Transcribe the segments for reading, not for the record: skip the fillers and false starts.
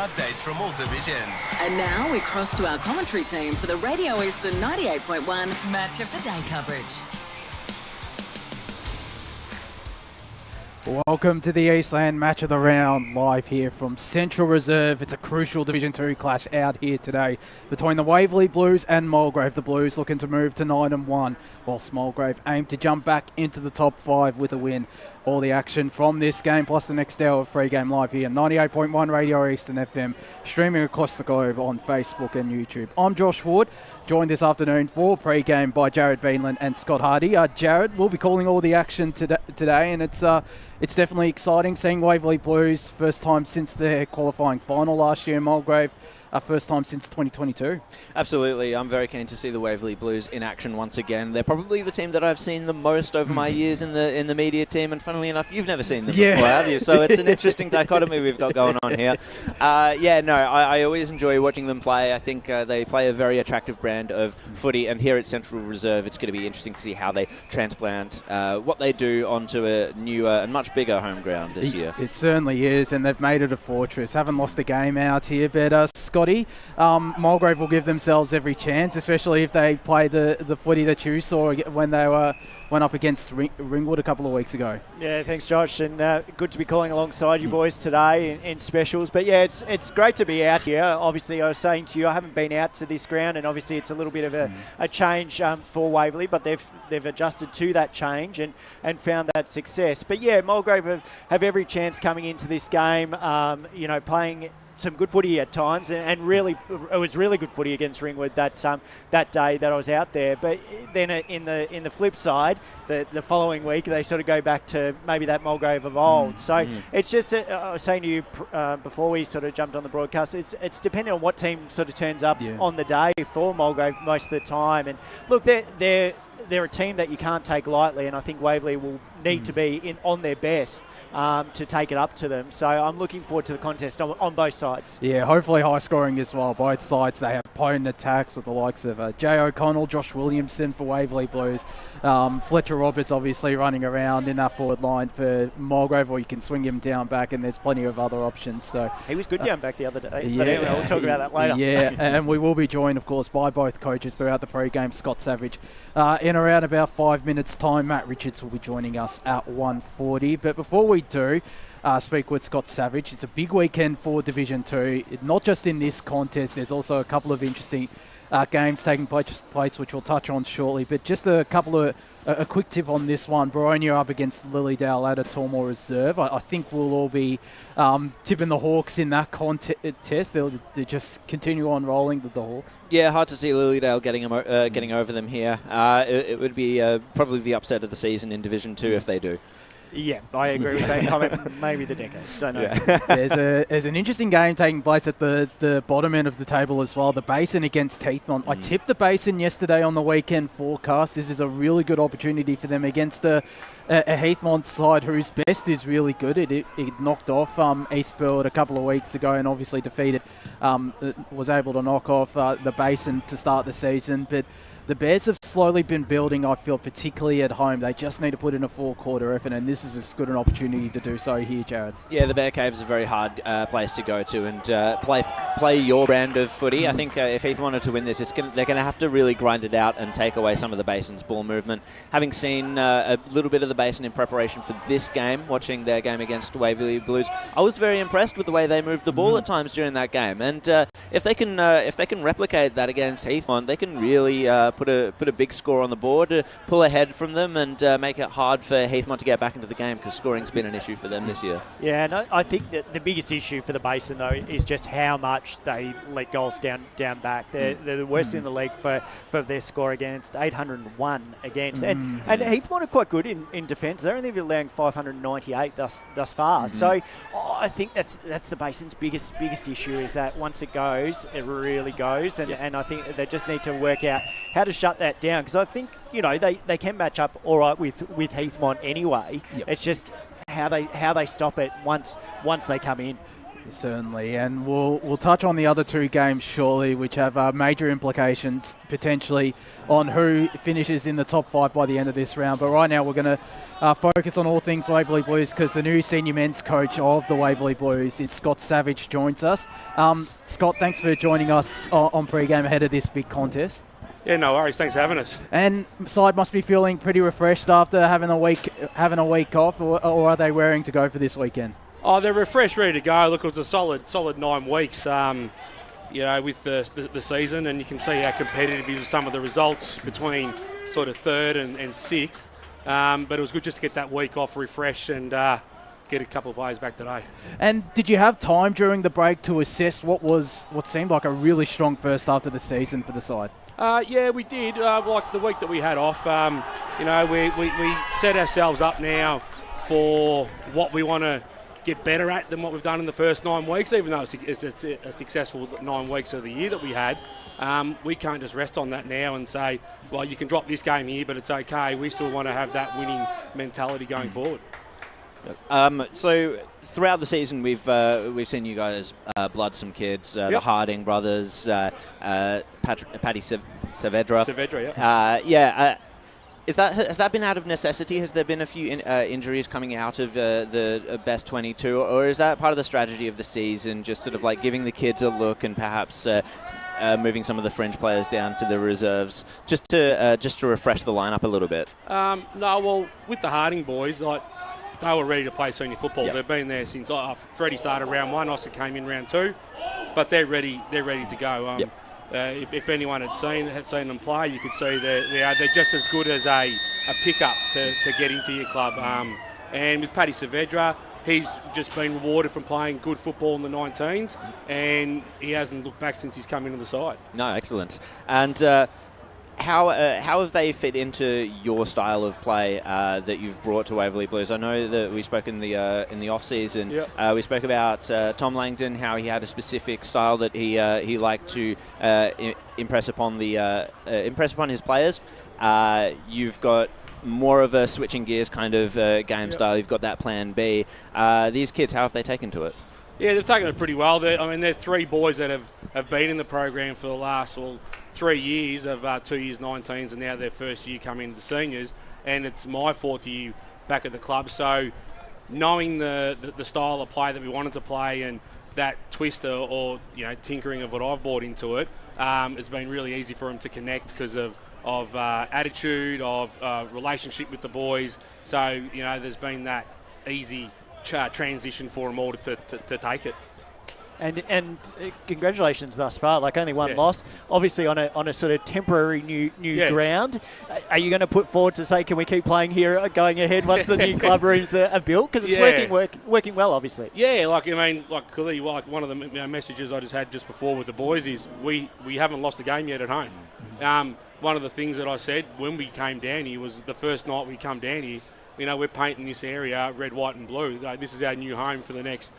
updates from all divisions. And now we cross to our commentary team for the Radio Eastern 98.1 Match of the Day coverage. Welcome to the Eastland Match of the Round, live here from Central Reserve. It's a crucial Division 2 clash out here today between the Waverley Blues and Mulgrave. The Blues looking to move to 9-1, whilst Mulgrave aim to jump back into the top 5 with a win. All the action from this game, plus the next hour of Pregame live here, 98.1 Radio Eastern FM, streaming across the globe on Facebook and YouTube. I'm Josh Ward, joined this afternoon for Pregame by Jared Beanland and Scott Hardy. Jared, we'll be calling all the action today, and it's definitely exciting seeing Waverley Blues, first time since their qualifying final last year in Mulgrave. First time since 2022. Absolutely. I'm very keen to see the Waverley Blues in action once again. They're probably the team that I've seen the most over my years in the media team, and funnily enough, you've never seen them before, have you? So it's an interesting dichotomy we've got going on here. I always enjoy watching them play. I think they play a very attractive brand of footy, and here at Central Reserve, it's going to be interesting to see how they transplant what they do onto a newer and much bigger home ground this year. It certainly is, and they've made it a fortress. Haven't lost a game out here, but Scotty, Mulgrave will give themselves every chance, especially if they play the footy that you saw when they went up against Ringwood a couple of weeks ago. Yeah, thanks, Josh, and good to be calling alongside you boys today in specials. But yeah, it's great to be out here. Obviously, I was saying to you, I haven't been out to this ground, and obviously it's a little bit of a change for Waverley, but they've adjusted to that change and found that success. But yeah, Mulgrave have every chance coming into this game, playing some good footy at times, and really it was really good footy against Ringwood that day that I was out there. But then in the flip side, the following week they sort of go back to maybe that Mulgrave of old. So it's just I was saying to you before we sort of jumped on the broadcast, it's depending on what team sort of turns up on the day for Mulgrave most of the time. And look, they're a team that you can't take lightly, and I think Waverley will need to be on their best to take it up to them. So I'm looking forward to the contest on both sides. Yeah, hopefully high scoring as well. Both sides, they have potent attacks with the likes of Jay O'Connell, Josh Williamson for Waverley Blues, Fletcher Roberts obviously running around in that forward line for Mulgrave, or you can swing him down back, and there's plenty of other options. So he was good down back the other day. But anyway, we'll talk about that later. Yeah, and we will be joined, of course, by both coaches throughout the pre-game. Scott Savage in around about 5 minutes' time. Matt Richards will be joining us at 1:40. But before we do speak with Scott Savage, it's a big weekend for Division 2. Not just in this contest, there's also a couple of interesting games taking place, which we'll touch on shortly. But just a quick tip on this one. Boronia up against Lilydale at a Tormore Reserve. I think we'll all be tipping the Hawks in that contest. They'll just continue on rolling with the Hawks. Yeah, hard to see Lilydale getting over them here. It would be probably the upset of the season in Division 2 if they do. Yeah, I agree with that comment. Maybe the decade. Don't know. Yeah. There's an interesting game taking place at the bottom end of the table as well. The Basin against Heathmont. I tipped the Basin yesterday on the weekend forecast. This is a really good opportunity for them against a Heathmont side whose best is really good. It knocked off Eastfield a couple of weeks ago and obviously defeated, was able to knock off the Basin to start the season. But the Bears have slowly been building, I feel, particularly at home. They just need to put in a full-quarter effort, and this is as good an opportunity to do so here, Jared. Yeah, the Bear Cave is a very hard place to go to and play your brand of footy. I think if Heath wanted to win this, they're going to have to really grind it out and take away some of the Basin's ball movement. Having seen a little bit of the Basin in preparation for this game, watching their game against Waverley Blues, I was very impressed with the way they moved the ball at times during that game. And if they can replicate that against Heathmont, they can really put a big score on the board, pull ahead from them, and make it hard for Heathmont to get back into the game, because scoring's been an issue for them this year. Yeah, and I think that the biggest issue for the Basin, though, is just how much they let goals down back. They're the worst in the league for their score against, 801 against. And Heathmont are quite good in defence. They're only allowing 598 thus far. So I think that's the Basin's biggest issue, is that once it goes, it really goes. And I think they just need to work out how to shut that down, because I think they can match up all right with Heathmont anyway. It's just how they stop it once they come in. Certainly, and we'll touch on the other two games shortly, which have major implications potentially on who finishes in the top 5 by the end of this round. But right now we're going to focus on all things Waverley Blues, because the new senior men's coach of the Waverley Blues, it's Scott Savage, joins us. Scott, thanks for joining us on Pregame ahead of this big contest. Yeah, no worries. Thanks for having us. And side must be feeling pretty refreshed after having a week off, or are they raring to go for this weekend? Oh, they're refreshed, ready to go. Look, it was a solid 9 weeks, with the season, and you can see how competitive is some of the results between sort of 3rd and 6th. But it was good just to get that week off, refresh, and get a couple of players back today. And did you have time during the break to assess what seemed like a really strong first half of the season for the side? Yeah, we did. Like the week that we had off, we set ourselves up now for what we want to get better at than what we've done in the first 9 weeks, even though it's a successful 9 weeks of the year that we had. We can't just rest on that now and say, well, you can drop this game here, but it's okay. We still want to have that winning mentality going forward. So throughout the season, we've seen you guys blood some kids, the Harding brothers, Paddy Saavedra. Saavedra, yeah. Has that been out of necessity? Has there been a few injuries coming out of the best 22, or is that part of the strategy of the season, just sort of like giving the kids a look and perhaps moving some of the fringe players down to the reserves, just to refresh the lineup a little bit? No, well, with the Harding boys, they were ready to play senior football. Yep. They've been there since Freddie started round 1, Oscar came in round 2, but they're ready to go. If anyone had seen them play, you could see they're just as good as a pickup to get into your club. And with Paddy Saavedra, he's just been rewarded from playing good football in the 19s, and he hasn't looked back since he's come into the side. No, excellent. And how have they fit into your style of play that you've brought to Waverley Blues? I know that we spoke in the off season. Yep. We spoke about Tom Langdon, how he had a specific style that he liked to impress upon his players. You've got more of a switching gears kind of game style. You've got that plan B. These kids, how have they taken to it? Yeah, they've taken it pretty well. They're 3 boys that have been in the program for the last 3 years of 2 years 19s, and now their first year coming into the seniors, and it's my 4th year back at the club. So knowing the style of play that we wanted to play and that twist or tinkering of what I've brought into it, it's been really easy for them to connect because of attitude, of relationship with the boys. So there's been that easy transition for them all to take it. And congratulations thus far. Like only one loss, obviously on a sort of temporary new ground. Are you going to put forward to say, can we keep playing here going ahead once the new club rooms are built? Because it's working well, obviously. Yeah, clearly, one of the messages I just had just before with the boys is we haven't lost a game yet at home. One of the things that I said when we came down here was the first night we come down here, we're painting this area red, white and blue. This is our new home for the next,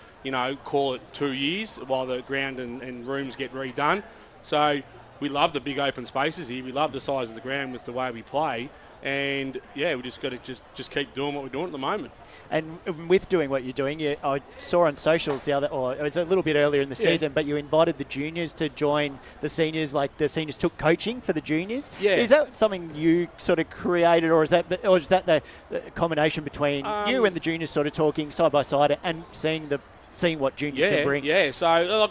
call it 2 years while the ground and rooms get redone. So we love the big open spaces here. We love the size of the ground with the way we play. And, we just got to just keep doing what we're doing at the moment. And with doing what you're doing, I saw on socials it was a little bit earlier in the season, but you invited the juniors to join the seniors, like the seniors took coaching for the juniors. Yeah. Is that something you sort of created, or is that the combination between you and the juniors sort of talking side by side and seeing what juniors can bring? Yeah, so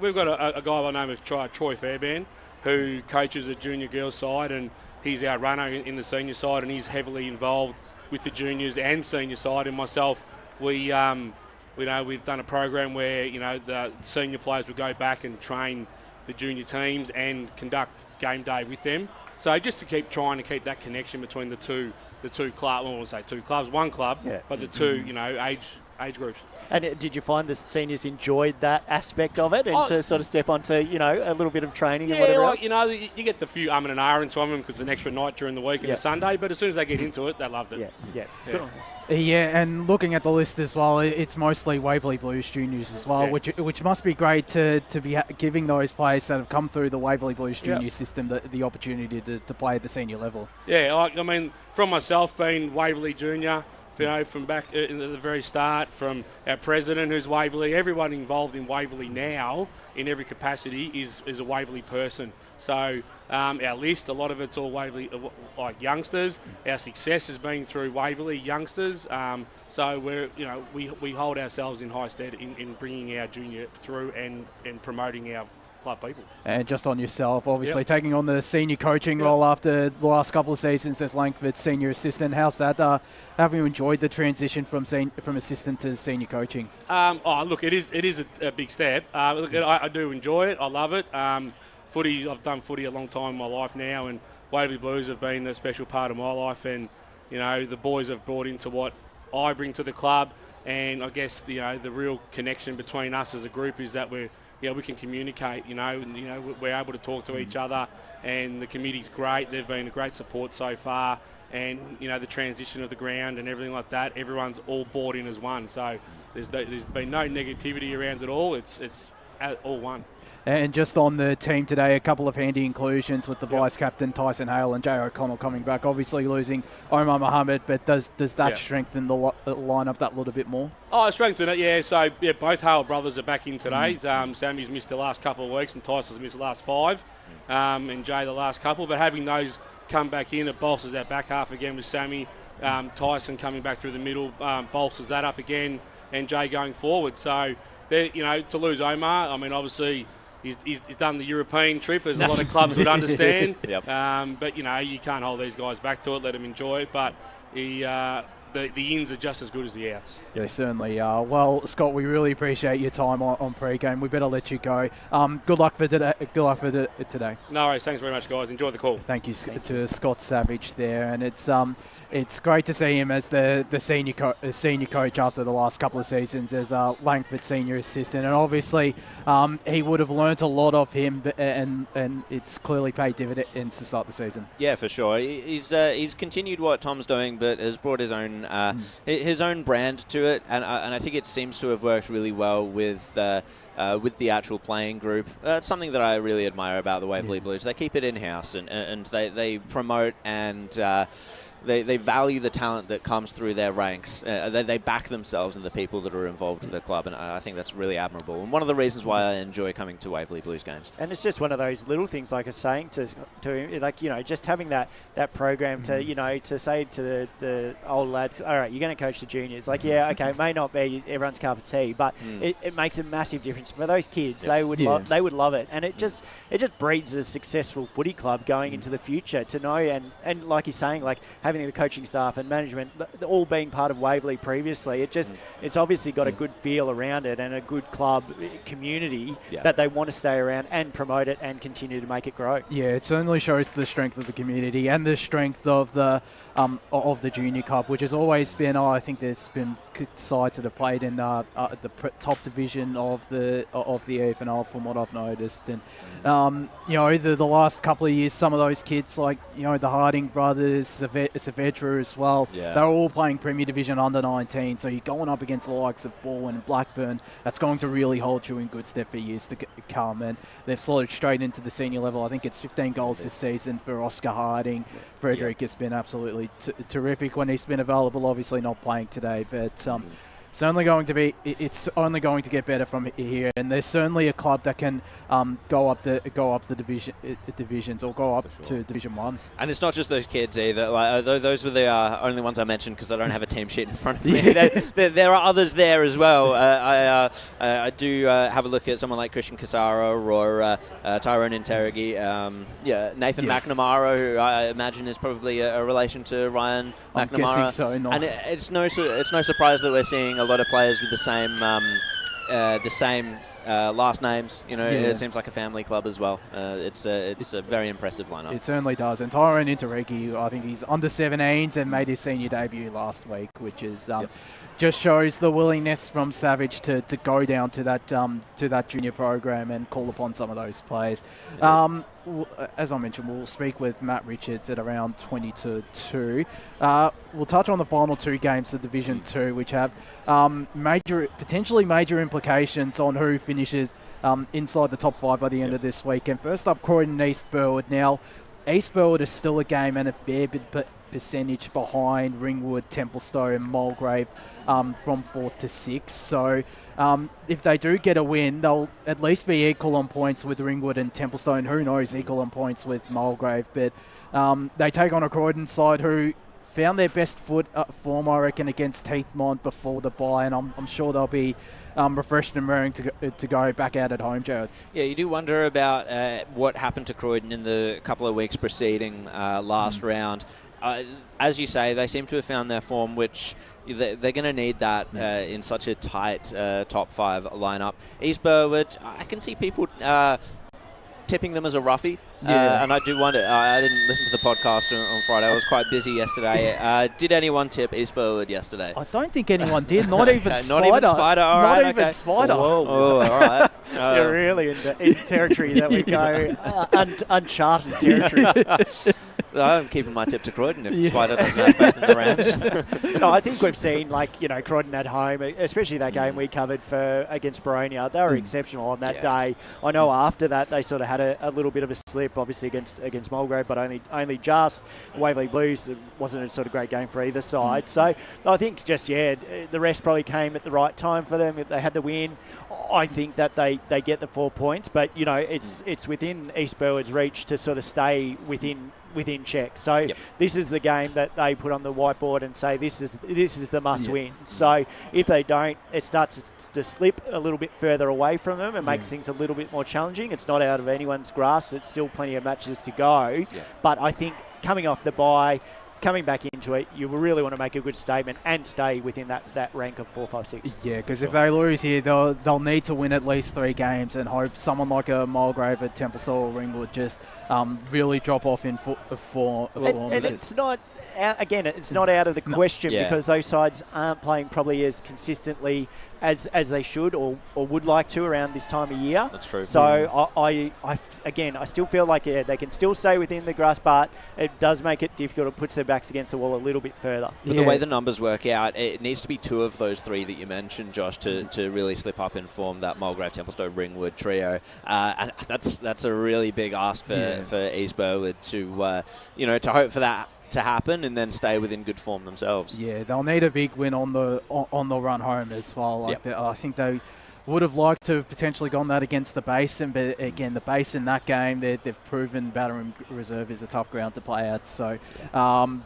we've got a guy by the name of Troy Fairbairn who coaches the junior girls side, and he's our runner in the senior side, and he's heavily involved with the juniors and senior side. And myself, we've done a program where the senior players will go back and train the junior teams and conduct game day with them. So just to trying to keep that connection between the two clubs. Well, I won't say 2 clubs, 1 club, but the 2 age groups. And did you find the seniors enjoyed that aspect of it, and to sort of step onto a little bit of training and whatever else? You get the few and ahhing into them because it's an extra night during the week and a Sunday, but as soon as they get into it, they loved it. Good on you. Yeah, and looking at the list as well, it's mostly Waverley Blues juniors as well, which must be great to be giving those players that have come through the Waverley Blues junior system the opportunity to play at the senior level. Yeah, from myself being Waverley junior from back in the very start, from our president, who's Waverley, everyone involved in Waverley now, in every capacity, is a Waverley person. So our list, a lot of it's all Waverley, like youngsters. Our success has been through Waverley youngsters. So we hold ourselves in high stead in bringing our junior through and promoting our club people. And just on yourself, obviously taking on the senior coaching role after the last couple of seasons as Langford's senior assistant. How's that? Have you enjoyed the transition from assistant to senior coaching? Look, it is a big step. I do enjoy it. I love it. Footy, I've done footy a long time in my life now, and Waverley Blues have been a special part of my life. And the boys have brought into what I bring to the club. And I guess the real connection between us as a group is that we can communicate. We're able to talk to each other, and the committee's great. They've been a great support so far, and the transition of the ground and everything like that. Everyone's all bought in as one. So there's been no negativity around it all. It's all one. And just on the team today, a couple of handy inclusions with the vice-captain Tyson Hale and Jay O'Connell coming back. Obviously losing Omar Mohammed, but does that strengthen the lineup that little bit more? Oh, strengthen it, yeah. So, both Hale brothers are back in today. Sammy's missed the last couple of weeks and Tyson's missed the last 5, and Jay the last couple. But having those come back in, it bolsters our back half again with Sammy. Tyson coming back through the middle bolsters that up again, and Jay going forward. So, to lose Omar, I mean, obviously... He's done the European trip, as a lot of clubs would understand. But, you can't hold these guys back to it, let them enjoy it. But the ins are just as good as the outs. Yeah, they certainly are. Well, Scott, we really appreciate your time on Pregame. We better let you go. Good luck for today. No worries. Thanks very much, guys. Enjoy the call. Thank you to Scott Savage there, and it's great to see him as the senior coach after the last couple of seasons as Langford senior assistant, and obviously he would have learnt a lot of him, and it's clearly paid dividends to start the season. Yeah, for sure. He's continued what Tom's doing, but has brought his own brand to it, and I think it seems to have worked really well with the actual playing group. It's something that I really admire about the Waverley Blues. They keep it in-house, and they promote and they value the talent that comes through their ranks. They back themselves and the people that are involved with the club, and I think that's really admirable. And one of the reasons why I enjoy coming to Waverley Blues games. And it's just one of those little things, like I was saying to him, like, just having that program to say to the old lads, all right, you're going to coach the juniors. Like, yeah, okay, it may not be everyone's cup of tea, but it makes a massive difference for those kids. They would love it, and it just breeds a successful footy club going into the future to know, and like he's saying, like having the coaching staff and management all being part of Waverley previously, it's obviously got a good feel around it and a good club community that they want to stay around and promote it and continue to make it grow. Yeah, it certainly shows the strength of the community and the strength of the junior club, which has always been. I think there's been sides that have played in the top division of the AFNL from what I've noticed, and the last couple of years, some of those kids like the Harding brothers, Saavedra as well, they're all playing Premier Division under 19. So you're going up against the likes of Ball and Blackburn. That's going to really hold you in good stead for years to come, and they've slotted straight into the senior level. I think it's 15 goals this season for Oscar Harding. Frederick has been absolutely terrific when he's been available. Obviously not playing today, but it's only going to get better from here. And there's certainly a club that can go up the divisions or go up to Division 1. And it's not just those kids either. Like, those were the only ones I mentioned because I don't have a team sheet in front of me. There are others there as well. I do have a look at someone like Christian Casaro or Tyrone Interrogi. Nathan McNamara, who I imagine is probably a relation to Ryan McNamara. I'm guessing so. Not. And it's no surprise that we're seeing a lot of players with the same last names. It seems like a family club as well. It's a very impressive lineup. It certainly does. And Tyrone Interregi, I think he's under 17s and made his senior debut last week, which is just shows the willingness from Savage to go down to that junior program and call upon some of those players. As I mentioned, we'll speak with Matt Richards at around 20 to 2. We'll touch on the final 2 games of Division 2, which have potentially major implications on who finishes inside the top 5 by the end of this week. And first up, Croydon and East Burwood. Now, East Burwood is still a game and a fair bit percentage behind Ringwood, Templestowe and Mulgrave from 4th to 6th. So if they do get a win, they'll at least be equal on points with Ringwood and Templestowe, and who knows, equal on points with Mulgrave. But they take on a Croydon side who found their best form, I reckon, against Heathmont before the bye, and I'm sure they'll be refreshed and raring to go back out at home, Jared. Yeah, you do wonder about what happened to Croydon in the couple of weeks preceding last round. As you say, they seem to have found their form, which they're going to need that in such a tight top 5 lineup. East Burwood, I can see people tipping them as a roughie. And I do wonder, I didn't listen to the podcast on Friday. I was quite busy yesterday. Did anyone tip East Burwood yesterday? I don't think anyone did. Not even okay, Spider. Not even Spider. All right, not even Spider. Whoa. Oh, all right. You're really in territory that we go uncharted territory. I'm keeping my tip to Croydon if Spider doesn't have faith in the Rams. No, I think we've seen, Croydon at home, especially that game we covered against Baronia. They were exceptional on that day. I know after that they sort of had a little bit of a slip, obviously against Mulgrave, but only just. Waverley Blues, it wasn't a sort of great game for either side. So I think the rest probably came at the right time for them. If they had the win, I think that they get the 4 points. But, it's within East Burwood's reach to sort of stay within check. So this is the game that they put on the whiteboard and say this is the must win. So if they don't, it starts to slip a little bit further away from them and makes things a little bit more challenging. It's not out of anyone's grasp. It's still plenty of matches to go. But I think coming off the bye, coming back into it, you really want to make a good statement and stay within that rank of 4, 5, 6. Yeah, because if they lose here, they'll need to win at least 3 games and hope someone like a Mulgrave at Templestowe or Ringwood just really drop off in form. And it's not, again, it's not out of the question because those sides aren't playing probably as consistently as they should or would like to around this time of year. That's true. So I still feel like they can still stay within the grasp, but it does make it difficult. It puts their backs against the wall a little bit further. But the way the numbers work out, it needs to be 2 of those 3 that you mentioned, Josh, to really slip up and form that Mulgrave, Templestowe, Ringwood trio. And that's a really big ask for East Burwood to hope for that to happen and then stay within good form themselves. Yeah, they'll need a big win on the run home as well. I think they would have liked to have potentially gone that against the Basin, but again, the Basin that game, they've proven Battering Reserve is a tough ground to play at. So,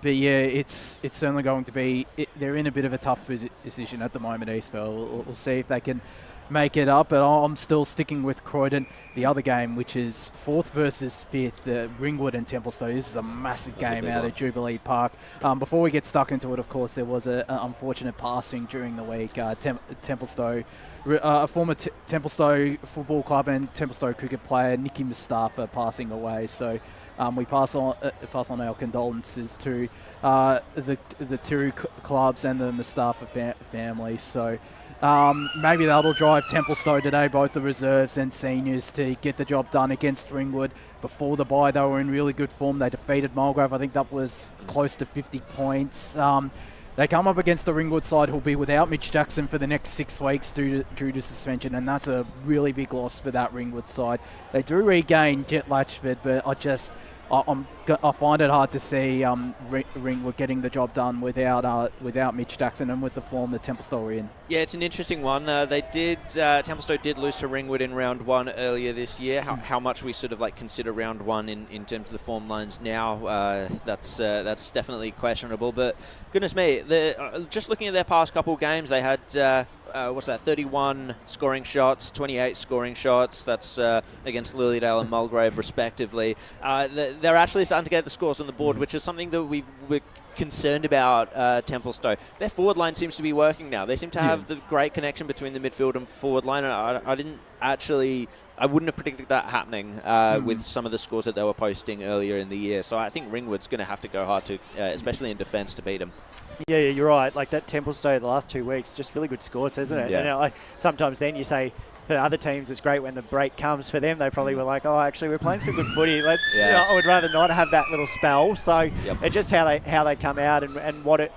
it's certainly going to be. They're in a bit of a tough position at the moment, Eastville. We'll see if they can make it up, but I'm still sticking with Croydon. The other game, which is 4th versus 5th, Ringwood and Templestowe. This is a massive game out at Jubilee Park. Before we get stuck into it, of course, there was an unfortunate passing during the week. Templestowe, a former Templestowe Football Club and Templestowe cricket player, Nicky Mustafa, passing away. So we pass on our condolences to the 2 clubs and the Mustafa family. So maybe that'll drive Templestowe today, both the reserves and seniors, to get the job done against Ringwood. Before the bye, they were in really good form. They defeated Mulgrave. I think that was close to 50 points. They come up against the Ringwood side who'll be without Mitch Jackson for the next 6 weeks due to suspension, and that's a really big loss for that Ringwood side. They do regain Jet Latchford, but I find it hard to see Ringwood getting the job done without Mitch Jackson and with the form that Templestowe are in. Yeah, it's an interesting one. Templestowe did lose to Ringwood in round 1 earlier this year. How much we sort of consider round 1 in terms of the form lines now, that's definitely questionable. But goodness me, just looking at their past couple games, they had 31 scoring shots, 28 scoring shots. That's against Lilydale and Mulgrave respectively. They're actually starting to get the scores on the board, which is something that we were concerned about Templestowe. Their forward line seems to be working now. They seem to have the great connection between the midfield and forward line. I wouldn't have predicted that happening with some of the scores that they were posting earlier in the year. So I think Ringwood's going to have to go hard to, especially in defence, to beat them. Yeah, you're right. Like that Templestowe the last 2 weeks, just really good scores, isn't it? Yeah. And, sometimes then you say, for other teams, it's great when the break comes. For them, they probably were like, actually, we're playing some good footy. I would rather not have that little spell. So it's just how they come out and what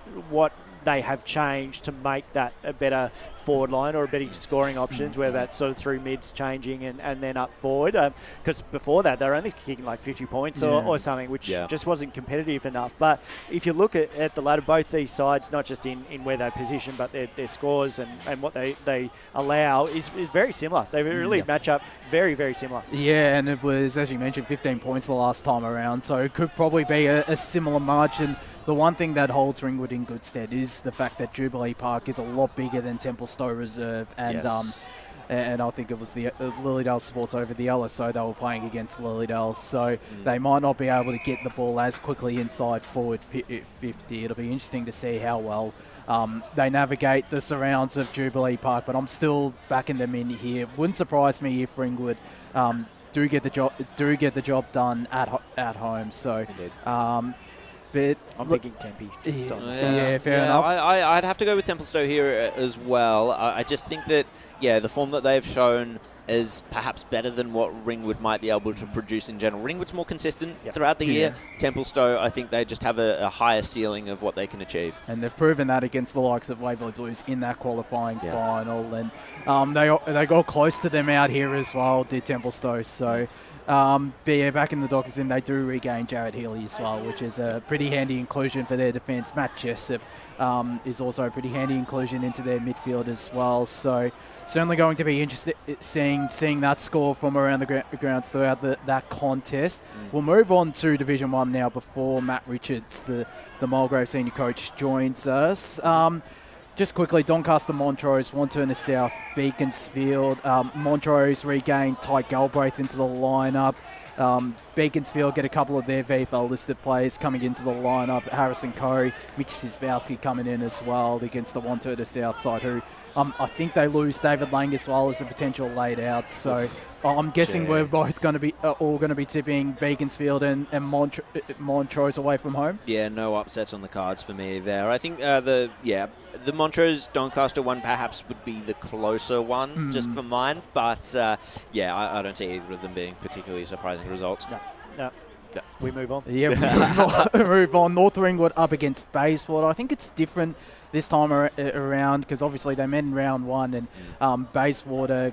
they have changed to make that a better forward line or a better scoring options, whether that's sort of through mids changing and then up forward. Because before that, they were only kicking like 50 points or something, which just wasn't competitive enough. But if you look at the ladder, both these sides, not just in where they position, but their scores and what they allow is very similar. They really match up very, very similar. Yeah, and it was, as you mentioned, 15 points the last time around, so it could probably be a similar margin. The one thing that holds Ringwood in good stead is the fact that Jubilee Park is a lot bigger than Templestowe Reserve, and and I think it was the Lilydale Sports over the LSO they were playing against Lilydale, so they might not be able to get the ball as quickly inside forward 50. It'll be interesting to see how well they navigate the surrounds of Jubilee Park, but I'm still backing them in here. Wouldn't surprise me if Ringwood do get the job done at home. So. But I'm thinking Tempe. Fair enough. I'd have to go with Templestowe here as well. I just think that, the form that they've shown is perhaps better than what Ringwood might be able to produce in general. Ringwood's more consistent throughout the year. Templestowe, I think they just have a higher ceiling of what they can achieve. And they've proven that against the likes of Waverley Blues in that qualifying final. And they got close to them out here as well, did Templestowe. So... back in the Dockers, and they do regain Jared Healy as well, which is a pretty handy inclusion for their defence. Matt Jessup is also a pretty handy inclusion into their midfield as well. So certainly going to be interested seeing that score from around the grounds throughout that contest. We'll move on to Division 1 now before Matt Richards, the Mulgrave senior coach, joins us. Just quickly, Doncaster Montrose, Wantirna South, Beaconsfield. Montrose regained Ty Galbraith into the lineup. Beaconsfield get a couple of their VFL listed players coming into the lineup. Harrison Corey, Mitch Sisbowski coming in as well against the Wantirna South side, who I think they lose David Lang as well as a potential laid out. So I'm guessing we're both going to be all going to be tipping Beaconsfield and Montrose away from home. Yeah, no upsets on the cards for me there. I think the Montrose Doncaster one perhaps would be the closer one just for mine, but I don't see either of them being particularly surprising results. No. We move on. Yeah, we move on. North Ringwood up against Bayswater. I think it's different this time around because obviously they met in round one, and Bayswater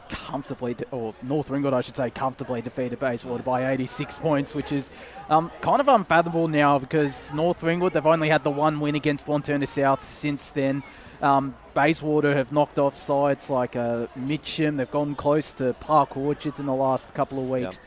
North Ringwood, I should say, comfortably defeated Bayswater by 86 points, which is kind of unfathomable now because North Ringwood, they've only had the one win against Wantirna South since then. Bayswater have knocked off sides like Mitcham. They've gone close to Park Orchards in the last couple of weeks. Yep.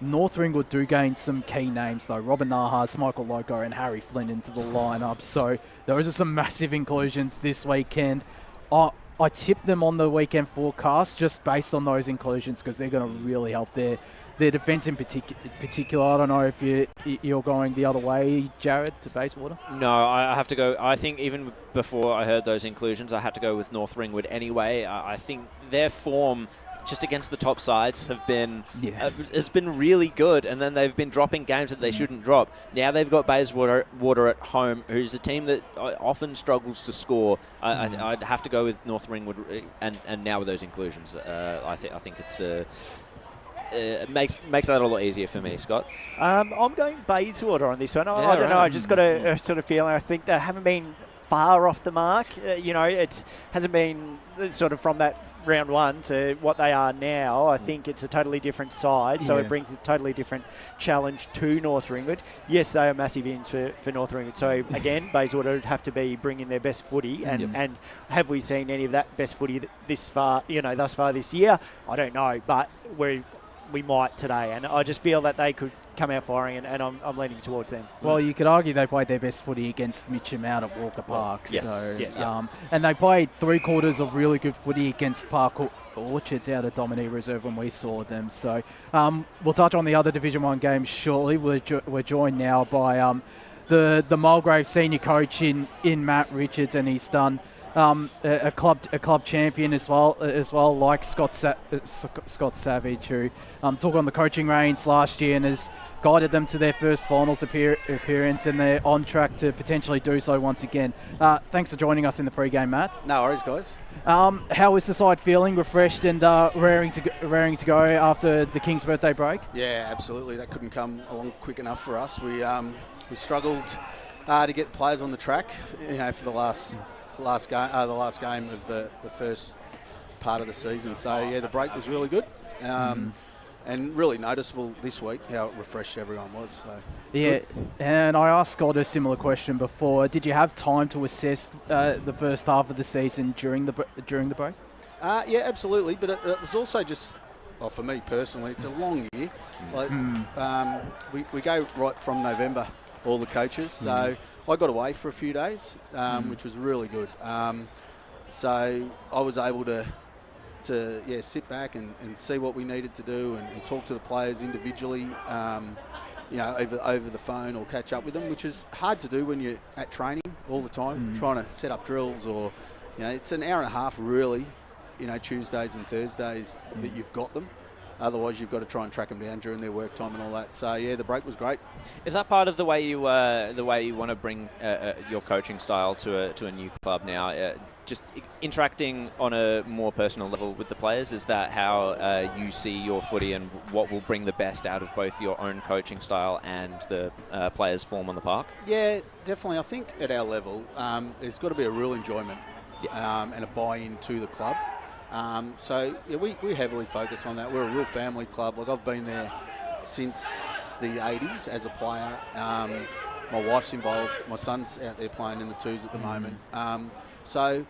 North Ringwood do gain some key names though. Robin Nahas, Michael Loco and Harry Flynn into the lineup. So those are some massive inclusions this weekend. I tipped them on the weekend forecast just based on those inclusions because they're going to really help their defence in particular. I don't know if you're going the other way, Jared, to Bayswater? No, I have to go. I think even before I heard those inclusions, I had to go with North Ringwood anyway. I think their form just against the top sides has been really good, and then they've been dropping games that they shouldn't drop. Now they've got Bayswater at home, who's a team that often struggles to score. I'd have to go with North Ringwood, and now with those inclusions, I think it's it makes that a lot easier for me, Scott. I'm going Bayswater on this one. I don't know. I just got a sort of feeling. I think they haven't been far off the mark. It hasn't been sort of from that round one to what they are now. I think it's a totally different side, so it brings a totally different challenge to North Ringwood. Yes, they are massive ins for North Ringwood. So again, Bayswater would have to be bringing their best footy, and have we seen any of that best footy thus far this year? I don't know, but we might today, and I just feel that they could come out firing, and I'm leaning towards them. Well, you could argue they played their best footy against Mitcham out at Walker Park. Yes. And they played 3/4 of really good footy against Park Orchards out at Dominee Reserve when we saw them. So we'll touch on the other Division 1 games shortly. We're joined now by the Mulgrave senior coach in Matt Richards, and he's done a club champion as well, like Scott Savage, who took on the coaching reins last year and has guided them to their first finals appearance, and they're on track to potentially do so once again. Thanks for joining us in the pre-game, Matt. No worries, guys. How is the side feeling? Refreshed and raring to go after the King's birthday break? Yeah, absolutely. That couldn't come along quick enough for us. We struggled to get players on the track, for the last last game of the first part of the season. So yeah, the break was really good. And really noticeable this week how refreshed everyone was. So yeah, and I asked Scott a similar question before. Did you have time to assess the first half of the season during the break? Yeah, absolutely. But it was also just, well, for me personally, it's a long year. Like we go right from November, all the coaches. So I got away for a few days, which was really good. So I was able to sit back and see what we needed to do and talk to the players individually, over the phone or catch up with them, which is hard to do when you're at training all the time, trying to set up drills or, it's an hour and a half really, Tuesdays and Thursdays that you've got them. Otherwise, you've got to try and track them down during their work time and all that. So yeah, the break was great. Is that part of the way you want to bring your coaching style to a new club now? Just interacting on a more personal level with the players, is that how you see your footy and what will bring the best out of both your own coaching style and the players' form on the park? Yeah, definitely. I think at our level, there's got to be a real enjoyment and a buy-in to the club. So yeah, we heavily focus on that. We're a real family club. Like I've been there since the 80s as a player. My wife's involved. My son's out there playing in the twos at the moment. So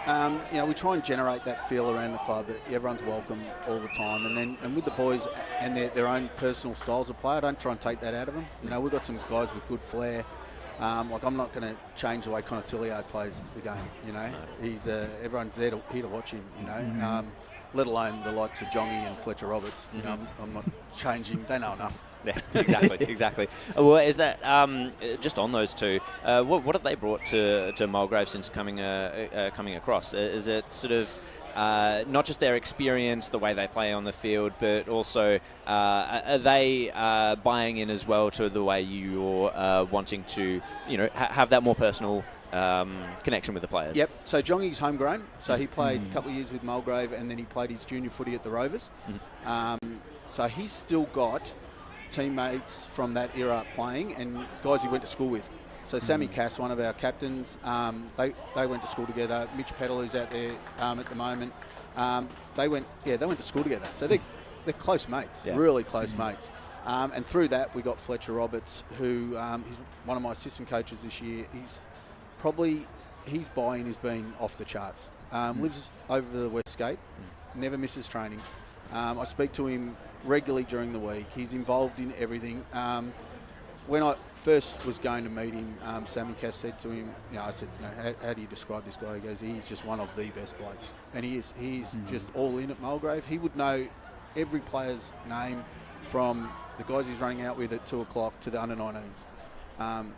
we try and generate that feel around the club that everyone's welcome all the time. And with the boys and their own personal styles of play, I don't try and take that out of them. We've got some guys with good flair. I'm not going to change the way Connor Tilliard plays the game. He's everyone's here to watch him. Let alone the likes of Jongy and Fletcher Roberts. I'm not changing. They know enough. Yeah, exactly. Well, is that just on those two? What have they brought to Mulgrave since coming across? Is it sort of not just their experience, the way they play on the field, but also are they buying in as well to the way you're wanting to, have that more personal connection with the players? Yep. So Jongy's homegrown. So he played a couple of years with Mulgrave, and then he played his junior footy at the Rovers. So he's still got teammates from that era playing and guys he went to school with. So Sammy Cass, one of our captains, they went to school together. Mitch Peddle is out there at the moment. They went to school together. So they're close mates, really close mates. And through that, we got Fletcher Roberts, who he's one of my assistant coaches this year. His buy-in has been off the charts. Lives over the West Gate, never misses training. I speak to him regularly during the week. He's involved in everything. When I first was going to meet him, Sammy Cass said to him, I said, how do you describe this guy? He goes, he's just one of the best blokes. And he is. He's just all in at Mulgrave. He would know every player's name from the guys he's running out with at 2 o'clock to the under-19s.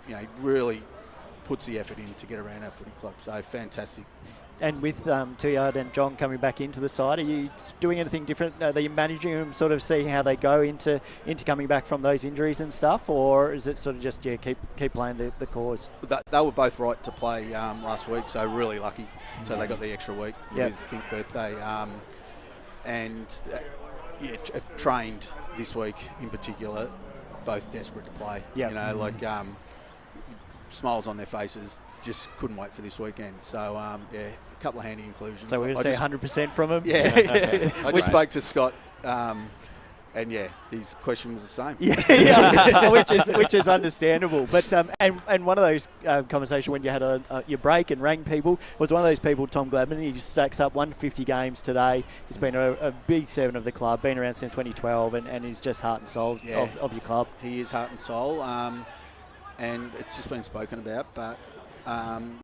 He really puts the effort in to get around our footy club. So fantastic. And with Tilliard and John coming back into the side, are you doing anything different? Are you managing them, sort of seeing how they go into coming back from those injuries and stuff, or is it sort of just keep playing the cause? They were both right to play last week, so really lucky. So they got the extra week with King's birthday, have trained this week in particular. Both desperate to play. Smiles on their faces. Just couldn't wait for this weekend. So, a couple of handy inclusions. So we're going to see 100% from him? Yeah. I just spoke to Scott, and his question was the same. which is understandable. But and one of those conversations when you had your break and rang people was one of those people, Tom Gladman. He just stacks up 150 games today. He's been a big servant of the club, been around since 2012, and he's just heart and soul of your club. He is heart and soul, and it's just been spoken about, but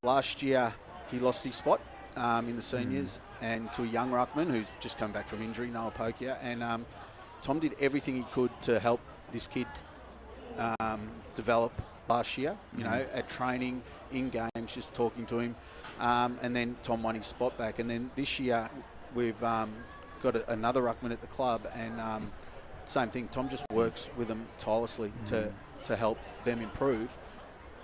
last year he lost his spot in the seniors and to a young ruckman who's just come back from injury, Noah Pokia, and Tom did everything he could to help this kid develop last year, at training, in games, just talking to him, and then Tom won his spot back, and then this year we've got another ruckman at the club, and same thing, Tom just works with them tirelessly to help them improve.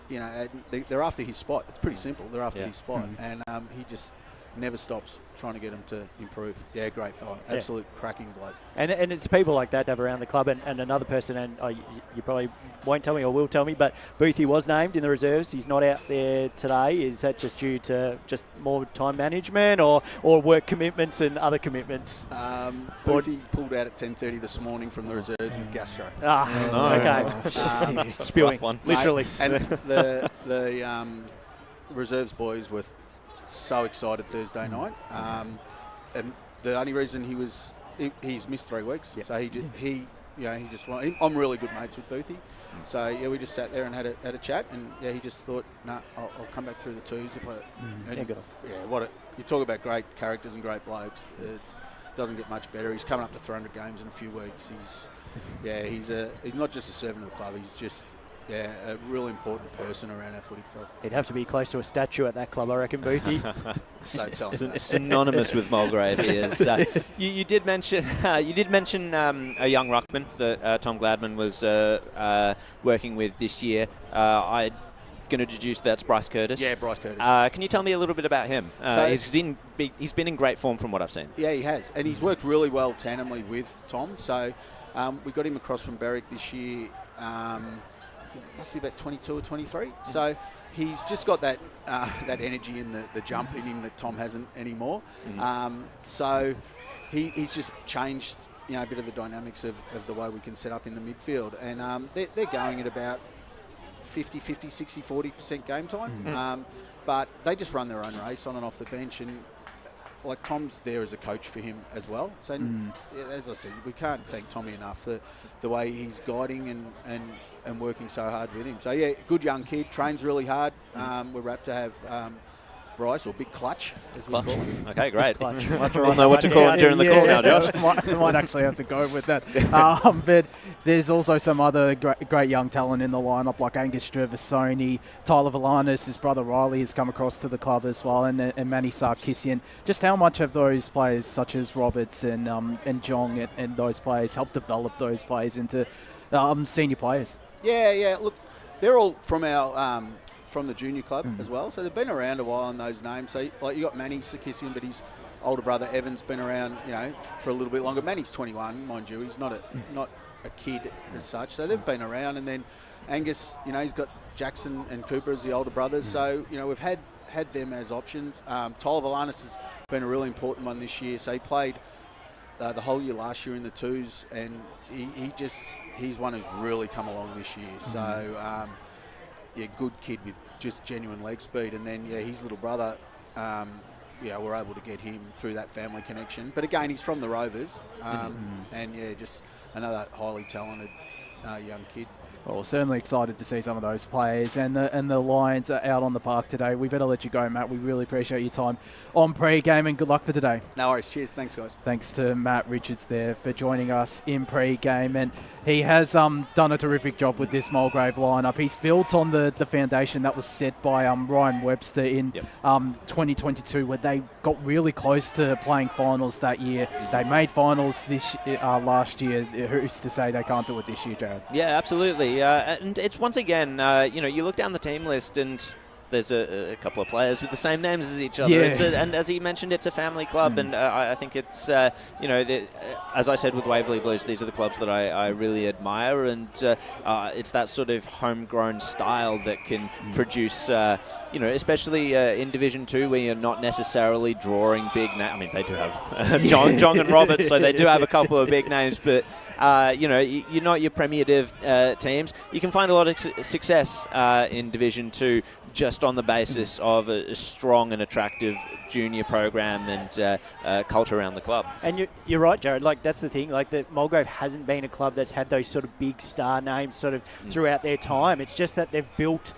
They're after his spot. It's pretty simple. They're after his spot, and he just never stops trying to get him to improve. Yeah, great fella. Absolute cracking bloke. And it's people like that to have around the club. And another person, and you probably won't tell me or will tell me, but Boothie was named in the reserves. He's not out there today. Is that just due to just more time management or work commitments and other commitments? Boothie pulled out at 10:30 this morning from the reserves with gastro. Okay. Spewing, literally. And the reserves boys were so excited Thursday night. And the only reason he's missed 3 weeks. Yep. So I'm really good mates with Boothie. So yeah, we just sat there and had a chat, and yeah, he just thought, I'll come back through the twos if I. You talk about great characters and great blokes. It doesn't get much better. He's coming up to 300 games in a few weeks. He's not just a servant of the club. He's just a real important person around our footy club. He'd have to be close to a statue at that club, I reckon, Boothie. Synonymous with Mulgrave, he is. You did mention a young ruckman that Tom Gladman was working with this year. I'm going to deduce that's Bryce Curtis. Yeah, Bryce Curtis. Can you tell me a little bit about him? He's been in great form from what I've seen. Yeah, he has. And he's worked really well tandemly with Tom. So we got him across from Berwick this year. He must be about 22 or 23. So he's just got that energy and the jump in him that Tom hasn't anymore. So he's just changed, a bit of the dynamics of the way we can set up in the midfield. And they're going at about 50, 60, 40% game time. But they just run their own race on and off the bench. And like Tom's there as a coach for him as well. So as I said, we can't thank Tommy enough for the way he's guiding and working so hard with him. So yeah, good young kid, trains really hard. We're rapt to have Bryce, or Big Clutch, as we call him. Okay, great. Clutch. We'll know what to call him during the call now, Josh. might actually have to go with that. But there's also some other great young talent in the lineup, like Angus Gervasoni, Tyler Valanis, his brother Riley has come across to the club as well, and Manny Sarkisian. Just how much have those players, such as Roberts and Jong and those players, helped develop those players into senior players? Yeah. Look, they're all from our from the junior club as well, so they've been around a while on those names. So like you got Manny Sarkisian, but his older brother Evan's been around, for a little bit longer. Manny's 21, mind you. He's not a kid as such. So they've been around, and then Angus, he's got Jackson and Cooper as the older brothers. So we've had them as options. Tyler Valanis has been a really important one this year. So he played the whole year last year in the twos, and he's one who's really come along this year. So good kid with just genuine leg speed. And then his little brother, we're able to get him through that family connection. But again, he's from the Rovers, and just another highly talented young kid. Well, certainly excited to see some of those players, and the Lions are out on the park today. We better let you go, Matt. We really appreciate your time on Pregame, and good luck for today. No worries. Cheers. Thanks, guys. Thanks to Matt Richards there for joining us in Pregame, and he has done a terrific job with this Mulgrave lineup. He's built on the foundation that was set by Ryan Webster in 2022, where they got really close to playing finals that year. They made finals this last year. Who's to say they can't do it this year, Jared? Yeah, absolutely. And it's once again, you look down the team list and there's a couple of players with the same names as each other. Yeah. And as he mentioned, it's a family club, and I think it's, as I said with Waverley Blues, these are the clubs that I really admire, and it's that sort of homegrown style that can produce, especially in Division 2, where you're not necessarily drawing big names. I mean, they do have Jong and Roberts, so they do have a couple of big names, but, you're not your Premier Div teams. You can find a lot of success in Division 2 just on the basis of a strong and attractive junior program and culture around the club. And you're right, Jared. Like, that's the thing. Like, that Mulgrave hasn't been a club that's had those sort of big star names sort of throughout their time. It's just that they've built,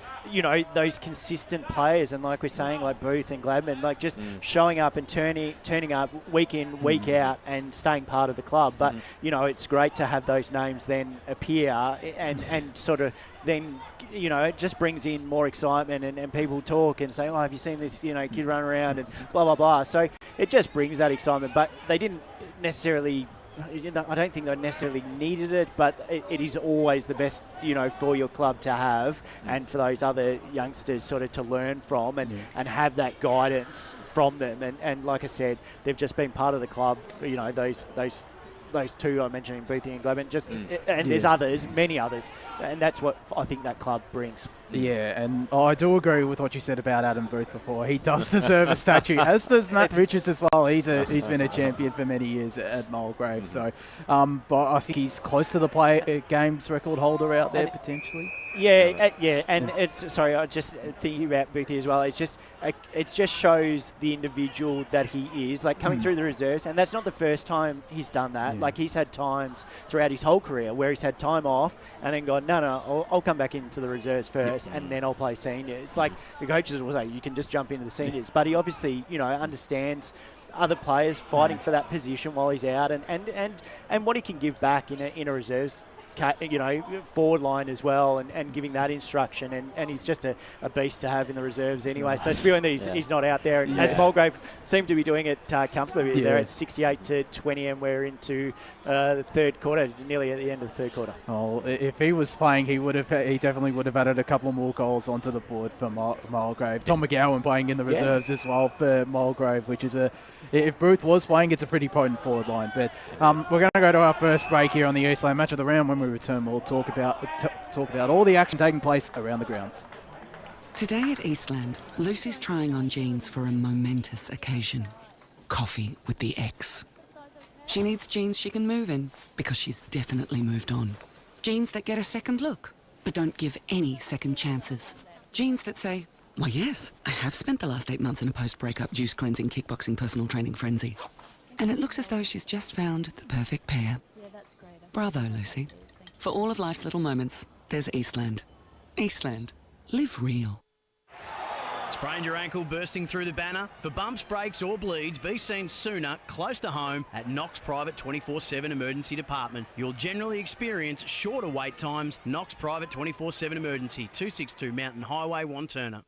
those consistent players, and like we're saying, like Booth and Gladman, like just showing up and turning up week in, week out, and staying part of the club. But it's great to have those names then appear and sort of then. It just brings in more excitement, and people talk and say, have you seen this, kid run around and blah, blah, blah. So it just brings that excitement. But they didn't necessarily I don't think they necessarily needed it, but it is always the best, for your club to have, and for those other youngsters sort of to learn from and have that guidance from them. And like I said, they've just been part of the club. Those two I mentioned in Boothie and Gleben, and there's others, many others, and that's what I think that club brings. Yeah, and I do agree with what you said about Adam Booth before. He does deserve a statue, as does Matt Richards as well. He's been a champion for many years at Mulgrave. So, but I think he's close to the games record holder out there potentially. And it's sorry, I just thinking about Boothie as well. It just shows the individual that he is, like coming through the reserves, and that's not the first time he's done that. Yeah. Like he's had times throughout his whole career where he's had time off and then gone, no, I'll come back into the reserves first, and then I'll play seniors. Like the coaches will say, you can just jump into the seniors, but he obviously understands other players fighting for that position while he's out, and what he can give back in a reserves forward line as well, and giving that instruction, and he's just a beast to have in the reserves anyway. So spewing that he's not out there, as Mulgrave seem to be doing it comfortably. They're at 68-20, and we're into the third quarter, nearly at the end of the third quarter. Oh, if he was playing, he definitely would have added a couple more goals onto the board for Mulgrave. Tom McGowan playing in the reserves as well for Mulgrave, which is if Booth was playing, it's a pretty potent forward line. But we're going to go to our first break here on the Eastland Match of the Round. When we return, we'll talk about all the action taking place around the grounds. Today at Eastland, Lucy's trying on jeans for a momentous occasion. Coffee with the ex. She needs jeans she can move in, because she's definitely moved on. Jeans that get a second look, but don't give any second chances. Jeans that say, why yes, I have spent the last 8 months in a post-breakup juice cleansing, kickboxing, personal training frenzy. And it looks as though she's just found the perfect pair. Bravo, Lucy. For all of life's little moments, there's Eastland. Eastland. Live real. Sprained your ankle bursting through the banner? For bumps, breaks or bleeds, be seen sooner, close to home, at Knox Private 24/7 Emergency Department. You'll generally experience shorter wait times. Knox Private 24/7 Emergency, 262 Mountain Highway, Wanturna.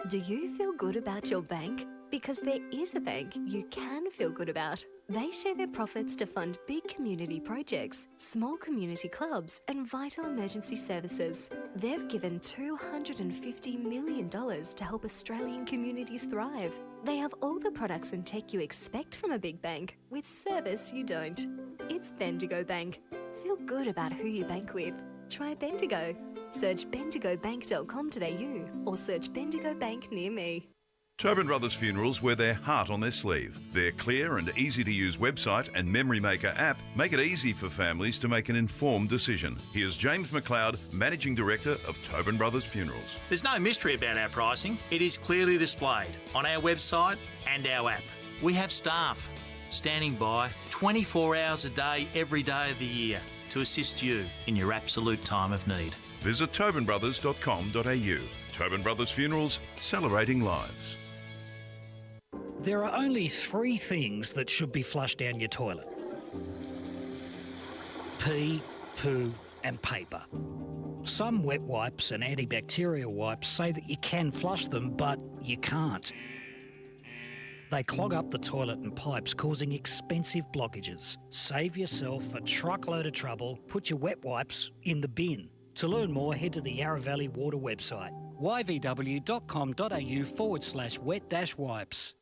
Do you feel good about your bank? Because there is a bank you can feel good about. They share their profits to fund big community projects, small community clubs, and vital emergency services. They've given $250 million to help Australian communities thrive. They have all the products and tech you expect from a big bank, with service you don't. It's Bendigo Bank. Feel good about who you bank with. Try Bendigo. Search bendigobank.com.au or search Bendigo Bank near me. Tobin Brothers Funerals wear their heart on their sleeve. Their clear and easy-to-use website and Memory Maker app make it easy for families to make an informed decision. Here's James McLeod, Managing Director of Tobin Brothers Funerals. There's no mystery about our pricing. It is clearly displayed on our website and our app. We have staff standing by 24 hours a day, every day of the year to assist you in your absolute time of need. Visit tobinbrothers.com.au. Tobin Brothers Funerals, celebrating lives. There are only 3 things that should be flushed down your toilet. Pee, poo and paper. Some wet wipes and antibacterial wipes say that you can flush them, but you can't. They clog up the toilet and pipes, causing expensive blockages. Save yourself a truckload of trouble. Put your wet wipes in the bin. To learn more, head to the Yarra Valley Water website, yvw.com.au/wet-wipes.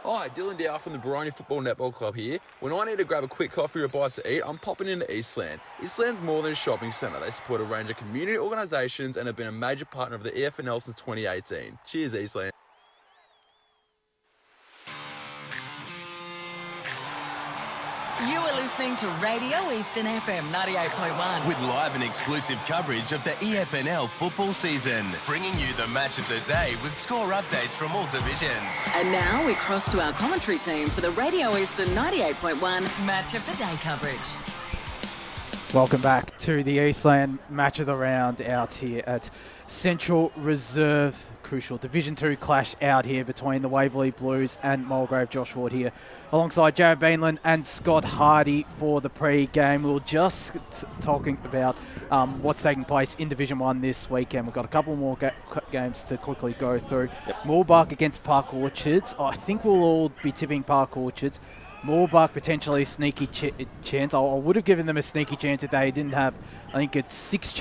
Hi, Dylan Dow from the Baroni Football Netball Club here. When I need to grab a quick coffee or a bite to eat, I'm popping into Eastland. Eastland's more than a shopping centre. They support a range of community organisations and have been a major partner of the EFNL since 2018. Cheers, Eastland. You are listening to Radio Eastern FM 98.1. With live and exclusive coverage of the EFNL football season. Bringing you the match of the day with score updates from all divisions. And now we cross to our commentary team for the Radio Eastern 98.1 Match of the Day coverage. Welcome back to the Eastland Match of the Round out here at Central Reserve. Crucial Division 2 clash out here between the Waverley Blues and Mulgrave. Josh Ward here alongside Jared Beanland and Scott Hardy for the pre-game. We were just talking about what's taking place in Division 1 this weekend. We've got a couple more games to quickly go through. Moorbuck against Park Orchards. I think we'll all be tipping Park Orchards. Moorebuck potentially a sneaky chance. I would have given them a sneaky chance if they didn't have, I think it's 6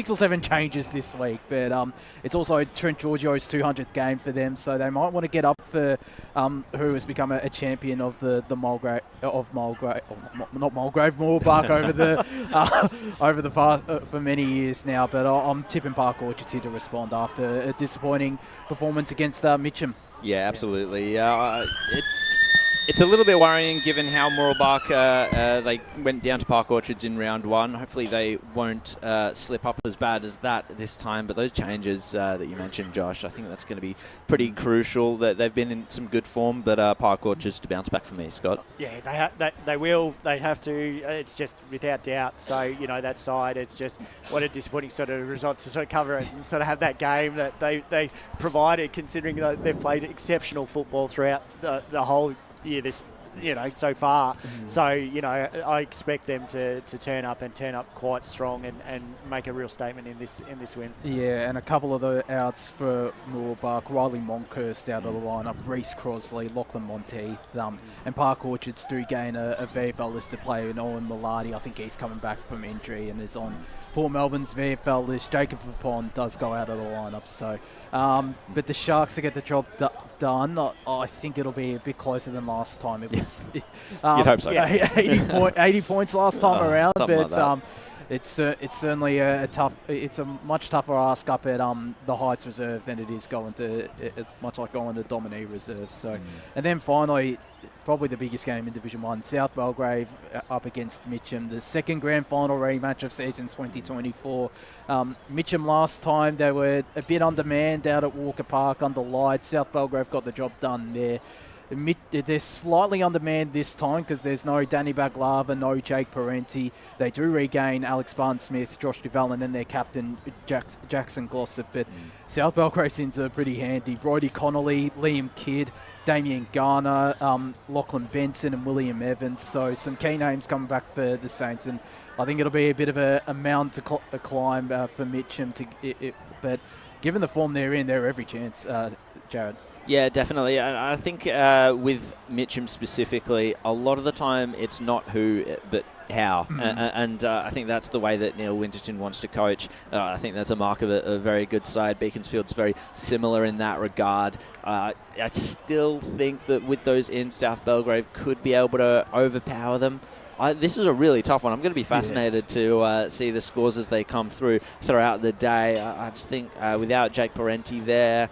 or 7 changes this week. But it's also Trent Giorgio's 200th game for them, so they might want to get up for who has become a champion of the Mulgrave, not Mulgrave, Moorebuck over the past for many years now. But I'm tipping Park Orchards here to respond after a disappointing performance against Mitcham. Yeah, absolutely. It's a little bit worrying given how Moorebuck they went down to Park Orchards in round 1. Hopefully they won't slip up as bad as that this time. But those changes that you mentioned, Josh, I think that's going to be pretty crucial. That they've been in some good form, but Park Orchards to bounce back for me, Scott. Yeah, they will. They have to. It's just without doubt. So, that side, it's just what a disappointing sort of result to sort of cover it and sort of have that game that they provided, considering that they've played exceptional football throughout the whole year so far. So I expect them to turn up quite strong and make a real statement in this win. Yeah, and a couple of the outs for Moorebuck. Riley Monkhurst out of the lineup, Reece Crosley, Lachlan Monteith, and Park Orchards do gain a VFL listed player in Owen Maladi. I think he's coming back from injury and is on Port Melbourne's VFL list. Jacob Vapon does go out of the lineup, so but the Sharks to get the job done, I think it'll be a bit closer than last time. It was you'd hope so. 80 points last time around, but like it's certainly it's a much tougher ask up at the Heights Reserve than it is going to much like going to Dominee Reserve. So, and then finally, probably the biggest game in Division 1, South Belgrave up against Mitcham, the second grand final rematch of season 2024. Mitcham last time, they were a bit undermanned out at Walker Park under lights. South Belgrave got the job done there. They're slightly undermanned this time because there's no Danny Baglava, no Jake Parenti. They do regain Alex Barnes-Smith, Josh Duvallin, and their captain Jackson Glossop. But South Belgrave's are pretty handy. Brodie Connolly, Liam Kidd, Damien Garner, Lachlan Benson, and William Evans. So some key names coming back for the Saints, and I think it'll be a bit of a mountain to climb for Mitcham. But given the form they're in, they're every chance, Jared. Yeah, definitely. I think with Mitcham specifically, a lot of the time it's not who, but how. And I think that's the way that Neil Winterton wants to coach. I think that's a mark of a very good side. Beaconsfield's very similar in that regard. I still think that with those in, South Belgrave could be able to overpower them. This is a really tough one. I'm going to be fascinated to see the scores as they come through throughout the day. I just think without Jake Parenti there,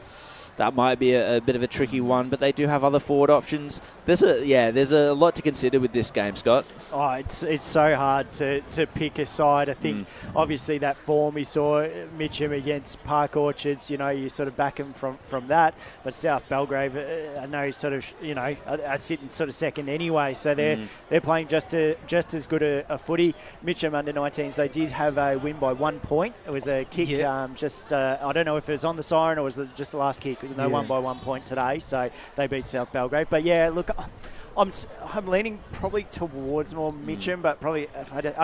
that might be a bit of a tricky one, but they do have other forward options. There's a lot to consider with this game, Scott. Oh, it's so hard to pick a side. I think obviously that form we saw Mitcham against Park Orchards, you sort of back them from that. But South Belgrave, I know sort of, are sitting sort of second anyway, so they're playing just as good a footy. Mitcham under 19s, they did have a win by 1 point. It was a kick, I don't know if it was on the siren or was it just the last kick. They won by 1 point today, so they beat South Belgrave. But yeah, look, I'm leaning probably towards more Mitcham, but probably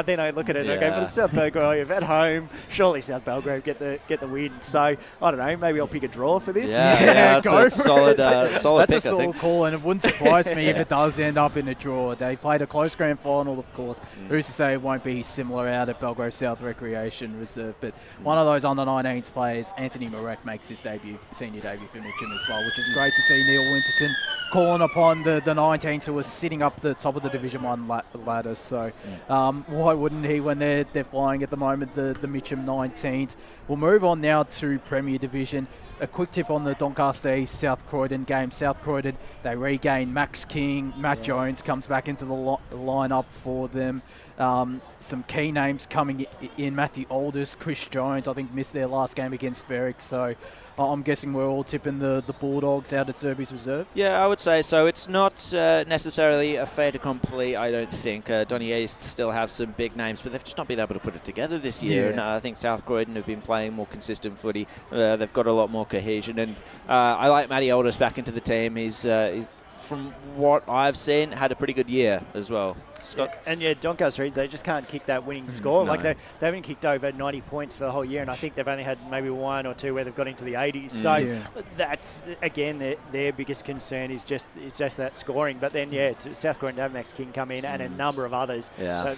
then I look at it and I go, but South Belgrave at home, surely South Belgrave get the win. So I don't know, maybe I'll pick a draw for this. Yeah, that's a solid that's pick. That's a solid call, and it wouldn't surprise me if it does end up in a draw. They played a close grand final, of course. Who's to say it won't be similar out at Belgrave South Recreation Reserve? But one of those under 19s players, Anthony Marek, makes his senior debut for Mitcham as well, which is great to see. Neil Winterton calling upon the 19s who are sitting up the top of the Division 1 ladder. So why wouldn't he when they're flying at the moment, the Mitcham 19s? We'll move on now to Premier Division. A quick tip on the Doncaster East South Croydon game. South Croydon, they regain Max King. Matt Jones comes back into the lineup for them. Some key names coming in. Matthew Aldous, Chris Jones, I think missed their last game against Berwick. So I'm guessing we're all tipping the Bulldogs out at Zerby's Reserve. Yeah, I would say so. It's not necessarily a fait accompli, I don't think. Donny East still have some big names, but they've just not been able to put it together this year. And I think South Croydon have been playing more consistent footy. They've got a lot more cohesion. And I like Matty Aldous back into the team. He's from what I've seen, had a pretty good year as well. Scott. And Doncaster Street, they just can't kick that winning score. No. Like they haven't kicked over 90 points for the whole year, and I think they've only had maybe one or two where they've got into the 80s. So that's again their biggest concern is just that scoring. But then South Croydon Davomax can come in, and a number of others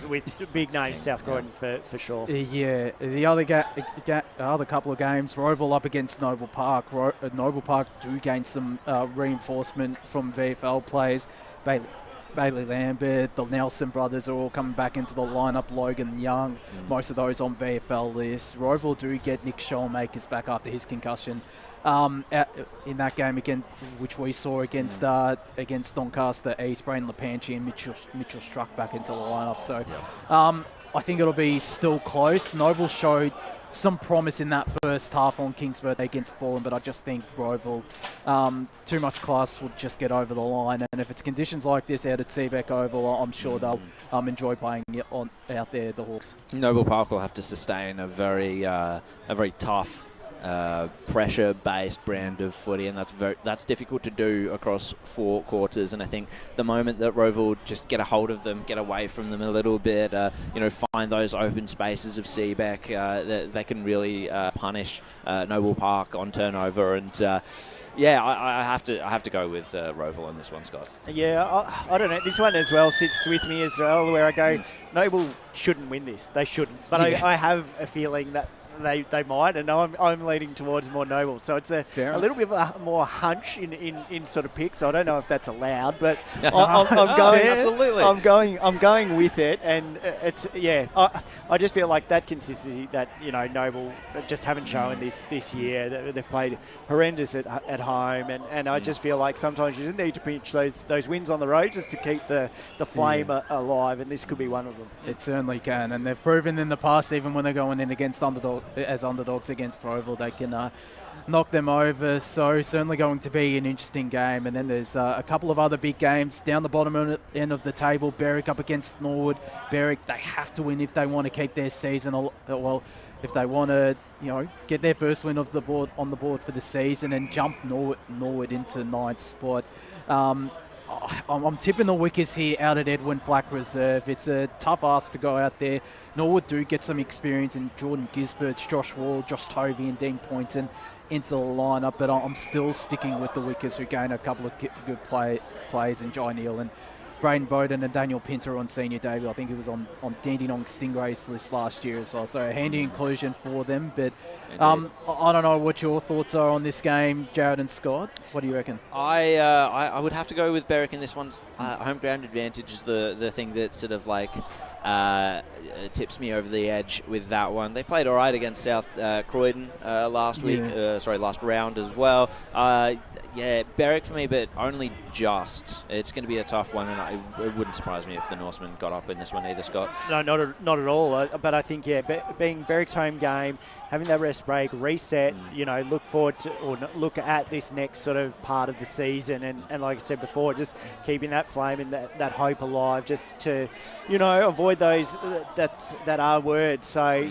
with big names. South Croydon for sure. Yeah, the other couple of games, Roval up against Noble Park. Noble Park do gain some reinforcement from VFL players. Bailey Lambert, the Nelson brothers are all coming back into the lineup. Logan Young, most of those on VFL list. Roval do get Nick Schoenmakers back after his concussion in that game again, which we saw against Doncaster East. Brain Lepanchi and Mitchell Struck back into the lineup. So I think it'll be still close. Noble showed some promise in that first half on King's Birthday against Ballin, but I just think Roval, too much class would just get over the line. And if it's conditions like this out at Seabeck Oval, I'm sure they'll enjoy playing it out there, the Hawks. Noble Park will have to sustain a very tough, pressure-based brand of footy, and that's difficult to do across 4 quarters. And I think the moment that Roval just get a hold of them, get away from them a little bit, find those open spaces of Seabeck, they can really punish Noble Park on turnover. And I have to go with Roval on this one, Scott. Yeah, I don't know. This one as well sits with me as well, where I go, Noble shouldn't win this. They shouldn't. But I have a feeling that they might, and I'm leaning towards more Noble. So it's a little bit of a more hunch in sort of picks. I don't know if that's allowed, but I'm going. Absolutely. I'm going with it, and it's I just feel like that consistency that Noble just haven't shown this year. They've played horrendous at home, and I just feel like sometimes you need to pinch those wins on the road just to keep the flame alive, and this could be one of them. It certainly can, and they've proven in the past, even when they're going in against underdogs against Roval, they can knock them over. So certainly going to be an interesting game. And then there's a couple of other big games down the bottom end of the table. Berwick up against Norwood. Berwick, they have to win if they want to keep their season. Well, if they want to, get their first win on the board for the season and jump Norwood into 9th spot. I'm tipping the Wickers here out at Edwin Flack Reserve. It's a tough ask to go out there. Norwood do get some experience in Jordan Gisberts, Josh Wall, Josh Tovey and Dean Poynton into the lineup, but I'm still sticking with the Wickers, who gain a couple of good players in Jai Neal and Braden Bowden and Daniel Pinter on senior debut. I think he was on Dandenong Stingrays list last year as well, so a handy inclusion for them. But I don't know what your thoughts are on this game, Jared and Scott. What do you reckon? I would have to go with Berwick in this one. Home ground advantage is the thing that sort of like tips me over the edge with that one. They played all right against South Croydon last round as well. Berwick for me, but only just. It's going to be a tough one, and it wouldn't surprise me if the Norsemen got up in this one either, Scott. No, not at all. But I think, being Berwick's home game, having that rest break, reset, look forward to or look at this next sort of part of the season, and like I said before, just keeping that flame and that hope alive, just to, avoid those that are words. So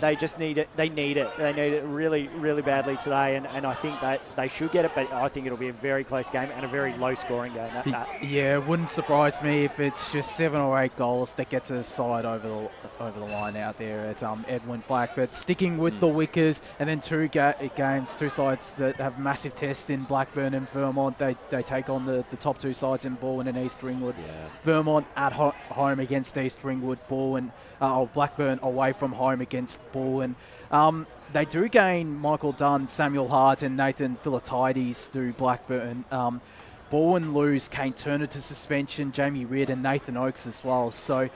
they just need it. They need it really, really badly today, and I think that they should get it, but I think it'll be a very close game and a very low-scoring game. Yeah, it wouldn't surprise me if it's just 7 or 8 goals that gets a side over the line out there at Edwin Flack. But sticking with the Wickers, and then two sides that have massive tests in Blackburn and Vermont. They take on the top 2 sides in Baldwin and East Ringwood. Yeah. Vermont at home against East Ringwood. Blackburn away from home against Baldwin. They do gain Michael Dunn, Samuel Hart and Nathan Philatides through Blackburn. Baldwin lose Kane Turner to suspension, Jamie Reid and Nathan Oakes as well. So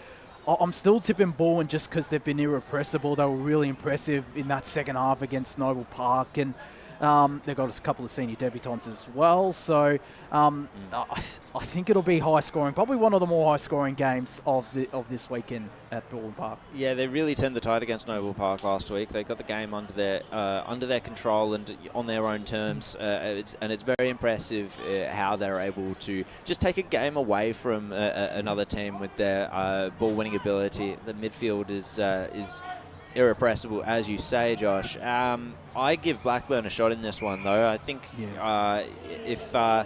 I'm still tipping Baldwin just because they've been irrepressible. They were really impressive in that second half against Noble Park, and they've got a couple of senior debutants as well. So I think it'll be high scoring, probably one of the more high scoring games of this weekend at Baldwin Park. Yeah, they really turned the tide against Noble Park last week. They got the game under their control and on their own terms. It's very impressive how they're able to just take a game away from another team with their ball winning ability. The midfield is irrepressible, as you say, Josh. I give Blackburn a shot in this one, though. I think if I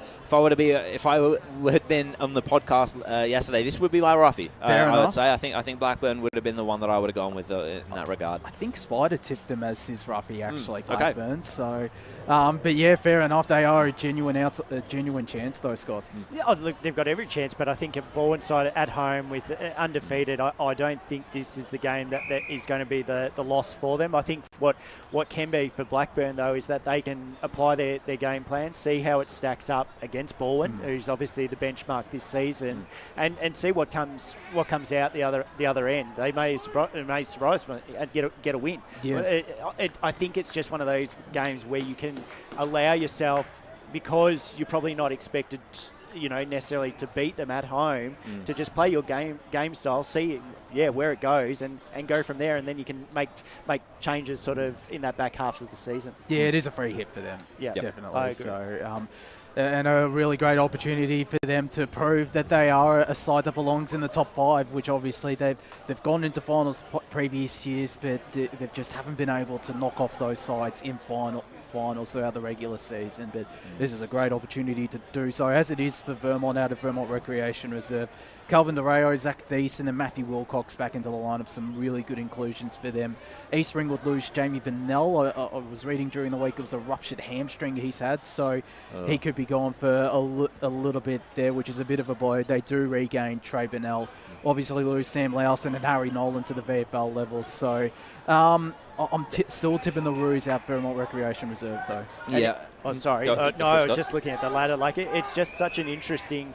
had been on the podcast yesterday, this would be my roughie. I would say. I think Blackburn would have been the one that I would have gone with in that regard. I think Spider tipped them as his roughie, actually, Blackburn. Okay. So, but yeah, fair enough. They are a genuine chance, though, Scott. Yeah, look, they've got every chance, but I think at Bowen side at home with undefeated, I don't think this is the game that is going to be the loss for them. I think what can be for Blackburn, though, is that they can apply their game plan, see how it stacks up against Bowen, who's obviously the benchmark this season, and see what comes out the other end. They may surprise me and get a win. Yeah. I think it's just one of those games where you can allow yourself, because you're probably not expected, necessarily to beat them at home, to just play your game style, see where it goes, and go from there, and then you can make changes sort of in that back half of the season. Yeah, it is a free hit for them. Yeah, definitely. I agree. So, and a really great opportunity for them to prove that they are a side that belongs in the top 5, which obviously they've gone into finals previous years, but they just haven't been able to knock off those sides in finals throughout the regular season. But this is a great opportunity to do so, as it is for Vermont out of Vermont Recreation Reserve. Calvin DeRayo, Zach Thiessen and Matthew Wilcox back into the lineup. Some really good inclusions for them. East Ringwood lose Jamie Bennell. I was reading during the week it was a ruptured hamstring he's had, so he could be gone for a little bit there, which is a bit of a blow. They do regain Trey Bennell. Obviously lose Sam Lowson and Harry Nolan to the VFL level. So I'm still tipping the Roos out Vermont Recreation Reserve, though. Yeah. Oh, sorry. I was just looking at the ladder. Like it's just such an interesting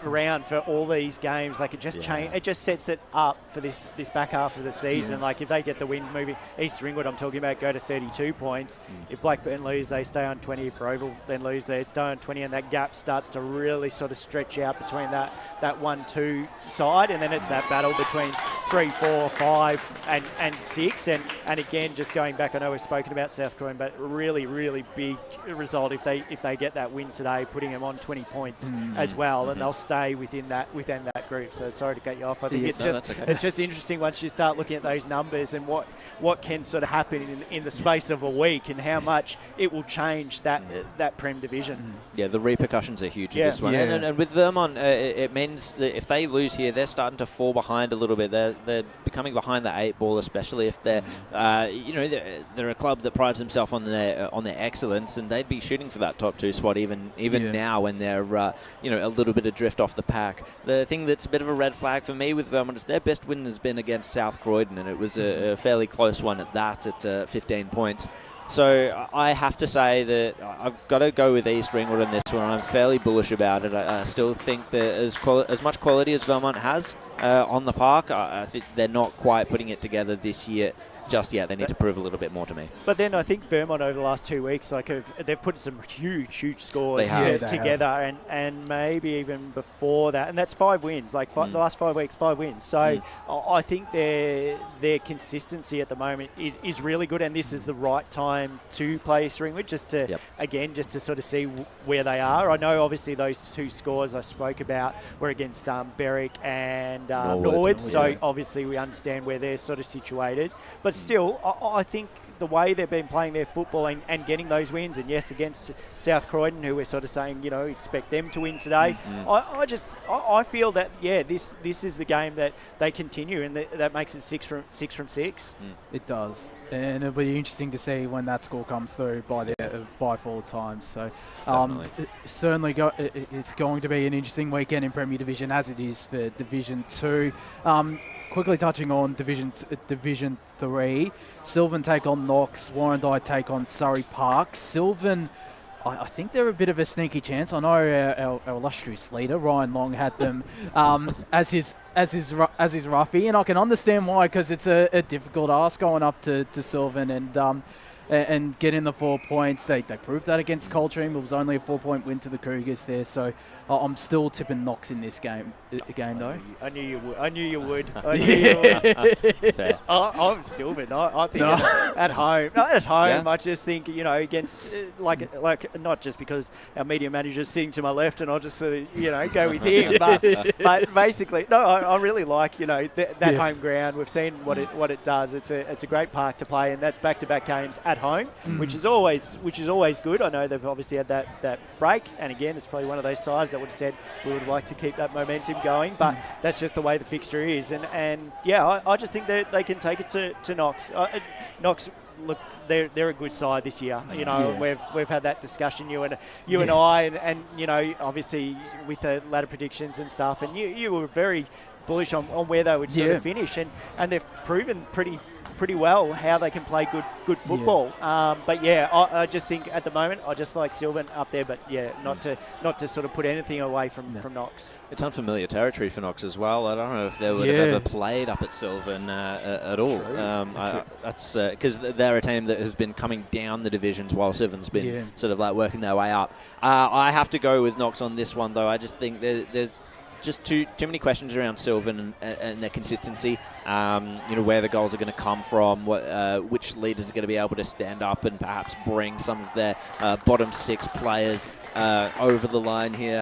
round for all these games. Like it just it just sets it up for this back half of the season. Like if they get the win, moving East Ringwood, I'm talking about, go to 32 points. If Blackburn lose, they stay on 20. If Oval then lose, they stay on 20, and that gap starts to really sort of stretch out between that 1-2 side, and then it's that battle between 3, 4, 5 and 6. And again, just going back, I know we've spoken about South Croydon, but really, really big result if they get that win today, putting them on 20 points as well, and they'll stay within that group. So sorry to cut you off. I think it's just interesting once you start looking at those numbers and what can sort of happen in the space of a week, and how much it will change that Prem division. Yeah, the repercussions are huge in this one. And with Vermont, it means that if they lose here, they're starting to fall behind a little bit. They're becoming behind the 8 ball, especially if they're they're a club that prides themselves on their excellence, and they'd be shooting for that top 2 spot even now when they're a little bit adrift off the pack. The thing that's a bit of a red flag for me with Vermont is their best win has been against South Croydon, and it was a fairly close one at that, at 15 points. So I have to say that I've got to go with East Ringwood in this one. I'm fairly bullish about it. I still think that as much quality as Vermont has on the park, I think they're not quite putting it together this year just yet. They need to prove a little bit more to me. But then I think Vermont over the last 2 weeks, they've put some huge scores together, and maybe even before that, and that's 5 wins. The last 5 weeks, 5 wins. So I think their consistency at the moment is really good, and this is the right time to play East Ringwood, just to sort of see where they are. I know obviously those 2 scores I spoke about were against Berwick and Norwood, so obviously we understand where they're sort of situated. But still, I think the way they've been playing their football and getting those wins, and yes, against South Croydon, who we're sort of saying, expect them to win today. I feel that this is the game that they continue, and that makes it 6 from 6. It does, and it'll be interesting to see when that score comes through by 4 times. So certainly it's going to be an interesting weekend in Premier Division, as it is for Division 2. Quickly touching on Division 3, Sylvan take on Knox, Warrandyte take on Surrey Park. Sylvan, I think they're a bit of a sneaky chance. I know our illustrious leader Ryan Long had them as his roughie, and I can understand why, because it's a difficult ask going up to Sylvan and getting the 4 points. They proved that against Coldstream. It was only a 4-point win to the Cougars there. So I'm still tipping Knox in this game though. I knew you would. I'm Sylvan. I think at home. Not at home. Yeah. I just think against like not just because our media manager's sitting to my left and I'll just sort of go with him. But basically, no. I really like that home ground. We've seen what it does. It's a great park to play, and that's back-to-back games at at home, which is always good. I know they've obviously had that break, and again, it's probably one of those sides that would have said we would like to keep that momentum going, but that's just the way the fixture is. And yeah, I just think that they can take it to Knox. Knox, look, they're a good side this year. You know, we've had that discussion, you and I, and you know, obviously with the ladder predictions and stuff, and you were very bullish on where they would sort of finish, and they've proven pretty well how they can play good football. But yeah, I just think at the moment I just like Sylvan up there, but yeah, not to sort of put anything away from Knox. It's unfamiliar territory for Knox as well. I don't know if they would have ever played up at Sylvan at all. That's because they're a team that has been coming down the divisions while Sylvan's been sort of like working their way up. I have to go with Knox on this one though. I just think there's just too many questions around Sylvan and their consistency. Where the goals are going to come from, which leaders are going to be able to stand up and perhaps bring some of their bottom six players over the line here.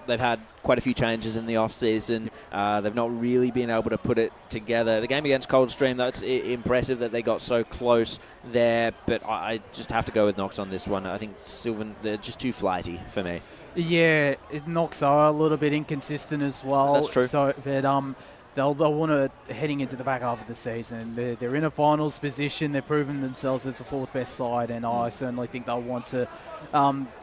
They've had quite a few changes in the off-season. They've not really been able to put it together. The game against Coldstream, that's impressive that they got so close there, but I just have to go with Knox on this one. I think Sylvan, they're just too flighty for me. Yeah, Knox are a little bit inconsistent as well. That's true. So, but they'll want to, heading into the back half of the season, they're in a finals position. They're proving themselves as the fourth best side, and I certainly think they'll want to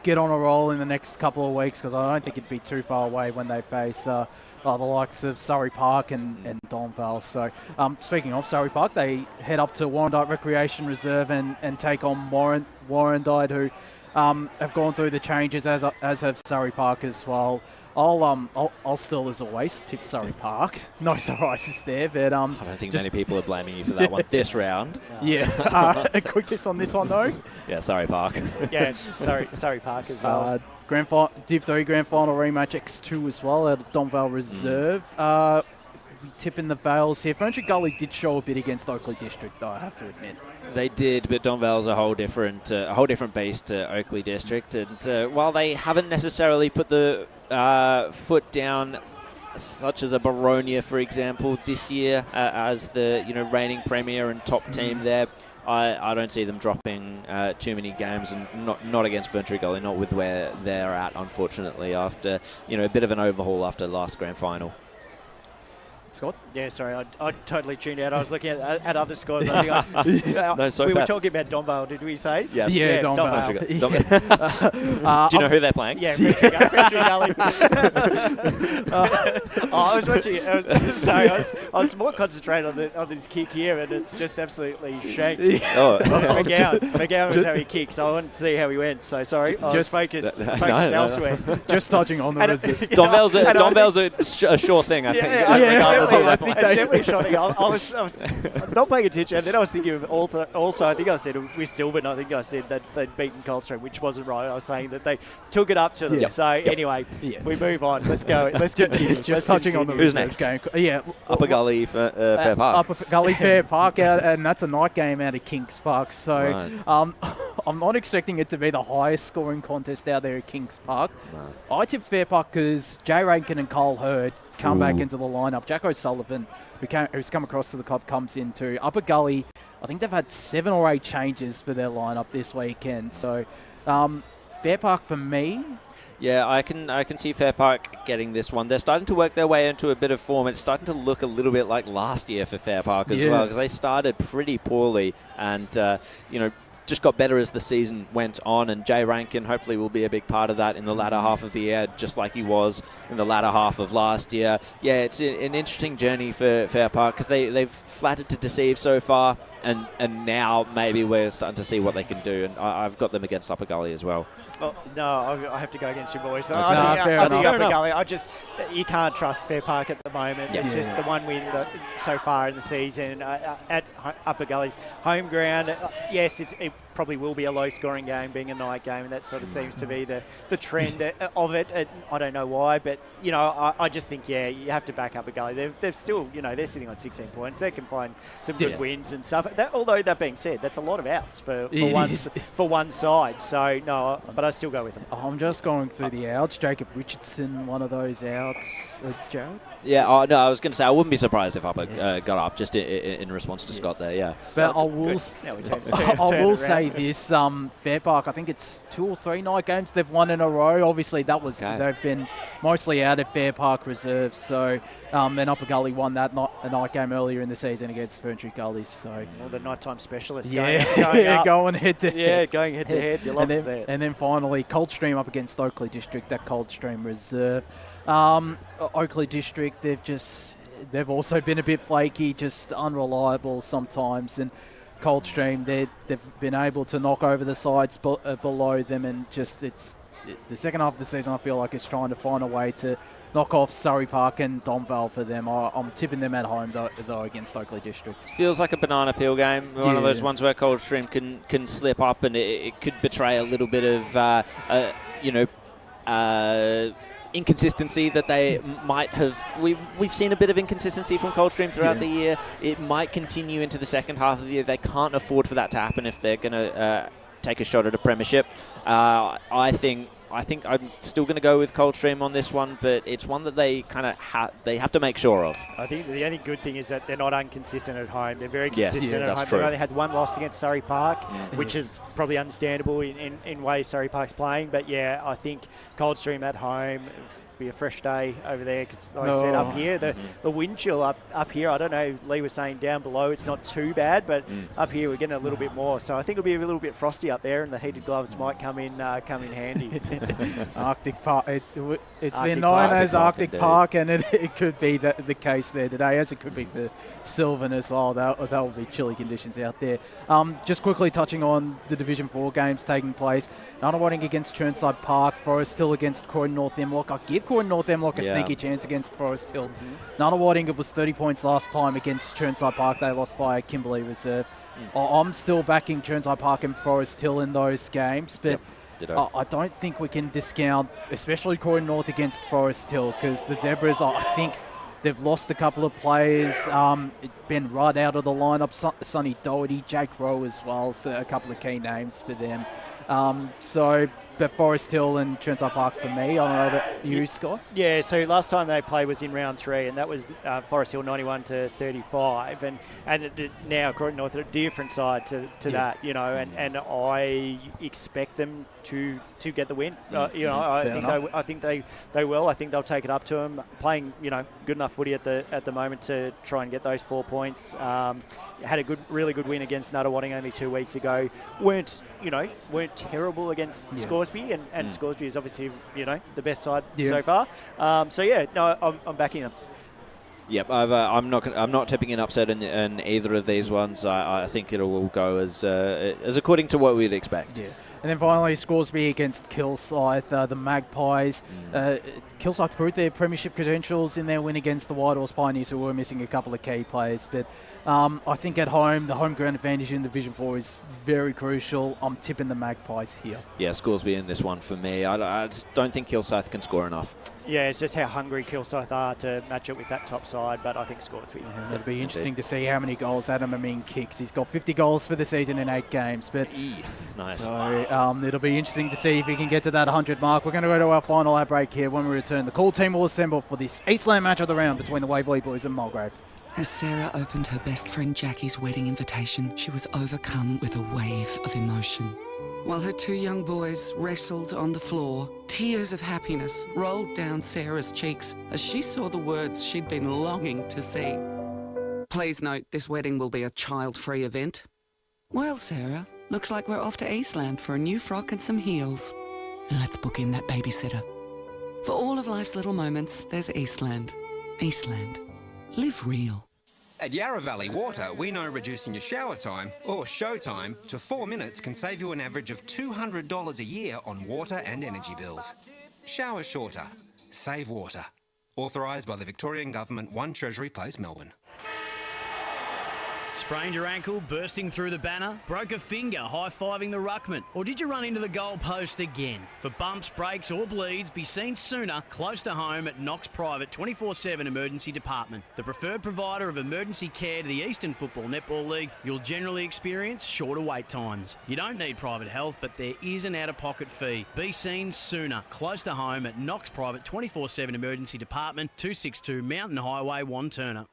get on a roll in the next couple of weeks, because I don't think it'd be too far away when they face the likes of Surrey Park and Donvale. So speaking of Surrey Park, they head up to Warrandyte Recreation Reserve and take on Warrandyte, who have gone through the changes, as have Surrey Park as well. I'll still, as always, tip Surrey Park. No surprises there, but I don't think many people are blaming you for that one this round. Yeah, quick tips on this one though. Yeah, Surrey Park. Yeah, Surrey Park as well. Div 3 Grand Final rematch X2 as well at Donvale Reserve. We tip in the Vales here. Furniture Gully did show a bit against Oakley District, though, I have to admit. They did, but Donvale's a whole different beast to Oakley District, and while they haven't necessarily put the foot down, such as a Baronia, for example, this year as the reigning premier and top team there, I don't see them dropping too many games, and not against Furniture Gully, not with where they're at, unfortunately, after a bit of an overhaul after last grand final. Scott? Yeah, sorry, I totally tuned out. I was looking at other scores. I think we were talking about Donvale, did we say? Yes. Yeah, Donvale. Do you know who they're playing? Yeah, Furniture Gully. I was watching. Sorry, I was more concentrated on this kick here, and it's just absolutely shanked. McGowan was having a kick, so I wanted to see how he went. So sorry, I was focused elsewhere. Just touching on the reserve. Donvale's a sure thing, I think. It's definitely a shot thing. I was not paying attention, and then I was thinking of also, I think I said with Sylvan, I think I said that they'd beaten Coldstream, which wasn't right. I was saying that they took it up to them. So anyway, we move on. Let's go. Let's continue. Just touching on the Who's next? Game. Yeah, Upper Gully Fair Park. Upper Gully Fair Park, and that's a night game out of Kings Park. So I'm not expecting it to be the highest scoring contest out there at Kings Park. No. I tip Fair Park because Jay Rankin and Cole Hurd come back into the lineup. Jack O'Sullivan, who's come across to the club, comes in too. Upper Gully, I think they've had 7 or 8 changes for their lineup this weekend. So Fair Park for me. Yeah, I can see Fair Park getting this one. They're starting to work their way into a bit of form. It's starting to look a little bit like last year for Fair Park as well, because they started pretty poorly and just got better as the season went on, and Jay Rankin hopefully will be a big part of that in the latter half of the year, just like he was in the latter half of last year. Yeah, it's an interesting journey for Fair Park, because they've flattered to deceive so far, and now maybe we're starting to see what they can do, and I've got them against Upper Gully as well. Oh, no, I have to go against you boys. I think Upper Gully, you can't trust Fair Park at the moment. It's just the one win so far in the season at Upper Gully's home ground. Yes, probably will be a low-scoring game, being a night game, and that sort of seems to be the trend of it. I don't know why, but, you know, I just think, yeah, you have to back up a Gully. They've still, you know, they're sitting on 16 points. They can find some good wins and stuff. Although, that being said, that's a lot of outs for one side. So, no, but I still go with them. I'm just going through the outs. Jacob Richardson, one of those outs. Jared? Yeah, no, I was going to say I wouldn't be surprised if Upper got up just in response to Scott there. Yeah, but I will say this: Fair Park. I think it's 2 or 3 night games they've won in a row. Obviously, they've been mostly out of Fair Park reserves. So, and Upper Gully won that a night game earlier in the season against Ferntree Gullies. So, well, the nighttime specialists. Going head to head. Yeah, going head to head. You love to see it. And then finally, Coldstream up against Oakley District at Coldstream Reserve. Oakley District, they've also been a bit flaky, just unreliable sometimes, and Coldstream, they've been able to knock over the sides below them, and just it's the second half of the season I feel like it's trying to find a way to knock off Surrey Park and Domvale for them. I'm tipping them at home though against Oakley District. Feels like a banana peel game, one of those ones where Coldstream can slip up, and it could betray a little bit of inconsistency that they might have. We've seen a bit of inconsistency from Coldstream throughout the year. It might continue into the second half of the year. They can't afford for that to happen if they're going to take a shot at a premiership. I think I'm still going to go with Coldstream on this one, but it's one that they kind of have to make sure of. I think the only good thing is that they're not inconsistent at home. They're very consistent at home. True. They only had 1 loss against Surrey Park, which is probably understandable in ways Surrey Park's playing. But yeah, I think Coldstream at home be a fresh day over there because, like I said, up here, the wind chill up here, I don't know, Lee was saying down below it's not too bad, but up here we're getting a little bit more. So I think it'll be a little bit frosty up there, and the heated gloves might come in handy. Arctic Park. It's been known as Arctic Park, and it could be the case there today, as it could be for Sylvan as well. That will be chilly conditions out there. Just quickly touching on the Division 4 games taking place. Nunawading against Churnside Park, Forest Hill against Croydon North Emlock. I give Croydon North Emlock a sneaky chance against Forest Hill. Nunawading, it was 30 points last time against Churnside Park. They lost by Kimberley Reserve. I'm still backing Churnside Park and Forest Hill in those games, but I don't think we can discount, especially Croydon North against Forest Hill, because the Zebras, I think they've lost a couple of players. Ben Rudd out of the lineup, Sonny Doherty, Jake Rowe as well, so a couple of key names for them. But Forest Hill and Churnside Park for me. I don't know about you, Scott. Yeah, so last time they played was in round 3, and that was Forest Hill 91-35, and now Croydon North are a different side to that, you know, and I expect them to get the win. I think they will. I think they'll take it up to them. Playing, you know, good enough footy at the moment to try and get those 4 points. Had a really good win against Nunawading only 2 weeks ago. Weren't terrible against Scoresby, and Scoresby is obviously, you know, the best side so far. I'm backing them. Yep, I'm not tipping an upset in either of these ones. I think it will go as according to what we'd expect. Yeah. And then finally, Scoresby against Kilsyth, the Magpies. Kilsyth proved their premiership credentials in their win against the White Horse Pioneers, who were missing a couple of key players. But I think at home, the home ground advantage in Division 4 is very crucial. I'm tipping the Magpies here. Yeah, Scoresby in this one for me. I just don't think Kilsyth can score enough. Yeah, it's just how hungry Kilsyth are to match up with that top side, but I think Scoresby. It'll be interesting to see how many goals Adam Amin kicks. He's got 50 goals for the season in 8 games. But nice. So it'll be interesting to see if he can get to that 100 mark. We're going to go to our final ad break here. When we return, the call team will assemble for this Eastland match of the round between the Waverley Blues and Mulgrave. As Sarah opened her best friend Jackie's wedding invitation, she was overcome with a wave of emotion. While her 2 young boys wrestled on the floor, tears of happiness rolled down Sarah's cheeks as she saw the words she'd been longing to see. Please note, this wedding will be a child-free event. Well, Sarah, looks like we're off to Eastland for a new frock and some heels. And let's book in that babysitter. For all of life's little moments, there's Eastland. Eastland. Live real. At Yarra Valley Water, we know reducing your shower time, or show time, to 4 minutes can save you an average of $200 a year on water and energy bills. Shower shorter. Save water. Authorised by the Victorian Government, 1 Treasury Place, Melbourne. Sprained your ankle, bursting through the banner? Broke a finger, high-fiving the ruckman? Or did you run into the goal post again? For bumps, breaks or bleeds, be seen sooner, close to home at Knox Private 24/7 Emergency Department. The preferred provider of emergency care to the Eastern Football Netball League, you'll generally experience shorter wait times. You don't need private health, but there is an out-of-pocket fee. Be seen sooner, close to home at Knox Private 24/7 Emergency Department, 262 Mountain Highway, Wanturna.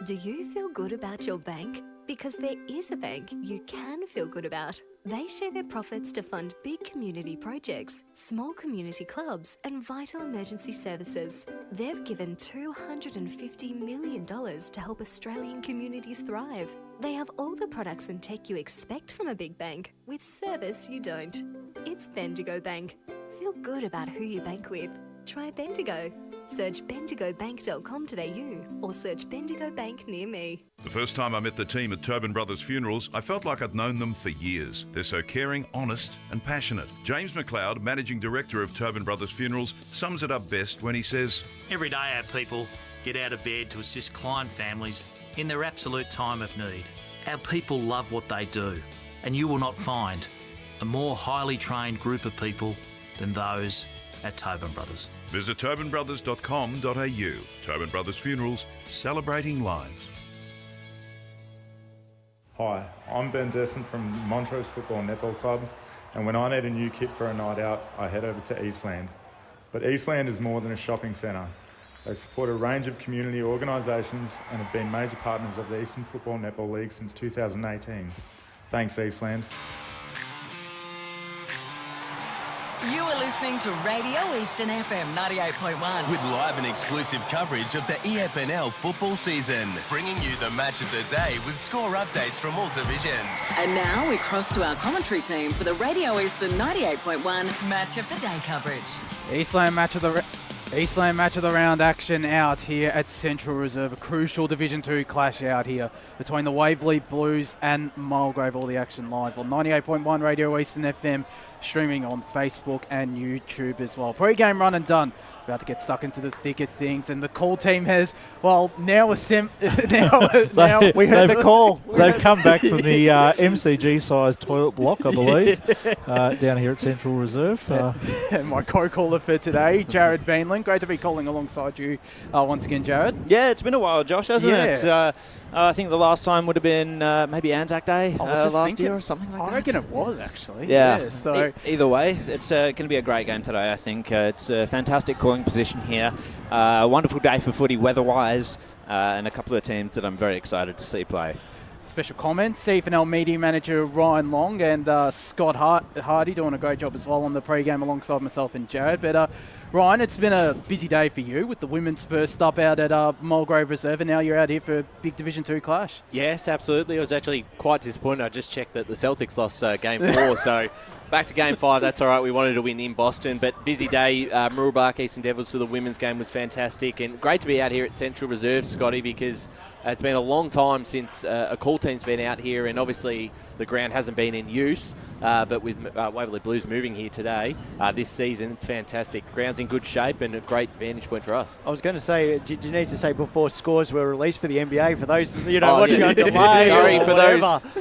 Do you feel good about your bank? Because there is a bank you can feel good about. They share their profits to fund big community projects, small community clubs, and vital emergency services. They've given $250 million to help Australian communities thrive. They have all the products and tech you expect from a big bank, with service you don't. It's Bendigo Bank. Feel good about who you bank with. Try Bendigo. Search bendigobank.com.au or search Bendigo Bank near me. The first time I met the team at Tobin Brothers Funerals, I felt like I'd known them for years. They're so caring, honest and passionate. James McLeod, Managing Director of Tobin Brothers Funerals, sums it up best when he says, Every day our people get out of bed to assist client families in their absolute time of need. Our people love what they do, and you will not find a more highly trained group of people than those at Tobin Brothers. Visit tobinbrothers.com.au. Tobin Brothers Funerals, celebrating lives. Hi, I'm Ben Desson from Montrose Football Netball Club, and when I need a new kit for a night out, I head over to Eastland. But Eastland is more than a shopping centre. They support a range of community organisations and have been major partners of the Eastern Football Netball League since 2018. Thanks, Eastland. You are listening to Radio Eastern FM 98.1. With live and exclusive coverage of the EFNL football season. Bringing you the match of the day with score updates from all divisions. And now we cross to our commentary team for the Radio Eastern 98.1 Match of the Day coverage. Eastland Match of the Round action out here at Central Reserve. A crucial Division 2 clash out here between the Waverley Blues and Mulgrave. All the action live on 98.1 Radio Eastern FM, streaming on Facebook and YouTube as well. Pre-game run and done. About to get stuck into the thick of things, and the call team has, well, now we heard the call. They've come back from the MCG-sized toilet block, I believe, down here at Central Reserve. And my co-caller for today, Jared Beanland. Great to be calling alongside you once again, Jared. Yeah, it's been a while, Josh, hasn't it? I think the last time would have been maybe Anzac Day last year or something like that. I reckon it was, actually. Yeah. So either way, it's going to be a great game today, I think. It's a fantastic calling position here. A wonderful day for footy weather-wise, and a couple of teams that I'm very excited to see play. Special comments, CFNL Media Manager Ryan Long and Scott Hardy doing a great job as well on the pre-game alongside myself and Jared. But Ryan, it's been a busy day for you with the women's first up out at Mulgrave Reserve, and now you're out here for a big Division 2 clash. Yes, absolutely. I was actually quite disappointed. I just checked that the Celtics lost Game 4, so back to Game 5. That's all right. We wanted to win in Boston, but busy day. Mooroolbark Eastern Devils for the women's game was fantastic, and great to be out here at Central Reserve, Scotty, because it's been a long time since a call team's been out here, and obviously the ground hasn't been in use, but with Waverley Blues moving here today, this season, it's fantastic. The ground's in good shape and a great vantage point for us. I was going to say, did you need to say before scores were released for the NBA, for those watching on delay? Sorry, for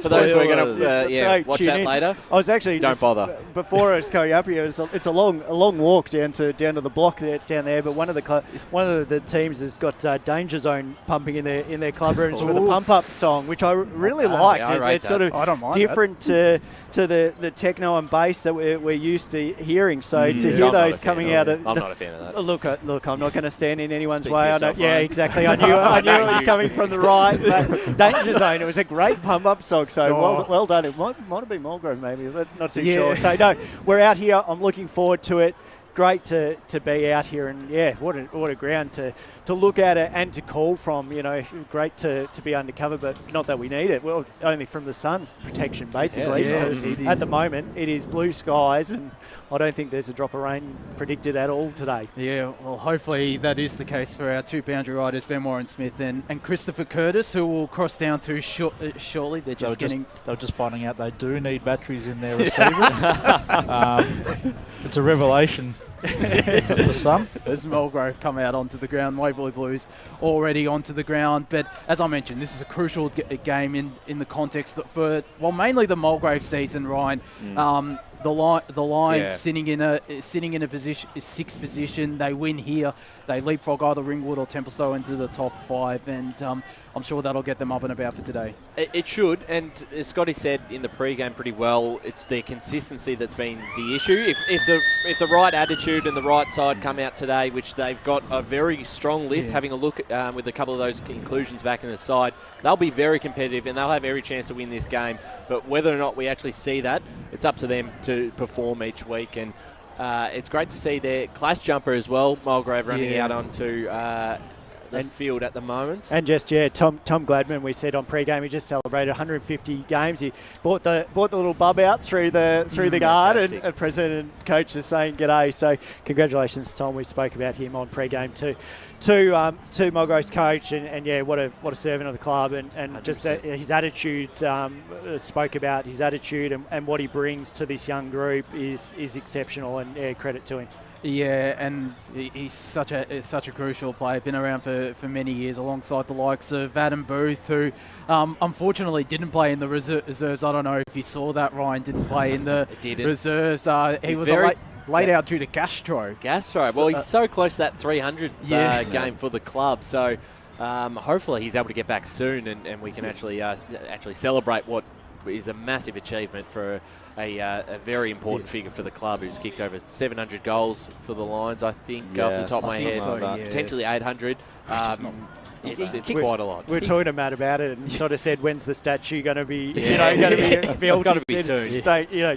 those who are going to watch that later. I was actually don't bother. Before I was coming up here, it's a long walk down to the block down there. But one of the teams has got Danger Zone pumping in their club rooms for the pump up song, which I really liked. It's sort of different to the techno and bass that we're used to hearing. So to hear those coming out, I'm not a fan of that. Look, I'm not going to stand in anyone's way. Exactly. I knew it was coming from the right. But Danger Zone. It was a great pump up song. So well done. It might have been Mulgrave maybe, but not too sure. So no, we're out here. I'm looking forward to it. Great to be out here, and what a ground to look at it and to call from. Great to be undercover, but not that we need it. Well, only from the sun protection basically. Because at the moment it is blue skies, and I don't think there's a drop of rain predicted at all today. Yeah, well, hopefully that is the case for our two boundary riders, Ben Warren Smith and Christopher Curtis, who will cross down to shortly. They were just finding out they do need batteries in their receivers. It's a revelation For some. As Mulgrave come out onto the ground, Waverley Blues already onto the ground. But as I mentioned, this is a crucial game in the context that for, well, mainly the Mulgrave season, Ryan. The Lions sitting in a position, sixth position. They win here. They leapfrog either Ringwood or Templestowe into the top 5, and I'm sure that'll get them up and about for today. It should, and as Scotty said in the pre-game pretty well, it's their consistency that's been the issue. If the right attitude and the right side come out today, which they've got a very strong list, having a look with a couple of those inclusions back in the side, they'll be very competitive and they'll have every chance to win this game. But whether or not we actually see that, it's up to them to perform each week. And it's great to see their class jumper as well, Mulgrave running out onto the field at the moment. And Tom Gladman, we said on pre-game, he just celebrated 150 games. He brought the little bub out through the guard, and president and coach is saying g'day. So congratulations, Tom. We spoke about him on pre-game too. To Mulgrave's coach, and what a servant of the club, and just his attitude. Spoke about his attitude and what he brings to this young group is exceptional, and credit to him. Yeah, and he's such a crucial player. Been around for many years, alongside the likes of Adam Booth, who unfortunately didn't play in the reserves. I don't know if you saw that. Ryan didn't play in the reserves. He was laid out due to gastro. Well, he's so close to that 300 game for the club. So hopefully he's able to get back soon, and we can actually celebrate what is a massive achievement for a very important figure for the club, who's kicked over 700 goals for the Lions, I think, off the top of my head. Potentially 800. It's quite a lot. We were talking to Matt about it, and sort of said, "When's the statue going to be? Going to be built?" It's got to be soon.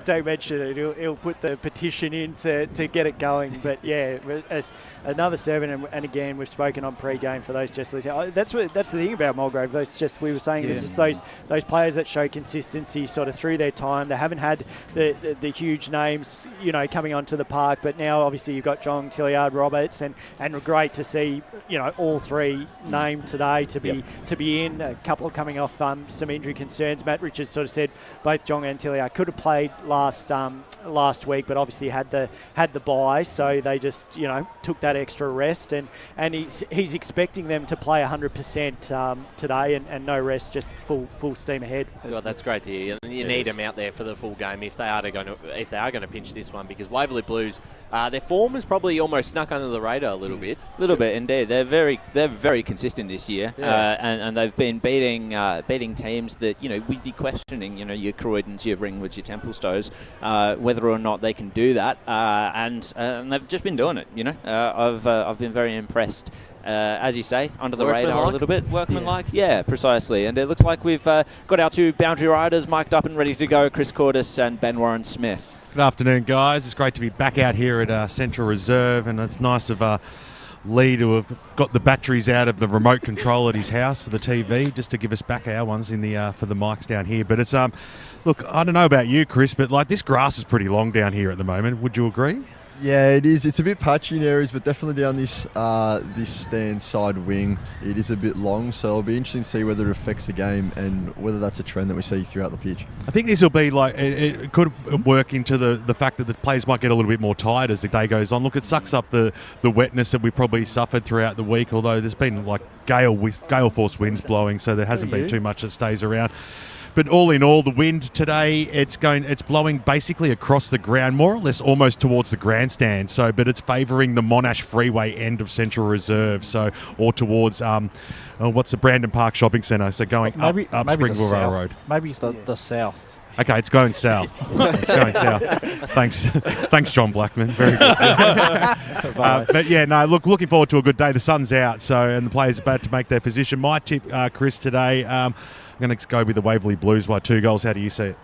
Don't mention it. He'll put the petition in to get it going. But as another servant, and again, we've spoken on pre-game for those that's the thing about Mulgrave. We were saying it's just those players that show consistency sort of through their time. They haven't had the huge names, coming onto the park, but now obviously you've got John Tilliard, Roberts, and great to see all three names today to be in. A couple coming off some injury concerns. Matt Richards sort of said both Jong and Tilliard could have played last week, but obviously had the bye, so they just took that extra rest, and he's expecting them to play 100% today, and no rest, just full steam ahead. Well, that's great to hear. You need them out there for the full game if they are going to pinch this one, because Waverley Blues, their form has probably almost snuck under the radar a little bit. A little bit, indeed. They're very consistent this year, and they've been beating teams that we'd be questioning. Your Croydons, your Ringwoods, your Templestowes, whether or not they can do that, and they've just been doing it. I've been very impressed. As you say, under the radar a little bit, workmanlike. Yeah, precisely. And it looks like we've got our two boundary riders mic'd up and ready to go, Chris Cordis and Ben Warren Smith. Good afternoon, guys. It's great to be back out here at Central Reserve, and it's nice of Lee to have got the batteries out of the remote control at his house for the TV, just to give us back our ones in the for the mics down here. But it's look, I don't know about you, Chris, but this grass is pretty long down here at the moment. Would you agree? Yeah, it is. It's a bit patchy in areas, but definitely down this stand side wing, it is a bit long. So it'll be interesting to see whether it affects the game and whether that's a trend that we see throughout the pitch. I think this will be it could work into the fact that the players might get a little bit more tired as the day goes on. Look, it sucks up the wetness that we probably suffered throughout the week, although there's been gale force winds blowing, so there hasn't been too much that stays around. But all in all, the wind today, it's blowing basically across the ground, more or less almost towards the grandstand. But it's favouring the Monash Freeway end of Central Reserve, or towards what's the Brandon Park Shopping Centre? So going up Springville Railroad. Maybe it's the south. Okay, it's going south. It's going south. Thanks, John Blackman. Very good. But yeah, no. Looking forward to a good day. The sun's out, and the players are about to make their position. My tip, Chris, today. I'm going to go with the Waverley Blues by 2 goals. How do you see it?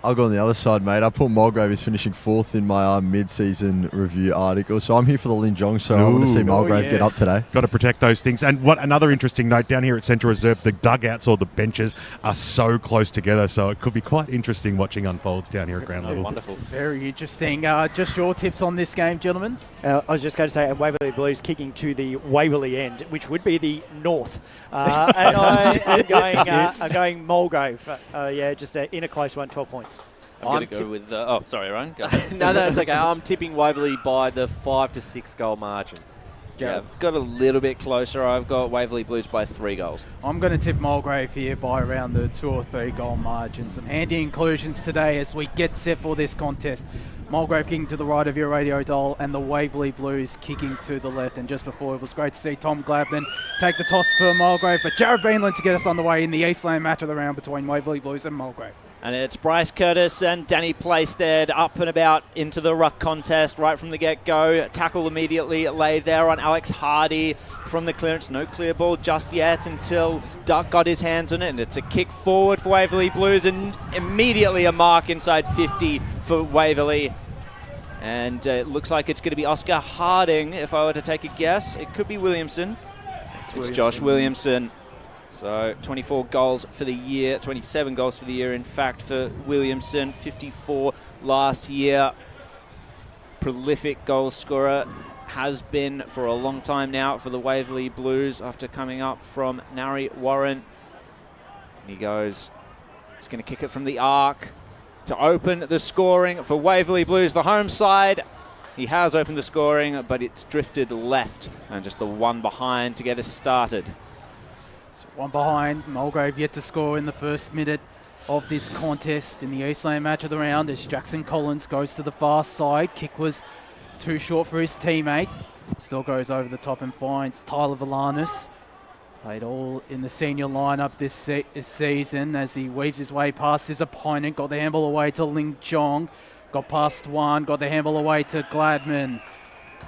I'll go on the other side, mate. I put Mulgrave as finishing 4th in my mid-season review article. So I'm here for the Lin Jong, so I want to see Mulgrave get up today. Got to protect those things. And another interesting note, down here at Central Reserve, the dugouts or the benches are so close together, so it could be quite interesting watching unfolds down here at ground level. Wonderful. Very interesting. Just your tips on this game, gentlemen? I was just going to say, Waverley Blues kicking to the Waverley end, which would be the north. And I'm going Mulgrave. Just in a close one, 12 points. I'm going to go with... oh, sorry, Ryan. Go. No, it's okay. I'm tipping Waverley by the 5 to 6 goal margin. Yeah, I've got a little bit closer. I've got Waverley Blues by 3 goals. I'm going to tip Mulgrave here by around the 2 or 3 goal margin. Some handy inclusions today as we get set for this contest. Mulgrave kicking to the right of your radio dial and the Waverley Blues kicking to the left. And just before, it was great to see Tom Gladman take the toss for Mulgrave, but Jared Beanland to get us underway in the Eastland match of the round between Waverley Blues and Mulgrave. And it's Bryce Curtis and Danny Playstead up and about into the ruck contest right from the get-go. Tackle immediately laid there on Alex Hardy from the clearance. No clear ball just yet until Duck got his hands on it. And it's a kick forward for Waverley Blues and immediately a mark inside 50 for Waverley. And it looks like it's going to be Oscar Harding, if I were to take a guess. It could be Williamson. It's Josh Williamson. So 24 goals for the year, 27 goals for the year, in fact, for Williamson. 54 last year. Prolific goal scorer. Has been for a long time now for the Waverley Blues after coming up from Narre Warren. He goes, he's going to kick it from the arc to open the scoring for Waverley Blues, the home side. He has opened the scoring, but it's drifted left and just the one behind to get us started. One behind, Mulgrave yet to score in the first minute of this contest in the Eastland match of the round as Jackson Collins goes to the far side. Kick was too short for his teammate. Still goes over the top and finds Tyler Villanis. Played all in the senior lineup this season as he weaves his way past his opponent. Got the handball away to Ling Chong. Got past one, got the handball away to Gladman.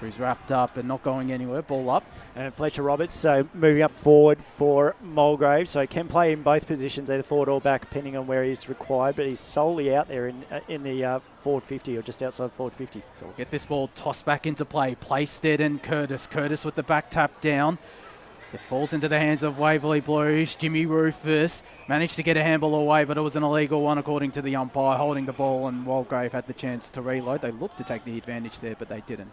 He's wrapped up and not going anywhere. Ball up. And Fletcher Roberts, so moving up forward for Mulgrave. So can play in both positions, either forward or back, depending on where he's required. But he's solely out there in the forward 50 or just outside forward 50. So we'll get this ball tossed back into play. Playstead and Curtis. Curtis with the back tap down. It falls into the hands of Waverley Blues. Jimmy Rufus managed to get a handball away, but it was an illegal one according to the umpire, holding the ball, and Mulgrave had the chance to reload. They looked to take the advantage there, but they didn't.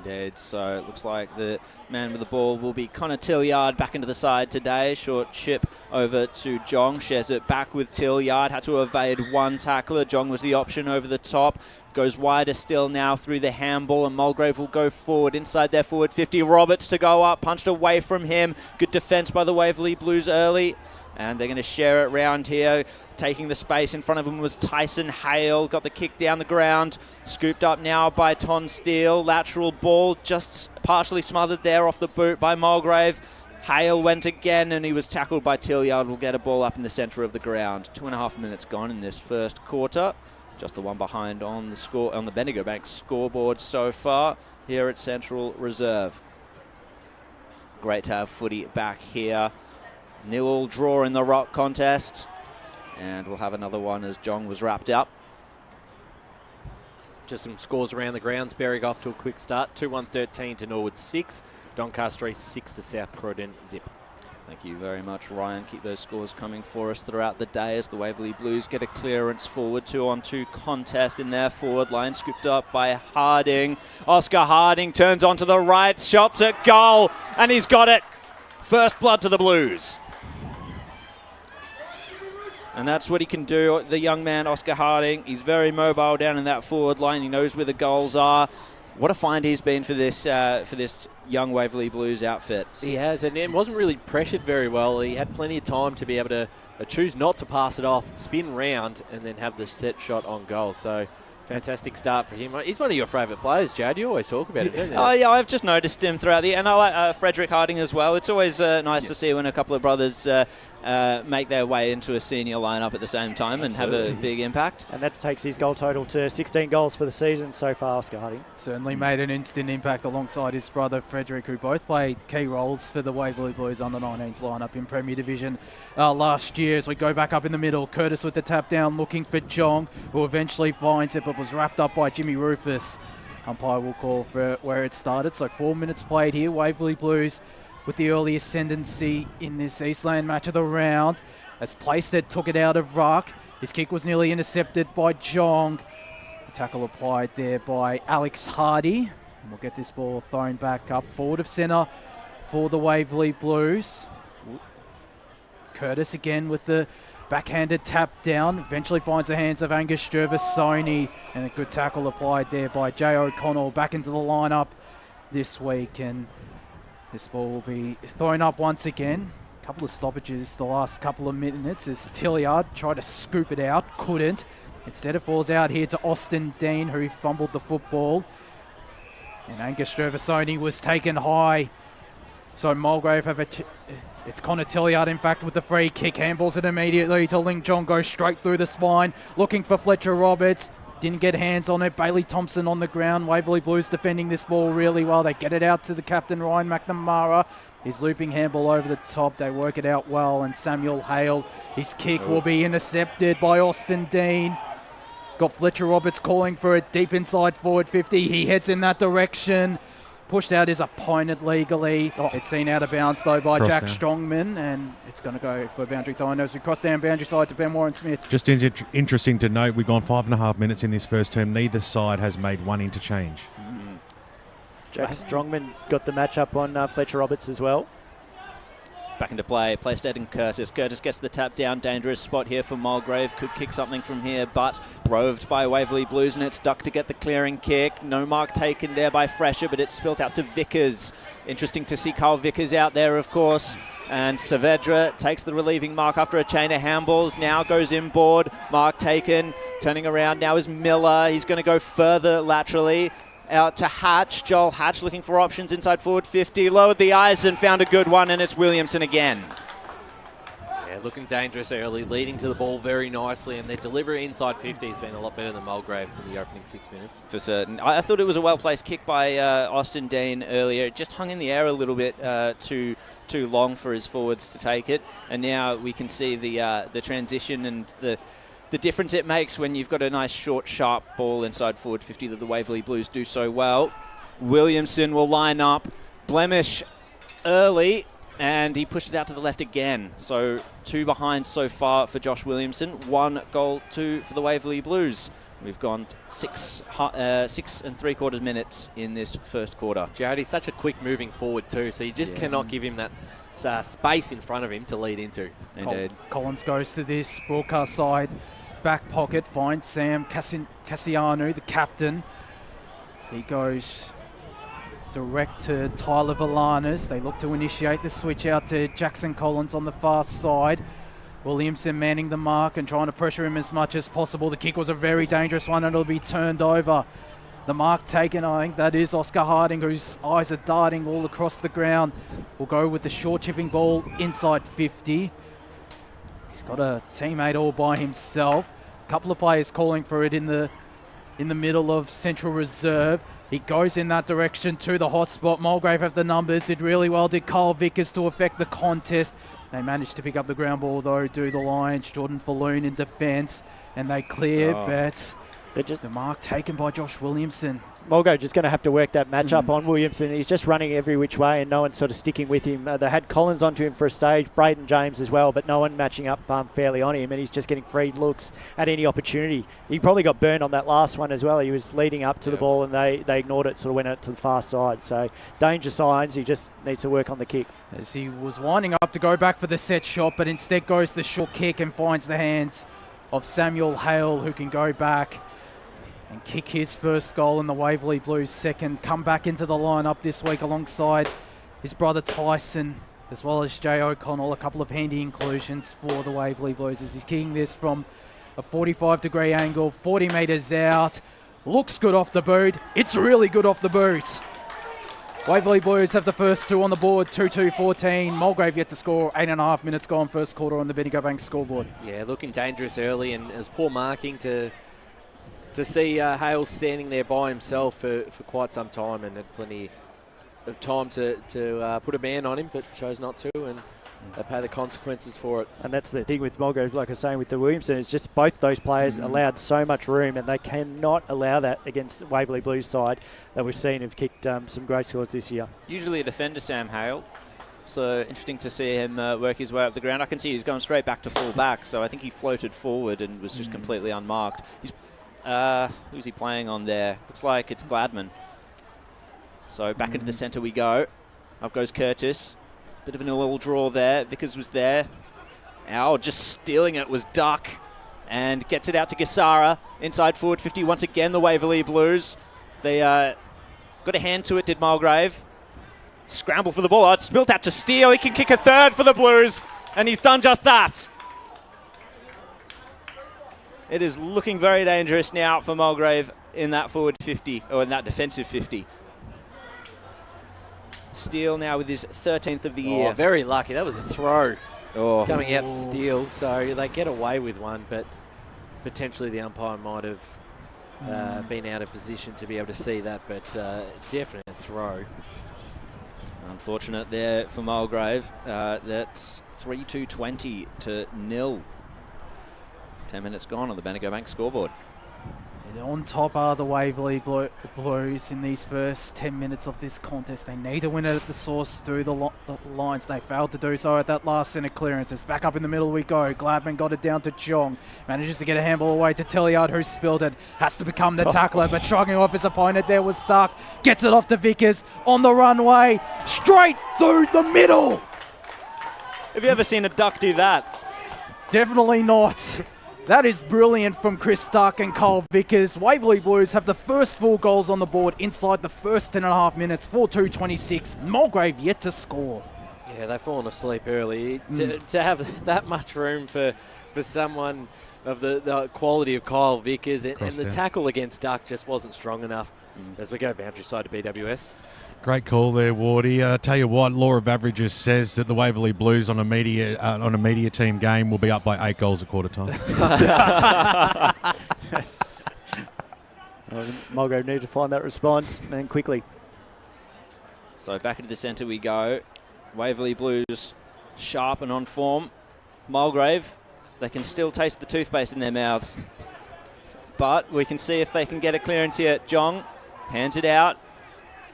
Indeed, so it looks like the man with the ball will be Connor Tilliard back into the side today. Short chip over to Jong, shares it back with Tilliard, had to evade one tackler. Jong was the option over the top, goes wider still now through the handball, and Mulgrave will go forward inside their forward 50. Roberts to go up, punched away from him. Good defence by the Waverley Blues early. And they're going to share it round here. Taking the space in front of him was Tyson Hale. Got the kick down the ground. Scooped up now by Ton Steele. Lateral ball just partially smothered there off the boot by Mulgrave. Hale went again and he was tackled by Tilliard. Will get a ball up in the centre of the ground. 2.5 minutes gone in this first quarter. Just the one behind on the score on the Bendigo Bank scoreboard so far here at Central Reserve. Great to have footy back here. 0-0 draw in the rock contest. And we'll have another one as Jong was wrapped up. Just some scores around the grounds. Berwick off to a quick start. 2-1-13 to Norwood 6. Doncaster East 6 to South Croydon zip. Thank you very much, Ryan. Keep those scores coming for us throughout the day as the Waverley Blues get a clearance forward. 2-on-2 contest in their forward line. Scooped up by Harding. Oscar Harding turns onto the right. Shots at goal. And he's got it. First blood to the Blues. And that's what he can do, the young man, Oscar Harding. He's very mobile down in that forward line. He knows where the goals are. What a find he's been for this young Waverley Blues outfit. He has, and it wasn't really pressured very well. He had plenty of time to be able to choose not to pass it off, spin round, and then have the set shot on goal. So fantastic start for him. He's one of your favourite players, Jad. You always talk about it, don't you? Oh, yeah, I've just noticed him throughout the... And I like Frederick Harding as well. It's always nice to see when a couple of brothers make their way into a senior lineup at the same time and have a big impact. And that takes his goal total to 16 goals for the season so far, Oscar Harding. Certainly made an instant impact alongside his brother Frederick, who both played key roles for the Waverley Blues under-19s lineup in Premier Division last year. As we go back up in the middle, Curtis with the tap down looking for Jong, who eventually finds it but was wrapped up by Jimmy Rufus. Umpire will call for where it started. So 4 minutes played here. Waverley Blues with the early ascendancy in this Eastland match of the round as Playstead took it out of ruck. His kick was nearly intercepted by Jong. The tackle applied there by Alex Hardy. And we'll get this ball thrown back up forward of centre for the Waverley Blues. Curtis again with the Backhanded tap down, eventually finds the hands of Angus Gervasoni, and a good tackle applied there by Jay O'Connell back into the lineup this week, and this ball will be thrown up once again. A couple of stoppages the last couple of minutes as Tilliard tried to scoop it out, couldn't. Instead it falls out here to Austin Dean, who fumbled the football, and Angus Gervasoni was taken high. So Mulgrave have it's Connor Tilliard, in fact, with the free kick. Handballs it immediately to Ling John, goes straight through the spine, looking for Fletcher Roberts. Didn't get hands on it. Bailey Thompson on the ground. Waverley Blues defending this ball really well. They get it out to the captain, Ryan McNamara. His looping handball over the top. They work it out well, and Samuel Hale, his kick will be intercepted by Austin Dean. Got Fletcher Roberts calling for it deep inside forward 50. He heads in that direction. Pushed out his opponent legally. It's seen out of bounds, though, by Jack Strongman, and it's going to go for a boundary throw. And as we cross down boundary side to Ben Warren-Smith. Just interesting to note, we've gone 5.5 minutes in this first term. Neither side has made one interchange. Jack Strongman got the match-up on Fletcher Roberts as well. Back into play, placed Eden Curtis. Curtis gets the tap down, dangerous spot here for Mulgrave. Could kick something from here, but roved by Waverley Blues, and it's Duck to get the clearing kick. No mark taken there by Fresher, but it's spilt out to Vickers. Interesting to see Carl Vickers out there, of course. And Saavedra takes the relieving mark after a chain of handballs. Now goes inboard. Mark taken. Turning around now is Miller. He's going to go further laterally. Out to Hatch. Joel Hatch looking for options inside forward 50. Lowered the eyes and found a good one, and it's Williamson again. Yeah, looking dangerous early, leading to the ball very nicely, and their delivery inside 50 has been a lot better than Mulgrave's in the opening 6 minutes. For certain. I thought it was a well-placed kick by Austin Dean earlier. It just hung in the air a little bit too long for his forwards to take it, and now we can see the transition and the difference it makes when you've got a nice short, sharp ball inside forward 50 that the Waverley Blues do so well. Williamson will line up. Blemish early, and he pushed it out to the left again. So 2 behind so far for Josh Williamson. 1 goal, 2 for the Waverley Blues. We've gone 6 3/4 minutes in this first quarter. Jared, he's such a quick moving forward too, so you just cannot give him that space in front of him to lead into. Collins goes to this broadcast side. Back pocket, finds Sam Cassiano, the captain. He goes direct to Tyler Valanas. They look to initiate the switch out to Jackson Collins on the far side. Williamson manning the mark and trying to pressure him as much as possible. The kick was a very dangerous one, and it'll be turned over. The mark taken, I think that is Oscar Harding, whose eyes are darting all across the ground. Will go with the short chipping ball inside 50. He's got a teammate all by himself. A couple of players calling for it in the middle of Central Reserve. He goes in that direction to the hot spot. Mulgrave have the numbers. Did really well. Did Carl Vickers to affect the contest. They managed to pick up the ground ball, though, do the Lions. Jordan Falloon in defence, and they clear, but the mark taken by Josh Williamson. Mulgrave just going to have to work that match-up on Williamson. He's just running every which way, and no one's sort of sticking with him. They had Collins onto him for a stage, Braden James as well, but no one matching up fairly on him, and he's just getting free looks at any opportunity. He probably got burned on that last one as well. He was leading up to the ball, and they ignored it, sort of went out to the far side. So danger signs. He just needs to work on the kick. As he was winding up to go back for the set shot, but instead goes the short kick and finds the hands of Samuel Hale, who can go back and kick his first goal in the Waverley Blues second. Come back into the lineup this week alongside his brother Tyson, as well as Jay O'Connell. A couple of handy inclusions for the Waverley Blues as he's kicking this from a 45-degree angle, 40 metres out. Looks good off the boot. It's really good off the boot. Waverley Blues have the first 2 on the board, 2-2-14. Mulgrave yet to score, 8.5 minutes gone first quarter on the Bendigo Bank scoreboard. Yeah, looking dangerous early, and it was poor marking to see Hale standing there by himself for quite some time, and had plenty of time to put a man on him, but chose not to, and they pay the consequences for it. And that's the thing with Mulgrave, like I was saying with the Williamson, it's just both those players allowed so much room, and they cannot allow that against Waverley Blues side that we've seen have kicked some great scores this year. Usually a defender, Sam Hale. So interesting to see him work his way up the ground. I can see he's going straight back to full back, so I think he floated forward and was just completely unmarked. Who's he playing on there? Looks like it's Gladman. So back into the centre we go. Up goes Curtis. Bit of an oil draw there. Vickers was there. Owl just stealing it was Duck and gets it out to Gisara. Inside forward 50 once again, the Waverley Blues. They got a hand to it, did Mulgrave. Scramble for the ball. Oh, it's spilt out to Steele. He can kick a third for the Blues, and he's done just that. It is looking very dangerous now for Mulgrave in that forward 50, or in that defensive 50. Steele now with his 13th of the year. Very lucky. That was a throw coming out to Ooh. Steele. So they get away with one, but potentially the umpire might have been out of position to be able to see that, but definite throw. Unfortunate there for Mulgrave. That's 3-2-20 to 0. 10 minutes gone on the Bendigo Bank scoreboard. And on top are the Waverley Blues in these first 10 minutes of this contest. They need to win it at the source through the lines. They failed to do so at that last centre clearance. It's back up in the middle we go. Gladman got it down to Jong. Manages to get a handball away to Telliard, who spilled it. Has to become the tackler, but shrugging off his opponent there was Stark. Gets it off to Vickers on the runway. Straight through the middle. Have you ever seen a duck do that? Definitely not. That is brilliant from Chris Stark and Carl Vickers. Waverley Blues have the first 4 goals on the board inside the first 10.5 minutes, 4-2-26. Mulgrave yet to score. Yeah, they've fallen asleep early. To have that much room for someone of the quality of Kyle Vickers and the tackle against Duck just wasn't strong enough as we go boundary side to BWS. Great call there, Wardy. Tell you what, law of averages says that the Waverley Blues on a media team game will be up by 8 goals at quarter time. Mulgrave need to find that response and quickly. So back into the centre we go. Waverley Blues sharp and on form. Mulgrave, they can still taste the toothpaste in their mouths. But we can see if they can get a clearance here. Jong hands it out.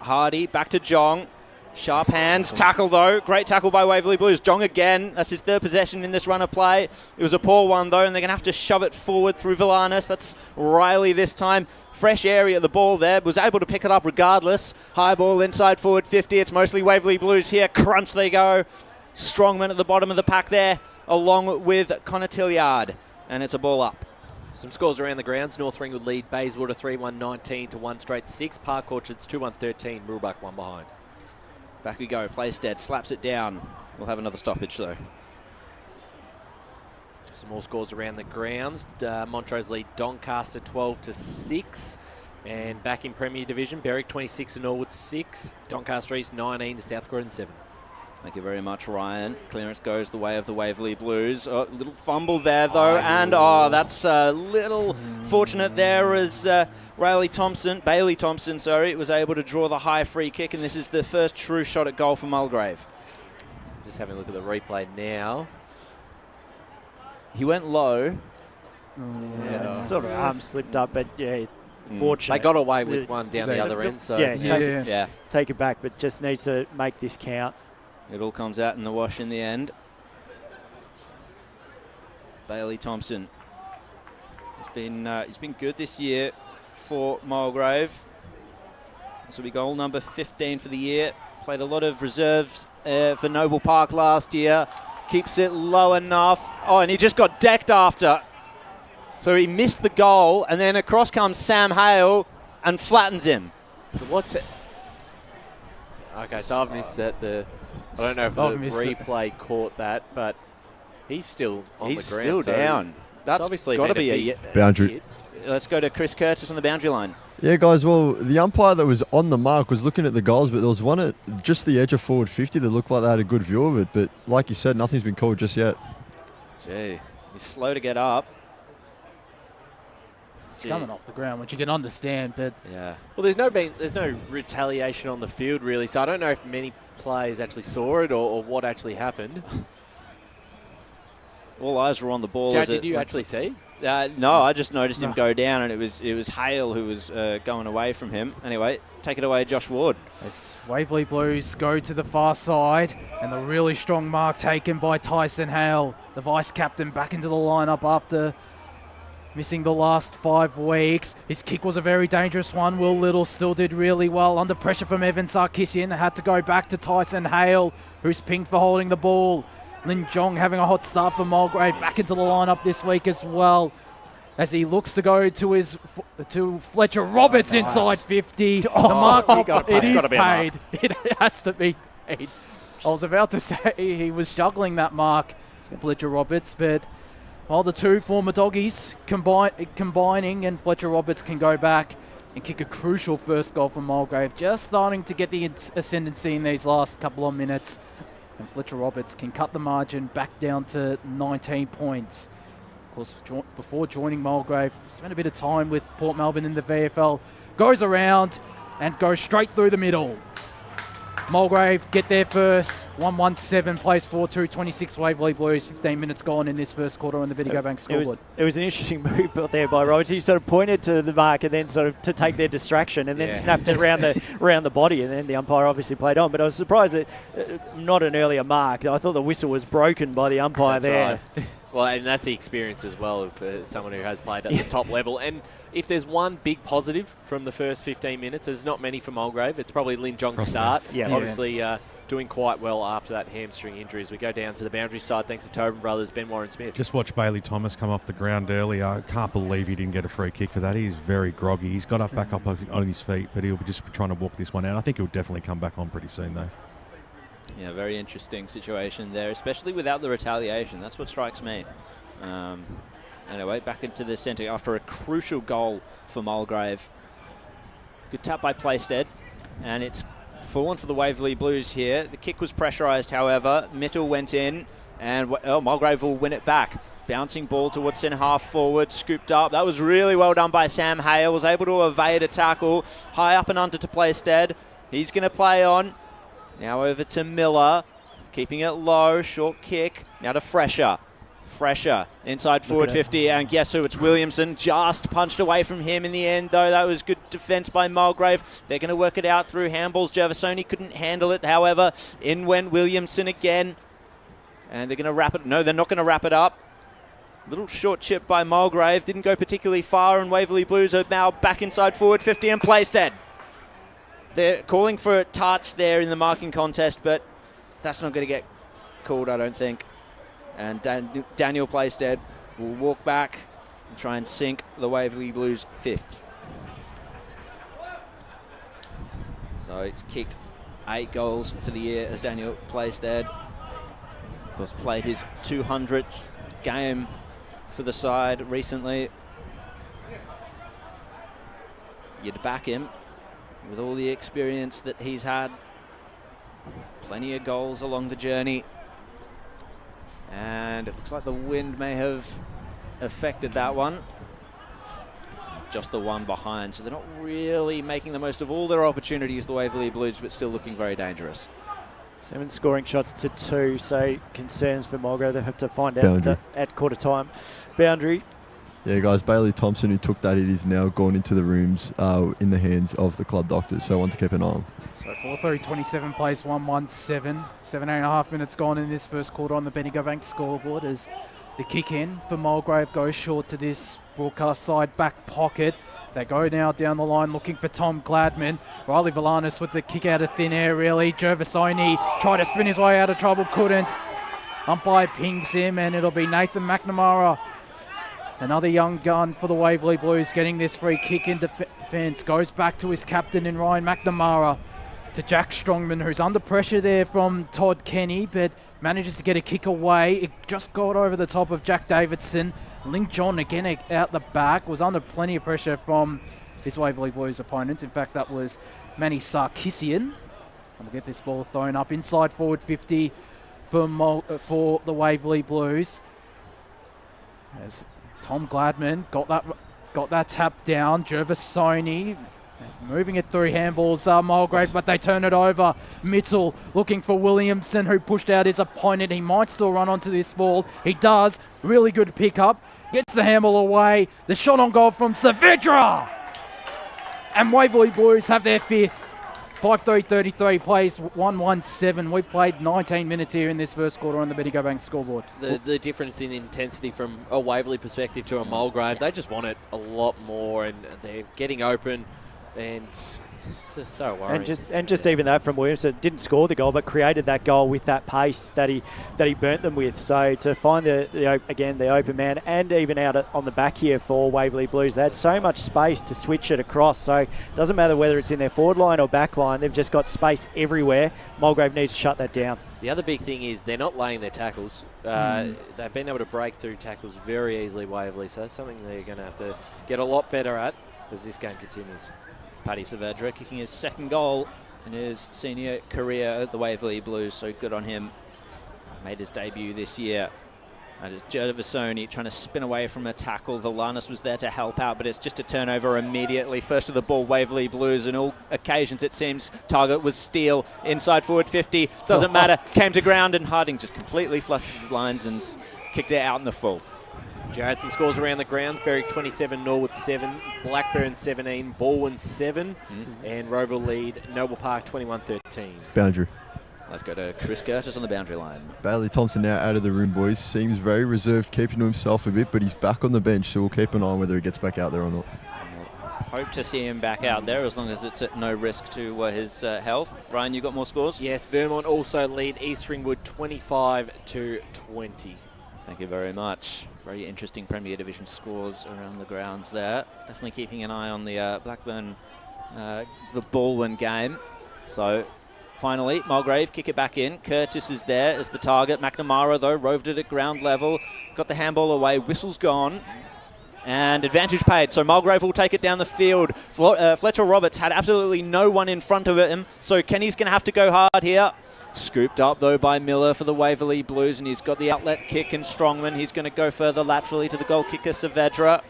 Hardy back to Jong. Sharp hands. Tackle though. Great tackle by Waverley Blues. Jong again. That's his third possession in this run of play. It was a poor one though, and they're going to have to shove it forward through Villanis. That's Riley this time. Fresh area at the ball there. Was able to pick it up regardless. High ball inside forward 50. It's mostly Waverley Blues here. Crunch they go. Strongman at the bottom of the pack there, along with Connor Tilliard. And it's a ball up. Some scores around the grounds. North Ringwood lead Bayswater 3-1-19 to 1 straight 6. Park Orchards 2-1-13. Mooroolbark 1 behind. Back we go. Playstead slaps it down. We'll have another stoppage though. Some more scores around the grounds. Montrose lead Doncaster 12-6. And back in Premier Division, Berwick 26 to Norwood 6. Doncaster East 19 to South Croydon 7. Thank you very much, Ryan. Clearance goes the way of the Waverley Blues. Oh, little fumble there, though, and that's a little fortunate there as Bailey Thompson, was able to draw the high free kick, and this is the first true shot at goal for Mulgrave. Just having a look at the replay now. He went low. Sort of arm slipped up, but yeah, fortunate. They got away with one down the other end, so take it back, but just needs to make this count. It all comes out in the wash in the end. Bailey Thompson. He's been good this year for Mulgrave. This will be goal number 15 for the year. Played a lot of reserves for Noble Park last year. Keeps it low enough. Oh, and he just got decked after. So he missed the goal, and then across comes Sam Hale and flattens him. So what's it? Okay, so I've missed that. I don't know if the replay caught that, but he's still on the ground. He's still down. That's obviously got to be a boundary. Let's go to Chris Curtis on the boundary line. Yeah, guys, well, the umpire that was on the mark was looking at the goals, but there was one at just the edge of forward 50 that looked like they had a good view of it. But like you said, nothing's been called just yet. Gee, he's slow to get up. It's coming off the ground, which you can understand, but yeah. Well, there's no retaliation on the field really, so I don't know if many players actually saw it or what actually happened. All eyes were on the ball. Jack, did you actually see? No, I just noticed him go down, and it was Hale who was going away from him. Anyway, take it away, Josh Ward. As Waverley Blues go to the far side, and the really strong mark taken by Tyson Hale, the vice-captain, back into the lineup after missing the last 5 weeks. His kick was a very dangerous one. Will Little still did really well. Under pressure from Evan Sarkisian. Had to go back to Tyson Hale, who's pinged for holding the ball. Lin Jong having a hot start for Mulgrave, back into the lineup this week as well, as he looks to go to Fletcher Roberts inside 50. The mark, it is paid. It has to be paid. I was about to say he was juggling that mark, Fletcher Roberts, but while the two former doggies combining, and Fletcher Roberts can go back and kick a crucial first goal for Mulgrave, just starting to get the ascendancy in these last couple of minutes. And Fletcher Roberts can cut the margin back down to 19 points. Of course, before joining Mulgrave, spent a bit of time with Port Melbourne in the VFL. Goes around and goes straight through the middle. Mulgrave get there first. 1-1-7 plays 4-2, 26 Waverley Blues. 15 minutes gone in this first quarter on the Bendigo Bank scoreboard. It was an interesting move there by Roberts. He sort of pointed to the mark and then sort of to take their distraction and then snapped it around the body, and then the umpire obviously played on. But I was surprised that not an earlier mark. I thought the whistle was broken by the umpire there. Right. Well, and that's the experience as well of someone who has played at the top level. And if there's one big positive from the first 15 minutes, there's not many for Mulgrave. It's probably Lin Jong's start. Obviously doing quite well after that hamstring injury. As we go down to the boundary side, thanks to Tobin Brothers, Ben Warren Smith. Just watched Bailey Thomas come off the ground earlier. I can't believe he didn't get a free kick for that. He's very groggy. He's got back up on his feet, but he'll be just trying to walk this one out. I think he'll definitely come back on pretty soon, though. Yeah, very interesting situation there, especially without the retaliation. That's what strikes me. Anyway, back into the centre after a crucial goal for Mulgrave. Good tap by Plaisted, and it's fallen for the Waverley Blues here. The kick was pressurised, however. Mitchell went in, and Mulgrave will win it back. Bouncing ball towards centre half forward, scooped up. That was really well done by Sam Hale. Was able to evade a tackle. High up and under to Plaisted. He's going to play on. Now over to Miller, keeping it low, short kick. Now to Fresher. Fresher inside forward 50, and guess who? It's Williamson. Just punched away from him in the end, though. That was good defence by Mulgrave. They're going to work it out through handballs. Gervasoni couldn't handle it, however. In went Williamson again, and they're going to wrap it. No, they're not going to wrap it up. Little short chip by Mulgrave. Didn't go particularly far, and Waverley Blues are now back inside forward 50 and Plaisted. They're calling for a touch there in the marking contest, but that's not going to get called, I don't think. And Daniel Plaisted will walk back and try and sink the Waverley Blues fifth. So it's kicked 8 goals for the year as Daniel Plaisted, of course, played his 200th game for the side recently. You'd back him with all the experience that he's had. Plenty of goals along the journey. And it looks like the wind may have affected that one. Just the one behind, so they're not really making the most of all their opportunities, the Waverley Blues, but still looking very dangerous. 7 scoring shots to 2, so concerns for Mulgrave. They have to find out at quarter time. Boundary. Yeah, guys, Bailey Thompson, who took that, it is now gone into the rooms in the hands of the club doctors, so I want to keep an eye on. So 4-3, 27 plays, 1-1-7. 7.5 minutes gone in this first quarter on the Bendigo Bank scoreboard as the kick in for Mulgrave goes short to this broadcast side back pocket. They go now down the line looking for Tom Gladman. Riley Valanis with the kick out of thin air, really. Gervasoni tried to spin his way out of trouble, couldn't. Umpire pings him, and it'll be Nathan McNamara. Another young gun for the Waverley Blues getting this free kick in defence. Goes back to his captain in Ryan McNamara. To Jack Strongman, who's under pressure there from Todd Kenny, but manages to get a kick away. It just got over the top of Jack Davidson. Link John again out the back, was under plenty of pressure from his Waverley Blues opponents. In fact, that was Manny Sarkisian. And we'll get this ball thrown up inside forward 50 for the Waverley Blues. As Tom Gladman got that tap down. Gervasoni moving it through handballs, Mulgrave, but they turn it over. Mitchell looking for Williamson, who pushed out his opponent. He might still run onto this ball. He does. Really good pickup. Gets the handball away. The shot on goal from Saavedra. And Waverley Blues have their fifth. 5-3-33 plays 1-1-7. We've played 19 minutes here in this first quarter on the Bendigo Bank scoreboard. The difference in intensity from a Waverley perspective to a Mulgrave, they just want it a lot more, and they're getting open. And It's just so worrying. And just even that from Williamson, didn't score the goal, but created that goal with that pace that he burnt them with. So to find the open man, and even out on the back here for Waverley Blues, they had so much space to switch it across. So it doesn't matter whether it's in their forward line or back line, they've just got space everywhere. Mulgrave needs to shut that down. The other big thing is they're not laying their tackles. They've been able to break through tackles very easily, Waverley, so that's something they're going to have to get a lot better at as this game continues. Paddy Saavedra kicking his second goal in his senior career at the Waverley Blues, so good on him. Made his debut this year. And it's Gervasoni trying to spin away from a tackle. Valanis was there to help out, but it's just a turnover immediately. First to the ball, Waverley Blues. On all occasions, it seems, target was Steele. Inside forward 50. Doesn't matter. Came to ground, and Harding just completely flushed his lines and kicked it out in the full. Jared, some scores around the grounds. Berwick 27, Norwood 7, Blackburn 17, Baldwin 7, and Roval lead Noble Park 21-13. Boundary. Let's go to Chris Curtis on the boundary line. Bailey Thompson now out of the room, boys. Seems very reserved, keeping to himself a bit, but he's back on the bench, so we'll keep an eye on whether he gets back out there or not. Hope to see him back out there as long as it's at no risk to his health. Brian, you got more scores? Yes, Vermont also lead East Ringwood 25-20. Thank you very much. Very interesting Premier Division scores around the grounds there. Definitely keeping an eye on the Blackburn, the Baldwin game. So finally, Mulgrave kick it back in. Curtis is there as the target. McNamara, though, roved it at ground level. Got the handball away. Whistle's gone. And advantage paid. So Mulgrave will take it down the field. Fletcher Roberts had absolutely no one in front of him. So Kenny's going to have to go hard here. Scooped up, though, by Miller for the Waverley Blues. And he's got the outlet kick in Strongman. He's going to go further laterally to the goal kicker, Saavedra.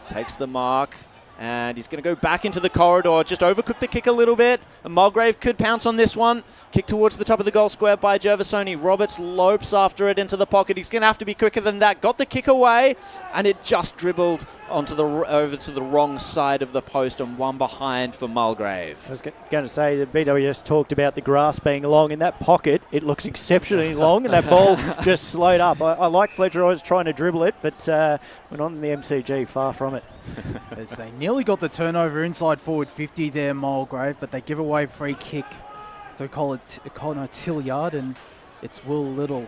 Takes the mark. And he's going to go back into the corridor, just overcooked the kick a little bit. And Mulgrave could pounce on this one. Kick towards the top of the goal square by Gervasoni. Roberts lopes after it into the pocket. He's going to have to be quicker than that. Got the kick away, and it just dribbled over to the wrong side of the post, and one behind for Mulgrave. I was going to say that BWS talked about the grass being long. In that pocket, it looks exceptionally long, and that ball just slowed up. I like Fletcher. I was trying to dribble it, but went on the MCG, far from it. As they nearly got the turnover inside forward 50 there, Mulgrave, but they give away free kick to Connor Tilliard, and it's Will Little.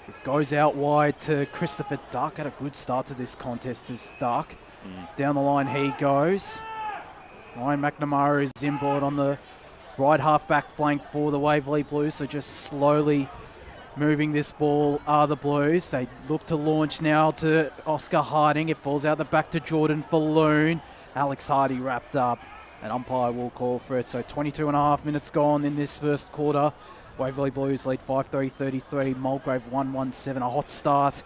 It goes out wide to Christopher Duck. Had a good start to this contest as Duck. Down the line he goes. Ryan McNamara is inboard on the right half-back flank for the Waverley Blues, so just slowly moving this ball are the Blues. They look to launch now to Oscar Harding. It falls out the back to Jordan Falloon. Alex Hardy wrapped up. An umpire will call for it. So 22 and a half minutes gone in this first quarter. Waverley Blues lead 5-3-33. Mulgrave 1-1-7. A hot start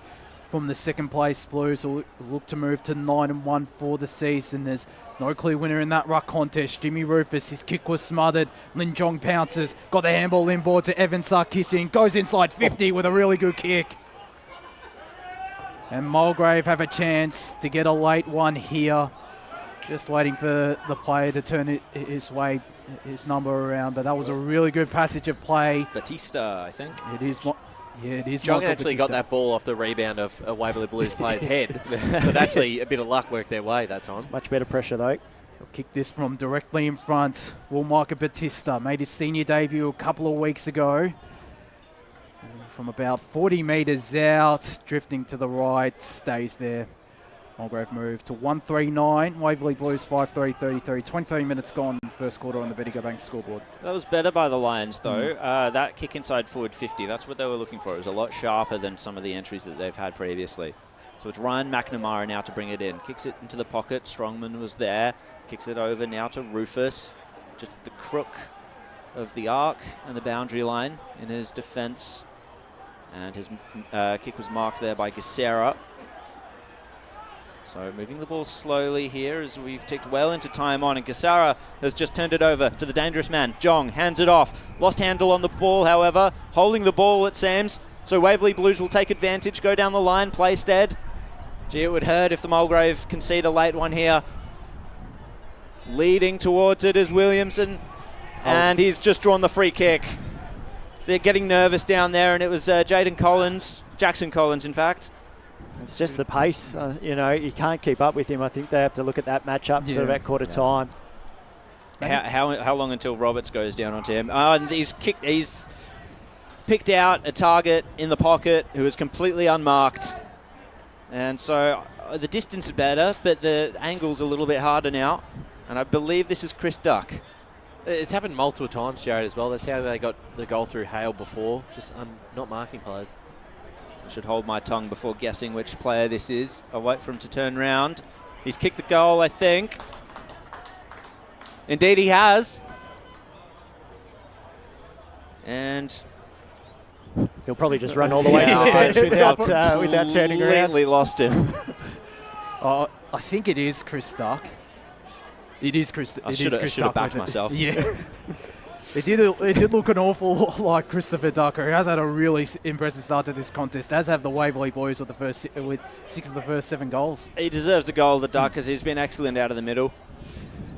from the second place Blues will look to move to 9-1 for the season. There's no clear winner in that ruck contest. Jimmy Rufus, his kick was smothered. Lin Jong pounces, got the handball inboard to Evan Sarkisian, goes inside 50 with a really good kick. And Mulgrave have a chance to get a late one here. Just waiting for the player to turn his number around, but that was a really good passage of play. Batista, I think. It is. Yeah, it is. John Michael actually Batista. got that ball off the rebound of a Waverley Blues player's head. But actually, a bit of luck worked their way that time. Much better pressure, though. He'll kick this from directly in front. Will Michael Batista made his senior debut a couple of weeks ago. From about 40 metres out, drifting to the right, stays there. Mulgrave move to 1-3-9. Waverley Blues 5-3-33. 23 minutes gone first quarter on the Bendigo Bank scoreboard. That was better by the Lions, though. That kick inside forward 50, that's what they were looking for. It was a lot sharper than some of the entries that they've had previously. So it's Ryan McNamara now to bring it in. Kicks it into the pocket. Strongman was there. Kicks it over now to Rufus. Just at the crook of the arc and the boundary line in his defence. And his kick was marked there by Gissera. So moving the ball slowly here as we've ticked well into time on, and Gissara has just turned it over to the dangerous man. Jong hands it off. Lost handle on the ball, however. Holding the ball, it seems. So Waverley Blues will take advantage, go down the line, play stead. Gee, it would hurt if the Mulgrave concede a late one here. Leading towards it is Williamson, and he's just drawn the free kick. They're getting nervous down there, and it was Jackson Collins, in fact. It's just the pace. You can't keep up with him. I think they have to look at that matchup sort of at quarter time. How long until Roberts goes down onto him? And he's picked out a target in the pocket who is completely unmarked. And so the distance is better, but the angle's a little bit harder now. And I believe this is Chris Duck. It's happened multiple times, Jared, as well. That's how they got the goal through Hale before, just not marking players. I should hold my tongue before guessing which player this is. I'll wait for him to turn round. He's kicked the goal, I think. Indeed he has. And he'll probably just run all the way to the bench without turning around. Completely lost him. I think it is Chris Duck. It is Chris. I should have backed myself. Yeah. It did look an awful lot like Christopher Ducker, who has had a really impressive start to this contest, as have the Waverley boys with 6 of the first 7 goals. He deserves a goal, the Duck, because he's been excellent out of the middle.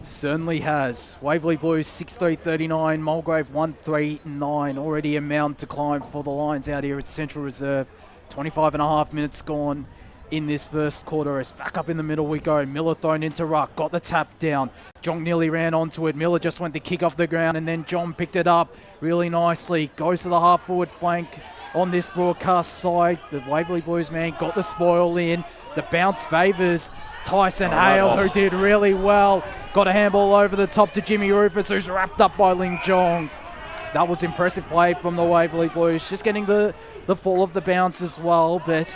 Certainly has. Waverley Blues 6-3-39, Mulgrave 1-3-9. Already a mountain to climb for the Lions out here at Central Reserve. 25.5 minutes gone in this first quarter. It's back up in the middle we go. Miller thrown into ruck, got the tap down. John nearly ran onto it. Miller just went to kick off the ground, and then John picked it up really nicely. Goes to the half-forward flank on this broadcast side. The Waverley Blues man got the spoil in. The bounce favours Tyson Hale, who did really well. Got a handball over the top to Jimmy Rufus, who's wrapped up by Ling Jong. That was impressive play from the Waverley Blues. Just getting the fall of the bounce as well, but...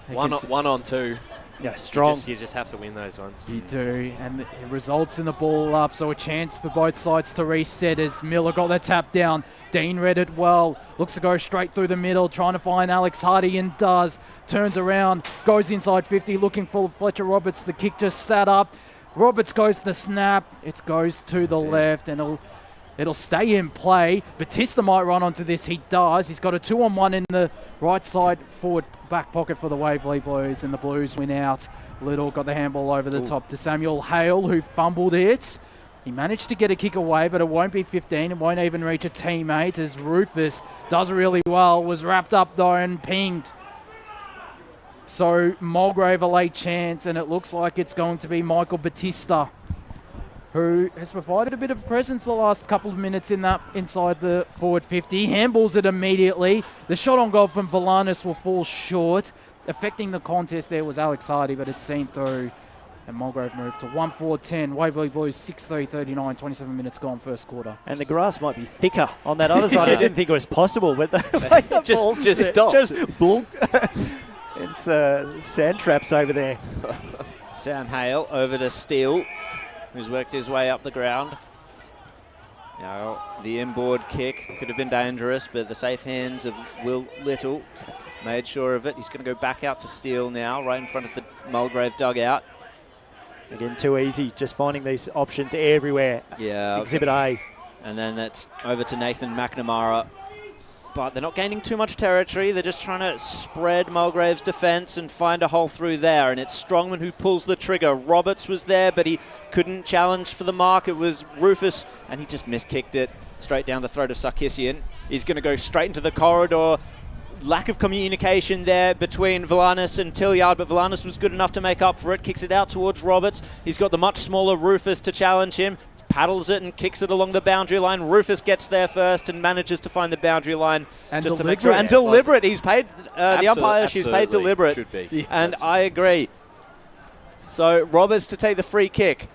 One on two. Yeah, strong. You just have to win those ones. You do, and it results in the ball up, so a chance for both sides to reset as Miller got the tap down. Dean read it well, looks to go straight through the middle, trying to find Alex Hardy, and does. Turns around, goes inside 50, looking for Fletcher Roberts. The kick just sat up. Roberts goes to the snap. It goes to the left, and it'll stay in play. Batista might run onto this. He does. He's got a 2-on-1 in the right side forward back pocket for the Waverley Blues, and the Blues win out. Little got the handball over the top to Samuel Hale, who fumbled it. He managed to get a kick away, but it won't be 15. It won't even reach a teammate as Rufus does really well. Was wrapped up though and pinged. So Mulgrave a late chance, and it looks like it's going to be Michael Batista, who has provided a bit of presence the last couple of minutes in that inside the forward 50. Handballs it immediately. The shot on goal from Valanis will fall short. Affecting the contest there was Alex Hardy, but it's seen through. And Mulgrave moved to 1-4-10. Waverley Blues 6-3-39, 27 minutes gone first quarter. And the grass might be thicker on that other side. I didn't think it was possible, but the just stop. Just blunk. It's sand traps over there. Sam Hale over to Steele, who's worked his way up the ground. Now, the inboard kick could have been dangerous, but the safe hands of Will Little made sure of it. He's going to go back out to Steele now, right in front of the Mulgrave dugout. Again, too easy, just finding these options everywhere. Yeah. Exhibit A. And then that's over to Nathan McNamara. But they're not gaining too much territory. They're just trying to spread Mulgrave's defence and find a hole through there. And it's Strongman who pulls the trigger. Roberts was there, but he couldn't challenge for the mark. It was Rufus, and he just miskicked it straight down the throat of Sarkissian. He's going to go straight into the corridor. Lack of communication there between Valanis and Tilliard, but Valanis was good enough to make up for it. Kicks it out towards Roberts. He's got the much smaller Rufus to challenge him. Paddles it and kicks it along the boundary line. Rufus gets there first and manages to find the boundary line and just to make sure. And deliberate. He's paid the umpire. She's paid deliberate. Should be. Yeah, and I agree. So Roberts to take the free kick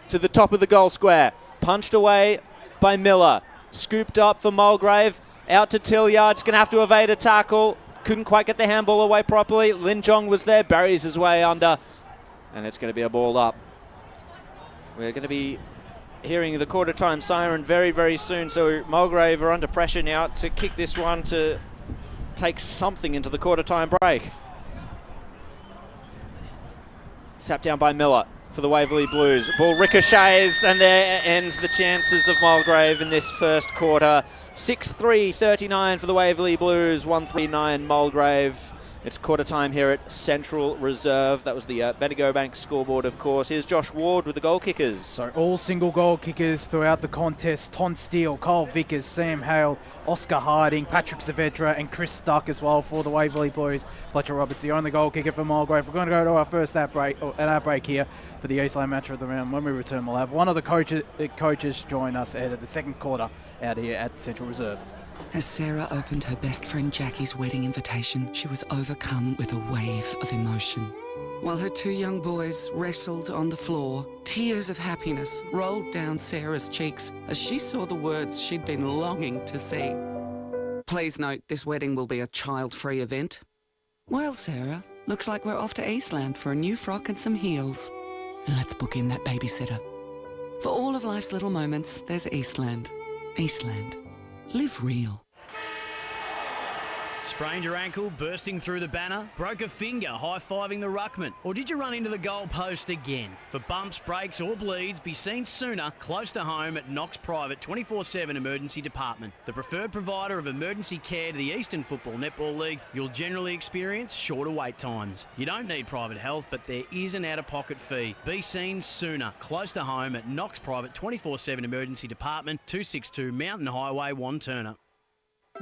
to the top of the goal square. Punched away by Miller. Scooped up for Mulgrave. Out to Tilliard. He's going to have to evade a tackle. Couldn't quite get the handball away properly. Lin Jong was there. Buries his way under. And it's going to be a ball up. We're going to be hearing the quarter time siren very, very soon. So Mulgrave are under pressure now to kick this one to take something into the quarter time break. Tapped down by Miller for the Waverley Blues. Ball ricochets and there ends the chances of Mulgrave in this first quarter. 6-3-39 for the Waverley Blues, 1-3-9 Mulgrave. It's quarter time here at Central Reserve. That was the Bendigo Bank scoreboard, of course. Here's Josh Ward with the goal kickers. So all single goal kickers throughout the contest. Ton Steele, Kyle Vickers, Sam Hale, Oscar Harding, Patrick Saavedra and Chris Stuck as well for the Waverley Blues. Fletcher Roberts, the only goal kicker for Mulgrave. We're going to go to our first ad break here for the Eastland match of the round. When we return, we'll have one of the coaches join us ahead of the second quarter out here at Central Reserve. As Sarah opened her best friend Jackie's wedding invitation, she was overcome with a wave of emotion. While her two young boys wrestled on the floor, tears of happiness rolled down Sarah's cheeks as she saw the words she'd been longing to see. Please note, this wedding will be a child-free event. Well, Sarah, looks like we're off to Eastland for a new frock and some heels. And let's book in that babysitter. For all of life's little moments, there's Eastland. Eastland. Live real. Sprained your ankle, bursting through the banner? Broke a finger, high-fiving the ruckman? Or did you run into the goal post again? For bumps, breaks or bleeds, be seen sooner, close to home at Knox Private 24/7 Emergency Department. The preferred provider of emergency care to the Eastern Football Netball League, you'll generally experience shorter wait times. You don't need private health, but there is an out-of-pocket fee. Be seen sooner, close to home at Knox Private 24/7 Emergency Department, 262 Mountain Highway, Wanturna.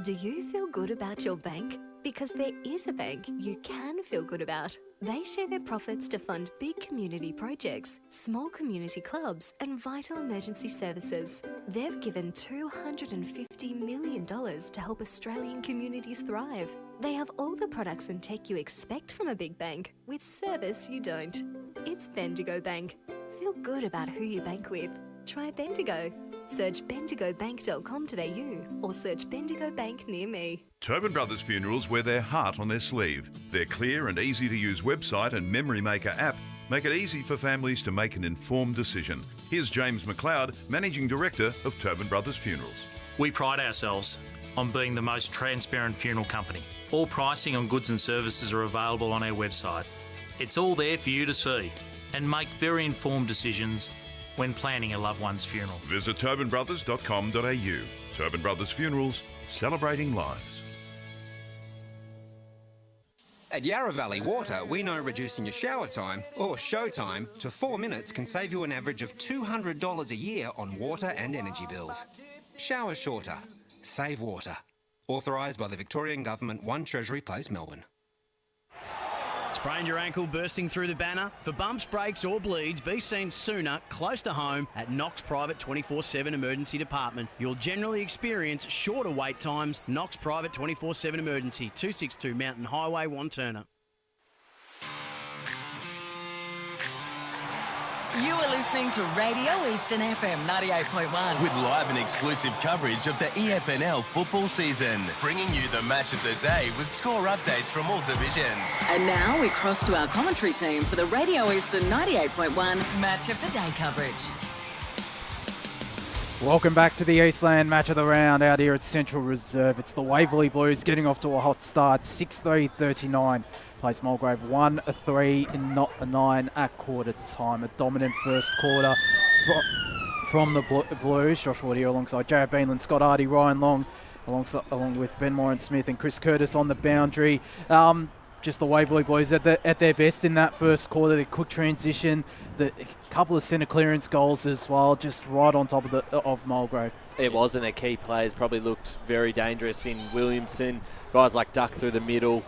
Do you feel good about your bank? Because there is a bank you can feel good about. They share their profits to fund big community projects, small community clubs, and vital emergency services. They've given $250 million to help Australian communities thrive. They have all the products and tech you expect from a big bank, with service you don't. It's Bendigo Bank. Feel good about who you bank with. Try Bendigo. Search bendigobank.com.au or search Bendigo Bank near me. Tobin Brothers Funerals wear their heart on their sleeve. Their clear and easy-to-use website and Memory Maker app make it easy for families to make an informed decision. Here's James McLeod, Managing Director of Tobin Brothers Funerals. We pride ourselves on being the most transparent funeral company. All pricing on goods and services are available on our website. It's all there for you to see and make very informed decisions when planning a loved one's funeral. Visit tobinbrothers.com.au. Tobin Brothers Funerals, celebrating lives. At Yarra Valley Water, we know reducing your shower time, or show time, to 4 minutes can save you an average of $200 a year on water and energy bills. Shower shorter. Save water. Authorised by the Victorian Government, 1 Treasury Place, Melbourne. Sprained your ankle, bursting through the banner? For bumps, breaks or bleeds, be seen sooner, close to home at Knox Private 24/7 Emergency Department. You'll generally experience shorter wait times. Knox Private 24/7 Emergency, 262 Mountain Highway, Wanturna. You are listening to Radio Eastern FM 98.1. With live and exclusive coverage of the EFNL football season. Bringing you the match of the day with score updates from all divisions. And now we cross to our commentary team for the Radio Eastern 98.1 Match of the Day coverage. Welcome back to the Eastland match of the round out here at Central Reserve. It's the Waverley Blues getting off to a hot start, 6-3-39. Place Mulgrave 1-3 in not a 9 at quarter time. A dominant first quarter from the Blues. Josh Ward here alongside Jared Beanland, Scott Hardy, Ryan Long, along with Ben Moran Smith and Chris Curtis on the boundary. Just the Waverley Blues at their best in that first quarter. The quick transition, the couple of centre clearance goals as well, just right on top of Mulgrave. It was, and their key players probably looked very dangerous in Williamson. Guys like Duck through the middle.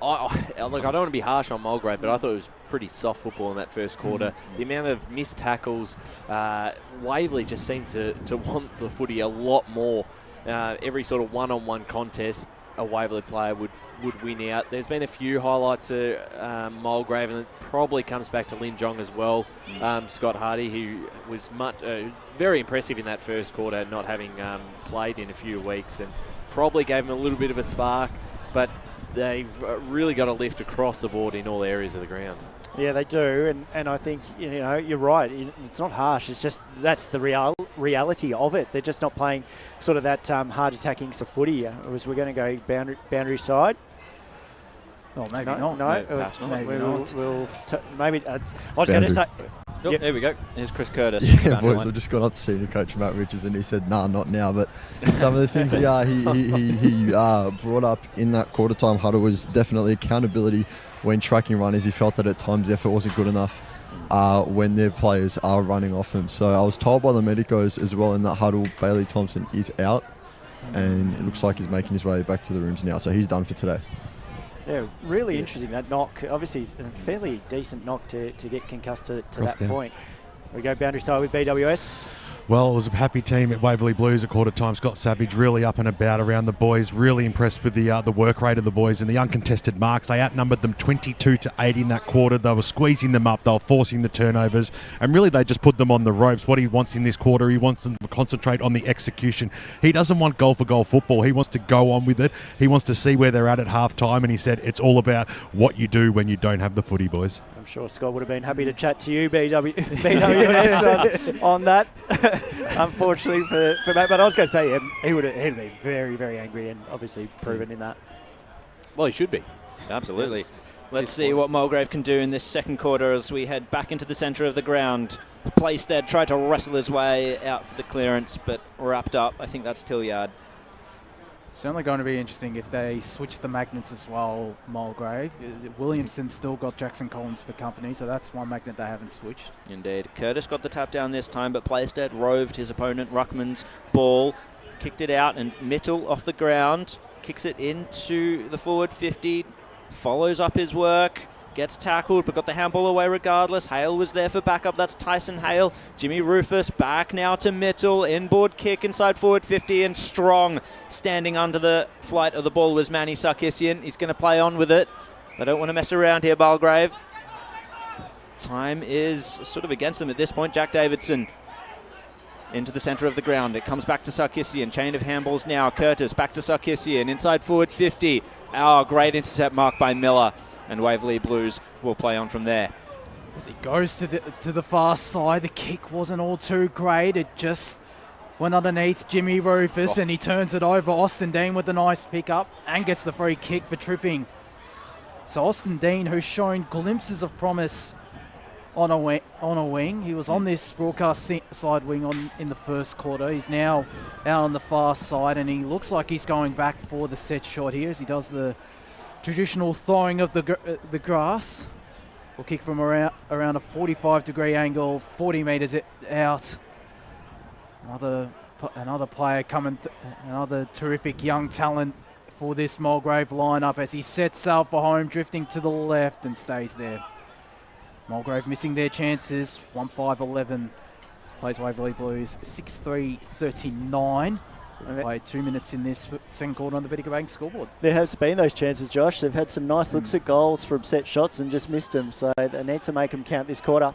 I don't want to be harsh on Mulgrave, but I thought it was pretty soft football in that first quarter. The amount of missed tackles, Waverley just seemed to want the footy a lot more. Every sort of one-on-one contest, a Waverley player would win out. There's been a few highlights of Mulgrave, and it probably comes back to Lin Jong as well. Scott Hardy, who was very impressive in that first quarter, not having played in a few weeks, and probably gave him a little bit of a spark, but they've really got to lift across the board in all areas of the ground. Yeah, they do, and I think you're right. It's not harsh. It's just that's the reality of it. They're just not playing sort of that hard attacking sort of footy. As we're going to go boundary side. Well, maybe not. No, maybe not. Maybe. I was going to say. Oh, there we go. Here's Chris Curtis. Yeah, boys, I've just gone up to senior coach Matt Richards and he said, nah, not now. But some of the things he brought up in that quarter time huddle was definitely accountability when tracking runners. He felt that at times the effort wasn't good enough when their players are running off him. So I was told by the medicos as well in that huddle, Bailey Thompson is out and it looks like he's making his way back to the rooms now. So he's done for today. Yeah, really interesting, that knock. Obviously, it's a fairly decent knock to get concussed to that point. We go boundary side with BWS. Well, it was a happy team at Waverley Blues at quarter time. Scott Savage really up and about around the boys. Really impressed with the work rate of the boys and the uncontested marks. They outnumbered them 22-8 in that quarter. They were squeezing them up. They were forcing the turnovers. And really, they just put them on the ropes. What he wants in this quarter, he wants them to concentrate on the execution. He doesn't want goal-for-goal football. He wants to go on with it. He wants to see where they're at half-time. And he said, it's all about what you do when you don't have the footy, boys. I'm sure Scott would have been happy to chat to you, BWS, on that. Unfortunately for Matt, but I was going to say he'd be very, very angry and obviously proven in that. Well, he should be. Absolutely. Let's see what Mulgrave can do in this second quarter as we head back into the centre of the ground. Playstead tried to wrestle his way out for the clearance, but wrapped up. I think that's Tillyard. Certainly going to be interesting if they switch the magnets as well, Mulgrave. Williamson's still got Jackson Collins for company, so that's one magnet they haven't switched. Indeed. Curtis got the tap down this time, but Playstead roved his opponent. Ruckman's ball, kicked it out, and Mittel off the ground, kicks it into the forward 50, follows up his work, gets tackled, but got the handball away regardless. Hale was there for backup. That's Tyson Hale. Jimmy Rufus back now to Mittel. Inboard kick inside forward 50 and strong. Standing under the flight of the ball was Manny Sarkisian. He's going to play on with it. They don't want to mess around here, Mulgrave. Time is sort of against them at this point. Jack Davidson into the centre of the ground. It comes back to Sarkisian. Chain of handballs now. Curtis back to Sarkisian. Inside forward 50. Oh, great intercept mark by Miller. And Waverley Blues will play on from there. As he goes to the far side, the kick wasn't all too great. It just went underneath Jimmy Rufus and he turns it over. Austin Dean with a nice pick-up and gets the free kick for tripping. So Austin Dean, who's shown glimpses of promise on a wing. He was on this broadcast side wing in the first quarter. He's now out on the far side and he looks like he's going back for the set shot here as he does the traditional thawing of the grass. We'll kick from around a 45-degree angle, 40 metres out. Another player coming, another terrific young talent for this Mulgrave lineup as he sets sail for home, drifting to the left and stays there. Mulgrave missing their chances, 1-5-11. Plays Waverley Blues 6-3-39. We've played 2 minutes in this second quarter on the Betty Bank scoreboard. There has been those chances, Josh. They've had some nice looks at goals from set shots and just missed them. So they need to make them count this quarter.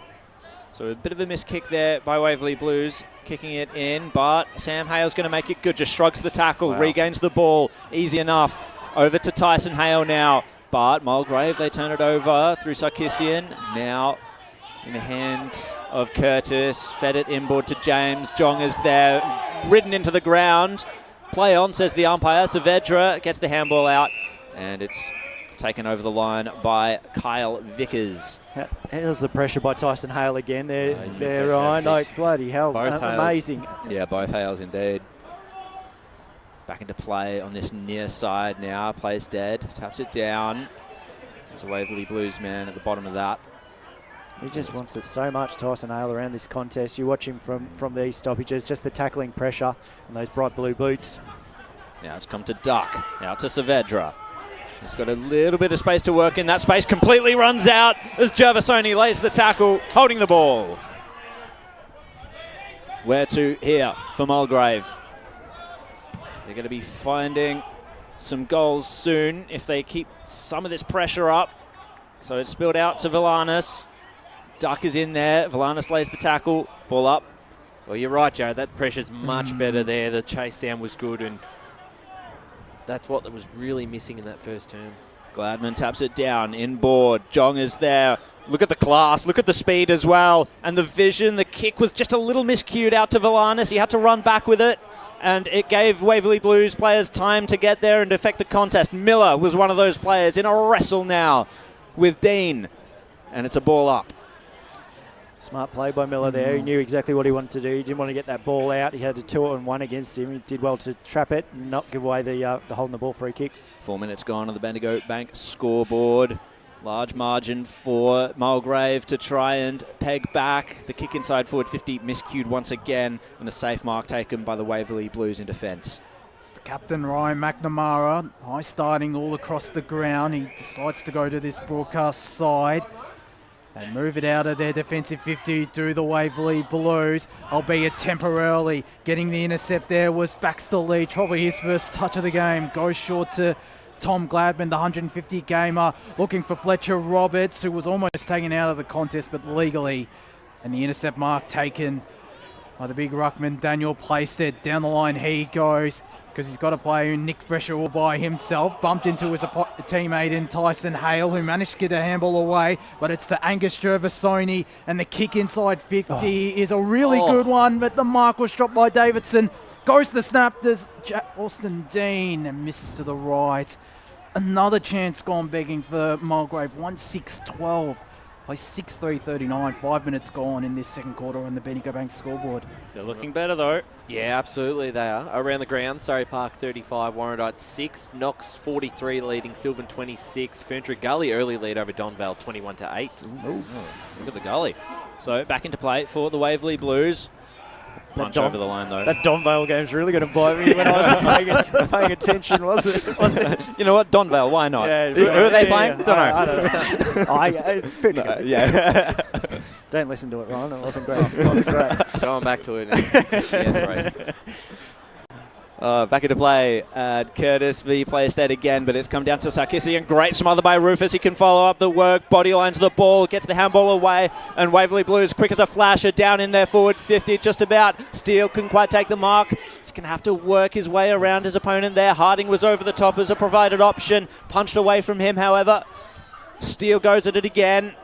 So a bit of a missed kick there by Waverley Blues, kicking it in, but Sam Hale's going to make it good. Just shrugs the tackle, regains the ball, easy enough. Over to Tyson Hale now, but Mulgrave, they turn it over through Sarkisian. Now in the hands of Curtis, fed it inboard to James. Jong is there, ridden into the ground. Play on, says the umpire. Saavedra gets the handball out, and it's taken over the line by Kyle Vickers. Here's the pressure by Tyson Hale again. They're Ryan. Like, bloody hell, amazing. Yeah, both Hales indeed. Back into play on this near side now. Plays dead, taps it down. There's a Waverley Blues man at the bottom of that. He just wants it so much, Tyson Hale, around this contest. You watch him from these stoppages, just the tackling pressure and those bright blue boots. Now it's come to Duck, out to Saavedra. He's got a little bit of space to work in. That space completely runs out as Gervasoni lays the tackle, holding the ball. Where to here for Mulgrave? They're going to be finding some goals soon if they keep some of this pressure up. So it's spilled out to Villanis. Duck is in there. Villanis lays the tackle. Ball up. Well, you're right, Joe. That pressure's much better there. The chase down was good, and that's what was really missing in that first term. Gladman taps it down. Inboard. Jong is there. Look at the class. Look at the speed as well. And the vision. The kick was just a little miscued out to Villanis. He had to run back with it. And it gave Waverley Blues players time to get there and affect the contest. Miller was one of those players in a wrestle now with Dean. And it's a ball up. Smart play by Miller there. He knew exactly what he wanted to do. He didn't want to get that ball out. He had a 2-on-1 against him. He did well to trap it and not give away the holding the ball free kick. 4 minutes gone on the Bendigo Bank scoreboard. Large margin for Mulgrave to try and peg back. The kick inside forward 50 miscued once again, and a safe mark taken by the Waverley Blues in defence. It's the captain, Ryan McNamara, high starting all across the ground. He decides to go to this broadcast side and move it out of their defensive 50 to the Waverley Blues, albeit temporarily. Getting the intercept there was Baxter Leach, probably his first touch of the game. Goes short to Tom Gladman, the 150 gamer, looking for Fletcher Roberts, who was almost taken out of the contest, but legally. And the intercept mark taken by the big ruckman, Daniel Playstead. Down the line he goes, because he's got a player who Nick Fresher all by himself. Bumped into his teammate in Tyson Hale, who managed to get a handball away, but it's to Angus Gervasoni, and the kick inside 50 is a really good one, but the mark was dropped by Davidson. Goes the snap, there's Austin Dean, and misses to the right. Another chance gone begging for Mulgrave, 1-6-12. By 6-3-39, 5 minutes gone in this second quarter on the Bendigo Bank scoreboard. They're looking better though. Yeah, absolutely they are. Around the ground, Surrey Park 35, Warrandyte 6, Knox 43 leading, Sylvan 26, Ferntree Gully early lead over Donvale 21-8. Look at the Gully. So back into play for the Waverley Blues. Punch over the line though. That Donvale game's really going to bite me when I wasn't paying attention, was it? You know what? Donvale, why not? Yeah, who are they playing? Don't know. Yeah. Don't listen to it, Ron. It wasn't great. Going back to it. Yeah, right. Back into play. Curtis v Playstate again, but it's come down to Sarkisian. Great smother by Rufus. He can follow up the work. Body lines the ball. Gets the handball away. And Waverley Blues, quick as a flash, are down in their forward 50 just about. Steele couldn't quite take the mark. He's going to have to work his way around his opponent there. Harding was over the top as a provided option. Punched away from him, however. Steele goes at it again.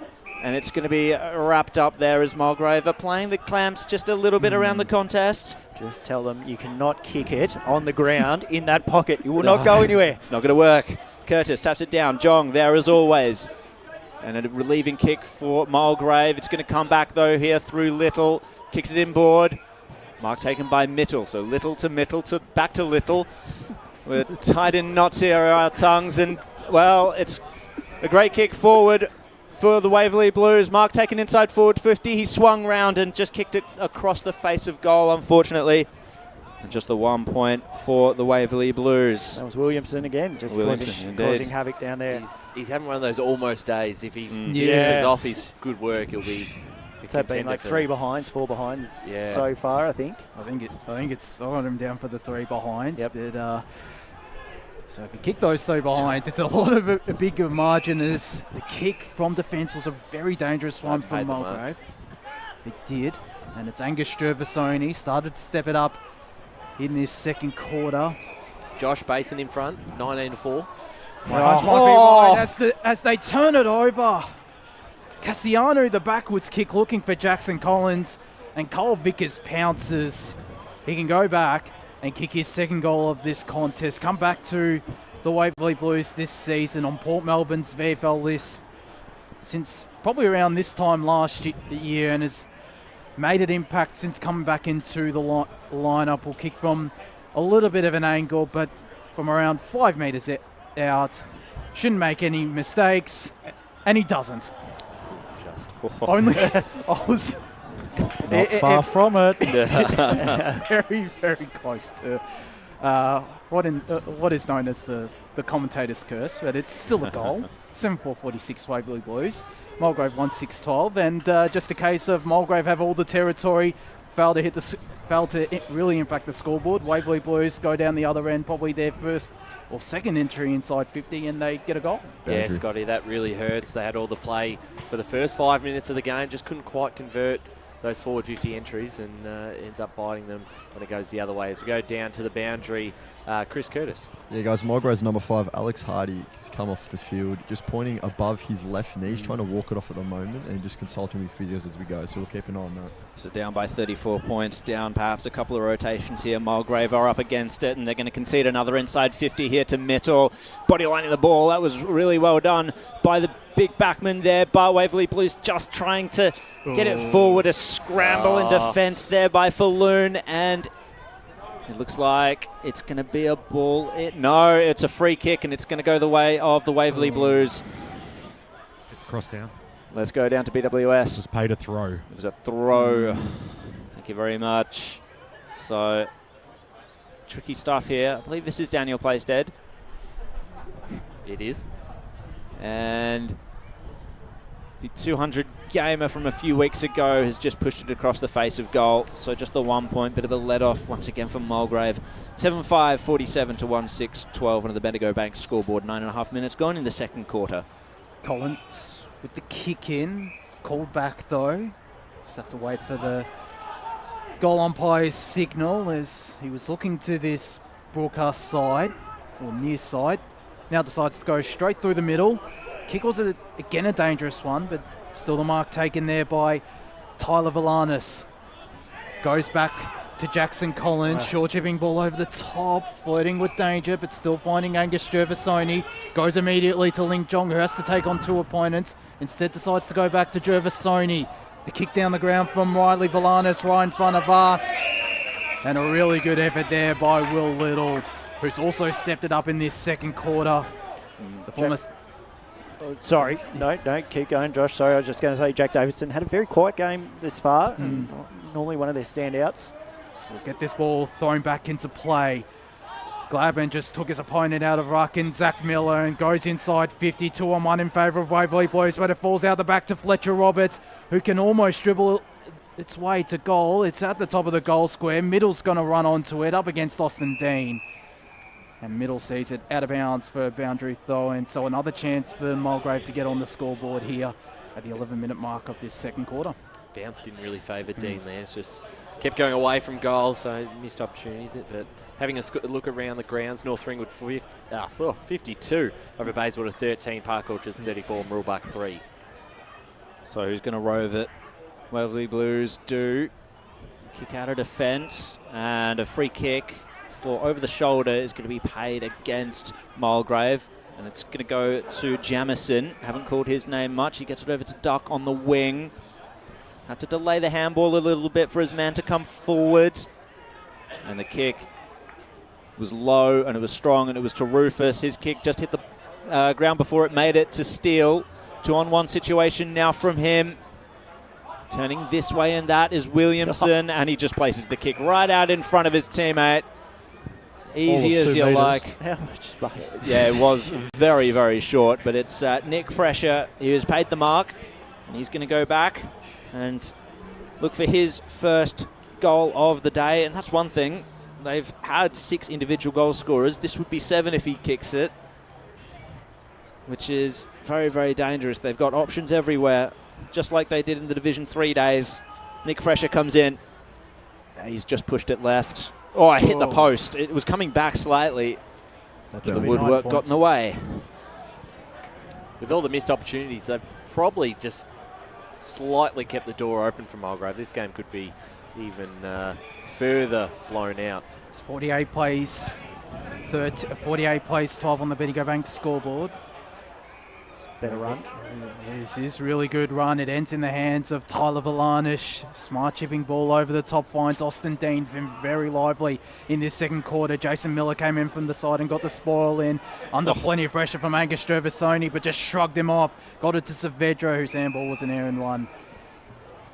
And it's going to be wrapped up there as Mulgrave are playing the clamps just a little bit around the contest. Just tell them you cannot kick it on the ground in that pocket. You will not go anywhere. It's not going to work. Curtis taps it down. Jong there as always. And a relieving kick for Mulgrave. It's going to come back though here through Little. Kicks it inboard. Mark taken by Mittle. So Little to Mittle to back to Little. We're tied in knots here on our tongues. And, well, it's a great kick forward for the Waverley Blues. Mark taken inside forward 50. He swung round and just kicked it across the face of goal, unfortunately. And just the 1 point for the Waverley Blues. That was Williamson again, just causing havoc down there. He's having one of those almost days. If he finishes off his good work, he'll be. It's been like 3 behinds, 4 behinds so far, I think. I think it's I got him down for the 3 behinds. Yep. But so if you kick those 3 behinds, it's a lot of a bigger margin. As the kick from defence was a very dangerous one from Mulgrave. It did, and it's Angus Gervasoni started to step it up in this second quarter. Josh Basin in front, 19-4. Might be right as they turn it over. Cassiano, the backwards kick, looking for Jackson Collins, and Cole Vickers pounces. He can go back and kick his second goal of this contest. Come back to the Waverley Blues this season on Port Melbourne's VFL list since probably around this time last year, and has made an impact since coming back into the lineup. Will kick from a little bit of an angle, but from around 5 metres out. Shouldn't make any mistakes, and he doesn't. Only I was not far from it. Very, very close to what is known as the commentator's curse, but it's still a goal. 7-4-46 Waverley Blues. Mulgrave 1-6-12, and just a case of Mulgrave have all the territory, failed to really impact the scoreboard. Waverley Blues go down the other end, probably their first or second entry inside 50, and they get a goal. Yeah, Scotty, that really hurts. They had all the play for the first 5 minutes of the game, just couldn't quite convert those forward 50 entries, and ends up biting them when it goes the other way. As we go down to the boundary Chris Curtis. Yeah, guys, Mulgrave's number 5, Alex Hardy, has come off the field, just pointing above his left knee. He's trying to walk it off at the moment and just consulting with physios as we go, so we'll keep an eye on that. So down by 34 points, down perhaps a couple of rotations here. Mulgrave are up against it, and they're going to concede another inside 50 here to Mitchell. Bodylining the ball, that was really well done by the big backman there, but Waverley Blues just trying to get it forward. A scramble in defence there by Falloon, and it looks like it's going to be a ball. No, it's a free kick, and it's going to go the way of the Waverley Blues. Cross down. Let's go down to BWS. It was paid a throw. It was a throw. Thank you very much. So, tricky stuff here. I believe this is Daniel Plays Dead. It is. And the 200 gamer from a few weeks ago has just pushed it across the face of goal. So just the 1 point, bit of a let off once again from Mulgrave. 7-5, 47 to 1-6-12 on the Bendigo Bank scoreboard. 9.5 minutes gone in the second quarter. Collins with the kick in. Called back though. Just have to wait for the goal umpire's signal as he was looking to this broadcast side, or near side. Now decides to go straight through the middle. Kick was again a dangerous one, but still the mark taken there by Tyler Valanis. Goes back to Jackson Collins. Short chipping ball over the top, flirting with danger, but still finding Angus Gervasoni. Goes immediately to Ling Jong, who has to take on 2 opponents. Instead decides to go back to Gervasoni. The kick down the ground from Riley Valanis right in front of us. And a really good effort there by Will Little, who's also stepped it up in this second quarter. The former... Sorry, no, keep going, Josh. Sorry, I was just going to say Jack Davidson had a very quiet game this far. Normally one of their standouts. So we'll get this ball thrown back into play. Gladman just took his opponent out of ruck in Zach Miller and goes inside 50, 2-on-1 in favour of Waverley Blues, but it falls out the back to Fletcher Roberts, who can almost dribble its way to goal. It's at the top of the goal square. Middle's going to run onto it up against Austin Dean. And Middle sees it out of bounds for a boundary throw, and so another chance for Mulgrave to get on the scoreboard here at the 11-minute mark of this second quarter. Bounce didn't really favour Dean there. It's just kept going away from goal, so missed opportunity. But having a look around the grounds, North Ringwood 52 over Bayswater 13, Park Orchard 34, Mirrabah 3. So who's going to rove it? Waverley Blues do. Kick out of defence, and a free kick for over the shoulder is going to be paid against Mulgrave, and it's going to go to Jamison. Haven't called his name much. He gets it over to Duck on the wing. Had to delay the handball a little bit for his man to come forward, and the kick was low and it was strong, and it was to Rufus. His kick just hit the ground before it made it to Steele. 2-on-1 situation now from him. Turning this way, and that is Williamson, and he just places the kick right out in front of his teammate. Easy as you like. How much space? Yeah, it was very, very short, but it's Nick Fresher. He was paid the mark, and he's going to go back and look for his first goal of the day, and that's one thing. They've had 6 individual goal scorers. This would be 7 if he kicks it, which is very, very dangerous. They've got options everywhere, just like they did in the Division 3 days. Nick Fresher comes in. He's just pushed it left. Oh, I hit the post. It was coming back slightly. But the woodwork got in the way. With all the missed opportunities, they've probably just slightly kept the door open for Mulgrave. This game could be even further blown out. It's 48 plays, 12 on the Bendigo Bank scoreboard. It's a better run. This is really good run. It ends in the hands of Tyler Valanish. Smart chipping ball over the top, finds Austin Dean. Been very lively in this second quarter. Jason Miller came in from the side and got the spoil in under plenty of pressure from Angus Gervasoni, but just shrugged him off. Got it to Saavedra, whose handball was an errand one.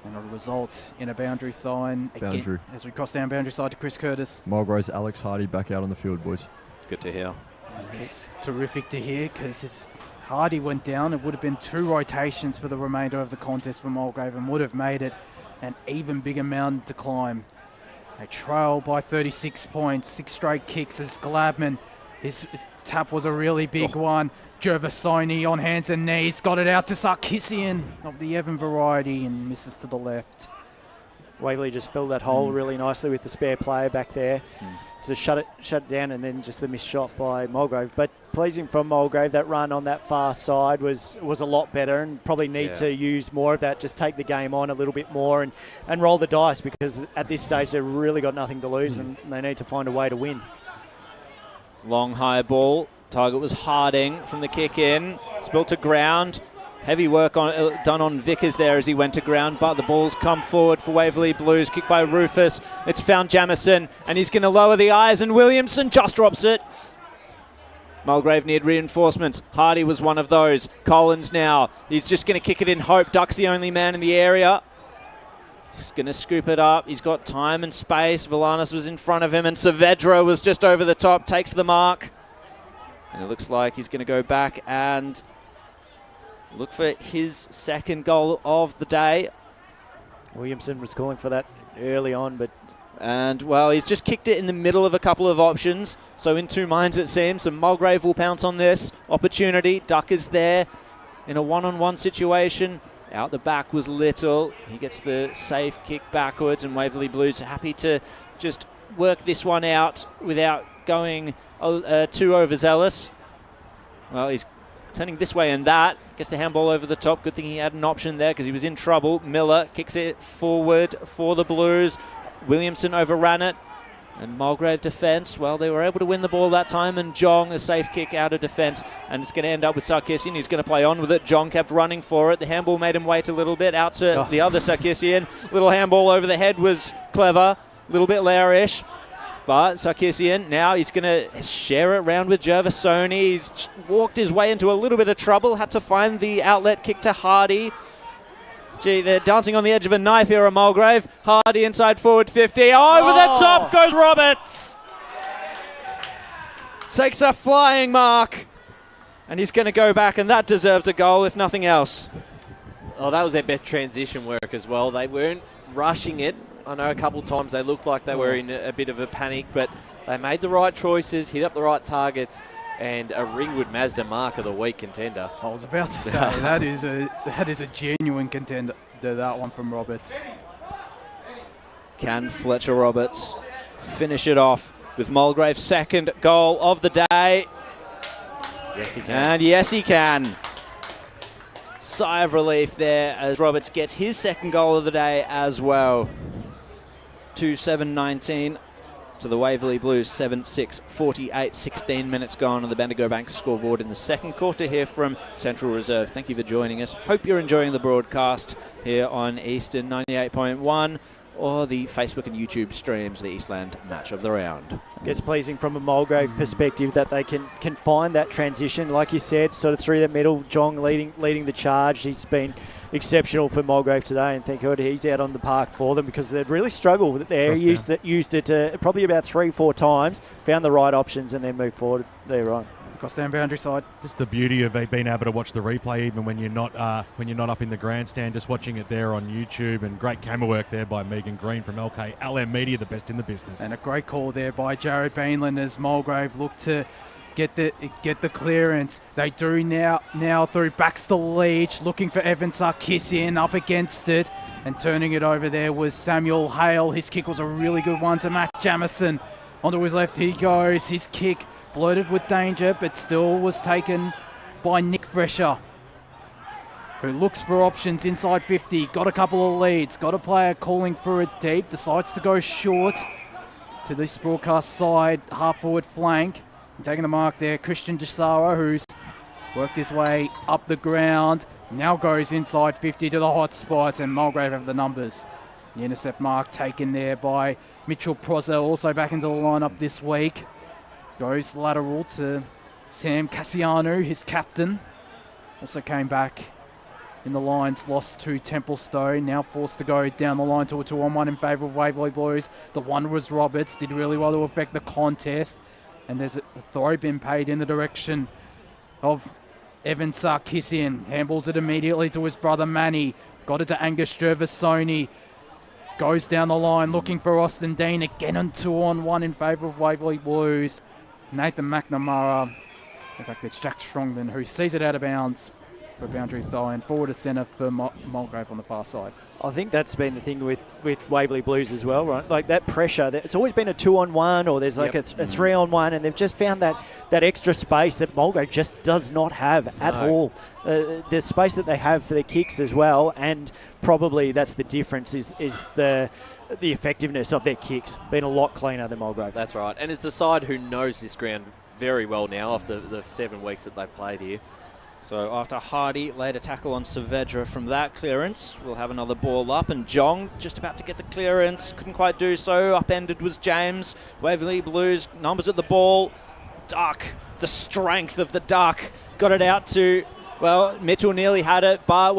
And it results in a boundary throw in again as we cross down boundary side to Chris Curtis. Mulgrave's Alex Hardy back out on the field, boys. Good to hear. It's terrific to hear, because if Hardy went down, it would have been 2 rotations for the remainder of the contest for Mulgrave and would have made it an even bigger mountain to climb. They trail by 36 points, 6 straight kicks as Gladman. His tap was a really big one. Gervasoni on hands and knees, got it out to Sarkissian of the Evan variety and misses to the left. Waverley just filled that hole really nicely with the spare player back there to shut it down, and then just the missed shot by Mulgrave. But pleasing from Mulgrave, that run on that far side was a lot better, and probably need to use more of that, just take the game on a little bit more and roll the dice, because at this stage they've really got nothing to lose and they need to find a way to win. Long high ball. Target was Harding from the kick in. Spilt to ground. Heavy work done on Vickers there as he went to ground, but the ball's come forward for Waverley Blues. Kick by Rufus. It's found Jamison, and he's going to lower the eyes, and Williamson just drops it. Mulgrave needed reinforcements. Hardy was one of those. Collins now. He's just going to kick it in hope. Duck's the only man in the area. He's going to scoop it up. He's got time and space. Villanis was in front of him, and Saavedra was just over the top. Takes the mark. And it looks like he's going to go back and look for his second goal of the day. Williamson was calling for that early on, but... And, well, he's just kicked it in the middle of a couple of options. So in two minds, it seems. So Mulgrave will pounce on this opportunity. Duck is there in a one-on-one situation. Out the back was Little. He gets the safe kick backwards, and Waverley Blues are happy to just work this one out without going too overzealous. Well, he's turning this way and that. Gets the handball over the top. Good thing he had an option there because he was in trouble. Miller kicks it forward for the Blues. Williamson overran it. And Mulgrave defence, well, they were able to win the ball that time, and Jong, a safe kick out of defence, and it's going to end up with Sarkisian. He's going to play on with it. Jong kept running for it. The handball made him wait a little bit, out to the other Sarkisian. Little handball over the head was clever, a little bit Lairish. But Sarkisian, now he's going to share it around with Gervasoni. He's walked his way into a little bit of trouble, had to find the outlet kick to Hardy. Gee, they're dancing on the edge of a knife here at Mulgrave. Hardy inside forward 50. Over the top goes Roberts. Takes a flying mark. And he's going to go back, and that deserves a goal, if nothing else. Oh, that was their best transition work as well. They weren't rushing it. I know a couple of times they looked like they were in a bit of a panic, but they made the right choices, hit up the right targets, and a Ringwood Mazda Mark of the Week contender. I was about to say, that is a genuine contender, that one from Roberts. Can Fletcher Roberts finish it off with Mulgrave's second goal of the day? Yes, he can. And yes, he can. Sigh of relief there as Roberts gets his second goal of the day as well. 2-7-19 to the Waverley Blues, 7-6, 48, 16 minutes gone on the Bendigo Bank scoreboard in the second quarter here from Central Reserve. Thank you for joining us. Hope you're enjoying the broadcast here on Eastern 98.1 or the Facebook and YouTube streams, the Eastland Match of the Round. It's pleasing from a Mulgrave perspective that they can find that transition. Like you said, sort of through the middle, Jong leading the charge. He's been exceptional for Mulgrave today, and thank God he's out on the park for them because they'd really struggled with it there. He used it probably about 3-4 times, found the right options, and then moved forward. They're right. Across down boundary side. Just the beauty of being able to watch the replay even when you're not up in the grandstand, just watching it there on YouTube, and great camera work there by Megan Green from LM Media, the best in the business. And a great call there by Jared Bainland as Mulgrave look to get the clearance. They do now through Baxter Leach, looking for Evan Sarkisian up against it, and turning it over there was Samuel Hale. His kick was a really good one to Matt Jamison. Onto his left he goes. His kick flirted with danger, but still was taken by Nick Fresher, who looks for options inside 50. Got a couple of leads. Got a player calling for it deep. Decides to go short to this broadcast side, half forward flank. And taking the mark there, Christian Gisara, who's worked his way up the ground. Now goes inside 50 to the hot spots, and Mulgrave have the numbers. The intercept mark taken there by Mitchell Prosser, also back into the lineup this week. Goes lateral to Sam Cassiano, his captain. Also came back in the lines, lost to Templestowe. Now forced to go down the line to a 2-on-1 in favour of Waverley Blues. The one was Roberts, did really well to affect the contest. And there's a throw been paid in the direction of Evan Sarkisian. Handballs it immediately to his brother Manny. Got it to Angus Gervasoni. Goes down the line looking for Austin Dean. Again on 2-on-1 in favour of Waverley Blues. Nathan McNamara. In fact, it's Jack Strongman who sees it out of bounds for boundary throw and forward to centre for Mulgrave on the far side. I think that's been the thing with Waverley Blues as well, right? Like that pressure. It's always been a 2-on-1 or there's like a 3-on-1, and they've just found that extra space that Mulgrave just does not have at all. The space that they have for the kicks as well, and probably that's the difference is the effectiveness of their kicks being a lot cleaner than Mulgrave. That's right, and it's a side who knows this ground very well now after the 7 weeks that they've played here. So after Hardy laid a tackle on Saavedra from that clearance, we'll have another ball up, and Jong just about to get the clearance, couldn't quite do so. Upended was James. Waverley Blues, numbers at the ball. Duck, the strength of the Duck, got it out to, well, Mitchell nearly had it, but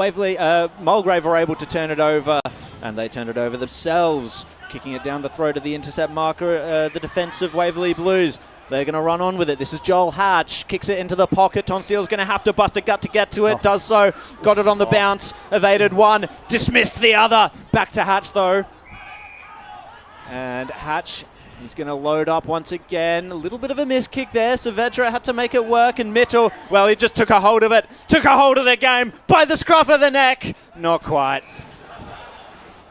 Mulgrave were able to turn it over, and they turned it over themselves, kicking it down the throat of the intercept marker, the defence of Waverley Blues. They're going to run on with it. This is Joel Hatch. Kicks it into the pocket. Tonsteel's going to have to bust a gut to get to it. Does so. Got it on the bounce. Evaded one. Dismissed the other. Back to Hatch, though. And Hatch is going to load up once again. A little bit of a miss kick there. Saavedra had to make it work. And Mitchell, well, he just took a hold of it. Took a hold of the game by the scruff of the neck. Not quite.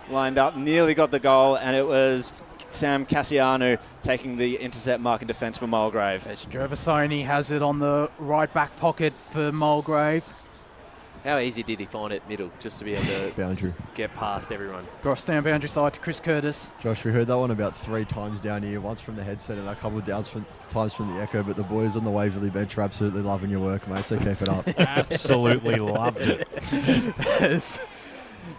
Lined up. Nearly got the goal. And it was Sam Cassiano taking the intercept mark in defence for Mulgrave. Gervasoni has it on the right back pocket for Mulgrave. How easy did he find it middle just to be able to boundary get past everyone? Cross down boundary side to Chris Curtis. Josh, we heard that one about 3 times down here, once from the headset and a couple of times from the echo, but the boys on the Waverley bench are absolutely loving your work, mate, so keep it up. Absolutely loved it. As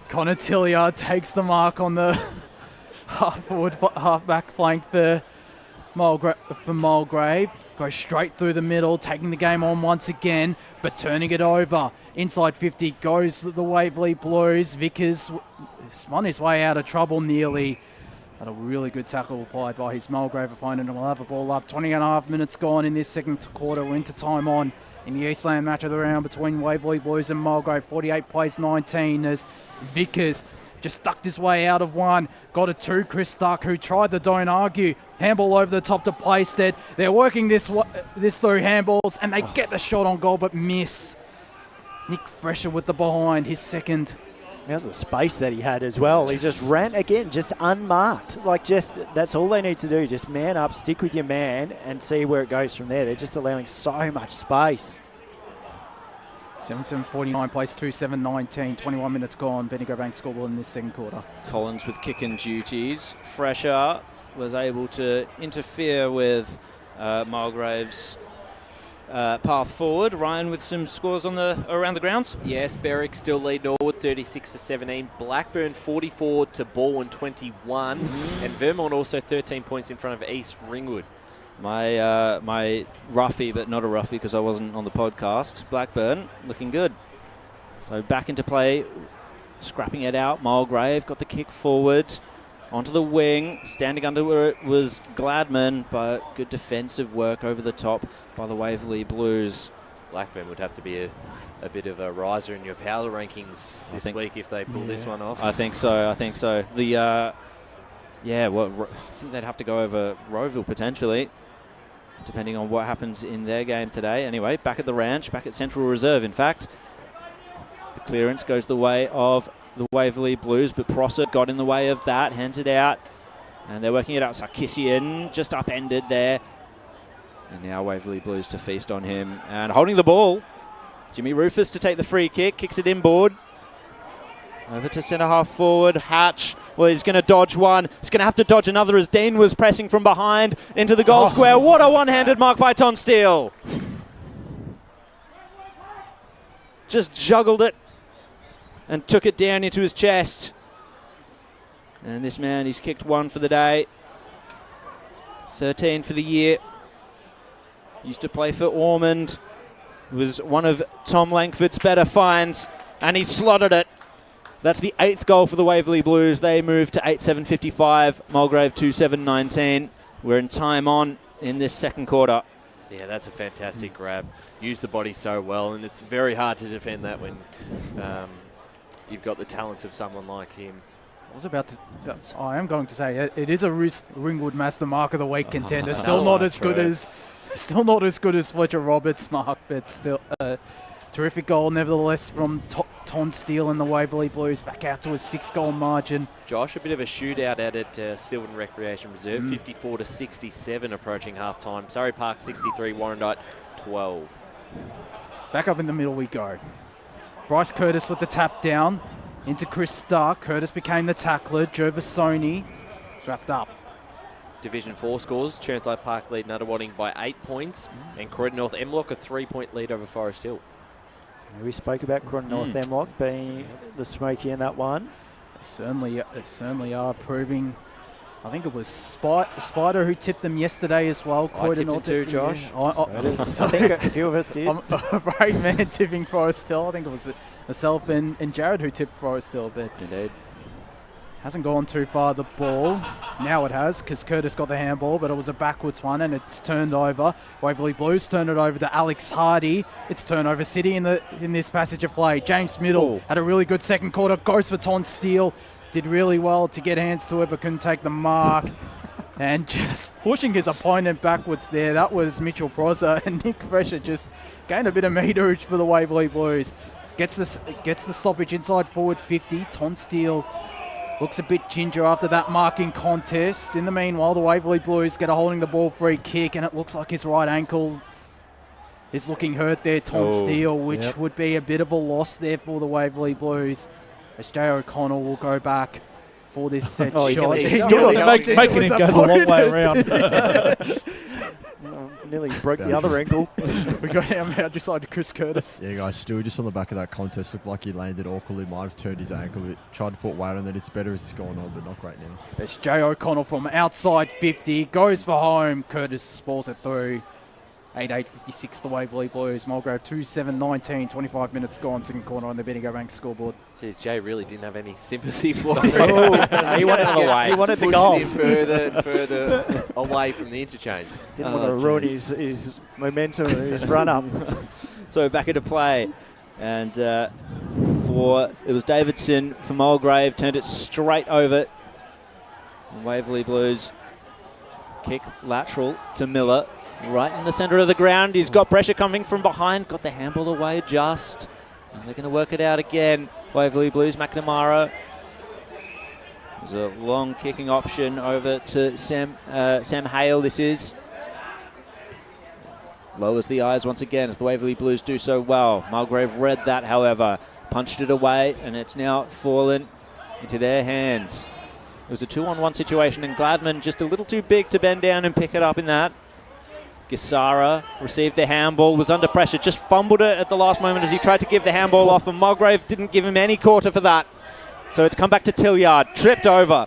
Connor Tilliard takes the mark on the half-back flank for Mulgrave. Goes straight through the middle, taking the game on once again, but turning it over. Inside 50 goes the Waverley Blues. Vickers spun his way out of trouble nearly. Had a really good tackle applied by his Mulgrave opponent, and we'll have a ball up. 20.5 minutes gone in this second quarter. We're into time on in the Eastland match of the round between Waverley Blues and Mulgrave. 48 plays 19 as Vickers just stuck his way out of one. Got it to Chris Stark, who tried the don't argue. Handball over the top to Playstead. They're working this through handballs, and they get the shot on goal, but miss. Nick Fresher with the behind, his second. How's the space that he had as well? He just ran again, just unmarked. That's all they need to do. Just man up, stick with your man, and see where it goes from there. They're just allowing so much space. 7-7-49 plays 2-7-19, 21 minutes gone. Bendigo Bank scoreboard in this second quarter. Collins with kicking duties. Fresher was able to interfere with Mulgrave's path forward. Ryan with some scores on around the grounds. Yes, Berwick still lead Norwood 36-17. Blackburn 44 to Baldwin 21, and Vermont also 13 points in front of East Ringwood. My roughie, but not a roughie because I wasn't on the podcast. Blackburn looking good. So back into play, scrapping it out. Mulgrave got the kick forward onto the wing. Standing under it was Gladman, but good defensive work over the top by the Waverley Blues. Blackburn would have to be a bit of a riser in your power rankings this week if they pull this one off. I think so. I think they'd have to go over Rowville potentially, depending on what happens in their game today. Anyway, back at the ranch, back at Central Reserve, in fact. The clearance goes the way of the Waverley Blues, but Prosser got in the way of that, hands it out, and they're working it out. Sarkissian just upended there. And now Waverley Blues to feast on him. And holding the ball, Jimmy Rufus to take the free kick, kicks it inboard. Over to centre half forward, Hatch. Well, he's going to dodge one. He's going to have to dodge another as Dean was pressing from behind into the goal square. What a one-handed mark by Tonsteel. Just juggled it and took it down into his chest. And this man, he's kicked one for the day. 13 for the year. Used to play for Ormond. Was one of Tom Langford's better finds, and he slotted it. That's the 8th goal for the Waverley Blues. They move to 8-7-55. Mulgrave 2-7-19. We're in time on in this second quarter. Yeah, that's a fantastic grab. Used the body so well, and it's very hard to defend that when you've got the talents of someone like him. I am going to say it is a Ringwood Master Mark of the Week contender. Still not as good as Fletcher Roberts' mark, but still Terrific goal, nevertheless, from Ton Steele and the Waverley Blues, back out to a 6-goal margin. Josh, a bit of a shootout out at Sylvan Recreation Reserve, 54-67 approaching half-time. Surrey Park 63, Warrandyte 12. Back up in the middle we go. Bryce Curtis with the tap down into Chris Stark. Curtis became the tackler. Gervasoni wrapped up. Division 4 scores. Chermside Park lead Nuttawading by 8 points, and Croydon North Emlock a 3-point lead over Forest Hill. We spoke about Croydon North Emlock being the smoky in that one. They certainly are proving. I think it was Spider who tipped them yesterday as well. I tipped them too, Josh. I think a few of us did. I'm a brave man tipping Forest Hill. I think it was myself and Jared who tipped Forest Hill, but indeed. Hasn't gone too far, the ball. Now it has, because Curtis got the handball, but it was a backwards one, and it's turned over. Waverley Blues turned it over to Alex Hardy. It's turnover city in this passage of play. James Middle had a really good second quarter. Goes for Ton Steele. Did really well to get hands to it, but couldn't take the mark. And just pushing his opponent backwards there. That was Mitchell Prosser, and Nick Fresher just gained a bit of meterage for the Waverley Blues. Gets the stoppage inside forward 50. Ton Steele looks a bit ginger after that marking contest. In the meanwhile, the Waverley Blues get a holding the ball free kick, and it looks like his right ankle is looking hurt there, Ton Steele, which would be a bit of a loss there for the Waverley Blues, as Jay O'Connell will go back for this set shot. He's making it go the long way around. Nearly broke the other ankle. We got him out just like Chris Curtis. Yeah, guys, still just on the back of that contest, looked like he landed awkwardly, might have turned his ankle a bit, tried to put weight on it. It's better as it's gone on, but not great now. It's Jay O'Connell from outside 50, goes for home. Curtis balls it through. 8-8-56 the Waverley Blues. Mulgrave 2-7-19, 25 minutes gone, second corner on the Bendigo Bank scoreboard. Jeez, Jay really didn't have any sympathy for He wanted the goal. further away from the interchange. Didn't want to ruin his momentum, his run-up. So back into play. And it was Davidson for Mulgrave, turned it straight over. And Waverley Blues kick lateral to Miller. Right in the centre of the ground. He's got pressure coming from behind. Got the handball away just. And they're going to work it out again. Waverley Blues, McNamara. There's a long kicking option over to Sam Hale. This is. Lowers the eyes once again as the Waverley Blues do so well. Mulgrave read that, however. Punched it away, and it's now fallen into their hands. It was a 2-on-1 situation, and Gladman just a little too big to bend down and pick it up in that. Gisara received the handball, was under pressure, just fumbled it at the last moment as he tried to give the handball off, and Mulgrave didn't give him any quarter for that. So it's come back to Tilliard, tripped over,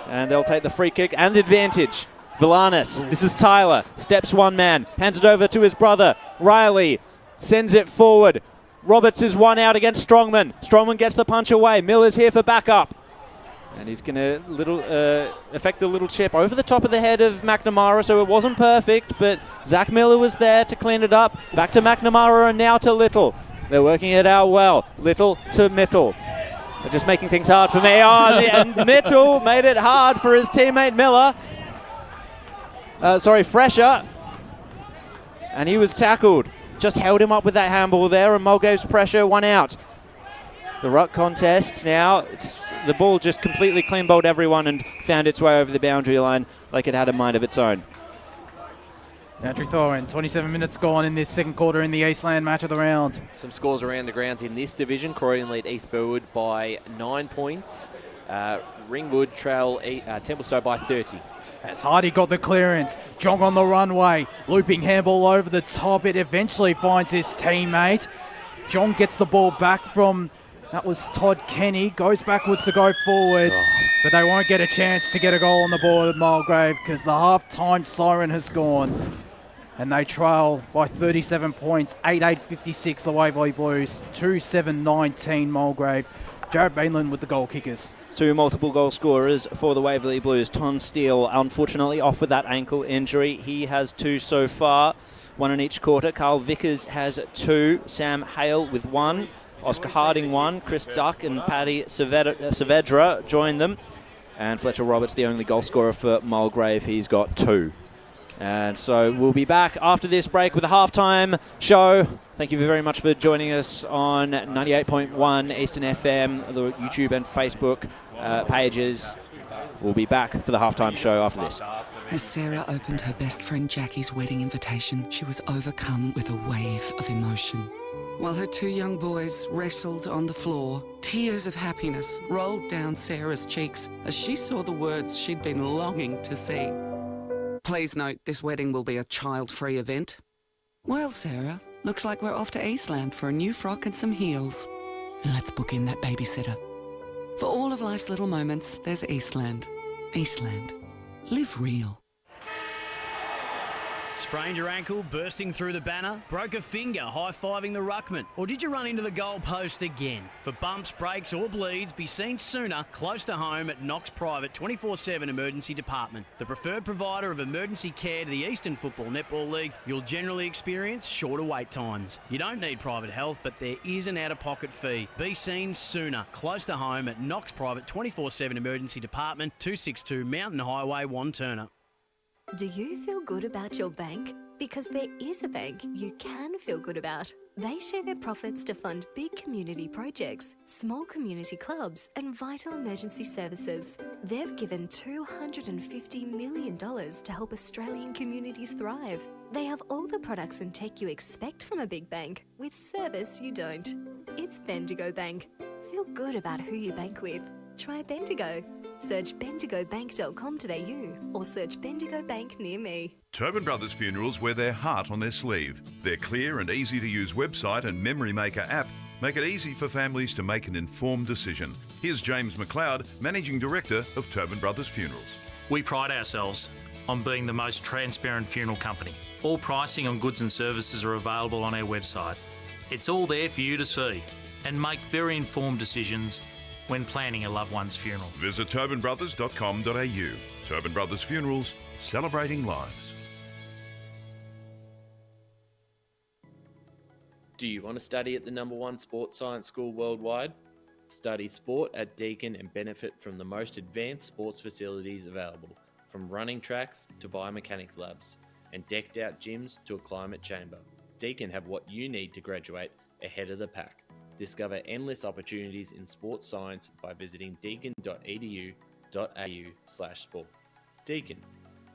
and they'll take the free kick and advantage. Villanis, this is Tyler, steps one man, hands it over to his brother. Riley sends it forward. Roberts is one out against Strongman. Strongman gets the punch away. Miller's here for backup. And he's going to affect the little chip over the top of the head of McNamara, so it wasn't perfect, but Zach Miller was there to clean it up. Back to McNamara and now to Little. They're working it out well. Little to Mitchell. They're just making things hard for me. And Mitchell made it hard for his teammate Miller. Fresher. And he was tackled. Just held him up with that handball there, and Mulgrave's pressure, one out. The ruck contest now, the ball just completely clean bowled everyone and found its way over the boundary line like it had a mind of its own. Boundary throw-in, 27 minutes gone in this second quarter in the Eastland match of the round. Some scores around the grounds in this division. Croydon lead East Burwood by 9 points. Ringwood trail Templestowe by 30. As Hardy got the clearance, Jong on the runway, looping handball over the top. It eventually finds his teammate. Jong gets the ball back from... That was Todd Kenny, goes backwards to go forwards, but they won't get a chance to get a goal on the board at Mulgrave because the half-time siren has gone. And they trail by 37 points, 8-8-56 the Waverley Blues, 2-7-19 Mulgrave. Jared Bainland with the goal kickers. Two multiple goal scorers for the Waverley Blues. Ton Steele, unfortunately, off with that ankle injury. He has 2 so far, 1 in each quarter. Carl Vickers has 2, Sam Hale with 1. Oscar Harding 1, Chris Duck and Paddy Saavedra join them. And Fletcher Roberts, the only goal scorer for Mulgrave, he's got 2. And so we'll be back after this break with a halftime show Thank you very much for joining us on 98.1 Eastern FM, the YouTube and Facebook pages. We'll be back for the halftime show after this. As Sarah opened her best friend Jackie's wedding invitation, she was overcome with a wave of emotion. While her two young boys wrestled on the floor, tears of happiness rolled down Sarah's cheeks as she saw the words she'd been longing to see. Please note, this wedding will be a child-free event. Well, Sarah, looks like we're off to Eastland for a new frock and some heels. And let's book in that babysitter. For all of life's little moments, there's Eastland. Eastland. Live real. Sprained your ankle, bursting through the banner? Broke a finger, high-fiving the ruckman? Or did you run into the goal post again? For bumps, breaks or bleeds, be seen sooner, close to home at Knox Private 24/7 Emergency Department. The preferred provider of emergency care to the Eastern Football Netball League, you'll generally experience shorter wait times. You don't need private health, but there is an out-of-pocket fee. Be seen sooner, close to home at Knox Private 24/7 Emergency Department, 262 Mountain Highway, Wanturna. Do you feel good about your bank? Because there is a bank you can feel good about. They share their profits to fund big community projects, small community clubs, and vital emergency services. They've given $250 million to help Australian communities thrive. They have all the products and tech you expect from a big bank, with service you don't. It's Bendigo Bank. Feel good about who you bank with. Try Bendigo. Search bendigobank.com.au or search Bendigo Bank near me. Tobin Brothers Funerals wear their heart on their sleeve. Their clear and easy to use website and Memory Maker app make it easy for families to make an informed decision. Here's James McLeod, Managing Director of Tobin Brothers Funerals. We pride ourselves on being the most transparent funeral company. All pricing on goods and services are available on our website. It's all there for you to see and make very informed decisions when planning a loved one's funeral. Visit tobinbrothers.com.au. Tobin Brothers Funerals, celebrating lives. Do you want to study at the #1 sports science school worldwide? Study sport at Deakin and benefit from the most advanced sports facilities available, from running tracks to biomechanics labs, and decked out gyms to a climate chamber. Deakin have what you need to graduate ahead of the pack. Discover endless opportunities in sports science by visiting deakin.edu.au/sport. Deakin,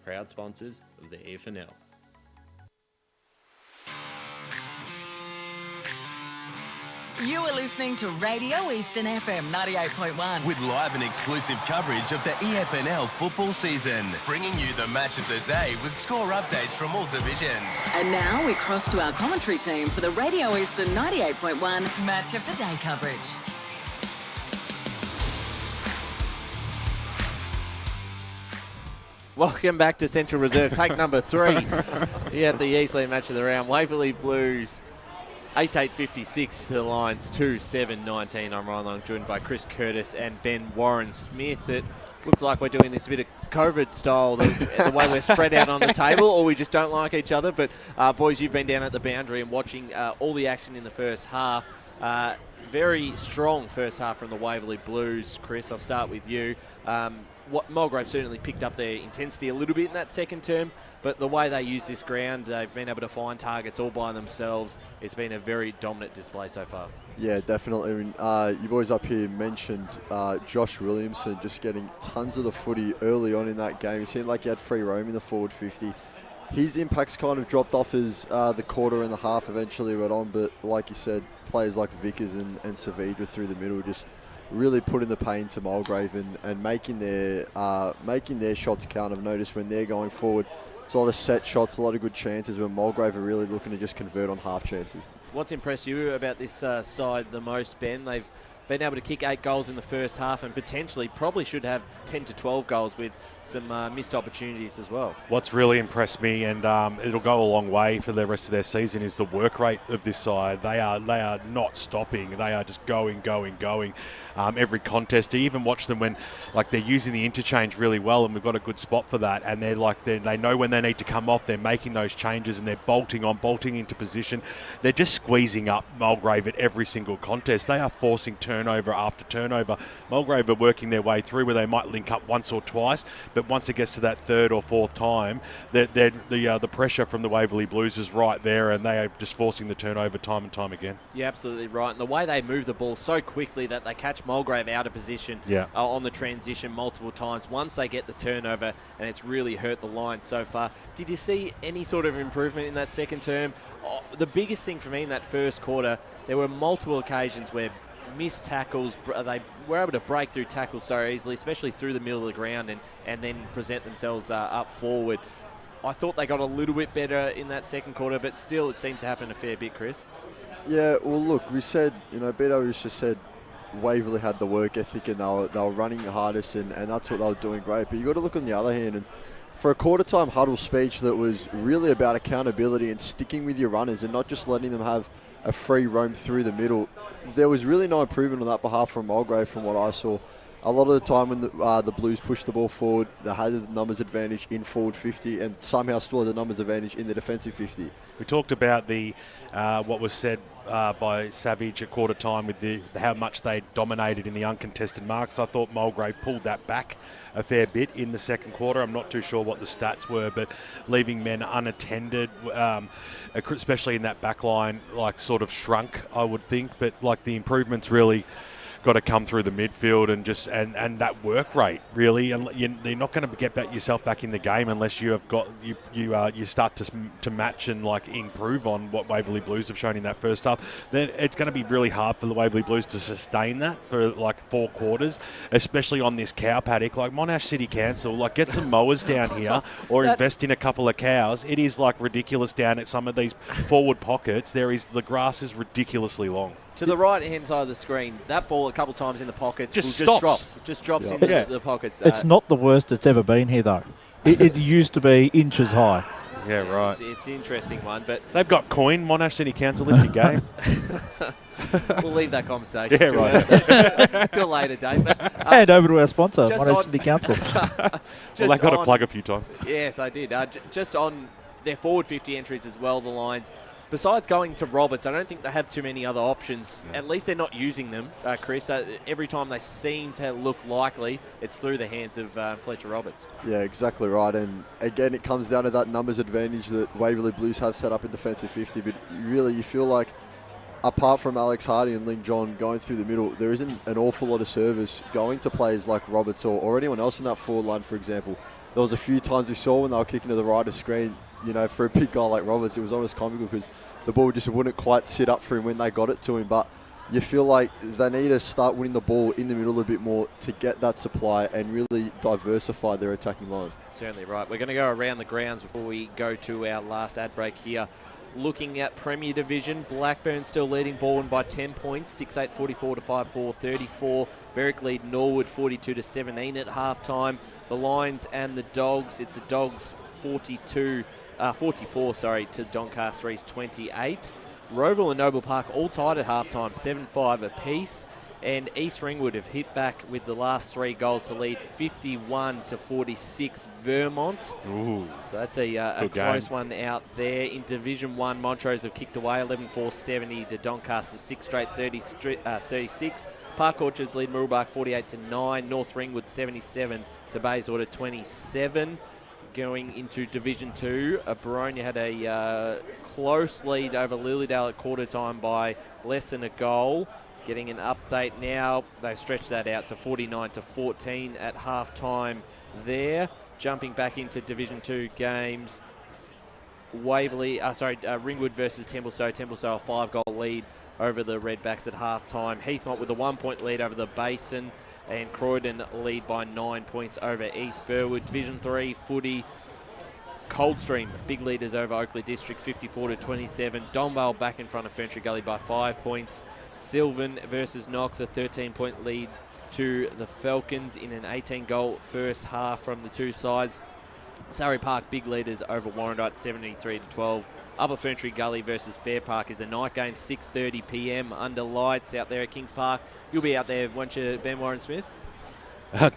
proud sponsors of the EFNL. You are listening to Radio Eastern FM 98.1. With live and exclusive coverage of the EFNL football season, bringing you the match of the day with score updates from all divisions. And now we cross to our commentary team for the Radio Eastern 98.1 Match of the Day coverage. Welcome back to Central Reserve. Take number 3 here at the Eastland Match of the Round. Waverley Blues 88-56 to the Lions 2-7-19. I'm Ryan Long, joined by Chris Curtis and Ben Warren-Smith. It looks like we're doing this a bit of COVID style, the way we're spread out on the table, or we just don't like each other. But boys, you've been down at the boundary and watching all the action in the first half. Very strong first half from the Waverley Blues. Chris, I'll start with you. Mulgrave certainly picked up their intensity a little bit in that second term, but the way they use this ground, they've been able to find targets all by themselves. It's been a very dominant display so far. Yeah, definitely. I mean, you boys up here mentioned Josh Williamson just getting tons of the footy early on in that game. It seemed like he had free roam in the forward 50. His impact's kind of dropped off as the quarter and the half eventually went on, but like you said, players like Vickers and Saavedra through the middle just really putting the pain to Mulgrave and making their shots count. I've noticed when they're going forward, it's a lot of set shots, a lot of good chances, when Mulgrave are really looking to just convert on half chances. What's impressed you about this side the most, Ben? They've been able to kick 8 goals in the first half and potentially probably should have 10 to 12 goals with some missed opportunities as well. What's really impressed me, and it'll go a long way for the rest of their season, is the work rate of this side. They are not stopping. They are just going. Every contest, to even watch them when they're using the interchange really well, and we've got a good spot for that. And they know when they need to come off. They're making those changes and they're bolting into position. They're just squeezing up Mulgrave at every single contest. They are forcing turnovers turnover after turnover. Mulgrave are working their way through where they might link up once or twice, but once it gets to that third or fourth time, the pressure from the Waverley Blues is right there, and they are just forcing the turnover time and time again. Yeah, absolutely right. And the way they move the ball so quickly that they catch Mulgrave out of position on the transition multiple times once they get the turnover, and it's really hurt the line so far. Did you see any sort of improvement in that second term? Oh, the biggest thing for me in that first quarter, there were multiple occasions where missed tackles, they were able to break through tackles so easily, especially through the middle of the ground, and then present themselves up forward. I thought they got a little bit better in that second quarter, but still it seems to happen a fair bit, Chris. Yeah, well, look, we said, Beto just said Waverley had the work ethic and they were running the hardest, and that's what they were doing great. But you got to look on the other hand, and for a quarter-time huddle speech that was really about accountability and sticking with your runners and not just letting them have a free roam through the middle, there was really no improvement on that behalf from Mulgrave from what I saw. A lot of the time when the Blues pushed the ball forward, they had the numbers advantage in forward 50 and somehow still had the numbers advantage in the defensive 50. We talked about the what was said by Savage at quarter time with how much they dominated in the uncontested marks. I thought Mulgrave pulled that back a fair bit in the second quarter. I'm not too sure what the stats were, but leaving men unattended, especially in that back line, like sort of shrunk, I would think. But like the improvements really got to come through the midfield and that work rate really, and you're not going to get yourself back in the game unless you have got you start to match and like improve on what Waverley Blues have shown in that first half. Then it's going to be really hard for the Waverley Blues to sustain that for like 4 quarters, especially on this cow paddock. Like Monash City Council, like get some mowers down here or invest in a couple of cows. It is like ridiculous down at some of these forward pockets. The grass is ridiculously long. To the right-hand side of the screen, that ball a couple times in the pockets just drops into the pockets. It's not the worst it's ever been here, though. It used to be inches high. Yeah, right. It's an interesting one, but they've got coin. Monash City Council lift your game. We'll leave that conversation till a later date. But, hand over to our sponsor, Monash City Council. Well, they got to plug a few times. Yes, they did. Just on their forward 50 entries as well, the Lions. Besides going to Roberts, I don't think they have too many other options. At least they're not using them, Chris. Every time they seem to look likely, it's through the hands of Fletcher Roberts. Yeah, exactly right. And again, it comes down to that numbers advantage that Waverley Blues have set up in defensive 50. But really, you feel like apart from Alex Hardy and Ling John going through the middle, there isn't an awful lot of service going to players like Roberts or anyone else in that forward line, for example. There was a few times we saw when they were kicking to the right of screen, for a big guy like Roberts, it was almost comical because the ball just wouldn't quite sit up for him when they got it to him. But you feel like they need to start winning the ball in the middle a bit more to get that supply and really diversify their attacking line. Certainly right. We're going to go around the grounds before we go to our last ad break here. Looking at Premier Division, Blackburn still leading Baldwin by 10 points, 6-8, 44 to 5-4, 34. Berwick lead Norwood 42 to 17 at halftime. The Lions and the Dogs, it's a Dogs 44 to Doncaster's 28. Roval and Noble Park all tied at halftime, 7-5 apiece. And East Ringwood have hit back with the last 3 goals to lead 51 to 46 Vermont. Ooh. So that's a close one out there. In Division 1, Montrose have kicked away 11-4, 70 to Doncaster, 6 straight 36. Park Orchards lead Mooroolbark 48 to 9. North Ringwood 77 to Bayswater 27. Going into Division 2, Boronia had a close lead over Lilydale at quarter time by less than a goal. Getting an update now, they've stretched that out to 49 to 14 at half time there. Jumping back into Division 2 games, Ringwood versus Templestowe. Templestowe a 5-goal lead over the Redbacks at half time. Heathmont with a 1-point lead over the Basin, and Croydon lead by 9 points over East Burwood. Division 3 footy, Coldstream big leaders over Oakley District 54 to 27. Donvale back in front of Ferntree Gully by 5 points. Sylvan versus Knox, a 13-point lead to the Falcons in an 18-goal first half from the two sides. Surrey Park big leaders over Warrandyte 73 to 12. Upper Ferntree Gully versus Fair Park is a night game, 6:30 p.m. under lights out there at Kings Park. You'll be out there, won't you, Ben Warren Smith?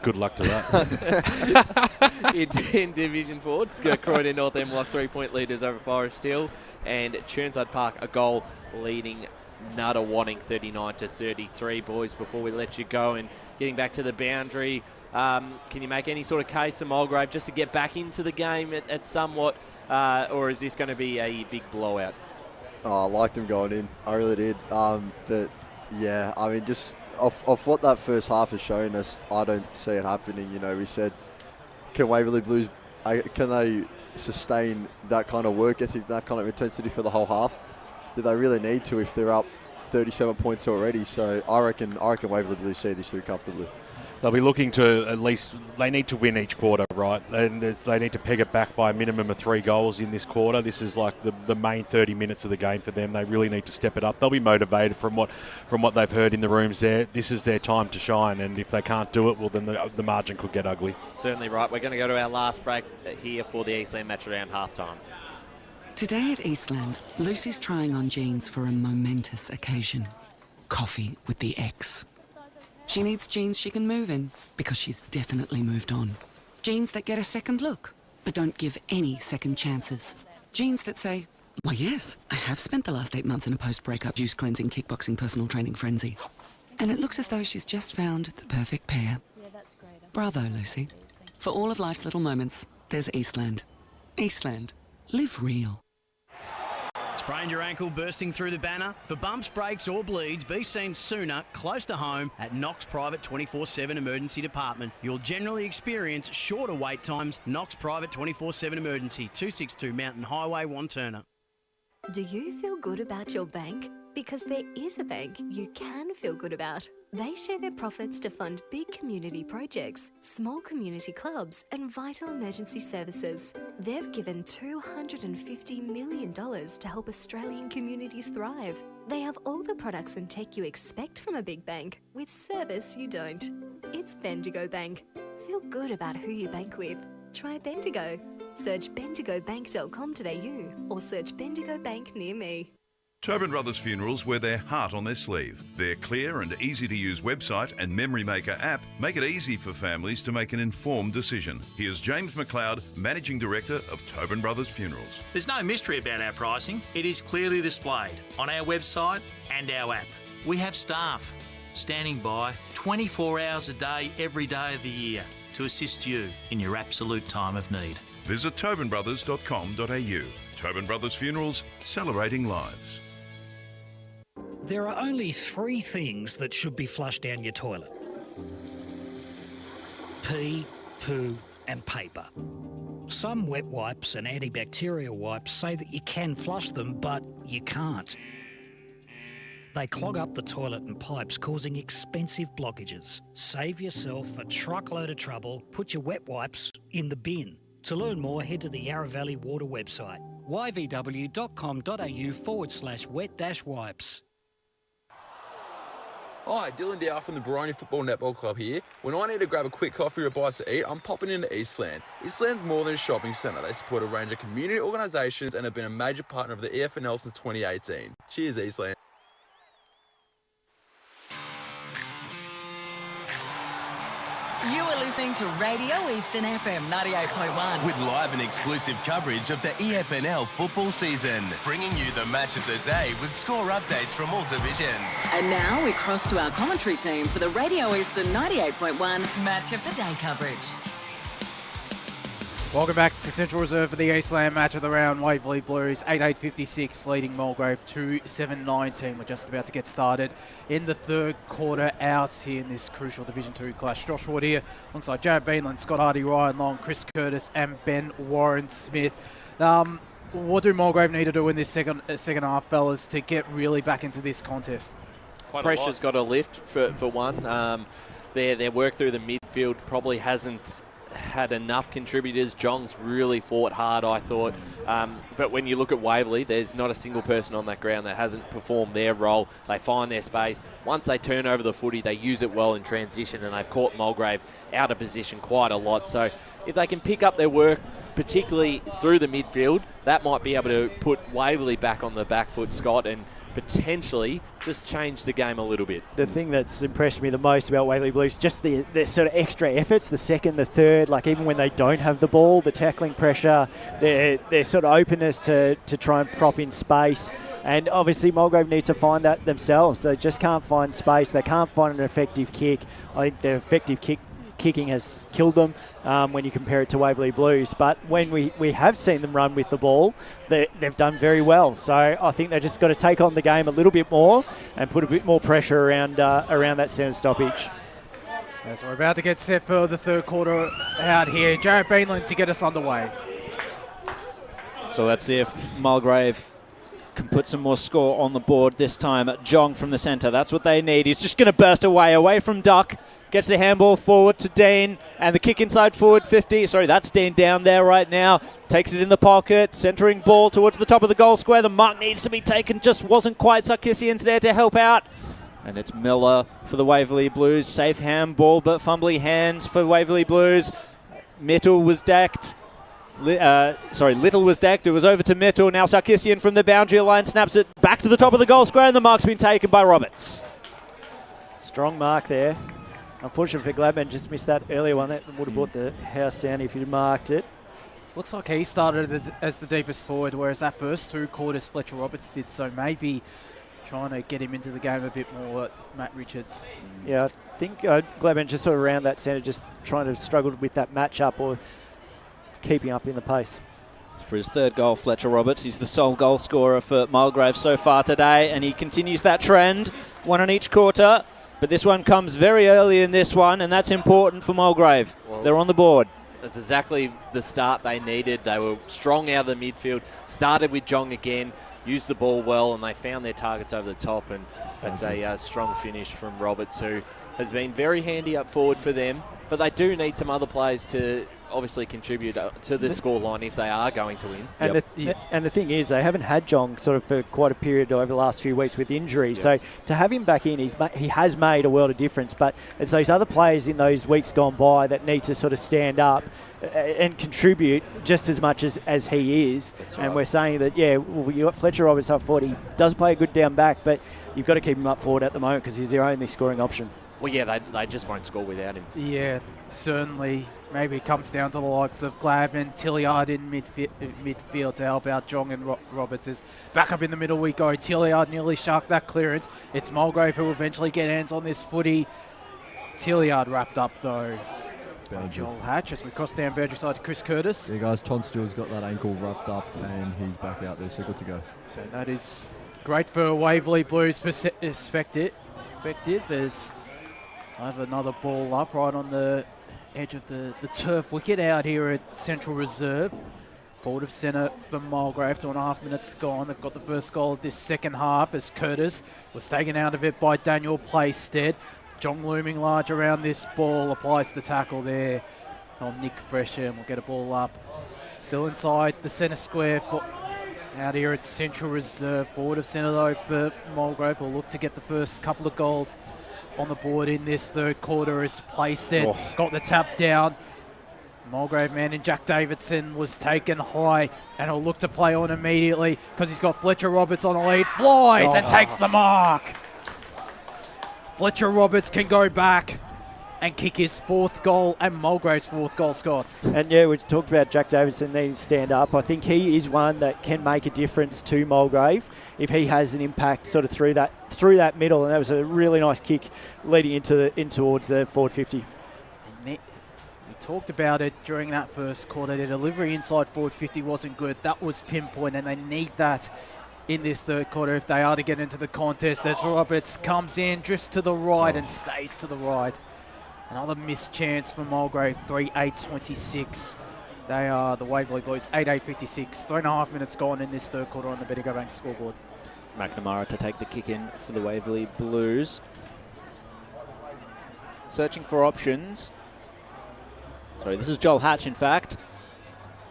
Good luck to that. in Division 4, Croydon North Hemlock 3-point leaders over Forest Hill, and Churnside Park a goal leading Nutter wanting 39-33, boys, before we let you go, and getting back to the boundary. Can you make any sort of case for Mulgrave just to get back into the game at somewhat, or is this going to be a big blowout? Oh, I liked him going in. I really did. But yeah, I mean, just off what that first half has shown us, I don't see it happening. You know, we said, can Waverley Blues, can they sustain that kind of work ethic, that kind of intensity for the whole half? Do they really need to if they're up 37 points already? So I reckon Waverley Blues see this through comfortably. They'll be looking to at least, they need to win each quarter, right? And they need to peg it back by a minimum of 3 goals in this quarter. This is like the main 30 minutes of the game for them. They really need to step it up. They'll be motivated from what they've heard in the rooms there. This is their time to shine, and if they can't do it, well, then the margin could get ugly. Certainly right. We're going to go to our last break here for the Eastland match around halftime. Today at Eastland, Lucy's trying on jeans for a momentous occasion. Coffee with the ex. She needs jeans she can move in because she's definitely moved on. Jeans that get a second look, but don't give any second chances. Jeans that say, why yes, I have spent the last 8 months in a post-breakup juice cleansing, kickboxing, personal training frenzy. And it looks as though she's just found the perfect pair. Bravo, Lucy. For all of life's little moments, there's Eastland. Eastland. Live real. Sprained your ankle bursting through the banner? For bumps, breaks or bleeds, be seen sooner, close to home, at Knox Private 24/7 Emergency Department. You'll generally experience shorter wait times. Knox Private 24/7 Emergency, 262 Mountain Highway, Wanturna. Do you feel good about your bank? Because there is a bank you can feel good about. They share their profits to fund big community projects, small community clubs and vital emergency services. They've given $250 million to help Australian communities thrive. They have all the products and tech you expect from a big bank, with service you don't. It's Bendigo Bank. Feel good about who you bank with. Try Bendigo. Search bendigobank.com.au or search Bendigo Bank near me. Tobin Brothers Funerals wear their heart on their sleeve. Their clear and easy-to-use website and Memory Maker app make it easy for families to make an informed decision. Here's James McLeod, Managing Director of Tobin Brothers Funerals. There's no mystery about our pricing. It is clearly displayed on our website and our app. We have staff standing by 24 hours a day, every day of the year to assist you in your absolute time of need. Visit tobinbrothers.com.au. Tobin Brothers Funerals, celebrating lives. There are only 3 things that should be flushed down your toilet. Pee, poo and paper. Some wet wipes and antibacterial wipes say that you can flush them, but you can't. They clog up the toilet and pipes, causing expensive blockages. Save yourself a truckload of trouble. Put your wet wipes in the bin. To learn more, head to the Yarra Valley Water website, yvw.com.au/wet-wipes. Hi, Dylan Dow from the Waverley Football Netball Club here. When I need to grab a quick coffee or a bite to eat, I'm popping into Eastland. Eastland's more than a shopping centre. They support a range of community organisations and have been a major partner of the EFNL since 2018. Cheers, Eastland. You are listening to Radio Eastern FM 98.1. With live and exclusive coverage of the EFNL football season, bringing you the match of the day with score updates from all divisions. And now we cross to our commentary team for the Radio Eastern 98.1 Match of the Day coverage. Welcome back to Central Reserve for the Eastland match of the round. Waverley Blues 8-8-56 leading Mulgrave 2-7-19. We're just about to get started in the third quarter out here in this crucial Division 2 clash. Josh Ward here alongside Jared Beanland, Scott Hardy, Ryan Long, Chris Curtis and Ben Warren-Smith. What do Mulgrave need to do in this second half, fellas, to get really back into this contest? Pressure's got a lift for one. Their work through the midfield probably hasn't had enough contributors. Johns really fought hard, I thought. But when you look at Waverley, there's not a single person on that ground that hasn't performed their role. They find their space. Once they turn over the footy, they use it well in transition, and they've caught Mulgrave out of position quite a lot. So if they can pick up their work, particularly through the midfield, that might be able to put Waverley back on the back foot, Scott, and potentially just change the game a little bit. The thing that's impressed me the most about Waverley Blues, just their sort of extra efforts, the second, the third, like even when they don't have the ball, the tackling pressure, their sort of openness to try and prop in space. And obviously Mulgrave need to find that themselves. They just can't find space. They can't find an effective kick. I think their effective kicking has killed them when you compare it to Waverley Blues. But when we have seen them run with the ball, they've done very well. So I think they've just got to take on the game a little bit more and put a bit more pressure around that centre stoppage. As we're about to get set for the third quarter out here, Jared Beanland to get us underway. So let's see if Mulgrave can put some more score on the board this time. Jong from the centre, that's what they need. He's just going to burst away from Duck. Gets the handball forward to Dean, and the kick inside forward 50. Sorry, that's Dean down there right now. Takes it in the pocket, centering ball towards the top of the goal square. The mark needs to be taken, just wasn't quite. Sarkissian's there to help out. And it's Miller for the Waverley Blues. Safe handball, but fumbly hands for Waverley Blues. Mitchell was decked. Little was decked. It was over to Mitchell. Now Sarkissian from the boundary line snaps it back to the top of the goal square, and the mark's been taken by Roberts. Strong mark there. Unfortunately for Gladman, just missed that earlier one. That would have brought the house down if he'd marked it. Looks like he started as the deepest forward, whereas that first 2 quarters Fletcher Roberts did. So maybe trying to get him into the game a bit more, Matt Richards. Yeah, I think Gladman just sort of around that centre, just trying to struggle with that match-up or keeping up in the pace. For his third goal, Fletcher Roberts. He's the sole goal scorer for Mulgrave so far today, and he continues that trend, 1 on each quarter. But this one comes very early in this one, and that's important for Mulgrave. Well, they're on the board. That's exactly the start they needed. They were strong out of the midfield, started with Jong again, used the ball well, and they found their targets over the top, and that's a strong finish from Roberts, who has been very handy up forward for them. But they do need some other players to obviously contribute to the scoreline if they are going to win. And the thing is, they haven't had Jong sort of for quite a period over the last few weeks with injury. Yep. So to have him back in, he has made a world of difference. But it's those other players in those weeks gone by that need to sort of stand up and contribute just as much as he is. That's and right. We're saying that, you got Fletcher Roberts up forward. He does play a good down back, but you've got to keep him up forward at the moment because he's their only scoring option. Well, yeah, they just won't score without him. Yeah, certainly. Maybe it comes down to the likes of Gladman, Tilliard in midfield to help out Jong and Roberts. Is back up in the middle we go. Tilliard nearly sharked that clearance. It's Mulgrave who will eventually get hands on this footy. Tilliard wrapped up though. Joel Hatch as we cross down boundary side to Chris Curtis. Yeah, guys, Tonstill's got that ankle wrapped up and he's back out there, so good to go. So that is great for Waverley Blues perspective as I have another ball up right on the edge of the turf wicket out here at Central Reserve. Forward of centre for Mulgrave, 2.5 minutes gone. They've got the first goal of this second half as Curtis was taken out of it by Daniel Playstead. Jong looming large around this ball, applies the tackle there on Nick Fresher, and we'll get a ball up. Still inside the centre square out here at Central Reserve. Forward of centre though for Mulgrave will look to get the first couple of goals on the board in this third quarter as Playstead got the tap down. Mulgrave man and Jack Davidson was taken high and he'll look to play on immediately because he's got Fletcher Roberts on the lead. Flies and takes the mark. Fletcher Roberts can go back and kick his 4th goal and Mulgrave's 4th goal scored. And yeah, we talked about Jack Davidson needing to stand up. I think he is one that can make a difference to Mulgrave if he has an impact sort of through that middle. And that was a really nice kick leading in towards the forward 50. And we talked about it during that first quarter. The delivery inside forward 50 wasn't good. That was pinpoint, and they need that in this third quarter if they are to get into the contest. As Roberts comes in, drifts to the right and stays to the right. Another missed chance for Mulgrave, 3-8-26. They are the Waverley Blues, 8-8-56. 3.5 minutes gone in this third quarter on the Bendigo Bank scoreboard. McNamara to take the kick in for the Waverley Blues. Searching for options. Sorry, this is Joel Hatch, in fact.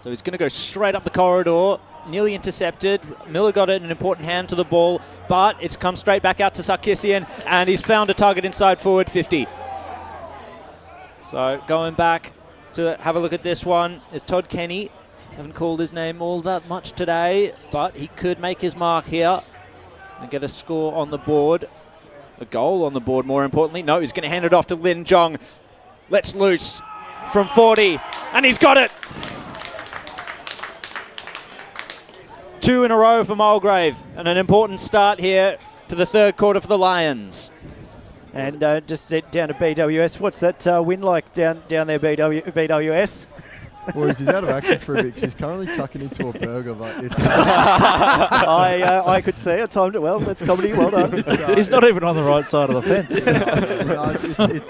So he's going to go straight up the corridor. Nearly intercepted. Miller got it, an important hand to the ball, but it's come straight back out to Sarkissian, and he's found a target inside forward 50. So going back to have a look at this one is Todd Kenny. Haven't called his name all that much today, but he could make his mark here. And get a score on the board. A goal on the board, more importantly. No, he's going to hand it off to Lin Jong. Let's loose from 40. And he's got it. 2 in a row for Mulgrave. And an important start here to the third quarter for the Lions. And just down to BWS. What's that win like down there, BWS? Boys, he's out of action for a bit 'cause he's currently tucking into a burger, but it's... I could see. I timed it well. That's comedy. Well done. He's not even on the right side of the fence.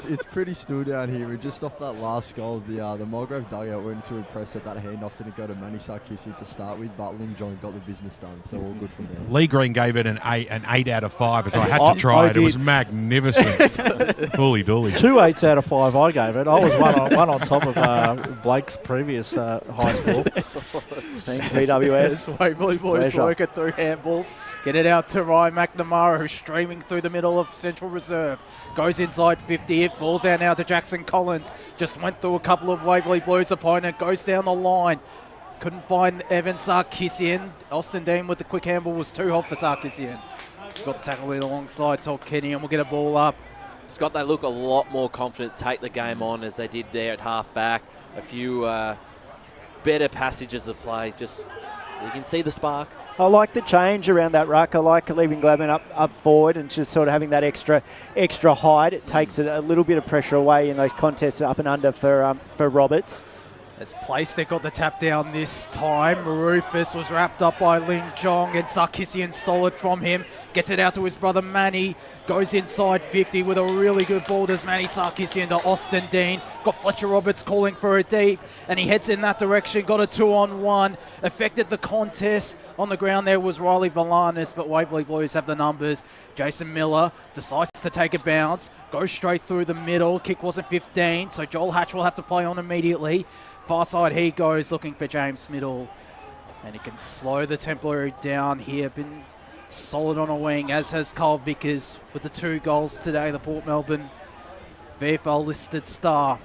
It's pretty still down here. We're just off that last goal. The Mulgrave dugout weren't too impressed that handoff didn't go to Manny Sarkisian to start with, but Lin John got the business done, so all good from there. Lee Green gave it an 8 out of 5, which I had to try it. It was magnificent. Fully dooly. 2 8s out of 5 I gave it. I was one on top of Blake's previous high score. Thanks, BWS. Waverley Blues work it through handballs. Get it out to Ryan McNamara, who's streaming through the middle of Central Reserve. Goes inside 50. It falls out now to Jackson Collins. Just went through a couple of Waverley Blues opponent. Goes down the line. Couldn't find Evan Sarkisian. Austin Dean with the quick handball was too hot for Sarkisian. Got the tackle in alongside Todd Kenny, and we'll get a ball up. Scott, they look a lot more confident to take the game on as they did there at half-back. A few better passages of play. Just, you can see the spark. I like the change around that ruck. I like leaving Gladman up forward and just sort of having that extra height. It takes a little bit of pressure away in those contests up and under for Roberts. As Playstick got the tap down this time. Rufus was wrapped up by Lin Jong, and Sarkisian stole it from him. Gets it out to his brother Manny. Goes inside 50 with a really good ball. Does Manny Sarkisian to Austin Dean. Got Fletcher Roberts calling for a deep, and he heads in that direction. Got a 2-on-1. Affected the contest. On the ground there was Riley Valanis, but Waverley Blues have the numbers. Jason Miller decides to take a bounce. Goes straight through the middle. Kick wasn't 15, so Joel Hatch will have to play on immediately. Far side he goes, looking for James Middle. And he can slow the Templary down here. Been solid on a wing, as has Carl Vickers with the 2 goals today. The Port Melbourne VFL listed star.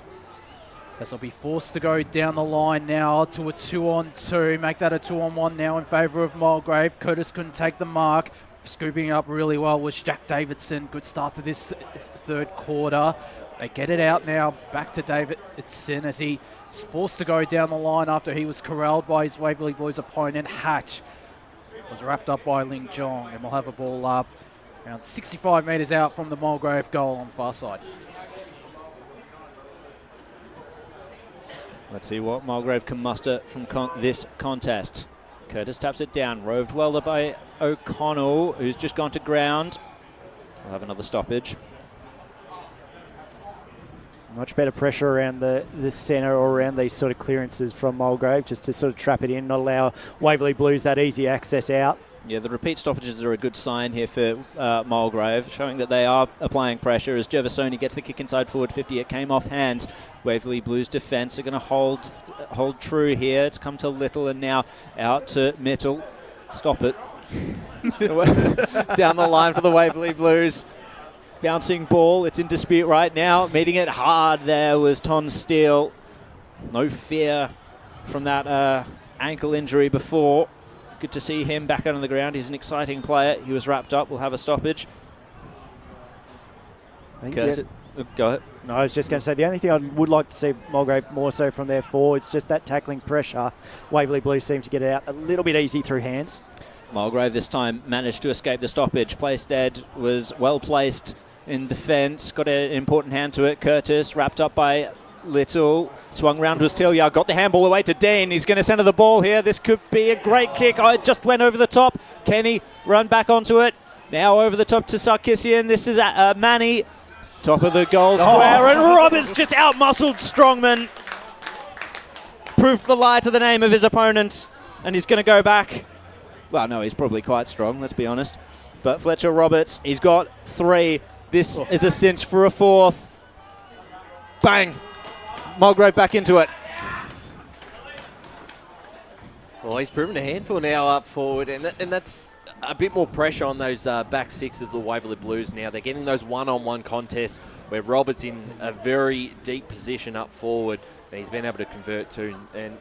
As will be forced to go down the line now to a 2-on-2. Make that a 2-on-1 now in favour of Mulgrave. Curtis couldn't take the mark. Scooping up really well was Jack Davidson. Good start to this third quarter. They get it out now. Back to Davidson as he is forced to go down the line after he was corralled by his Waverley Blues opponent. Hatch was wrapped up by Ling Jong, and we'll have a ball up around 65 metres out from the Mulgrave goal on the far side. Let's see what Mulgrave can muster from this contest. Curtis taps it down, roved well by O'Connell, who's just gone to ground. We'll have another stoppage. Much better pressure around the centre or around these sort of clearances from Mulgrave, just to sort of trap it in, not allow Waverley Blues that easy access out. Yeah, the repeat stoppages are a good sign here for Mulgrave, showing that they are applying pressure as Gervasoni gets the kick inside forward 50. It came off hands. Waverley Blues defence are going to hold true here. It's come to Little and now out to Mitchell. Stop it. Down the line for the Waverley Blues. Bouncing ball, it's in dispute right now. Meeting it hard there was Ton Steele. No fear from that ankle injury before. Good to see him back out on the ground. He's an exciting player. He was wrapped up. We'll have a stoppage. Go ahead. No, I was just going to say, the only thing I would like to see Mulgrave more so from their forwards, just that tackling pressure. Waverley Blues seem to get it out a little bit easy through hands. Mulgrave this time managed to escape the stoppage. Playstead was well placed in defence. Got an important hand to it. Curtis wrapped up by Little. Swung round was Tilliard. Got the handball away to Dean. He's going to centre the ball here. This could be a great kick. I just went over the top. Kenny run back onto it. Now over the top to Sarkisian. This is Manny. Top of the goal square. And Roberts just out-muscled Strongman. Proof the lie to the name of his opponent. And he's going to go back. Well, no, he's probably quite strong, let's be honest. But Fletcher Roberts, he's got 3. This is a cinch for a 4th. Bang. Mulgrave back into it. Well, he's proven a handful now up forward, and that's a bit more pressure on those back 6 of the Waverley Blues now. They're getting those one-on-one contests where Roberts in a very deep position up forward, and he's been able to convert to. And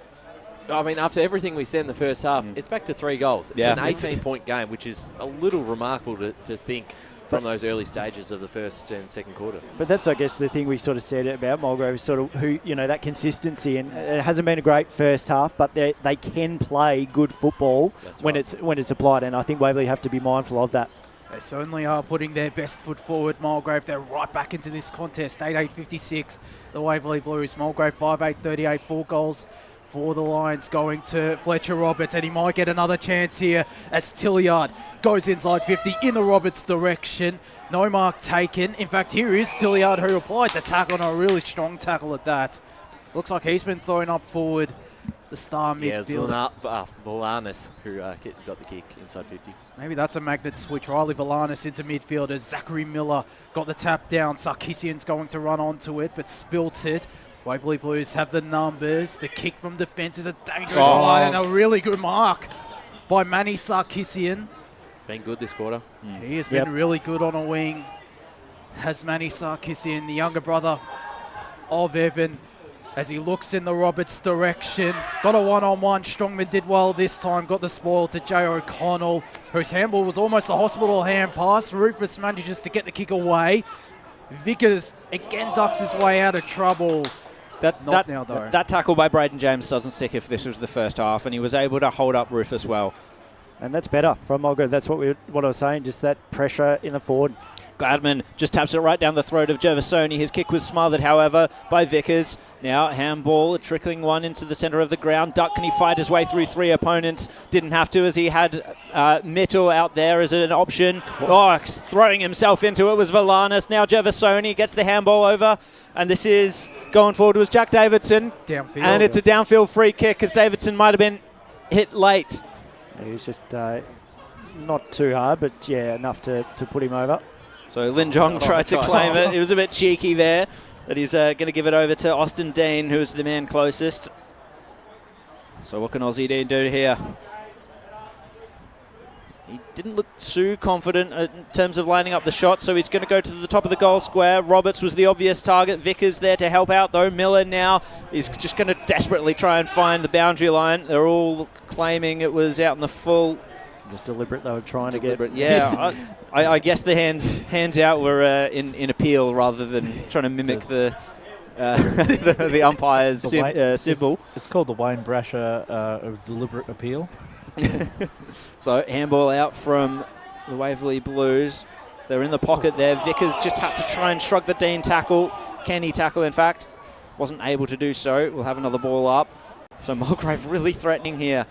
I mean, after everything we said in the first half, it's back to 3 goals. It's an 18-point game, which is a little remarkable to think from those early stages of the first and second quarter. But that's, I guess, the thing we sort of said about Mulgrave, sort of that consistency, and it hasn't been a great first half, but they can play good football when it's applied, and I think Waverley have to be mindful of that. They certainly are putting their best foot forward. Mulgrave, they're right back into this contest. 8-8-56, the Waverley Blues. Mulgrave 5-8-38, 4 goals for the Lions, going to Fletcher Roberts, and he might get another chance here as Tilliard goes inside 50 in the Roberts direction. No mark taken. In fact, here is Tilliard, who applied the tackle, and a really strong tackle at that. Looks like he's been thrown up forward, the star midfielder. Yeah, Valanis who got the kick inside 50. Maybe that's a magnet switch. Riley Valanis into midfield as Zachary Miller got the tap down. Sarkissian's going to run onto it, but spilt it. Waverley Blues have the numbers. The kick from defence is a dangerous one, and a really good mark by Manny Sarkissian. Been good this quarter. He has been really good on a wing. Has Manny Sarkissian, the younger brother of Evan, as he looks in the Roberts direction. Got a one-on-one. Strongman did well this time. Got the spoil to Jay O'Connell, whose handball was almost a hospital hand pass. Rufus manages to get the kick away. Vickers again ducks his way out of trouble. That tackle by Braden James doesn't stick if this was the first half, and he was able to hold up Rufus well. And that's better from Mulgrave. That's what I was saying, just that pressure in the forward. Gladman just taps it right down the throat of Gervasoni. His kick was smothered, however, by Vickers. Now handball, trickling one into the centre of the ground. Duck, can he fight his way through 3 opponents? Didn't have to, as he had Mitchell out there as an option. Throwing himself into it was Valanis. Now Gervasoni gets the handball over, and this is going forward was Jack Davidson. Downfield. And it's a downfield free kick, because Davidson might have been hit late. He was just not too hard, but enough to put him over. So Lin Jong tried to claim it. It was a bit cheeky there, but he's going to give it over to Austin Dean, who's the man closest. So what can Aussie Dean do here? He didn't look too confident in terms of lining up the shot, so he's going to go to the top of the goal square. Roberts was the obvious target. Vickers there to help out, though. Miller now is just going to desperately try and find the boundary line. They're all claiming it was out in the full. Just deliberate, they were trying to get. Yeah, I guess the hands out were in appeal rather than trying to mimic the umpire's symbol. It's called the Wayne Brasher of deliberate appeal. So handball out from the Waverley Blues. They're in the pocket there. Vickers just had to try and shrug the Dean tackle. Can he tackle, in fact? Wasn't able to do so. We'll have another ball up. So Mulgrave really threatening here.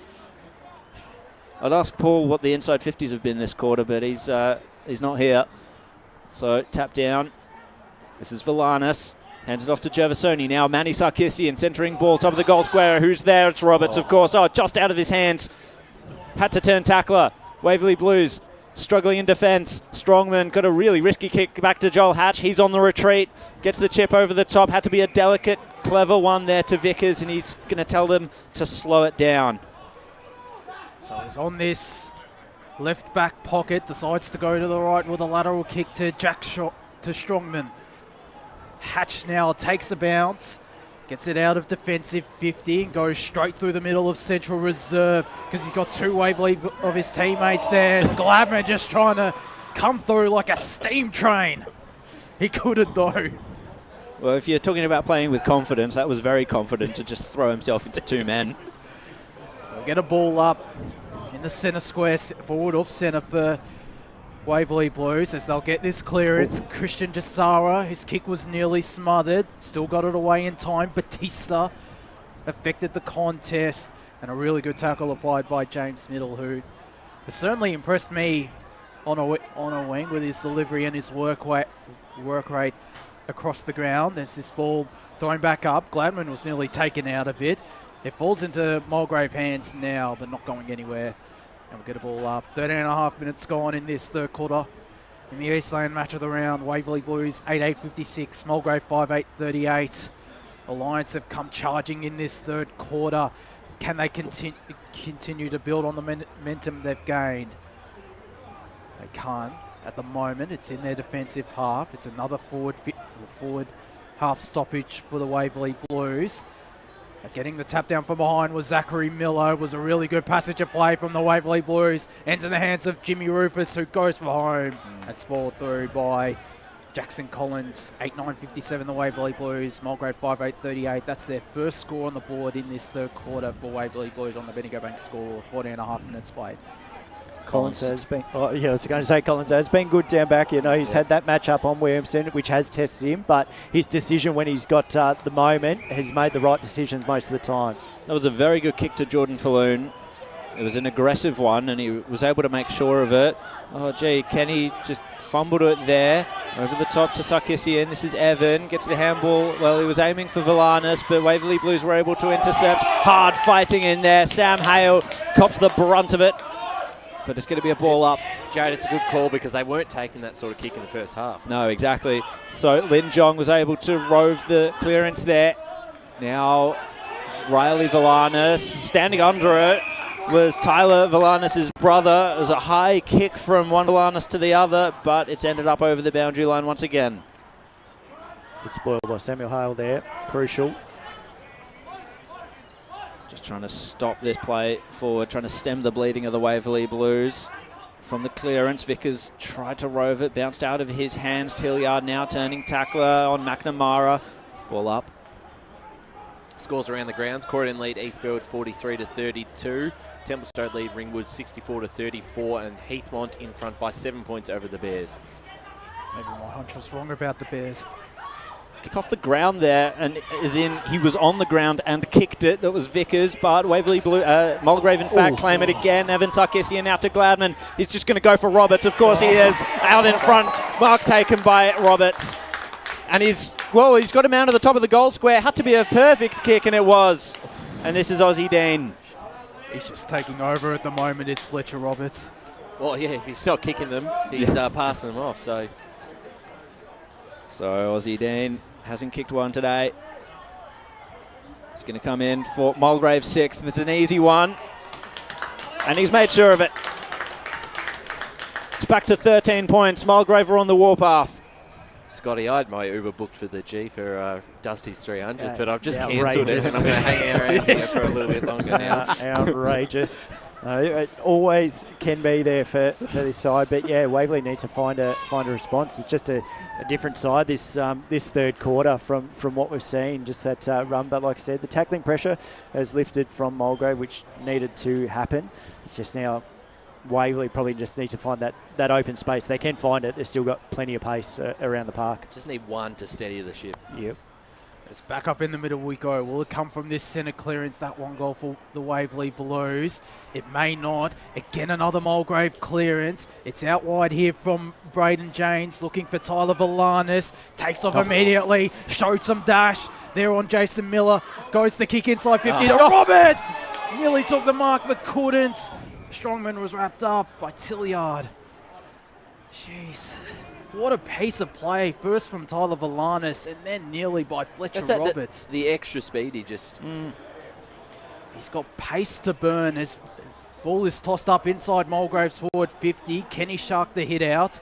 I'd ask Paul what the inside 50s have been this quarter, but he's not here. So tap down. This is Valanis. Hands it off to Gervasoni now. Manny Sarkissian centering ball, top of the goal square. Who's there? It's Roberts, of course. Just out of his hands. Had to turn tackler. Waverley Blues struggling in defence. Strongman got a really risky kick back to Joel Hatch. He's on the retreat. Gets the chip over the top. Had to be a delicate, clever one there to Vickers, and he's going to tell them to slow it down. So he's on this left back pocket, decides to go to the right with a lateral kick to to Strongman. Hatch now takes a bounce, gets it out of defensive 50 and goes straight through the middle of Central Reserve because he's got 2 Waverley of his teammates there. Gladman just trying to come through like a steam train. He couldn't though. Well, if you're talking about playing with confidence, that was very confident to just throw himself into 2 men. So get a ball up in the centre square, forward off centre for Waverley Blues as they'll get this clearance. Christian Jasara, his kick was nearly smothered, still got it away in time. Batista affected the contest, and a really good tackle applied by James Middle, who has certainly impressed me on a wing with his delivery and his work rate across the ground. There's this ball thrown back up. Gladman was nearly taken out of it. It falls into Mulgrave hands now, but not going anywhere. And we'll get a ball up. 13.5 minutes gone in this third quarter. In the Eastland match of the round, Waverley Blues 8-8-56, Mulgrave 5-8-38. The Lions have come charging in this third quarter. Can they continue to build on the momentum they've gained? They can't at the moment. It's in their defensive half. It's another forward half stoppage for the Waverley Blues. Getting the tap down from behind was Zachary Miller. It was a really good passage of play from the Waverley Blues. Ends in the hands of Jimmy Rufus, who goes for home. And spoiled through by Jackson Collins. 8-9-57 the Waverley Blues. Mulgrave 5-8-38. That's their first score on the board in this third quarter for Waverley Blues on the Bendigo Bank score. 14.5 minutes played. Collins has been, I was going to say Collins has been good down back. He's had that match up on Williamson, which has tested him, but his decision when he's got the moment, has made the right decisions most of the time. That was a very good kick to Jordan Falloon. It was an aggressive one, and he was able to make sure of it. Oh, gee, Kenny just fumbled it there. Over the top to Sarkisian. This is Evan. Gets the handball. Well, he was aiming for Villanis, but Waverley Blues were able to intercept. Hard fighting in there. Sam Hale cops the brunt of it. But it's going to be a ball up. Jared, it's a good call because they weren't taking that sort of kick in the first half. No, exactly. So Lin Jong was able to rove the clearance there. Now Riley Villanis standing under it was Tyler Villanis' brother. It was a high kick from one Villanis to the other, but it's ended up over the boundary line once again. It's spoiled by Samuel Hale there. Crucial. Just trying to stop this play forward, trying to stem the bleeding of the Waverley Blues. From the clearance, Vickers tried to rove it, bounced out of his hands. Tilliard now turning tackler on McNamara. Ball up. Scores around the grounds. Corydon lead Eastfield 43-32. Templestowe lead Ringwood 64-34, and Heathmont in front by 7 points over the Bears. Maybe my hunch was wrong about the Bears. Kick off the ground there, and as in he was on the ground and kicked it. That was Vickers, but Waverley Blue, Mulgrave in fact claim it again. Evan Sarkisian out to Gladman. He's just going to go for Roberts. Of course he is. Out in front. Mark taken by Roberts. And he's got him out of the top of the goal square. Had to be a perfect kick, and it was. And this is Aussie Dean. He's just taking over at the moment, is Fletcher Roberts. Well, yeah, if he's not kicking them, he's passing them off. So Aussie Dean hasn't kicked one today. He's going to come in for Mulgrave 6. This is an easy one. And he's made sure of it. It's back to 13 points. Mulgrave are on the warpath. Scotty, I had my Uber booked for the G for Dusty's 300, but I've just cancelled it, and I'm going to hang around here for a little bit longer now. Outrageous. It always can be there for this side, but yeah, Waverley need to find a response. It's just a different side this third quarter from what we've seen, just that run. But like I said, the tackling pressure has lifted from Mulgrave, which needed to happen. It's just now Waverley probably just need to find that open space. They can find it. They've still got plenty of pace around the park. Just need one to steady the ship. Yep. It's back up in the middle we go. Will it come from this centre clearance? That one goal for the Waverley Blues. It may not. Again, another Mulgrave clearance. It's out wide here from Braden James, looking for Tyler Villanis. Takes off immediately. Showed some dash there on Jason Miller. Goes to kick inside 50 to Roberts. Nearly took the mark, but couldn't. Strongman was wrapped up by Tilliard. Jeez. What a pace of play. First from Tyler Villanis and then nearly by Fletcher Roberts. The extra speed he just... He's got pace to burn. His ball is tossed up inside Mulgrave's forward 50. Kenny Shark the hit out.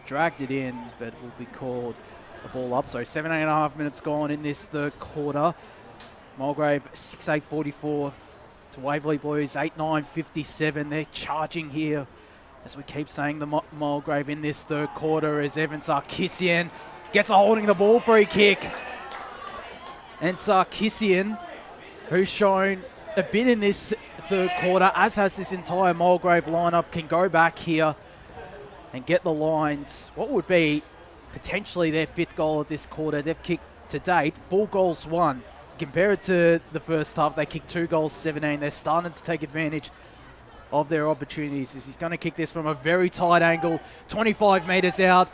Dragged it in, but will be called a ball up. So 7.5 minutes gone in this third quarter. Mulgrave 6-8-44 to Waverley Blues 8-9-57. They're charging here, as we keep saying, the Mulgrave in this third quarter, as Evan Sarkisian gets a holding the ball free kick. And Sarkisian, who's shown a bit in this third quarter, as has this entire Mulgrave lineup, can go back here and get the lines. What would be potentially their fifth goal of this quarter. They've kicked to date 4 goals, 1. Compare it to the first half, they kicked 2 goals, 17. They're starting to take advantage of their opportunities. He's going to kick this from a very tight angle, 25 metres out,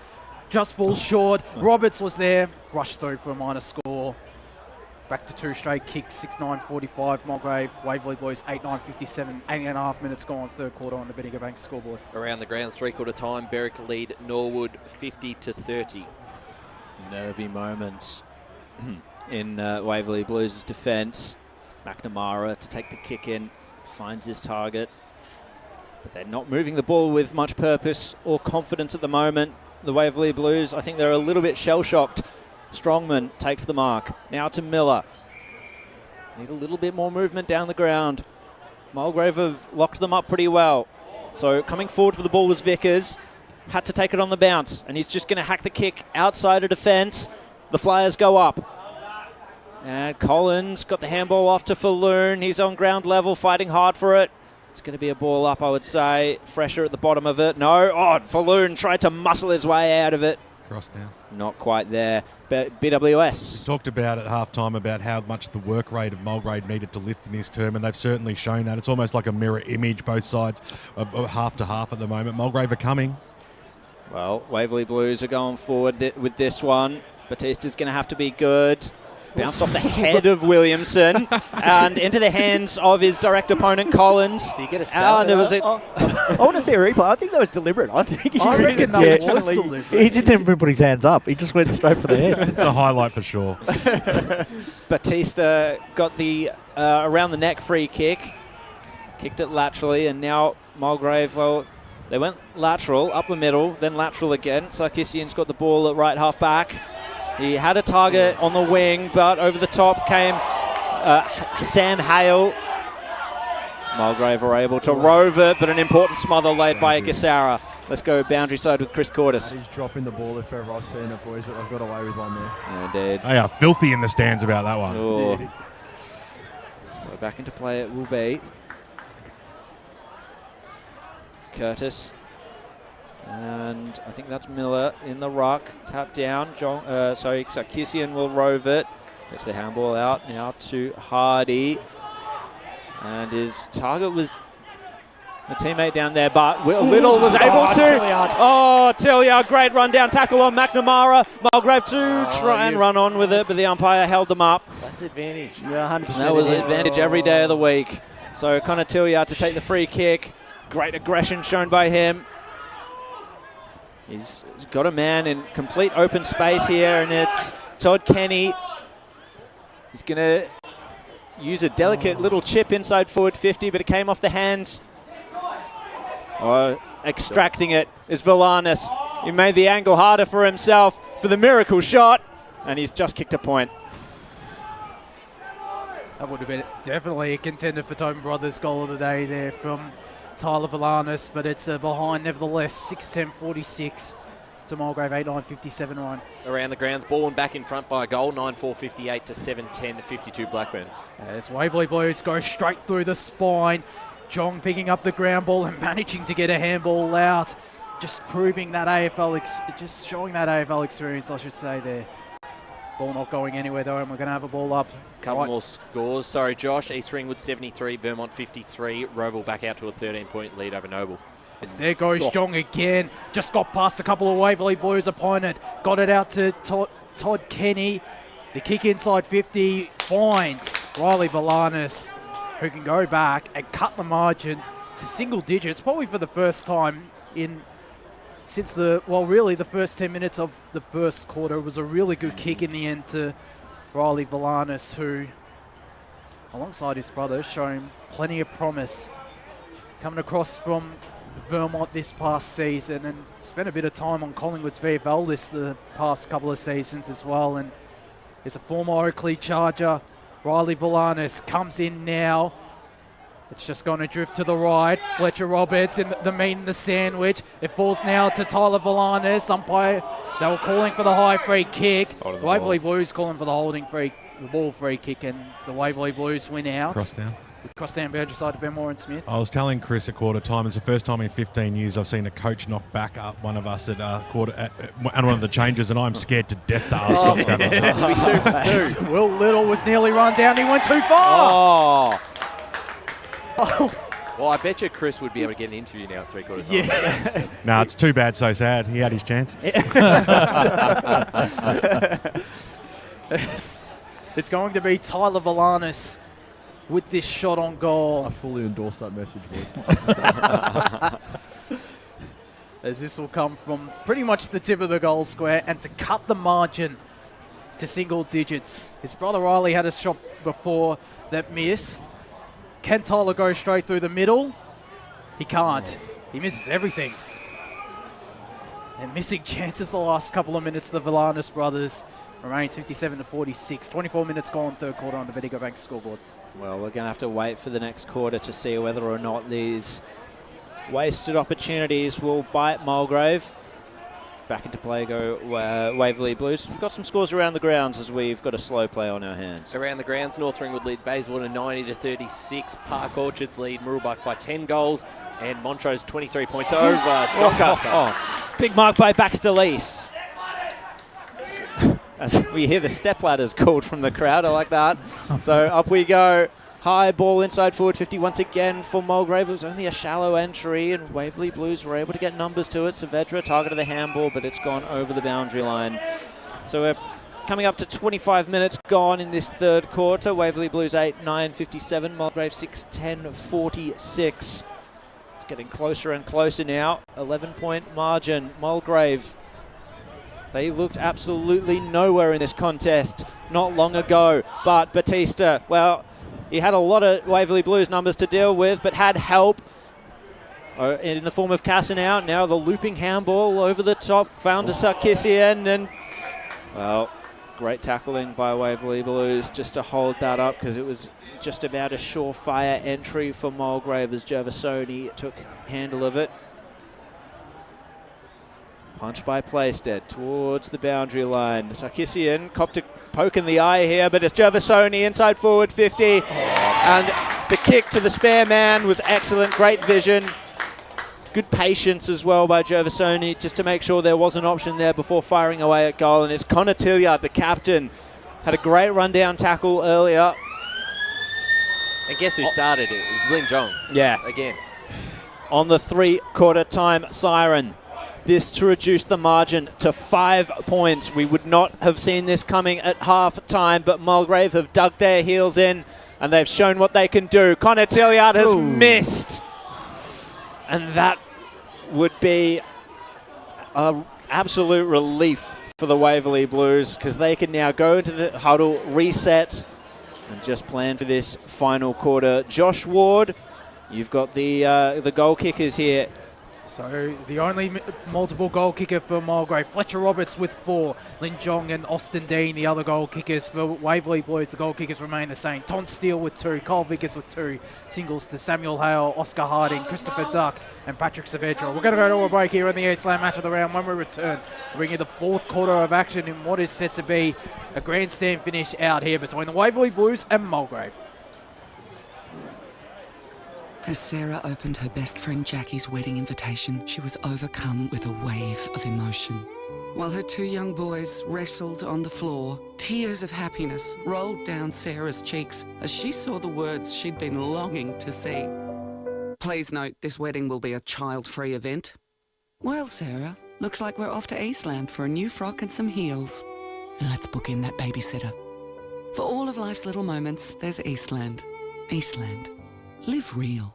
just falls short. Roberts was there, rushed through for a minor score. Back to 2 straight kicks, 6-9-45. Mulgrave, Waverley Blues, 8-9-57. 8.5 minutes gone, third quarter on the Bendigo Bank scoreboard. Around the grounds, 3-quarter time, Berwick lead Norwood 50-30. Nervy moments in Waverley Blues' defence. McNamara to take the kick in, finds his target. But they're not moving the ball with much purpose or confidence at the moment. The Waverley Blues, I think they're a little bit shell-shocked. Strongman takes the mark. Now to Miller. Need a little bit more movement down the ground. Mulgrave have locked them up pretty well. So coming forward for the ball was Vickers. Had to take it on the bounce, and he's just going to hack the kick outside of defence. The Flyers go up. And Collins got the handball off to Falloon. He's on ground level, fighting hard for it. It's going to be a ball up, I would say. Fresher at the bottom of it. No. Oh, Falloon tried to muscle his way out of it. Cross down. Not quite there. But BWS. We talked about at half-time about how much the work rate of Mulgrave needed to lift in this term, and they've certainly shown that. It's almost like a mirror image, both sides of half to half at the moment. Mulgrave are coming. Well, Waverley Blues are going forward with this one. Batista's going to have to be good. Bounced off the head of Williamson and into the hands of his direct opponent, Collins. Do you get a stab? I want to see a replay. I think that was deliberate. I reckon that was deliberate. He didn't even put his hands up. He just went straight for the head. It's a highlight for sure. Batista got the around the neck free kick. Kicked it laterally, and now Mulgrave, well, they went lateral, up the middle, then lateral again. Sarkisian's got the ball at right half back. He had a target on the wing, but over the top came Sam Hale. Mulgrave were able to rove it, but an important smother laid by Gisara. Let's go boundary side with Chris Cordes. He's dropping the ball if ever I've seen it, boys, but I've got away with one there. Indeed. They are filthy in the stands about that one. Oh. So back into play it will be. Curtis. And I think that's Miller in the ruck. Tap down. Sarkisian will rove it. Gets the handball out now to Hardy. And his target was a teammate down there, but Little was able to. Tilliard, great run down tackle on McNamara. Mulgrave to try and run on with it, but the umpire held them up. That's advantage. Yeah, 100%. That was advantage every day of the week. So Connor Tilliard to take the free kick. Great aggression shown by him. He's got a man in complete open space here, and it's Todd Kenny. He's going to use a delicate little chip inside forward 50, but it came off the hands. Extracting it is Villanis. He made the angle harder for himself for the miracle shot, and he's just kicked a point. That would have been definitely a contender for Tobin Brothers' goal of the day there from Tyler Villanis, but it's behind nevertheless. 6-10-46 to Mulgrave, 8-9-57 run. Around the grounds, ball and back in front by a goal, 9-4-58 to 7-10-52 Blackburn. As Waverley Blues go straight through the spine. Jong picking up the ground ball and managing to get a handball out. Just proving that just showing that AFL experience, I should say there. Ball not going anywhere though, and we're going to have a ball up. Couple more scores. Sorry, Josh. East Ringwood 73, Vermont 53. Roval back out to a 13-point lead over Noble. There goes Jong again. Just got past a couple of Waverley Blues opponent. Got it out to Todd Kenny. The kick inside 50 finds Riley Villanis, who can go back and cut the margin to single digits, probably for the first time since the first 10 minutes of the first quarter. It was a really good kick in the end to Riley Villanis, who, alongside his brother, showing plenty of promise. Coming across from Vermont this past season and spent a bit of time on Collingwood's VFL list the past couple of seasons as well, and is a former Oakley Charger. Riley Villanis comes in now. It's just going to drift to the right. Fletcher Roberts in the meat and the sandwich. It falls now to Tyler Villanis. Umpire, they were calling for the high free kick. Waverley Blues calling for the ball free kick, and the Waverley Blues win out. Cross down boundary side to Ben Moore and Smith. I was telling Chris at quarter time, it's the first time in 15 years I've seen a coach knock back up one of us at one of the changes, and I'm scared to death to ask what's going on. Will Little was nearly run down. He went too far. Well, I bet you Chris would be able to get an interview now at 3/4 time. Yeah. No, it's too bad, so sad. He had his chance. It's going to be Tyler Villanis with this shot on goal. I fully endorse that message, boys. As this will come from pretty much the tip of the goal square, and to cut the margin to single digits. His brother Riley had a shot before that missed. Can Tyler go straight through the middle? He can't. He misses everything. And missing chances the last couple of minutes, the Villanis brothers. Remains 57-46. 24 minutes gone, third quarter on the Bendigo Bank scoreboard. Well, we're going to have to wait for the next quarter to see whether or not these wasted opportunities will bite Mulgrave. Back into play go Waverley Blues. We've got some scores around the grounds as we've got a slow play on our hands. Around the grounds, North Ringwood lead Bayswater 90-36. Park Orchards lead Mooroolbark by 10 goals. And Montrose 23 points over Doncaster. Big mark by Baxter Lease. As we hear the step ladders called from the crowd, I like that. So up we go. High ball inside forward 50 once again for Mulgrave. It was only a shallow entry and Waverley Blues were able to get numbers to it. Saavedra targeted the handball, but it's gone over the boundary line. So we're coming up to 25 minutes gone in this third quarter. Waverley Blues 8-9-57, Mulgrave 6-10-46. It's getting closer and closer now. 11-point margin. Mulgrave, they looked absolutely nowhere in this contest not long ago. But Batista, well, he had a lot of Waverley Blues numbers to deal with, but had help in the form of Casanau. Now the looping handball over the top, found to Sarkisian, and, well, great tackling by Waverley Blues just to hold that up because it was just about a surefire entry for Mulgrave as Gervasoni took handle of it. Punch by Playstead towards the boundary line. Sarkisian copped a poke in the eye here, but it's Gervasoni inside forward 50. And the kick to the spare man was excellent. Great vision. Good patience as well by Gervasoni just to make sure there was an option there before firing away at goal. And it's Connor Tilliard, the captain, had a great rundown tackle earlier. And guess who started it? It was Lin Jong. Yeah. Again. On the three-quarter time siren. This to reduce the margin to 5 points. We would not have seen this coming at half time, but Mulgrave have dug their heels in and they've shown what they can do. Connor Tilliard has missed. And that would be an absolute relief for the Waverley Blues because they can now go into the huddle, reset, and just plan for this final quarter. Josh Ward, you've got the goal kickers here. So the only multiple goal kicker for Mulgrave, Fletcher Roberts with 4, Lin Jong and Austin Dean, the other goal kickers for Waverley Blues. The goal kickers remain the same. Ton Steele with 2, Cole Vickers with 2, singles to Samuel Hale, Oscar Harding, Christopher Duck and Patrick Saavedra. We're going to go to a break here in the Eastland Match of the round. When we return, we'll bring you the fourth quarter of action in what is set to be a grandstand finish out here between the Waverley Blues and Mulgrave. As Sarah opened her best friend Jackie's wedding invitation, she was overcome with a wave of emotion. While her 2 young boys wrestled on the floor, tears of happiness rolled down Sarah's cheeks as she saw the words she'd been longing to see. Please note, this wedding will be a child-free event. Well, Sarah, looks like we're off to Eastland for a new frock and some heels. And let's book in that babysitter. For all of life's little moments, there's Eastland. Eastland. Live real.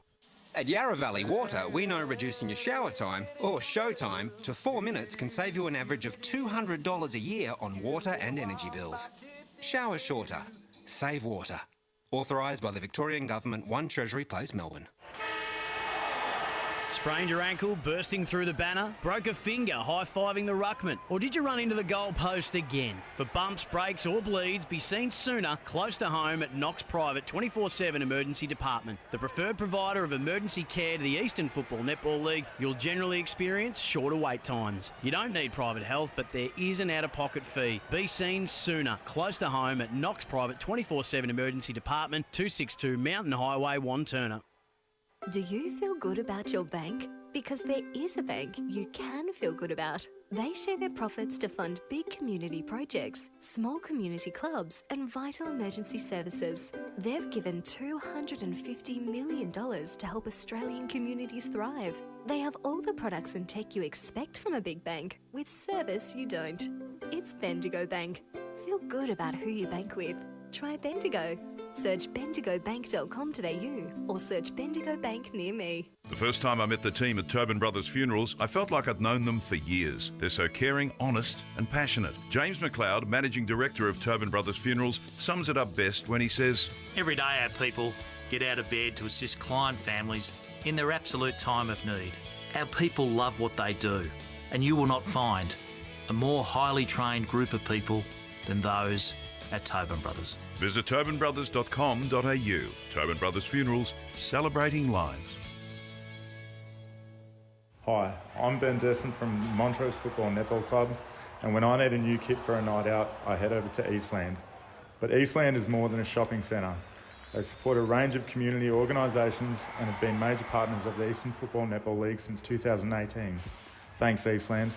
At Yarra Valley Water, we know reducing your shower time, or show time, to 4 minutes can save you an average of $200 a year on water and energy bills. Shower shorter. Save water. Authorised by the Victorian Government, 1 Treasury Place, Melbourne. Sprained your ankle, bursting through the banner? Broke a finger, high-fiving the ruckman? Or did you run into the goal post again? For bumps, breaks or bleeds, be seen sooner, close to home at Knox Private 24/7 Emergency Department. The preferred provider of emergency care to the Eastern Football Netball League, you'll generally experience shorter wait times. You don't need private health, but there is an out-of-pocket fee. Be seen sooner, close to home at Knox Private 24/7 Emergency Department, 262 Mountain Highway, Wanturna. Do you feel good about your bank? Because there is a bank you can feel good about. They share their profits to fund big community projects, small community clubs, and vital emergency services. They've given $250 million to help Australian communities thrive. They have all the products and tech you expect from a big bank, with service you don't. It's Bendigo Bank. Feel good about who you bank with. Try Bendigo. Search bendigobank.com.au or search Bendigo Bank near me. The first time I met the team at Tobin Brothers Funerals, I felt like I'd known them for years. They're so caring, honest and passionate. James McLeod, Managing Director of Tobin Brothers Funerals, sums it up best when he says, Every day our people get out of bed to assist client families in their absolute time of need. Our people love what they do, and you will not find a more highly trained group of people than those at Tobin Brothers. Visit tobinbrothers.com.au. Tobin Brothers Funerals, celebrating lives. Hi, I'm Ben Desson from Montrose Football Netball Club, and when I need a new kit for a night out, I head over to Eastland. But Eastland is more than a shopping centre. They support a range of community organisations and have been major partners of the Eastern Football Netball League since 2018. Thanks, Eastland.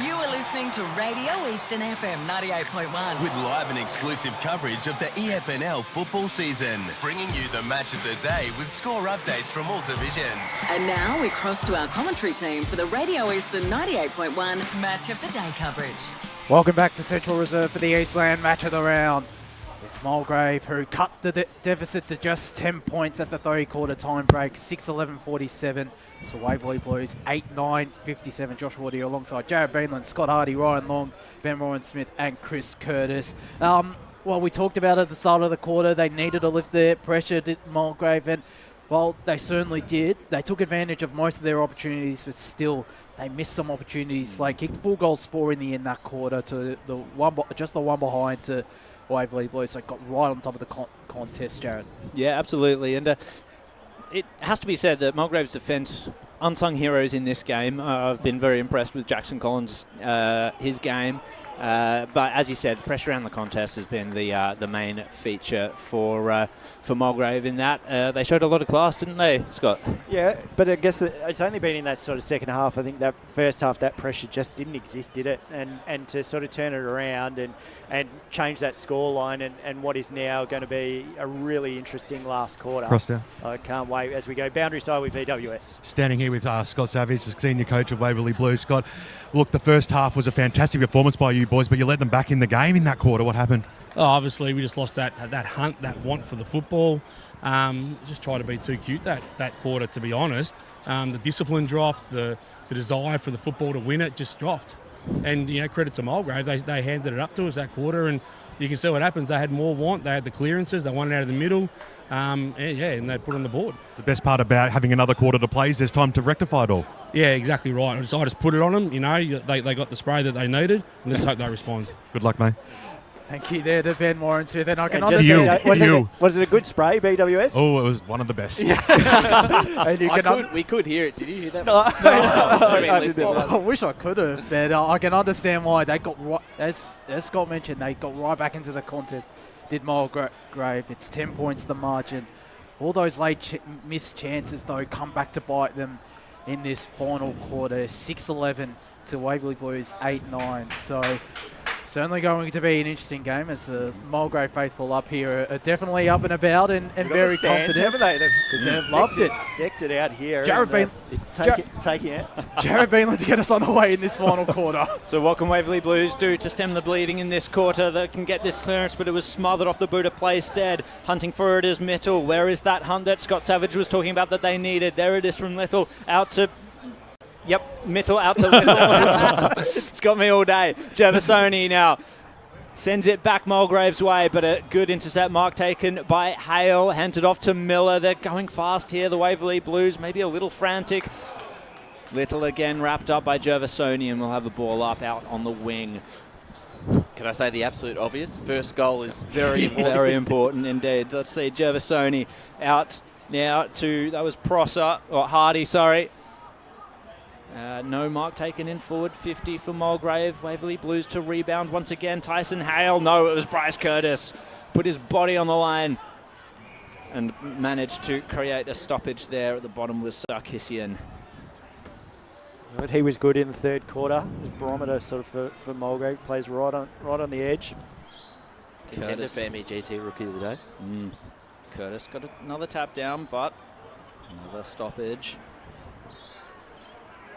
You are listening to Radio Eastern FM 98.1. With live and exclusive coverage of the EFNL football season. Bringing you the match of the day with score updates from all divisions. And now we cross to our commentary team for the Radio Eastern 98.1 Match of the Day coverage. Welcome back to Central Reserve for the Eastland Match of the Round. It's Mulgrave who cut the deficit to just 10 points at the three-quarter time break, 6-11-47 to Waverley Blues, 8-9-57. Josh Woody alongside Jared Beanland, Scott Hardy, Ryan Long, Ben Warren-Smith and Chris Curtis. Well, we talked about at the start of the quarter, they needed to lift their pressure, did Mulgrave, and well, they certainly did. They took advantage of most of their opportunities, but still, they missed some opportunities. They kicked 4 goals for in the end that quarter to the one behind to Waverley Blues. So got right on top of the contest, Jared. Yeah, absolutely. And it has to be said that Mulgrave's defence, unsung heroes in this game. I've been very impressed with Jackson Collins, his game. But as you said, the pressure around the contest has been the main feature for Mulgrave in that. They showed a lot of class, didn't they, Scott? Yeah, but I guess it's only been in that sort of second half. I think that first half, that pressure just didn't exist, did it? And to sort of turn it around and change that scoreline and what is now going to be a really interesting last quarter. Cross down. I can't wait as we go boundary side with BWS. Standing here with Scott Savage, the senior coach of Waverley Blues. Scott, look, the first half was a fantastic performance by you boys, but you let them back in the game in that quarter. What happened? Oh, obviously, we just lost that hunt, that want for the football. Just try to be too cute that quarter, to be honest. The discipline dropped, the desire for the football to win it just dropped. And, credit to Mulgrave, they handed it up to us that quarter, and you can see what happens. They had more want, they had the clearances, they won it out of the middle, and they put it on the board. The best part about having another quarter to play is there's time to rectify it all. Yeah, exactly right. I just put it on them, they got the spray that they needed, and let's hope they respond. Good luck, mate. Thank you there to Ben Warren-Smith. And I can understand. Was it a good spray, BWS? Oh, it was one of the best. We could hear it. Did you hear that? No. I wish I could have, but I can understand why they got right, as Scott mentioned, they got right back into the contest. Did Mulgrave. It's 10 points the margin. All those late missed chances, though, come back to bite them in this final quarter. 6-11 to Waverley Blues, 8-9. So certainly going to be an interesting game as the Mulgrave faithful up here are definitely up and about and very confident. Haven't they? They've loved it. Decked it out here. Jared Beanland to get us on the way in this final quarter. So what can Waverley Blues do to stem the bleeding in this quarter? They can get this clearance, but it was smothered off the boot of Playstead. Hunting for it is Mitchell. Where is that hunt that Scott Savage was talking about that they needed? There it is from Little out to... Yep, Mitchell out to Little. It's got me all day. Gervasoni now sends it back Mulgrave's way, but a good intercept mark taken by Hale. Hands it off to Miller. They're going fast here, the Waverley Blues, maybe a little frantic. Little again wrapped up by Gervasoni, and we'll have a ball up out on the wing. Can I say the absolute obvious? First goal is very important. Very important indeed. Let's see, Gervasoni out now to, that was Prosser, or Hardy, sorry. No mark taken in forward 50 for Mulgrave. Waverley Blues to rebound once again. Tyson Hale. No, it was Bryce Curtis. Put his body on the line and managed to create a stoppage there at the bottom with Sarkisian. But he was good in the third quarter. The barometer sort of for Mulgrave plays right on the edge. Contender for MEGT Rookie of the Day. Curtis got another tap down, but another stoppage.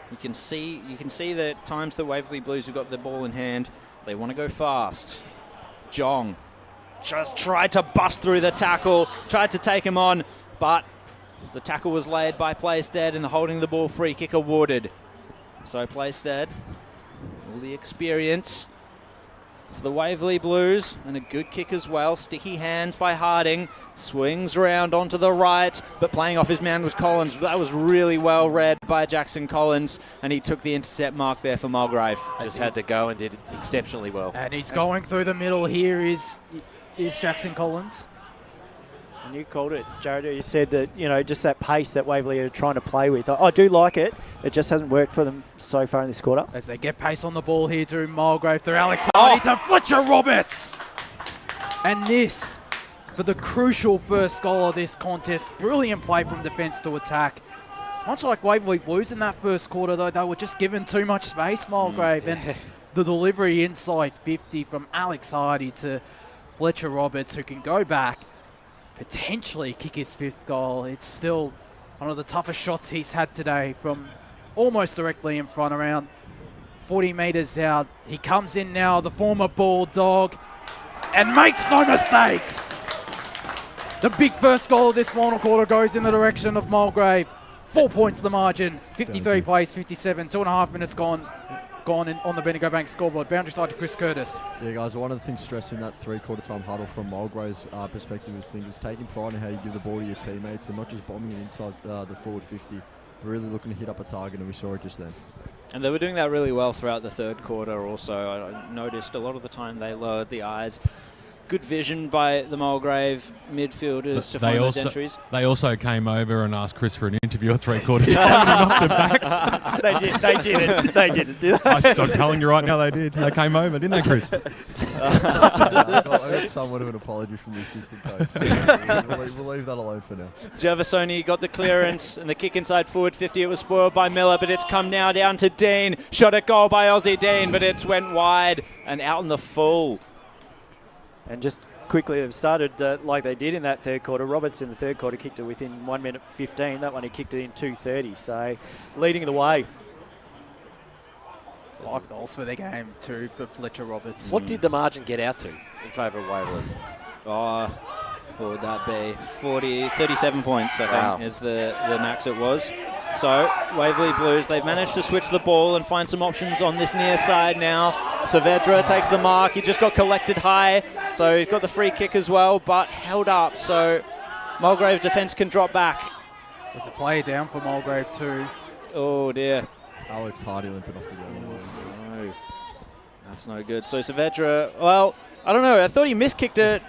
You can see the times the Waverley Blues have got the ball in hand. They want to go fast. Jong just tried to bust through the tackle, tried to take him on, but the tackle was laid by Playstead and the holding the ball free kick awarded. So Playstead, all the experience, for the Waverley Blues, and a good kick as well. Sticky hands by Harding. Swings round onto the right, but playing off his man was Collins. That was really well read by Jackson Collins, and he took the intercept mark there for Mulgrave. Just had to go and did exceptionally well. And he's going through the middle here is Jackson Collins. And you called it, Jared. You said that, just that pace that Waverley are trying to play with. I do like it. It just hasn't worked for them so far in this quarter. As they get pace on the ball here to Mulgrave, through Alex Hardy to Fletcher Roberts. And this, for the crucial first goal of this contest, brilliant play from defence to attack. Much like Waverley Blues in that first quarter, though, they were just given too much space, Mulgrave. And the delivery inside 50 from Alex Hardy to Fletcher Roberts, who can go back, potentially kick his 5th goal. It's still one of the toughest shots he's had today from almost directly in front, around 40 metres out. He comes in now, the former Bulldog, and makes no mistakes. The big first goal of this final quarter goes in the direction of Mulgrave. 4 points the margin, 53 plays, 57, 2.5 minutes gone on the Bendigo Bank scoreboard. Boundary side to Chris Curtis. Yeah, guys, one of the things stressing that 3/4 time huddle from Mulgrave's perspective was taking pride in how you give the ball to your teammates and not just bombing it inside the forward 50. Really looking to hit up a target, and we saw it just then. And they were doing that really well throughout the third quarter also. I noticed a lot of the time they lowered the eyes. Good vision by the Mulgrave midfielders to find those entries. They also came over and asked Chris for an interview at 3/4 time and knocked it back. They didn't do that. I'm telling you right now, they did. They came over, didn't they, Chris? I got somewhat of an apology from the assistant coach. We'll leave that alone for now. Gervasoni got the clearance and the kick inside forward 50. It was spoiled by Miller, but it's come now down to Dean. Shot at goal by Aussie Dean, but it's went wide and out in the full. And just quickly have started like they did in that third quarter. Roberts in the third quarter kicked it within 1 minute 15. That one he kicked it in 2:30. So leading the way. 5 goals for their game, 2 for Fletcher Roberts. What did the margin get out to in favour of Waverley? What would that be? 37 points, I think, is the max it was. So, Waverley Blues, they've managed to switch the ball and find some options on this near side now. Saavedra takes the mark. He just got collected high, so he's got the free kick as well, but held up. So, Mulgrave defence can drop back. There's a player down for Mulgrave too. Oh, dear. Alex Hardy limping off again. No, that's no good. So, Saavedra, well, I don't know. I thought he miskicked it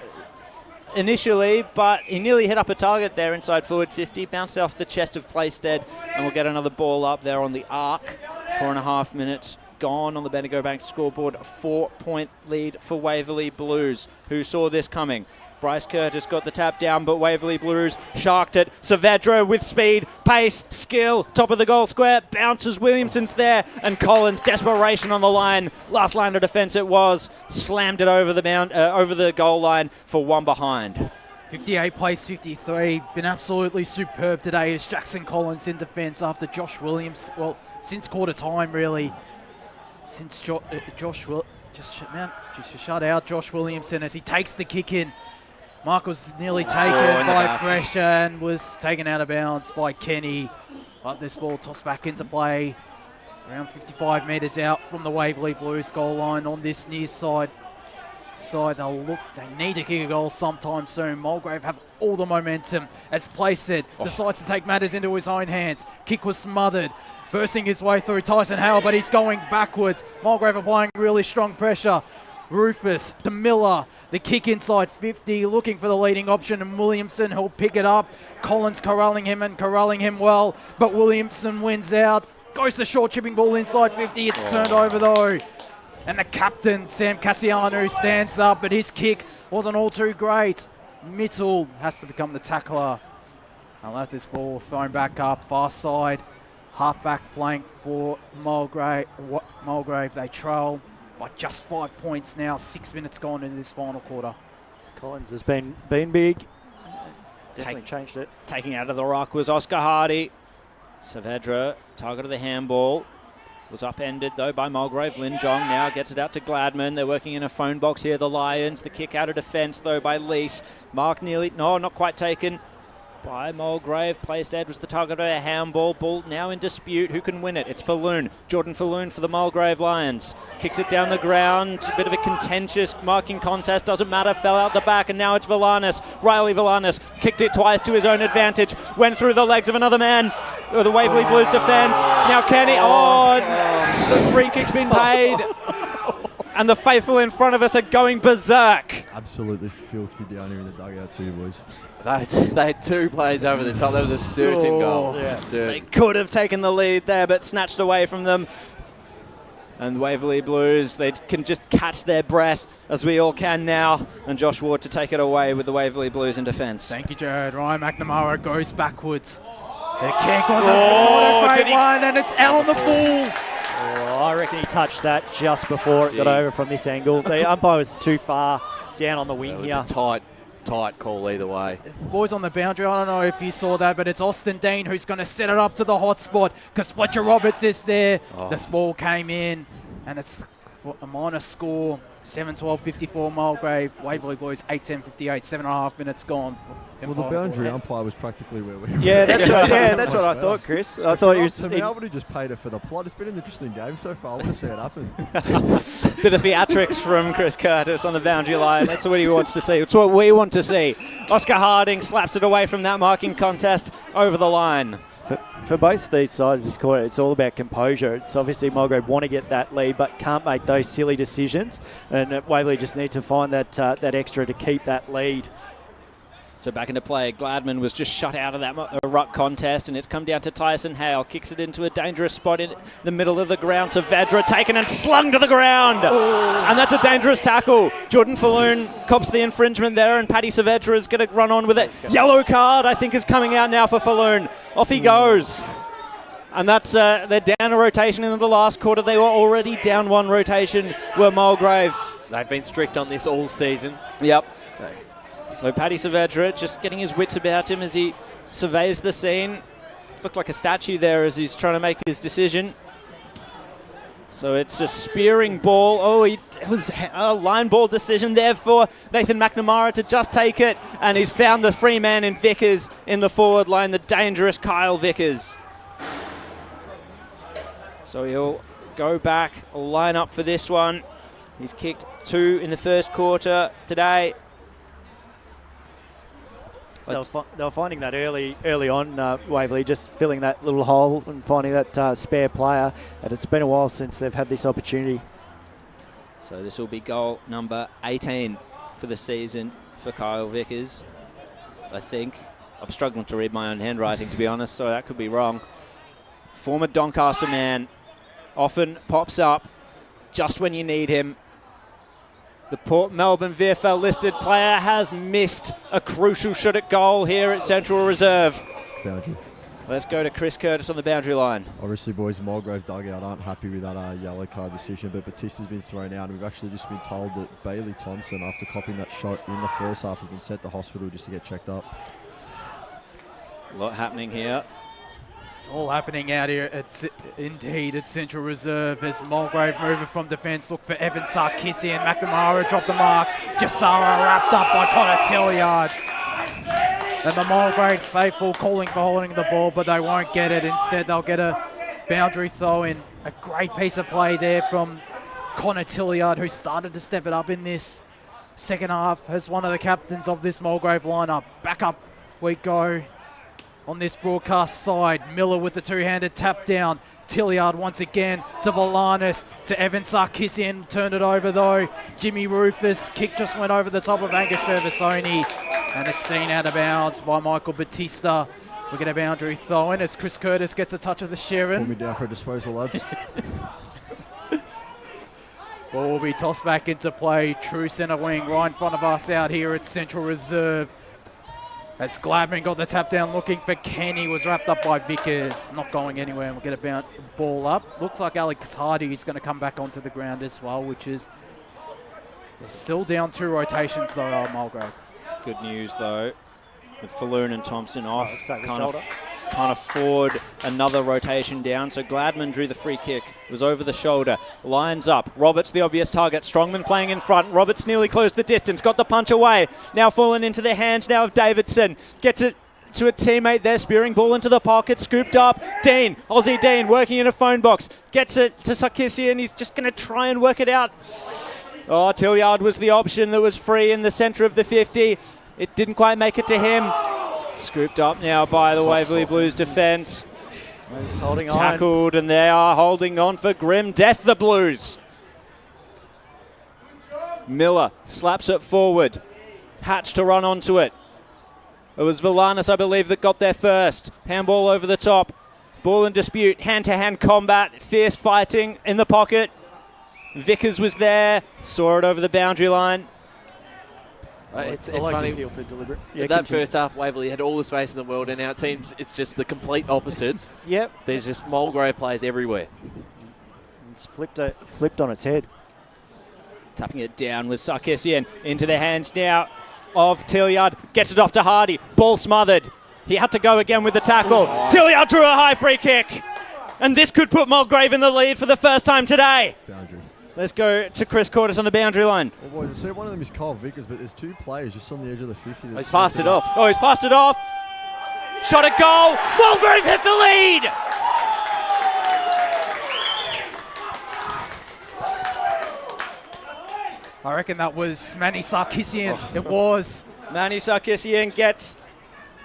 initially, but he nearly hit up a target there inside forward 50, bounced off the chest of Playstead, and we'll get another ball up there on the arc. 4.5 minutes gone on the Bendigo Bank scoreboard. A 4-point lead for Waverley Blues, who saw this coming. Bryce Curtis got the tap down, but Waverley Blues sharked it. Saavedra with speed, pace, skill, top of the goal square, bounces. Williamson's there, and Collins, desperation on the line. Last line of defence it was. Slammed it over the goal line for one behind. 58 plays 53. Been absolutely superb today as Jackson Collins in defence after Josh Williams. Well, since quarter time, really. Since Josh shut out Josh Williamson as he takes the kick in. Mark was nearly taken by pressure and was taken out of bounds by Kenny. But this ball tossed back into play around 55 metres out from the Waverley Blues goal line on this near side. They need to kick a goal sometime soon. Mulgrave have all the momentum as Playstead decides to take matters into his own hands. Kick was smothered, bursting his way through Tyson Hale, but he's going backwards. Mulgrave applying really strong pressure. Rufus to Miller, the kick inside 50, looking for the leading option, and Williamson, who'll pick it up. Collins corralling him well, but Williamson wins out. Goes the short chipping ball inside 50. It's turned over though. And the captain, Sam Cassiano, stands up, but his kick wasn't all too great. Mitchell has to become the tackler. I'll let this ball thrown back up, far side. Half-back flank for Mulgrave. They trail by just 5 points now. 6 minutes gone into this final quarter. Collins has been big. Definitely changed it. Taking out of the ruck was Oscar Hardy. Saavedra, target of the handball. Was upended, though, by Mulgrave. Lin Jong now gets it out to Gladman. They're working in a phone box here, the Lions. The kick out of defence, though, by Lease. Mark nearly, no, not quite taken. by Mulgrave. Placed Edwards the target of a handball. Ball now in dispute. Who can win it? It's Falloon. Jordan Falloon for the Mulgrave Lions. Kicks it down the ground. A bit of a contentious marking contest. Doesn't matter. Fell out the back, and now it's Villanis. Riley Villanis kicked it twice to his own advantage. Went through the legs of another man. The Waverley Blues defence. Now Kenny. The free kick's been paid. And the faithful in front of us are going berserk. Absolutely filthy down here in the dugout too, boys. They had two plays over the top. That was a certain goal. Yeah. They could have taken the lead there, but snatched away from them. And the Waverley Blues, they can just catch their breath, as we all can now. And Josh Ward to take it away with the Waverley Blues in defence. Thank you, Jared. Ryan McNamara goes backwards. The kick was a great one, and it's out on the full. I reckon he touched that just before it got over from this angle. The umpire was too far down on the wing here. It was a tight call either way. Boys on the boundary, I don't know if you saw that, but it's Austin Dean who's going to set it up to the hot spot because Fletcher Roberts is there. This ball came in, and it's for a minor score. 7-12-54 Mulgrave. Waverley Blues 8-10-58. 7.5 minutes gone. Well, the boundary umpire was practically where we were. Yeah, that's what I thought, Chris. I thought he was. I would have just paid it for the plot. It's been an interesting game so far. I want to see it happen. Bit of theatrics from Chris Curtis on the boundary line. That's what he wants to see. It's what we want to see. Oscar Harding slaps it away from that marking contest over the line. For both these sides of this quarter, it's all about composure. It's obviously Mulgrave want to get that lead, but can't make those silly decisions. And Waverley just need to find that extra to keep that lead. So back into play. Gladman was just shut out of that ruck contest, and it's come down to Tyson Hale. Kicks it into a dangerous spot in the middle of the ground. Savadra taken and slung to the ground. And that's a dangerous tackle. Jordan Falloon cops the infringement there, and Paddy Savadra is going to run on with it. Yellow card, I think, is coming out now for Falloon. Off he goes. And that's they're down a rotation in the last quarter. They were already down one rotation, were Mulgrave. They've been strict on this all season. Yep. So Paddy Savadra just getting his wits about him as he surveys the scene. Looked like a statue there as he's trying to make his decision. So it's a spearing ball. It was a line ball decision there for Nathan McNamara to just take it. And he's found the free man in Vickers in the forward line, the dangerous Kyle Vickers. So he'll go back, line up for this one. He's kicked 2 in the first quarter today. They were finding that early on, Waverley, just filling that little hole and finding that spare player. And it's been a while since they've had this opportunity. So this will be goal number 18 for the season for Kyle Vickers, I think. I'm struggling to read my own handwriting, to be honest, so that could be wrong. Former Doncaster man, often pops up just when you need him. The Port Melbourne VFL listed player has missed a crucial shot at goal here at Central Reserve. Boundary. Let's go to Chris Curtis on the boundary line. Obviously, boys, Mulgrave dugout aren't happy with that yellow card decision, but Batista's been thrown out, and we've actually just been told that Bailey Thompson, after copying that shot in the first half, has been sent to hospital just to get checked up. A lot happening here. It's all happening out here. Indeed, at Central Reserve as Mulgrave moving from defence. Look for Evan Sarkisian. McNamara dropped the mark. Jasara wrapped up by Connor Tilliard. And the Mulgrave faithful calling for holding the ball, but they won't get it. Instead, they'll get a boundary throw in. A great piece of play there from Connor Tilliard, who started to step it up in this second half as one of the captains of this Mulgrave lineup. Back up we go. On this broadcast side, Miller with the two-handed tap down. Tilliard once again to Villanis, to Evan Sarkisian, turned it over though. Jimmy Rufus, kick just went over the top of Angus Gervasoni, and it's seen out of bounds by Michael Batista. We get a boundary throw in as Chris Curtis gets a touch of the Sharon. Put me down for a disposal, lads. Ball will be tossed back into play. True centre wing right in front of us out here at Central Reserve. As Gladman got the tap down looking for Kenny, was wrapped up by Vickers. Not going anywhere, and we'll get a ball up. Looks like Alex Hardy is going to come back onto the ground as well, which is... They're still down 2 rotations though, Mulgrave. It's good news though, with Falloon and Thompson off. Kind of forward another rotation down. So Gladman drew the free kick. It was over the shoulder. Lines up. Roberts the obvious target. Strongman playing in front. Roberts nearly closed the distance. Got the punch away. Now fallen into the hands now of Davidson. Gets it to a teammate there, spearing ball into the pocket, scooped up. Dean, Aussie Dean, working in a phone box, gets it to Sarkisian. He's just going to try and work it out. Oh, Tilliard was the option that was free in the centre of the 50. It didn't quite make it to him. Scooped up now by the Waverley Blues defence. He's holding Tackled, and they are holding on for grim death, the Blues. Miller slaps it forward. Hatch to run onto it. It was Villanis, I believe, that got there first. Handball over the top. Ball in dispute. Hand-to-hand combat. Fierce fighting in the pocket. Vickers was there. Saw it over the boundary line. It's I like funny. the appeal for deliberate. That continue. first half, Waverley had all the space in the world, and now it seems it's just the complete opposite. Yep. There's just Mulgrave players everywhere. It's flipped on its head. Tapping it down was Sarkisian. Into the hands now of Tilliard. Gets it off to Hardy. Ball smothered. He had to go again with the tackle. Tilliard drew a high free kick. And this could put Mulgrave in the lead for the first time today. Boundary. Let's go to Chris Cordes on the boundary line. Well, boys, I see one of them is Kyle Vickers, but there's two players just on the edge of the 50. He's passed it off. Oh, he's passed it off. Shot at goal. Mulgrave hit the lead. I reckon that was Manny Sarkisian. It was. Manny Sarkisian gets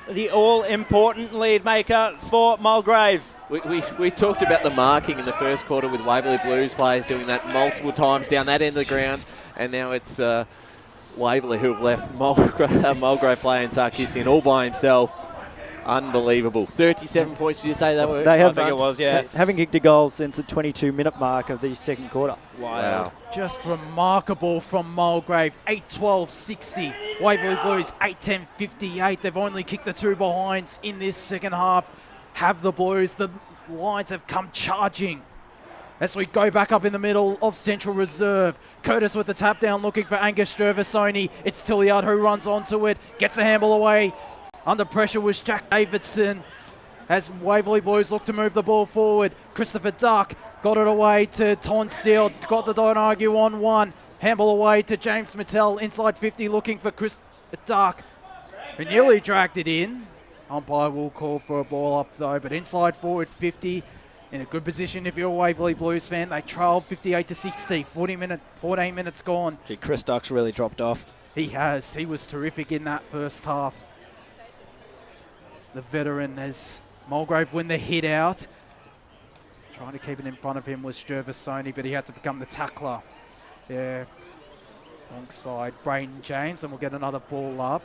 the all-important lead maker for Mulgrave. We talked about the marking in the first quarter with Waverley Blues players doing that multiple times down that end of the ground, and now it's Waverley who have left Mulgrave playing Sarkisian all by himself. Unbelievable. 37 points, did you say that were? They have, I think it was, yeah. They haven't kicked a goal since the 22-minute mark of the second quarter. Wow. Just remarkable from Mulgrave. 8-12-60. Waverley Blues 8-10-58. They've only kicked the two behinds in this second half. Have the Blues. The Lions have come charging. As we go back up in the middle of Central Reserve. Curtis with the tap down looking for Angus Jervisoni. It's Tilliard who runs onto it. Gets the handball away. Under pressure was Jack Davidson. As Waverley Blues look to move the ball forward. Christopher Duck got it away to Ton Steele. Got the don't argue on one. Handball away to James Mattel. Inside 50 looking for Chris Duck. Who nearly dragged it in. Umpire will call for a ball up though. But inside forward 50. In a good position if you're a Waverley Blues fan. They trailed 58-60. 14 minutes gone. Gee, Chris Duck's really dropped off. He has. He was terrific in that first half. The veteran as Mulgrave win the hit out. Trying to keep it in front of him was Jervisoni, but he had to become the tackler there alongside Braden James, and we'll get another ball up.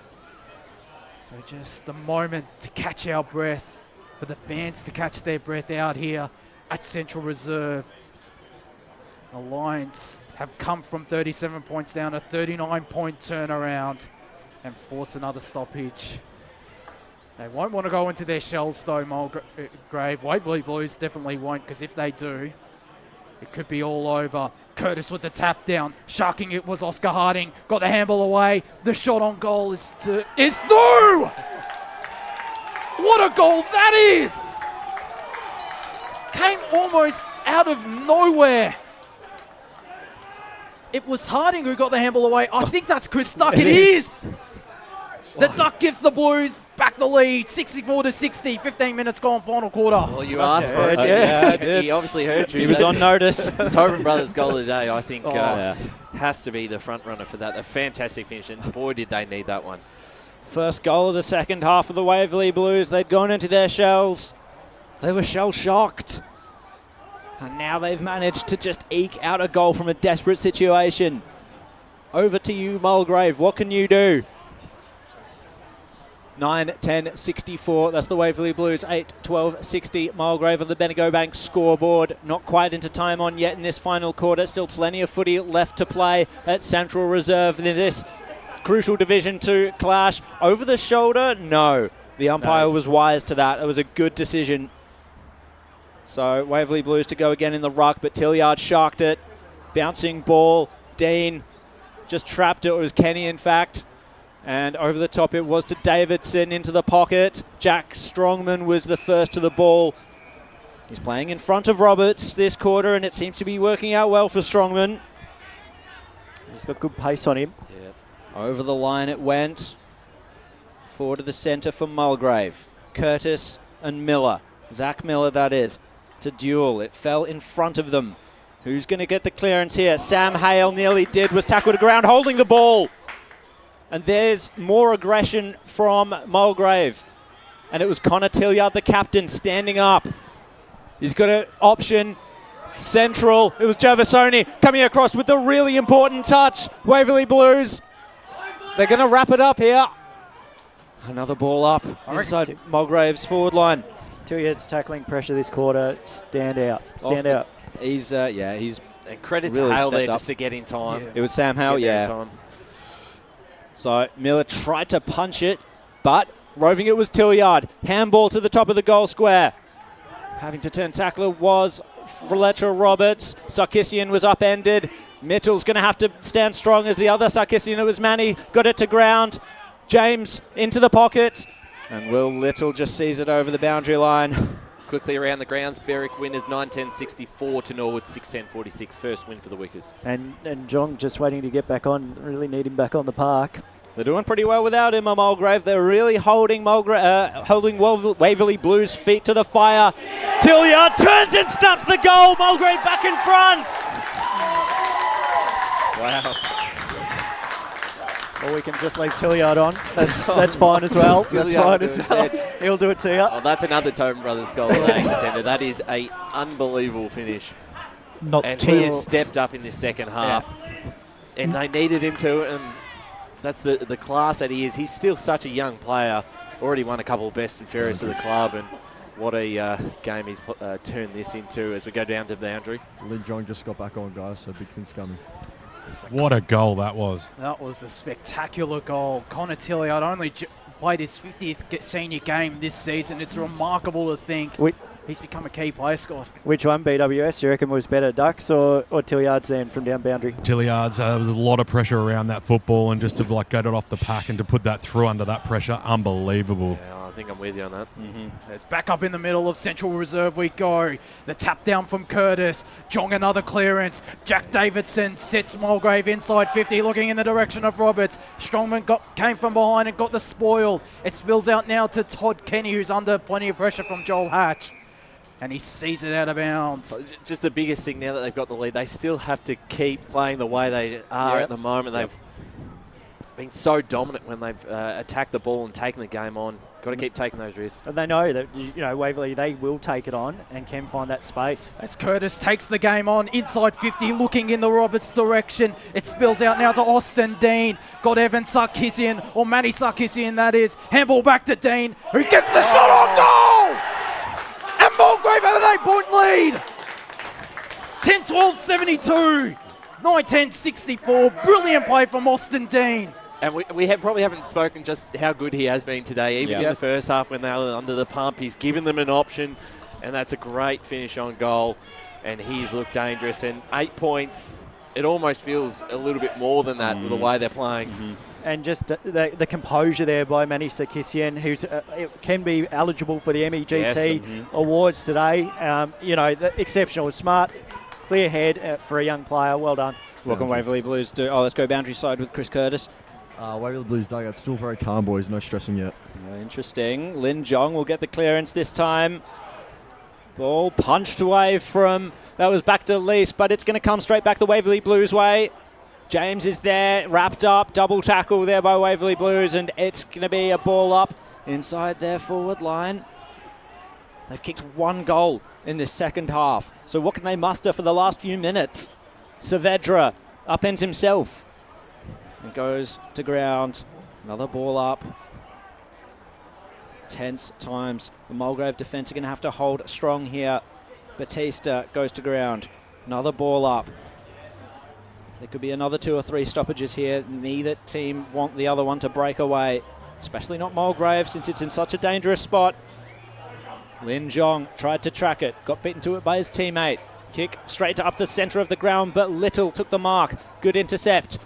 So just a moment to catch our breath, for the fans to catch their breath out here at Central Reserve. The Lions have come from 37 points down, a 39-point turnaround, and force another stoppage. They won't want to go into their shells though, Mulgrave. Waverley Blues definitely won't, because if they do, it could be all over. Curtis with the tap down. Sharking it was Oscar Harding. Got the handball away. The shot on goal is through! What a goal that is! Came almost out of nowhere. It was Harding who got the handball away. I think that's Chris Duck. It is! The Duck gives the Blues back the lead, 64-60. 15 minutes gone, final quarter. Well, you asked for it. Yeah, he obviously heard you. He was on notice. Tobin Brothers' goal of the day, I think, has to be the front runner for that. A fantastic finish, and boy, did they need that one. First goal of the second half of the Waverley Blues. They'd gone into their shells. They were shell-shocked. And now they've managed to just eke out a goal from a desperate situation. Over to you, Mulgrave. What can you do? 9-10-64. That's the Waverley Blues. 8-12-60. Mulgrave on the Bendigo Bank scoreboard. Not quite into time on yet in this final quarter. Still plenty of footy left to play at Central Reserve in this crucial Division 2 clash. Over the shoulder? No. The umpire was wise to that. It was a good decision. So Waverley Blues to go again in the ruck, but Tilliard sharked it. Bouncing ball. Dean just trapped it. It was Kenny, in fact. And over the top it was to Davidson into the pocket. Jack Strongman was the first to the ball. He's playing in front of Roberts this quarter, and it seems to be working out well for Strongman. He's got good pace on him. Yep. Over the line it went. Forward to the centre for Mulgrave. Curtis and Miller. Zach Miller, that is, to duel. It fell in front of them. Who's going to get the clearance here? Sam Hale nearly did, was tackled to ground, holding the ball. And there's more aggression from Mulgrave. And it was Connor Tilliard, the captain, standing up. He's got an option. Central. It was Gervasoni coming across with the really important touch. Waverley Blues. They're going to wrap it up here. Another ball up inside Mulgrave's forward line. Tilliard's tackling pressure this quarter. Stand out. He's he's and credit really to Hale there stepped up. just to get in time. It was Sam Hale, Get there yeah. in time. So Miller tried to punch it, but roving it was Tilliard. Handball to the top of the goal square. Having to turn tackler was Fletcher Roberts. Sarkisian was upended. Mitchell's going to have to stand strong as the other Sarkisian. It was Manny. Got it to ground. James into the pocket. And Will Little just sees it over the boundary line. Quickly around the grounds, Berwick winners 9-10-64 to Norwood 6-10-46. First win for the Wickers. And Jong just waiting to get back on. Really need him back on the park. They're doing pretty well without him, Mulgrave. They're really holding Waverley Blues' feet to the fire. Tilliard turns and snaps the goal. Mulgrave back in front. Wow. Or we can just leave Tilliard on. That's fine as well. That's fine as well. He'll do it to you. Oh, that's another Tobin Brothers goal of the day contender. That is an unbelievable finish. And he has stepped up in this second half. Yeah. And they needed him to, and that's the class that he is. He's still such a young player. Already won a couple of best and fairest of the club, and what a game he's turned this into as we go down to the boundary. Lin Jong just got back on, guys, so big things coming. What a goal that was. That was a spectacular goal. Connor Tilliard only played his 50th senior game this season. It's remarkable to think he's become a key player, Scott. Which one, BWS, you reckon was better, Ducks or Tilliard's then from down boundary? Tilliard's, there was a lot of pressure around that football, and just to get it off the pack and to put that through under that pressure, unbelievable. Yeah, I think I'm with you on that. There's back up in the middle of Central Reserve we go. The tap down from Curtis. Jong another clearance. Jack Davidson sets Mulgrave inside 50, looking in the direction of Roberts. Strongman came from behind and got the spoil. It spills out now to Todd Kenny, who's under plenty of pressure from Joel Hatch. And he sees it out of bounds. Just the biggest thing now that they've got the lead, they still have to keep playing the way they are at the moment. They've been so dominant when they've attacked the ball and taken the game on. Got to keep taking those risks. And they know that, Waverley, they will take it on and can find that space. As Curtis takes the game on, inside 50, looking in the Roberts direction. It spills out now to Austin Dean. Got Evan Sarkisian, or Manny Sarkisian, that is. Handball back to Dean, who gets the shot on goal! And Mulgrave have an 8-point lead! 10-12-72, 9-10-64. Brilliant play from Austin Dean. And we probably haven't spoken just how good he has been today. Even in the first half when they were under the pump, he's given them an option, and that's a great finish on goal. And he's looked dangerous. And 8 points, it almost feels a little bit more than that with the way they're playing. And just the composure there by Manny Sarkisian, who can be eligible for the MEGT awards today. Exceptional, smart, clear head for a young player. Well done. Welcome Waverley Blues. Let's go boundary side with Chris Curtis. Waverley Blues dugout still very calm, boys. No stressing yet. Interesting. Lin Jong will get the clearance this time. Ball punched away from... That was back to Lease, but it's going to come straight back the Waverley Blues way. James is there, wrapped up, double tackle there by Waverley Blues, and it's going to be a ball up inside their forward line. They've kicked one goal in this second half. So what can they muster for the last few minutes? Saavedra upends himself and goes to ground. Another ball up. Tense times. The Mulgrave defence are going to have to hold strong here. Batista goes to ground. Another ball up. There could be another 2 or 3 stoppages here. Neither team want the other one to break away, especially not Mulgrave since it's in such a dangerous spot. Lin Jong tried to track it, got beaten to it by his teammate. Kick straight up the centre of the ground, but Little took the mark. Good intercept.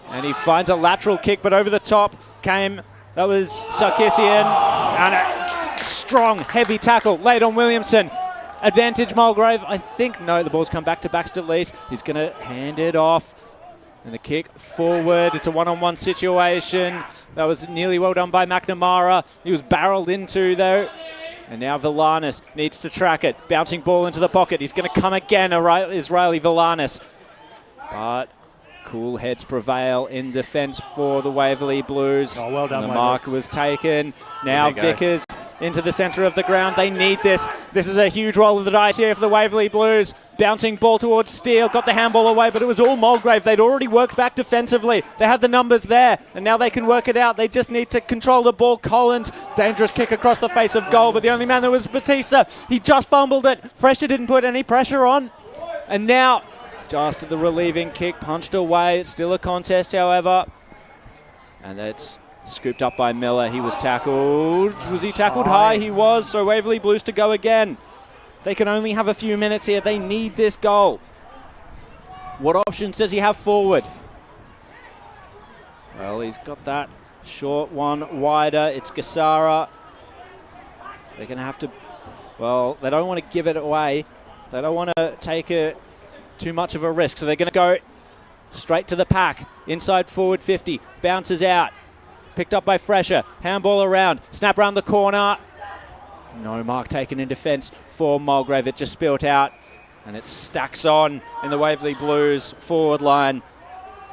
And he finds a lateral kick, but over the top came, that was Sarkisian. And a strong, heavy tackle laid on Williamson. Advantage Mulgrave. I think, no, the ball's come back to Baxter Lease. He's going to hand it off. And the kick forward. It's a one-on-one situation. That was nearly well done by McNamara. He was barreled into, though. And now Villanis needs to track it. Bouncing ball into the pocket. He's going to come again, Israeli Villanis. But cool heads prevail in defence for the Waverley Blues. Oh, well done, and the Waverley. mark was taken. Now There you go. Vickers into the centre of the ground. They need this. This is a huge roll of the dice here for the Waverley Blues. Bouncing ball towards Steele. Got the handball away, but it was all Mulgrave. They'd already worked back defensively. They had the numbers there, and now they can work it out. They just need to control the ball. Collins, dangerous kick across the face of goal, but the only man there was Batista. He just fumbled it. Fresher didn't put any pressure on. And now, just the relieving kick, punched away. It's still a contest, however. And that's scooped up by Miller. He was tackled. Was he tackled high? He was. So Waverley Blues to go again. They can only have a few minutes here. They need this goal. What options does he have forward? Well, he's got that short one wider. It's Gassara. They're going to have to... Well, they don't want to give it away. They don't want to take too much of a risk. So they're going to go straight to the pack. Inside forward 50. Bounces out. Picked up by Fresher. Handball around. Snap around the corner. No mark taken in defence for Mulgrave. It just spilt out. And it stacks on in the Waverley Blues forward line.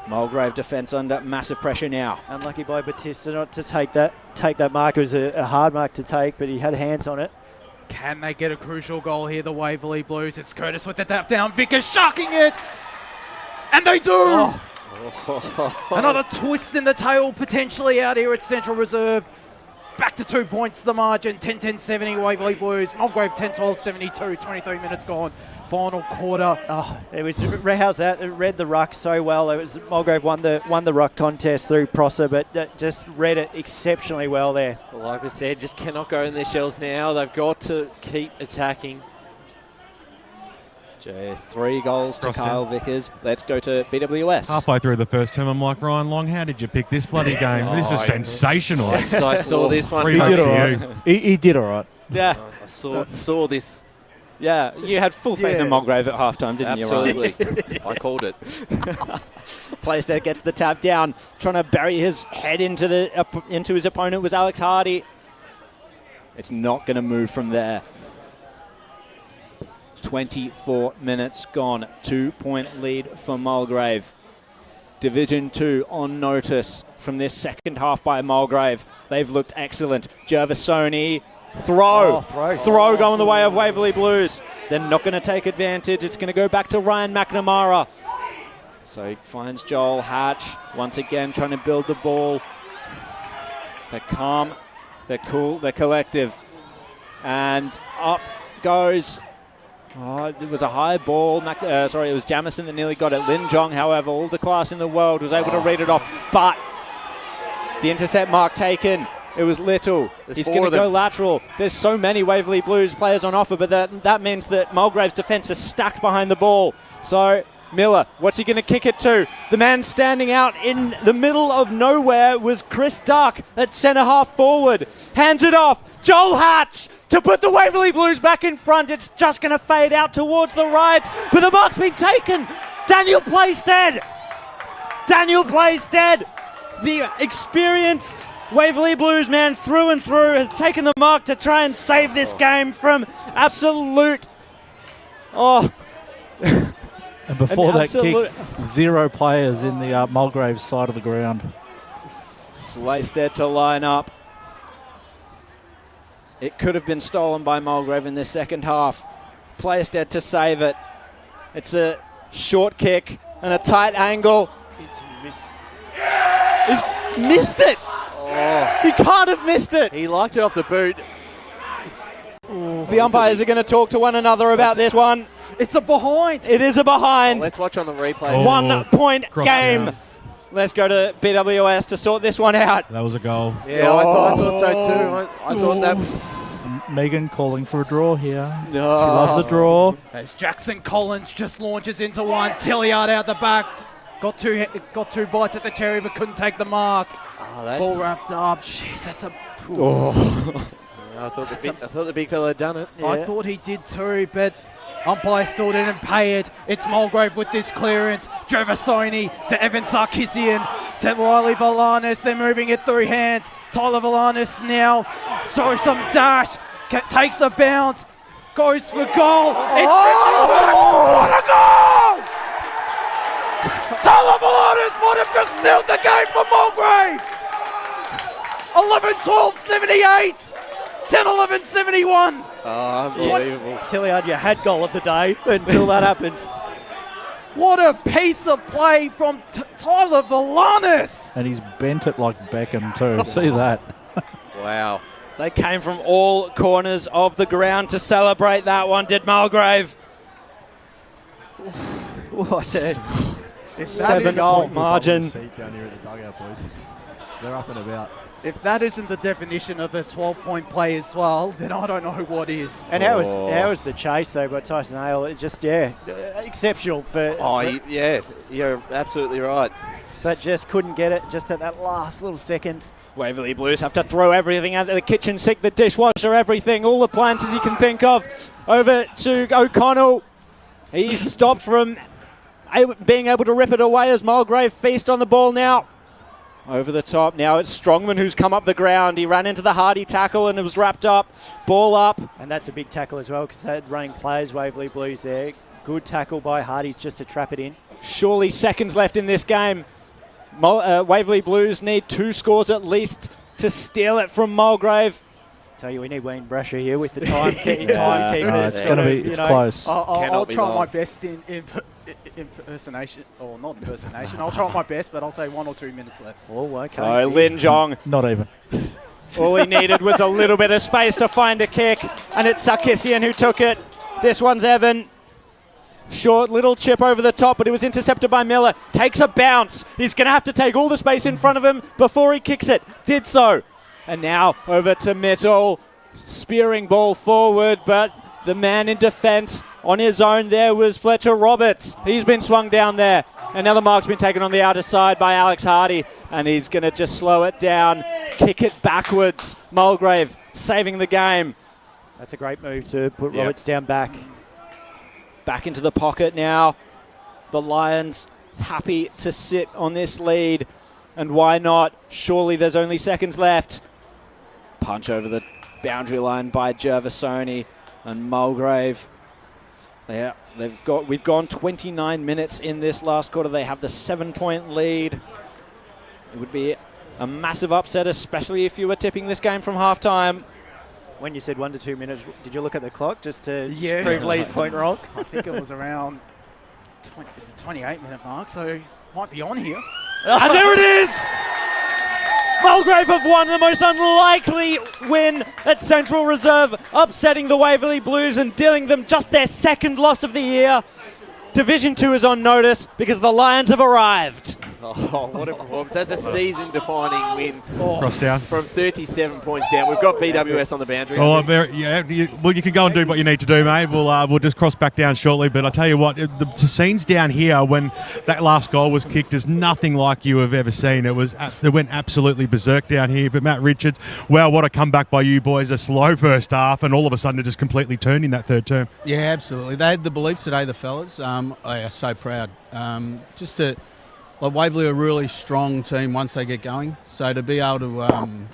Mulgrave defence under massive pressure now. Unlucky by Batista not to take that mark. It was a hard mark to take, but he had hands on it. Can they get a crucial goal here, the Waverley Blues? It's Curtis with the tap down. Vickers sharking it. And they do! Another twist in the tail potentially out here at Central Reserve. Back to 2 points the margin. 10-10-70 Waverley Blues. Mulgrave 10-12-72. 23 minutes gone. Final quarter. Oh, it was how's that? It read the ruck so well. It was Mulgrave won the ruck contest through Prosser, but just read it exceptionally well there. Like I said, just cannot go in their shells now. They've got to keep attacking. 3 goals to Kyle Vickers. Let's go to BWS. Halfway through the first term, I'm like, Ryan Long, how did you pick this bloody game? This is sensational. I saw this one. He did all right. He did all right. Yeah. I saw this. Yeah, you had full faith in Mulgrave at halftime, didn't you, Ryan? Absolutely. I called it. Playstead gets the tap down, trying to bury his head into his opponent was Alex Hardy. It's not going to move from there. 24 minutes gone. 2-point lead for Mulgrave. Division 2 on notice from this second half by Mulgrave. They've looked excellent. Gervasoni, throw going the way of Waverley Blues. They're not going to take advantage. It's going to go back to Ryan McNamara. So he finds Joel Hatch once again trying to build the ball. They're calm, they're cool, they're collective. And up goes... Oh, it was a high ball. It was Jamison that nearly got it. Lin Jong, however, all the class in the world, was able to read it off. But the intercept mark taken. It was Little. He's going to go lateral. There's so many Waverley Blues players on offer, but that means that Mulgrave's defence is stacked behind the ball. So Miller, what's he going to kick it to? The man standing out in the middle of nowhere was Chris Duck at centre half forward. Hands it off. Joel Hatch to put the Waverley Blues back in front. It's just going to fade out towards the right, but the mark's been taken. Daniel Playstead, the experienced Waverley Blues man through and through, has taken the mark to try and save this game from absolute... And before that kick, 0 players in the Mulgrave side of the ground. Playstead to line up. It could have been stolen by Mulgrave in this second half. Playstead to save it. It's a short kick and a tight angle. He's missed it. Oh. He can't have missed it. He liked it off the boot. The umpires are going to talk to one another about this one. It's a behind. It is a behind. Let's watch on the replay. 1 point game. Let's go to BWS to sort this one out. That was a goal. Yeah, I thought so too. I thought that was... Megan calling for a draw here. No. She loves a draw. As Jackson Collins just launches into one. Tilliard out the back. Got two bites at the cherry, but couldn't take the mark. Ball wrapped up. Jeez, that's a... I thought the big fella had done it. I thought he did too, but Umpire still didn't pay it. It's Mulgrave with this clearance. Gervasoni to Evan Sarkisian to Riley Valanis. They're moving it through hands. Tyler Valanis now shows some dash. Takes the bounce. Goes for goal. It's what a goal! Tyler Valanis would have just sealed the game for Mulgrave. 11-12-78. 10-11-71. Oh, unbelievable. Tilliard, you had goal of the day until that happened. What a piece of play from Tyler Valanis. And he's bent it like Beckham too. See that? Wow. They came from all corners of the ground to celebrate that one, did Mulgrave. What a 7-goal margin. Down here at the dugout, boys. They're up and about. If that isn't the definition of a 12-point play as well, then I don't know what is. And how was the chase, though, by Tyson Hale? It just, exceptional for... Yeah, you're absolutely right. But just couldn't get it just at that last little second. Waverley Blues have to throw everything out of the kitchen sink, the dishwasher, everything, all the appliances you can think of. Over to O'Connell. He's stopped from being able to rip it away as Mulgrave feast on the ball now. Over the top now, it's Strongman who's come up the ground. He ran into the Hardy tackle and it was wrapped up. Ball up. And that's a big tackle as well because they had running players, Waverley Blues there. Good tackle by Hardy just to trap it in. Surely seconds left in this game. Waverley Blues need 2 scores at least to steal it from Mulgrave. Tell you, we need Wayne Brasher here with the timekeepers. It's going to be close. I'll try my best in impersonation, or not impersonation. I'll try my best, but I'll say 1 or 2 minutes left. Oh, okay. So Lin Jong. Not even. All he needed was a little bit of space to find a kick, and it's Sarkisian who took it. This one's Evan. Short little chip over the top, but it was intercepted by Miller. Takes a bounce. He's going to have to take all the space in front of him before he kicks it. Did so. And now over to Mitchell. Spearing ball forward, but the man in defence on his own there was Fletcher Roberts. He's been swung down there. And now the mark's been taken on the outer side by Alex Hardy. And he's going to just slow it down, kick it backwards. Mulgrave saving the game. That's a great move to put Roberts down back. Back into the pocket now. The Lions happy to sit on this lead. And why not? Surely there's only seconds left. Punch over the boundary line by Gervasoni and Mulgrave. Yeah, we've gone 29 minutes in this last quarter. They have the 7-point lead. It would be a massive upset, especially if you were tipping this game from halftime. When you said 1 to 2 minutes, did you look at the clock just to prove Lee's point wrong? I think it was around 28-minute mark, so might be on here. And there it is! Mulgrave have won the most unlikely win at Central Reserve, upsetting the Waverley Blues and dealing them just their 2nd loss of the year. Division 2 is on notice because the Lions have arrived. Oh, what a performance. That's a season-defining win. Cross down. From 37 points down. We've got BWS on the boundary. Oh, you can go and do what you need to do, mate. We'll just cross back down shortly. But I tell you what, the scenes down here when that last goal was kicked is nothing like you have ever seen. It went absolutely berserk down here. But Matt Richards, wow, what a comeback by you boys. A slow first half, and all of a sudden it just completely turned in that third term. Yeah, absolutely. They had the belief today, the fellas. They are so proud. Waverley are a really strong team once they get going. So to be able to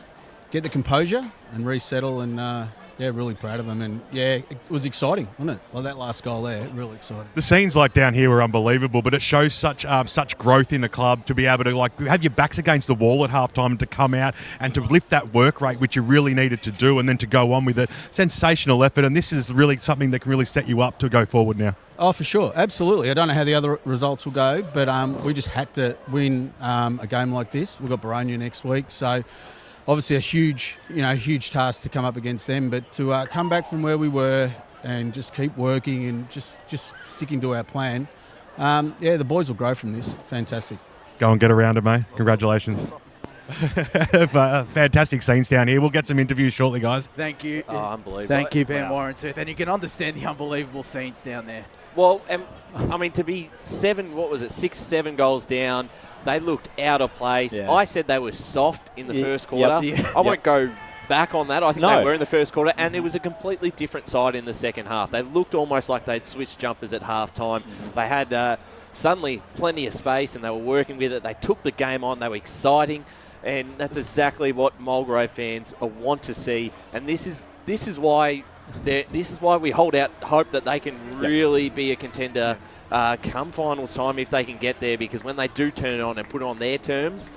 get the composure and resettle and, really proud of them. And, it was exciting, wasn't it? Like that last goal there, really exciting. The scenes like down here were unbelievable, but it shows such growth in the club to be able to have your backs against the wall at halftime and to come out and to lift that work rate, which you really needed to do, and then to go on with it. Sensational effort, and this is really something that can really set you up to go forward now. Oh, for sure. Absolutely. I don't know how the other results will go, but we just had to win a game like this. We've got Baronia next week, so obviously a huge task to come up against them, but to come back from where we were and just keep working and just sticking to our plan, the boys will grow from this. Fantastic. Go and get around it, mate. Congratulations. Fantastic scenes down here. We'll get some interviews shortly, guys. Thank you. Oh, unbelievable. Thank you, Ben Warren. And you can understand the unbelievable scenes down there. Well, to be 6, 7 goals down, they looked out of place. Yeah. I said they were soft in the first quarter. I won't go back on that. I think they were in the first quarter, and it was a completely different side in the second half. They looked almost like they'd switched jumpers at half-time. They had suddenly plenty of space, and they were working with it. They took the game on. They were exciting, and that's exactly what Mulgrave fans want to see. And this is why we hold out hope that they can really be a contender come finals time if they can get there, because when they do turn it on and put it on their terms,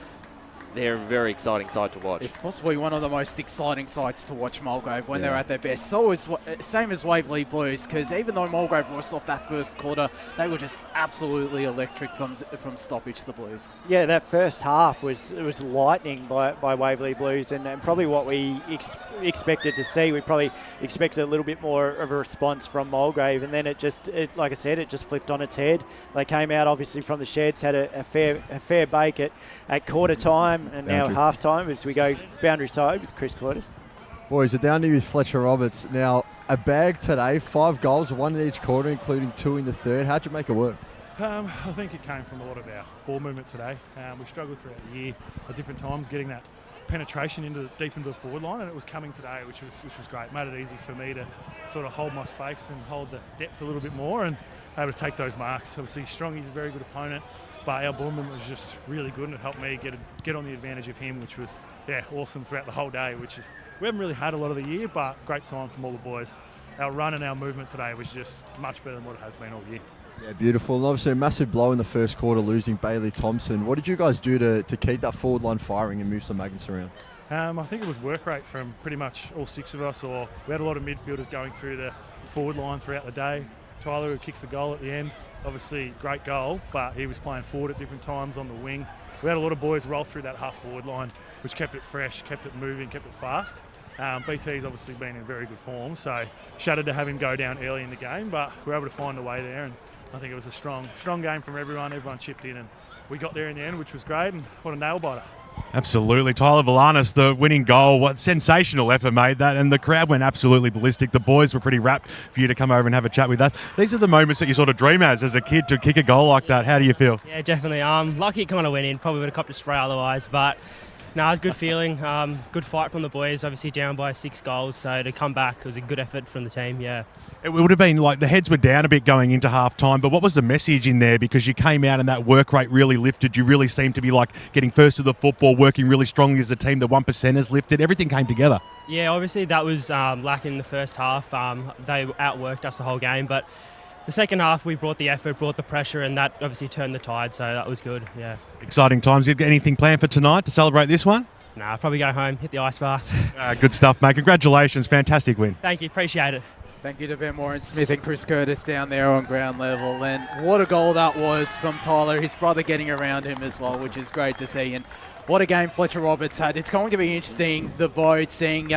they're a very exciting side to watch. It's possibly one of the most exciting sides to watch Mulgrave when they're at their best. So is same as Waverley Blues, because even though Mulgrave lost off that first quarter, they were just absolutely electric from stoppage, the Blues. Yeah, that first half was lightning by Waverley Blues, and probably what we expected to see. We probably expected a little bit more of a response from Mulgrave, and then like I said, it just flipped on its head. They came out obviously from the sheds, had a fair bake at quarter time, and now half time as we go boundary side with Chris Quarters. Boys, we're down here with Fletcher Roberts. Now, a bag today, 5 goals, 1 in each quarter, including 2 in the third. How'd you make it work? I think it came from a lot of our ball movement today. We struggled throughout the year at different times getting that penetration deep into the forward line, and it was coming today, which was great. Made it easy for me to sort of hold my space and hold the depth a little bit more and able to take those marks. Obviously, Strongy's a very good opponent, but our ball movement was just really good, and it helped me get on the advantage of him, which was awesome throughout the whole day, which we haven't really had a lot of the year, but great sign from all the boys. Our run and our movement today was just much better than what it has been all year. Yeah, beautiful. And obviously a massive blow in the first quarter, losing Bailey Thompson. What did you guys do to keep that forward line firing and move some magnets around? I think it was work rate from pretty much all 6 of us, or we had a lot of midfielders going through the forward line throughout the day. Tyler, who kicks the goal at the end, obviously great goal, but he was playing forward at different times on the wing. We had a lot of boys roll through that half forward line, which kept it fresh, kept it moving, kept it fast. BT's obviously been in very good form, so shattered to have him go down early in the game, but we were able to find a way there, and I think it was a strong game from everyone. Everyone chipped in, and we got there in the end, which was great, and what a nail-biter. Absolutely. Tyler Valanis, the winning goal. What sensational effort made that, and the crowd went absolutely ballistic. The boys were pretty rapt for you to come over and have a chat with us. These are the moments that you sort of dream as a kid, to kick a goal like that. How do you feel? Yeah, definitely. Lucky it kind of went in. Probably would have copped a spray otherwise, but no, it was a good feeling. Good fight from the boys, obviously down by 6 goals, so to come back, it was a good effort from the team, yeah. It would have been like the heads were down a bit going into half-time, but what was the message in there? Because you came out and that work rate really lifted. You really seemed to be like getting first to the football, working really strongly as a team. The 1%ers lifted. Everything came together. Yeah, obviously that was lacking in the first half. They outworked us the whole game, but the second half we brought the effort, brought the pressure, and that obviously turned the tide, so that was good, yeah. Exciting times. You got anything planned for tonight to celebrate this one? I'll probably go home, hit the ice bath. Good stuff, mate. Congratulations. Fantastic win. Thank you. Appreciate it. Thank you to Ben Moore and Smith and Chris Curtis down there on ground level. And what a goal that was from Tyler, his brother getting around him as well, which is great to see. And what a game Fletcher Roberts had. It's going to be interesting, the vote, seeing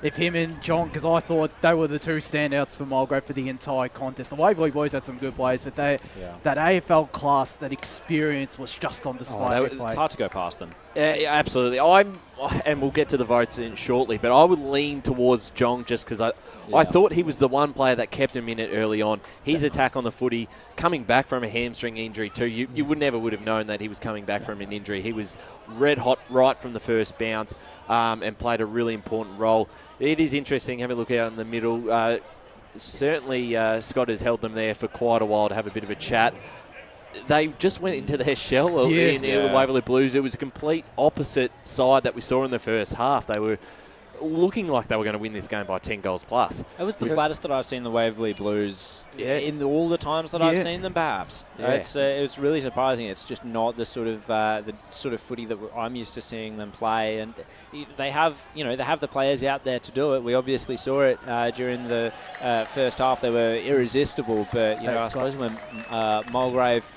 if him and John, because I thought they were the 2 standouts for Mulgrave for the entire contest. The Waverley boys had some good players, but that AFL class, that experience was just on display. It's hard to go past them. Absolutely. And we'll get to the votes in shortly, but I would lean towards Jong just because I thought he was the one player that kept him in it early on. His attack on the footy, coming back from a hamstring injury too, you would never would have known that he was coming back from an injury. He was red hot right from the first bounce and played a really important role. It is interesting, have a look out in the middle. Certainly Scott has held them there for quite a while to have a bit of a chat. They just went into their shell in the Waverley Blues. It was a complete opposite side that we saw in the first half. They were looking like they were going to win this game by 10 goals plus. It was the flattest that I've seen the Waverley Blues in all the times that I've seen them, perhaps. It was really surprising. It's just not the sort of footy that I'm used to seeing them play, and they have the players out there to do it. We obviously saw it during the first half. They were irresistible, but I suppose when Mulgrave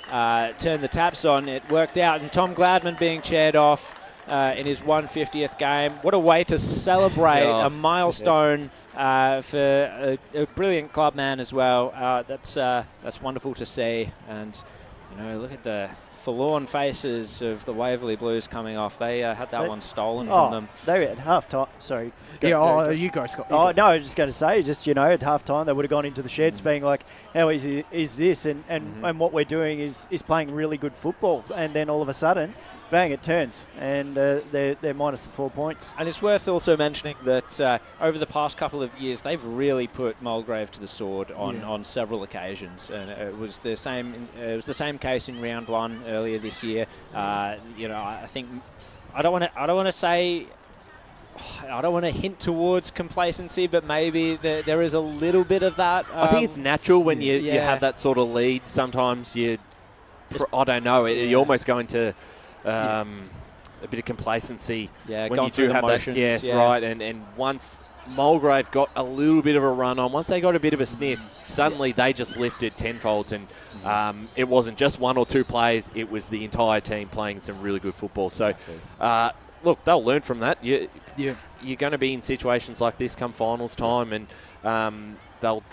turned the taps on, it worked out. And Tom Gladman being chaired off in his 150th game. What a way to celebrate a milestone for a brilliant club man as well. That's wonderful to see. And look at the forlorn faces of the Waverley Blues coming off. They had that one stolen Oh, from them. they were at half time. Sorry. You go, Scott. Oh, no, I was just going to say, at half time, they would have gone into the sheds being like, how easy is this? And what we're doing is playing really good football. And then all of a sudden, bang, it turns. And they're minus the 4 points. And it's worth also mentioning that over the past couple of years, they've really put Mulgrave to the sword on several occasions. And it was the same case in round one earlier this year. I think I don't want to hint towards complacency, but maybe there is a little bit of that. I think it's natural when you have that sort of lead. Sometimes I don't know, you almost go into a bit of complacency when you do have that. Yes, right. And once Mulgrave got a little bit of a run on, once they got a bit of a sniff, suddenly they just lifted tenfolds. And it wasn't just one or two players, it was the entire team playing some really good football. So, look, they'll learn from that. You're going to be in situations like this come finals time, and they'll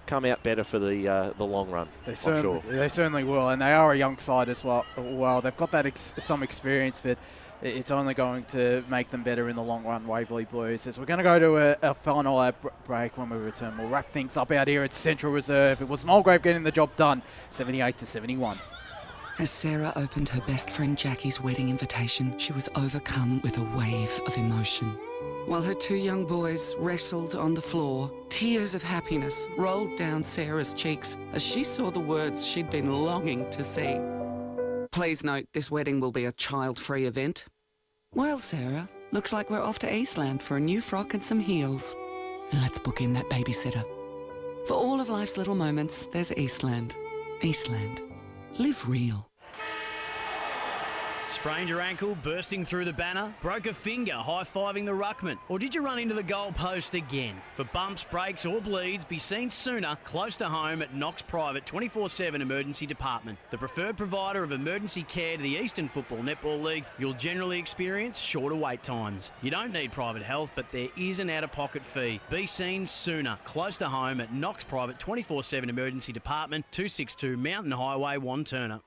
come out better for the long run. They certainly will, and they are a young side as well. They've got that some experience, but it's only going to make them better in the long run, Waverley Blues. As we're going to go to a final break. When we return, we'll wrap things up out here at Central Reserve. It was Mulgrave getting the job done, 78-71. As Sarah opened her best friend Jackie's wedding invitation, she was overcome with a wave of emotion. While her two young boys wrestled on the floor, tears of happiness rolled down Sarah's cheeks as she saw the words she'd been longing to see. Please note, this wedding will be a child-free event. Well, Sarah, looks like we're off to Eastland for a new frock and some heels. And let's book in that babysitter. For all of life's little moments, there's Eastland. Eastland. Live real. Sprained your ankle, bursting through the banner? Broke a finger, high-fiving the ruckman? Or did you run into the goal post again? For bumps, breaks or bleeds, be seen sooner, close to home at Knox Private 24/7 Emergency Department. The preferred provider of emergency care to the Eastern Football Netball League, you'll generally experience shorter wait times. You don't need private health, but there is an out-of-pocket fee. Be seen sooner, close to home at Knox Private 24/7 Emergency Department, 262 Mountain Highway, Wanturna.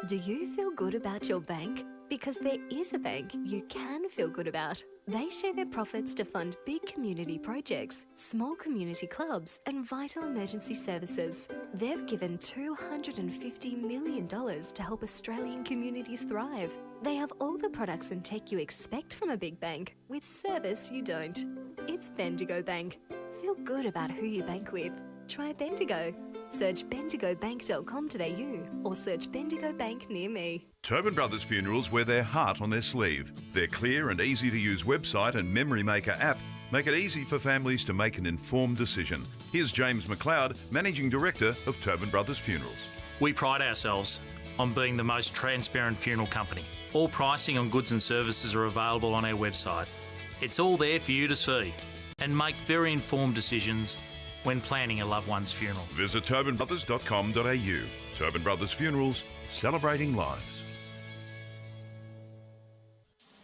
Do you feel good about your bank? Because there is a bank you can feel good about. They share their profits to fund big community projects, small community clubs, and vital emergency services. They've given $250 million to help Australian communities thrive. They have all the products and tech you expect from a big bank, with service you don't. It's Bendigo Bank. Feel good about who you bank with. Try Bendigo. Search bendigobank.com.au or search Bendigo Bank near me. Tobin Brothers Funerals wear their heart on their sleeve. Their clear and easy-to-use website and Memory Maker app make it easy for families to make an informed decision. Here's James McLeod, Managing Director of Tobin Brothers Funerals. We pride ourselves on being the most transparent funeral company. All pricing on goods and services are available on our website. It's all there for you to see and make very informed decisions when planning a loved one's funeral. Visit tobinbrothers.com.au. Tobin Brothers Funerals, celebrating lives.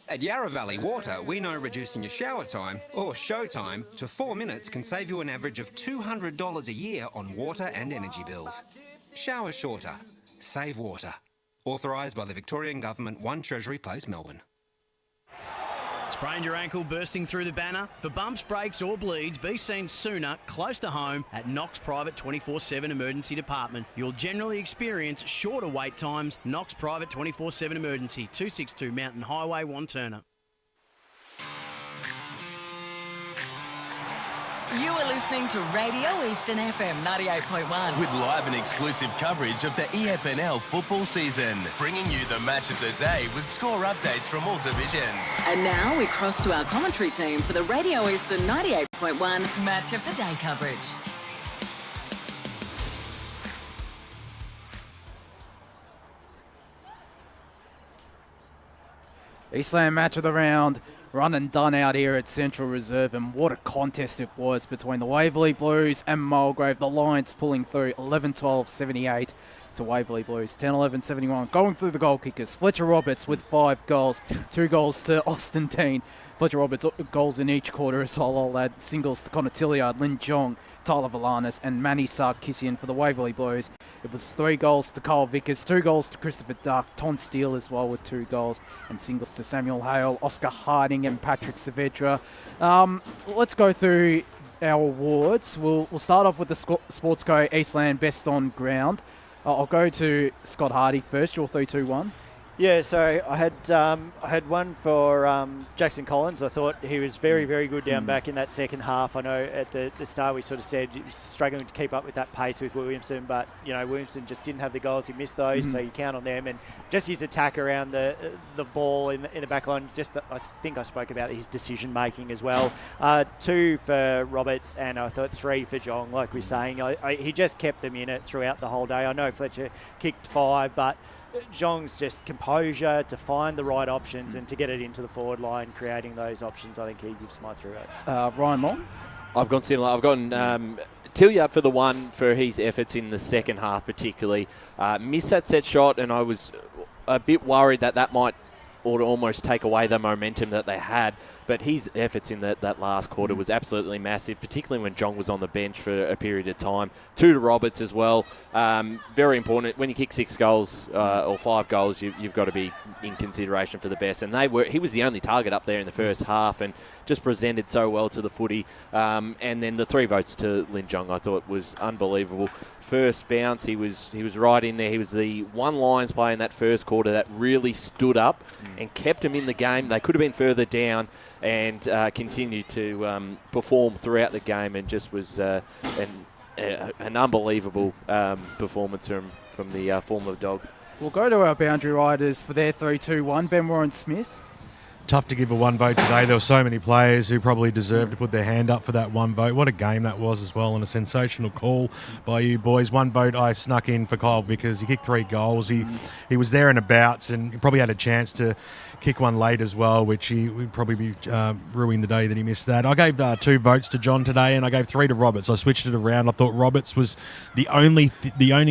At Yarra Valley Water, we know reducing your shower time, or show time, to 4 minutes can save you an average of $200 a year on water and energy bills. Shower shorter. Save water. Authorised by the Victorian Government, 1 Treasury Place, Melbourne. Sprained your ankle, bursting through the banner? For bumps, breaks or bleeds, be seen sooner, close to home at Knox Private 24/7 Emergency Department. You'll generally experience shorter wait times. Knox Private 24/7 Emergency, 262 Mountain Highway, Wanturna. You are listening to Radio Eastern FM 98.1. With live and exclusive coverage of the EFNL football season, bringing you the match of the day with score updates from all divisions. And now we cross to our commentary team for the Radio Eastern 98.1 Match of the Day coverage. Eastland match of the round, run and done out here at Central Reserve, and what a contest it was between the Waverley Blues and Mulgrave. The Lions pulling through 11-12, 78 to Waverley Blues. 10-11-71. Going through the goal kickers. Fletcher Roberts with 5 goals. 2 goals to Austin Dean. Fletcher Roberts goals in each quarter as well. I'll add singles to Connor Tilliard, Lin Jong, Tyler Valanis and Manny Sarkisian for the Waverley Blues. It was 3 goals to Kyle Vickers, 2 goals to Christopher Duck, Ton Steele as well with 2 goals, and singles to Samuel Hale, Oscar Harding and Patrick Saavedra. Let's go through our awards. We'll start off with the Sportsco Eastland Best on Ground. I'll go to Scott Hardy first, your 3-2-1. Yeah, so I had one for Jackson Collins. I thought he was very, very good down back in that second half. I know at the start we sort of said he was struggling to keep up with that pace with Williamson, but Williamson just didn't have the goals. He missed those, so you count on them. And just his attack around the ball in the back line. I think I spoke about his decision making as well. 2 for Roberts, and I thought 3 for Jong. Like we're saying, he just kept them in it throughout the whole day. I know Fletcher kicked 5, but Jong's just composure to find the right options and to get it into the forward line, creating those options. I think he gives my 3 votes. Ryan Long? I've gone similar. I've gone Tilliard for the 1 for his efforts in the second half particularly. Missed that set shot, and I was a bit worried that might almost take away the momentum that they had. But his efforts in that last quarter was absolutely massive, particularly when Jong was on the bench for a period of time. 2 to Roberts as well. Very important. When you kick 6 goals or 5 goals, you've got to be in consideration for the best. And he was the only target up there in the first half and just presented so well to the footy. And then the 3 votes to Lin Jong I thought was unbelievable. First bounce, he was right in there. He was the one Lions player in that first quarter that really stood up and kept him in the game. They could have been further down and continued to perform throughout the game, and just was an unbelievable performance from the former dog. We'll go to our boundary riders for their 3-2-1. Ben Warren Smith. Tough to give a 1 vote today. There were so many players who probably deserved to put their hand up for that 1 vote. What a game that was as well, and a sensational call by you boys. 1 vote I snuck in for Kyle Vickers. He kicked 3 goals. He was there in abouts, and he probably had a chance to kick 1 late as well, which he would probably be ruining the day that he missed that. I gave 2 votes to John today, and I gave 3 to Roberts. I switched it around. I thought Roberts was the only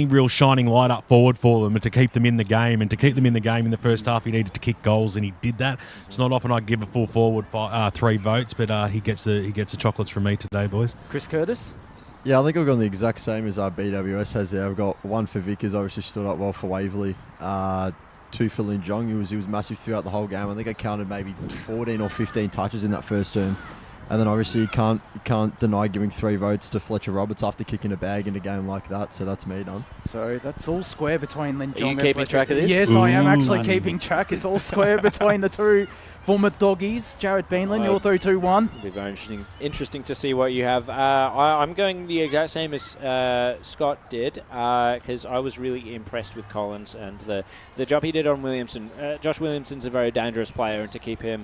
real shining light up forward for them to keep them in the game, and to keep them in the game in the first half he needed to kick goals, and he did that. It's not often I give a full forward 3 votes, but he gets the chocolates from me today, boys. Chris Curtis? Yeah, I think I've gone the exact same as BWS has there. I've got 1 for Vickers, obviously stood up well for Waverley. 2 for Lin Jong, he was massive throughout the whole game. I think I counted maybe 14 or 15 touches in that first term. And then obviously you can't deny giving 3 votes to Fletcher Roberts after kicking a bag in a game like that. So that's me done. So that's all square between Lin Jong and Are you keeping track of this? Yes, I am actually keeping track. It's all square between the 2 former doggies. Jared Beanland, your 3-2-1. It'll be very interesting to see what you have. I'm going the exact same as Scott did, because I was really impressed with Collins and the job he did on Williamson. Josh Williamson's a very dangerous player, and to keep him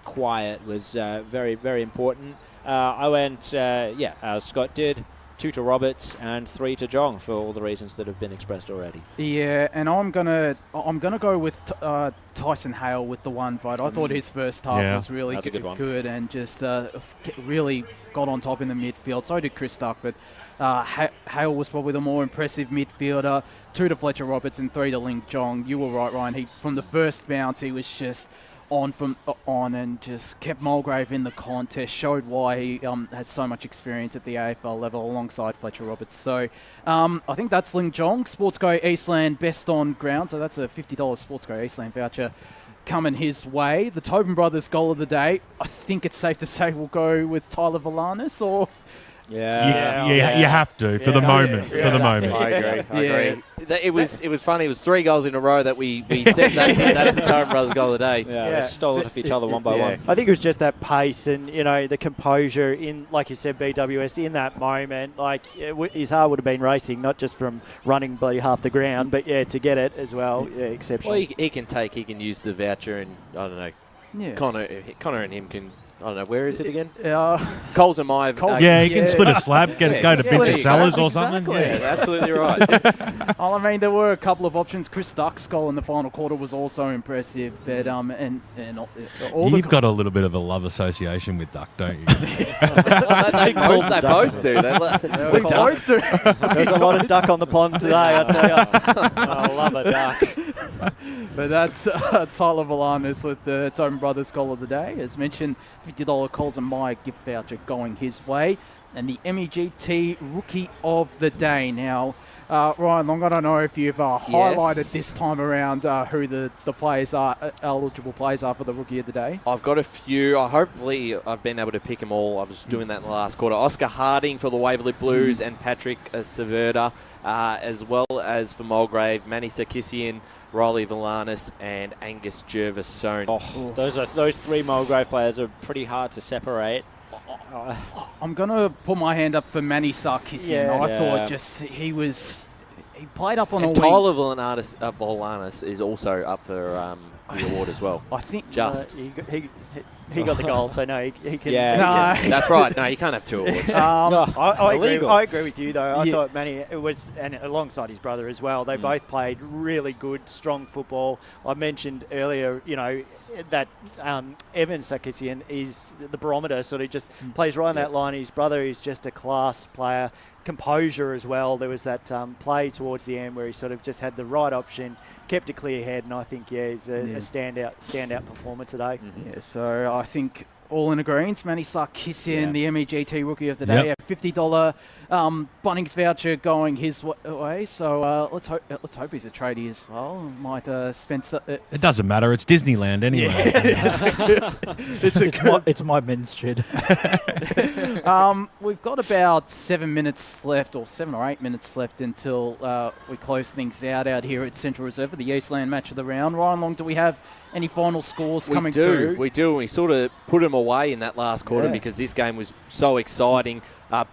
quiet was very, very important. I went, as Scott did. 2 to Roberts and 3 to Jong for all the reasons that have been expressed already. Yeah, and I'm gonna go with Tyson Hale with the 1 vote. I thought his first half was really good and just really got on top in the midfield. So did Chris Duck, but Hale was probably the more impressive midfielder. 2 to Fletcher Roberts and 3 to Lin Jong. You were right, Ryan. From the first bounce, he was just on and just kept Mulgrave in the contest, showed why he had so much experience at the AFL level alongside Fletcher Roberts. So I think that's Lin Jong. Sportsco Eastland Best on Ground, so that's a $50 Sportsco Eastland voucher coming his way. The Tobin Brothers goal of the day, I think it's safe to say we'll go with Tyler Valanis, or... You have to for the moment. For the moment, I agree. It was funny. It was 3 goals in a row that we said that's the Tobin Brothers goal of the day. They stole it off each other one by one. I think it was just that pace and the composure in, like you said, BWS in that moment. Like his heart would have been racing, not just from running bloody half the ground, but to get it as well. Yeah, exceptional. Well, he can use the voucher, and I don't know. Yeah. Connor and him can I don't know, where is it again? Coles and Mye. Yeah, you can split a slab, go to Binter Sellers or something. Yeah, absolutely right. Well, I mean, there were a couple of options. Chris Duck's goal in the final quarter was also impressive, but You've got a little bit of a love association with Duck, don't you? They both do. We both do. There's a lot of duck on the pond today, I tell you. I love a duck. But that's Tyler Valanis with the Tobin Brothers Goal of the Day. As mentioned, $50 Coles and Mye gift voucher going his way. And the MEGT Rookie of the Day. Now, Ryan Long, I don't know if you've highlighted this time around who the players are, eligible players are for the Rookie of the Day. I've got a few. Hopefully, I've been able to pick them all. I was doing that in the last quarter. Oscar Harding for the Waverley Blues and Patrick Severda, as well as for Mulgrave, Manny Sarkisian, Riley Valanis and Angus Jervis-Sohn. Those three Mulgrave players are pretty hard to separate. I'm going to put my hand up for Manny Sarkisian. Yeah. I thought he played up on and a Tyler Valanis is also up for the award as well. I think he got the goal, so no, he can. Yeah, that's right. No, you can't have two awards. I agree with you though. I thought Manny and alongside his brother as well. They both played really good, strong football. I mentioned earlier, that Evan Sarkisian is the barometer, sort of just plays right on that line. His brother is just a class player. Composure as well. There was that play towards the end where he sort of just had the right option, kept a clear head, and I think he's a standout performer today. Yeah, so I think all in agreement. Manny Sarkisian, the MEGT Rookie of the Day, a $50 Bunnings voucher going his way. So let's hope he's a tradie as well. Might spend. It doesn't matter. It's Disneyland anyway. It's my men's shed. We've got about 7 minutes left, or 7 or 8 minutes left until we close things out here at Central Reserve for the Eastland Match of the round. Ryan Long, do we have any final scores coming through? We do. We sort of put them away in that last quarter because this game was so exciting.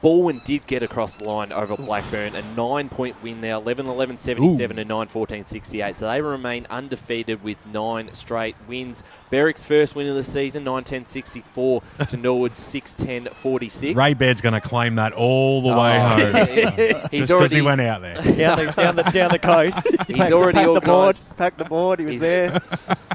Baldwin did get across the line over Blackburn, a 9-point win there, 11-11-77 and 9-14-68. So they remain undefeated with 9 straight wins. Berwick's first win of the season, 9-10-64 to Norwood, 6-10-46. Ray Baird's going to claim that all the way home. He's just because he went out there. down the coast. He's already organised. Packed the board. He was there.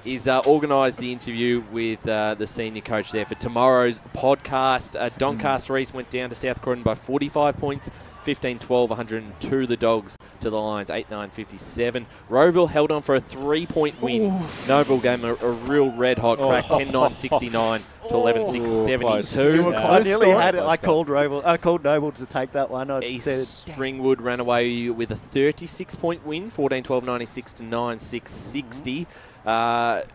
He's organised the interview with the senior coach there for tomorrow's podcast. Doncaster East went down to South Croydon by 45 points, 15-12, 102 the Dogs to the Lions, 8-9-57. Rowville held on for a 3-point win. Noble gave him a real red-hot crack, 10-9-69 to 11-6-72. I nearly had it. I called Noble to take that one. East Ringwood ran away with a 36-point win, 14-12-96 to 9-6-60.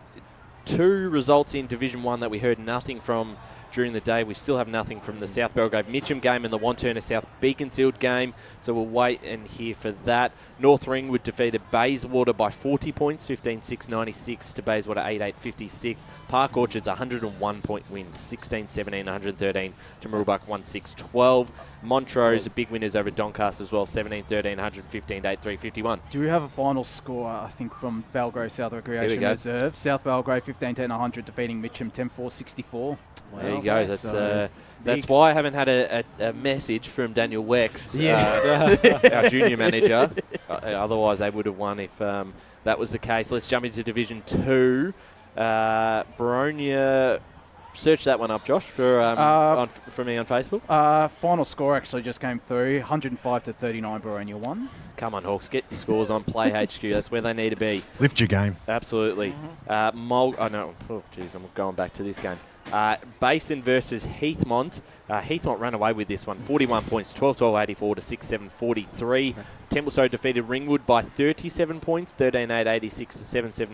2 results in Division 1 that we heard nothing from during the day. We still have nothing from the South Belgrave Mitcham game and the Wantirna South Beaconsfield game, so we'll wait and hear for that. North Ringwood defeated Bayswater by 40 points, 15-6-96 to Bayswater, 8-8-56. Park Orchard's 101-point win, 16-17, 113 to Mooroolbark, 1-6-12. Montrose, big winners over Doncaster as well, 17-13, 115 8-3-51. Do we have a final score, I think, from Belgrave South Recreation Reserve? South Belgrave 15-10, 100, defeating Mitcham 10-4-64. Wow. There you go. That's why I haven't had a message from Daniel Wex, our junior manager. Otherwise, they would have won if that was the case. Let's jump into Division 2. Boronia, search that one up, Josh, for me on Facebook. Final score actually just came through, 105-39, Boronia won. Come on, Hawks, get the scores on Play HQ. That's where they need to be. Lift your game. Absolutely. I'm going back to this game. Basin versus Heathmont. Heathmont ran away with this one. 41 points, 12-12-84 to 6-7-43. Templestowe defeated Ringwood by 37 points, 13-8-86 to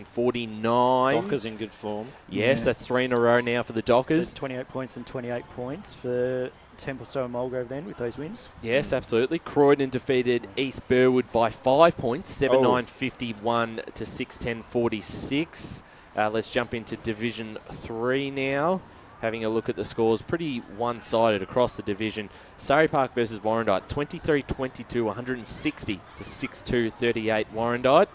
7-7-49. Dockers in good form. Yes, that's 3 in a row now for the Dockers. So 28 points and 28 points for Templestowe and Mulgrave then with those wins. Yes, absolutely. Croydon defeated East Burwood by 5 points, 7-9-51 to 6-10-46. Let's jump into Division 3 now. having a look at the scores, pretty one-sided across the division. Surrey Park versus Warrandyte, 23-22, 160 to 6-2, 38 Warrandyte.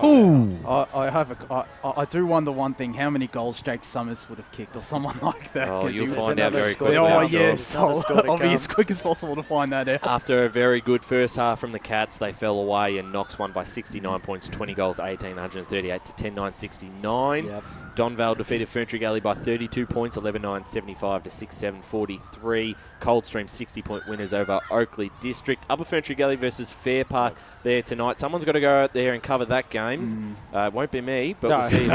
Ooh. I do wonder one thing: how many goals Jake Summers would have kicked, or someone like that. Oh, you'll find out very quickly. Oh yes, I'll be as quick as possible to find that out. After a very good first half from the Cats, they fell away, and Knox won by 69 points, 20 goals, 18, 138 to 10, 969. Yep. Donvale defeated Ferntree Gully by 32 points, 11, 9, 75 to 6, 7, 43. Coldstream 60-point winners over Oakley District. Upper Ferntree Gully versus Fair Park there tonight. Someone's got to go out there and cover that game. It won't be me, but we'll see.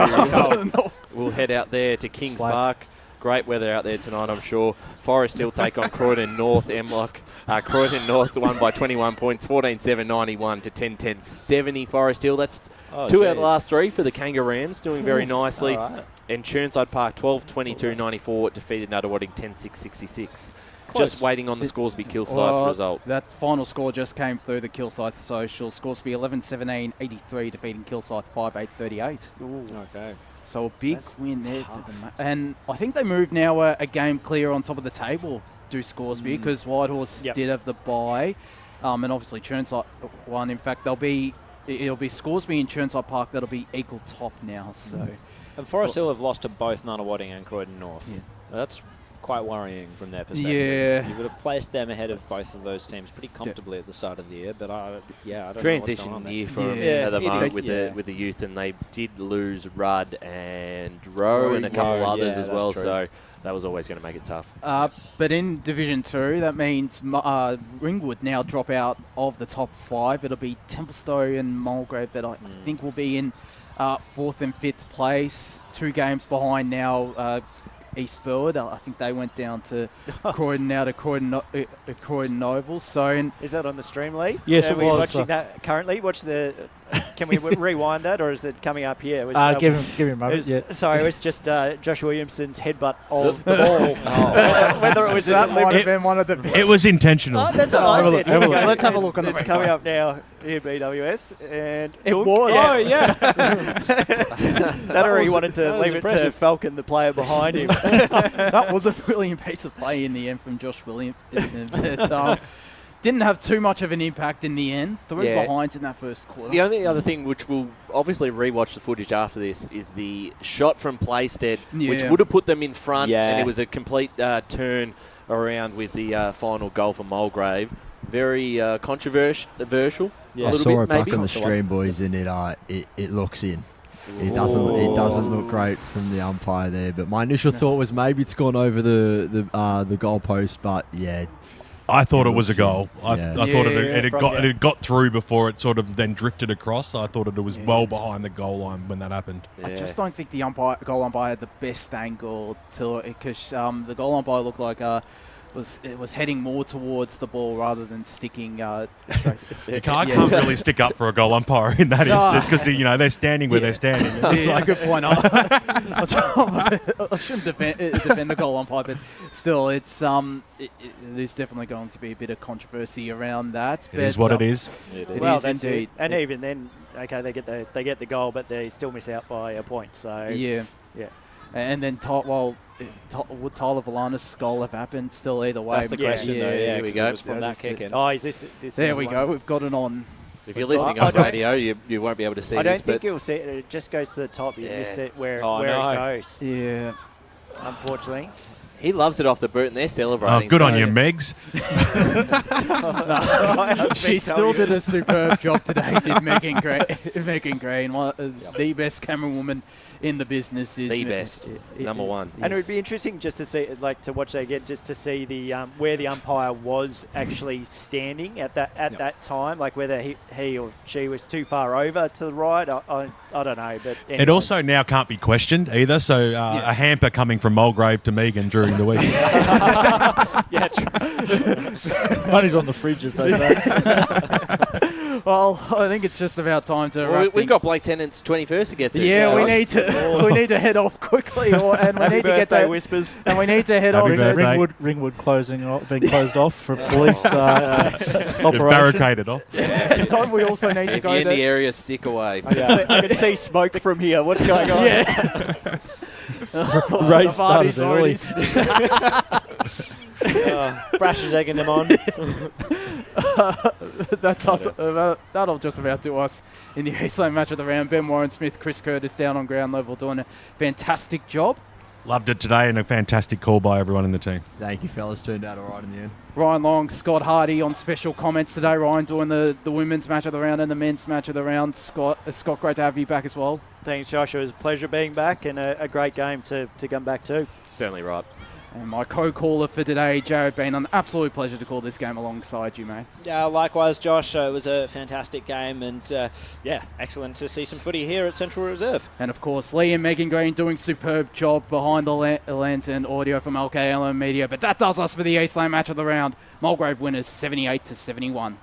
We'll head out there to Kings Park. Great weather out there tonight, I'm sure. Forest Hill take on Croydon North. Croydon North won by 21 points, 14-7, 91 to 10-10, 70 Forest Hill. That's two out of the last three for the Kangaroos, doing very nicely. Right. And Churnside Park, 12-22, 94, defeated Nuttawading 10-6, 66. Just waiting on the Scoresby Kilsyth result. That final score just came through the Kilsyth Social. Scoresby 11-17, 83, defeating Kilsyth 5-8, 38. Ooh. Okay. So a big win there for them. And I think they moved now a game clear on top of the table, do Scoresby, because Whitehorse did have the bye. And obviously Churnside won. In fact, it'll be Scoresby and Churnside Park that'll be equal top now. So, And Forest Hill have lost to both Nuttawading and Croydon North. Yeah. That's quite worrying from their perspective. Yeah. You would have placed them ahead of both of those teams pretty comfortably at the start of the year, but I don't transition know what's going on year there. for them at the moment with the youth, and they did lose Rudd and Rowe and a couple others as well, so that was always going to make it tough. But in Division 2, that means Ringwood now drop out of the top 5. It'll be Templestowe and Mulgrave that I think will be in 4th and 5th place. 2 games behind now. East Burwood, I think they went down to Croydon now to Croydon Noble. So, is that on the stream lead? Yes, it was. was. Watching that currently. Can we rewind that, or is it coming up here? It was, give him a moment. Sorry, it was just Josh Williamson's headbutt of the ball. Whether it was that might have been one of the best. It was intentional. Oh, that's what I said. Let's have a look on the It's coming up now here, BWS, and it was. Oh yeah. That or he wanted to leave it to Falcon, the player behind him. That was a brilliant piece of play in the end from Josh Williamson. But, didn't have too much of an impact in the end. 3 behinds in that first quarter. The only other thing, which we'll obviously rewatch the footage after this, is the shot from Playstead, which would have put them in front, and it was a complete turn around with the final goal for Mulgrave. Very controversial. Yeah. I saw it back on the stream, boys, and it looks in. It doesn't look great from the umpire there. But my initial thought was maybe it's gone over the goal post, but yeah. I thought it was a goal. I thought it got through before it sort of then drifted across. I thought it was well behind the goal line when that happened. I just don't think the goal umpire had the best angle to it, because the goal umpire looked like it was heading more towards the ball rather than sticking straight. I can't really stick up for a goal umpire in that instance, because they're standing where they're standing. It's a good point. I shouldn't defend the goal umpire, but still, there's definitely going to be a bit of controversy around that. It is what it is. Well, that's indeed. And even then, okay, they get the goal, but they still miss out by a point. So yeah. And then would Tyler Valanis' goal have happened? Still, either way. That's the question, though. Yeah, here we go. From that kick in. Oh, is this? There we go. We've got it on. If you're listening on radio, you won't be able to see this. I don't think you'll see it. It just goes to the top. You just see where it goes. Yeah. Unfortunately. He loves it off the boot, and they're celebrating. Oh, good on you, Megs. She still did a superb job today, did Megan Gray, and the best camerawoman in the business is the best, number one. And it would be interesting just to see, to watch that again, just to see the where the umpire was actually standing at that time, like whether he or she was too far over to the right. I don't know, but anyway. It also now can't be questioned either. So a hamper coming from Mulgrave to Megan during the week. Yeah, true. Money's on the fridge, as they say. Well, I think it's just about time to wrap. We've got Blake Tennant's 21st to get to. Yeah, we need to head off quickly, and we need to get that whispers. And we need to head off. Ringwood being closed off for police operation. Barricaded off. Time we also need to if go you're in to the area, stick away. I can see smoke from here. What's going on? Yeah. Race started early. Brash is egging them on. That'll just about do us in the Eastland match of the round. Ben Warren-Smith, Chris Curtis down on ground level doing a fantastic job. Loved it today and a fantastic call by everyone in the team. Thank you, fellas. Turned out all right in the end. Ryan Long, Scott Hardy on special comments today. Ryan doing the women's match of the round and the men's match of the round. Scott, great to have you back as well. Thanks, Josh. It was a pleasure being back and a great game to come back to. Certainly right. And my co-caller for today, Jared Bean, an absolute pleasure to call this game alongside you, mate. Yeah, likewise, Josh. It was a fantastic game and, excellent to see some footy here at Central Reserve. And, of course, Lee and Megan Green doing superb job behind the lens and audio from LKLM Media. But that does us for the Eastland match of the round. Mulgrave winners 78-71.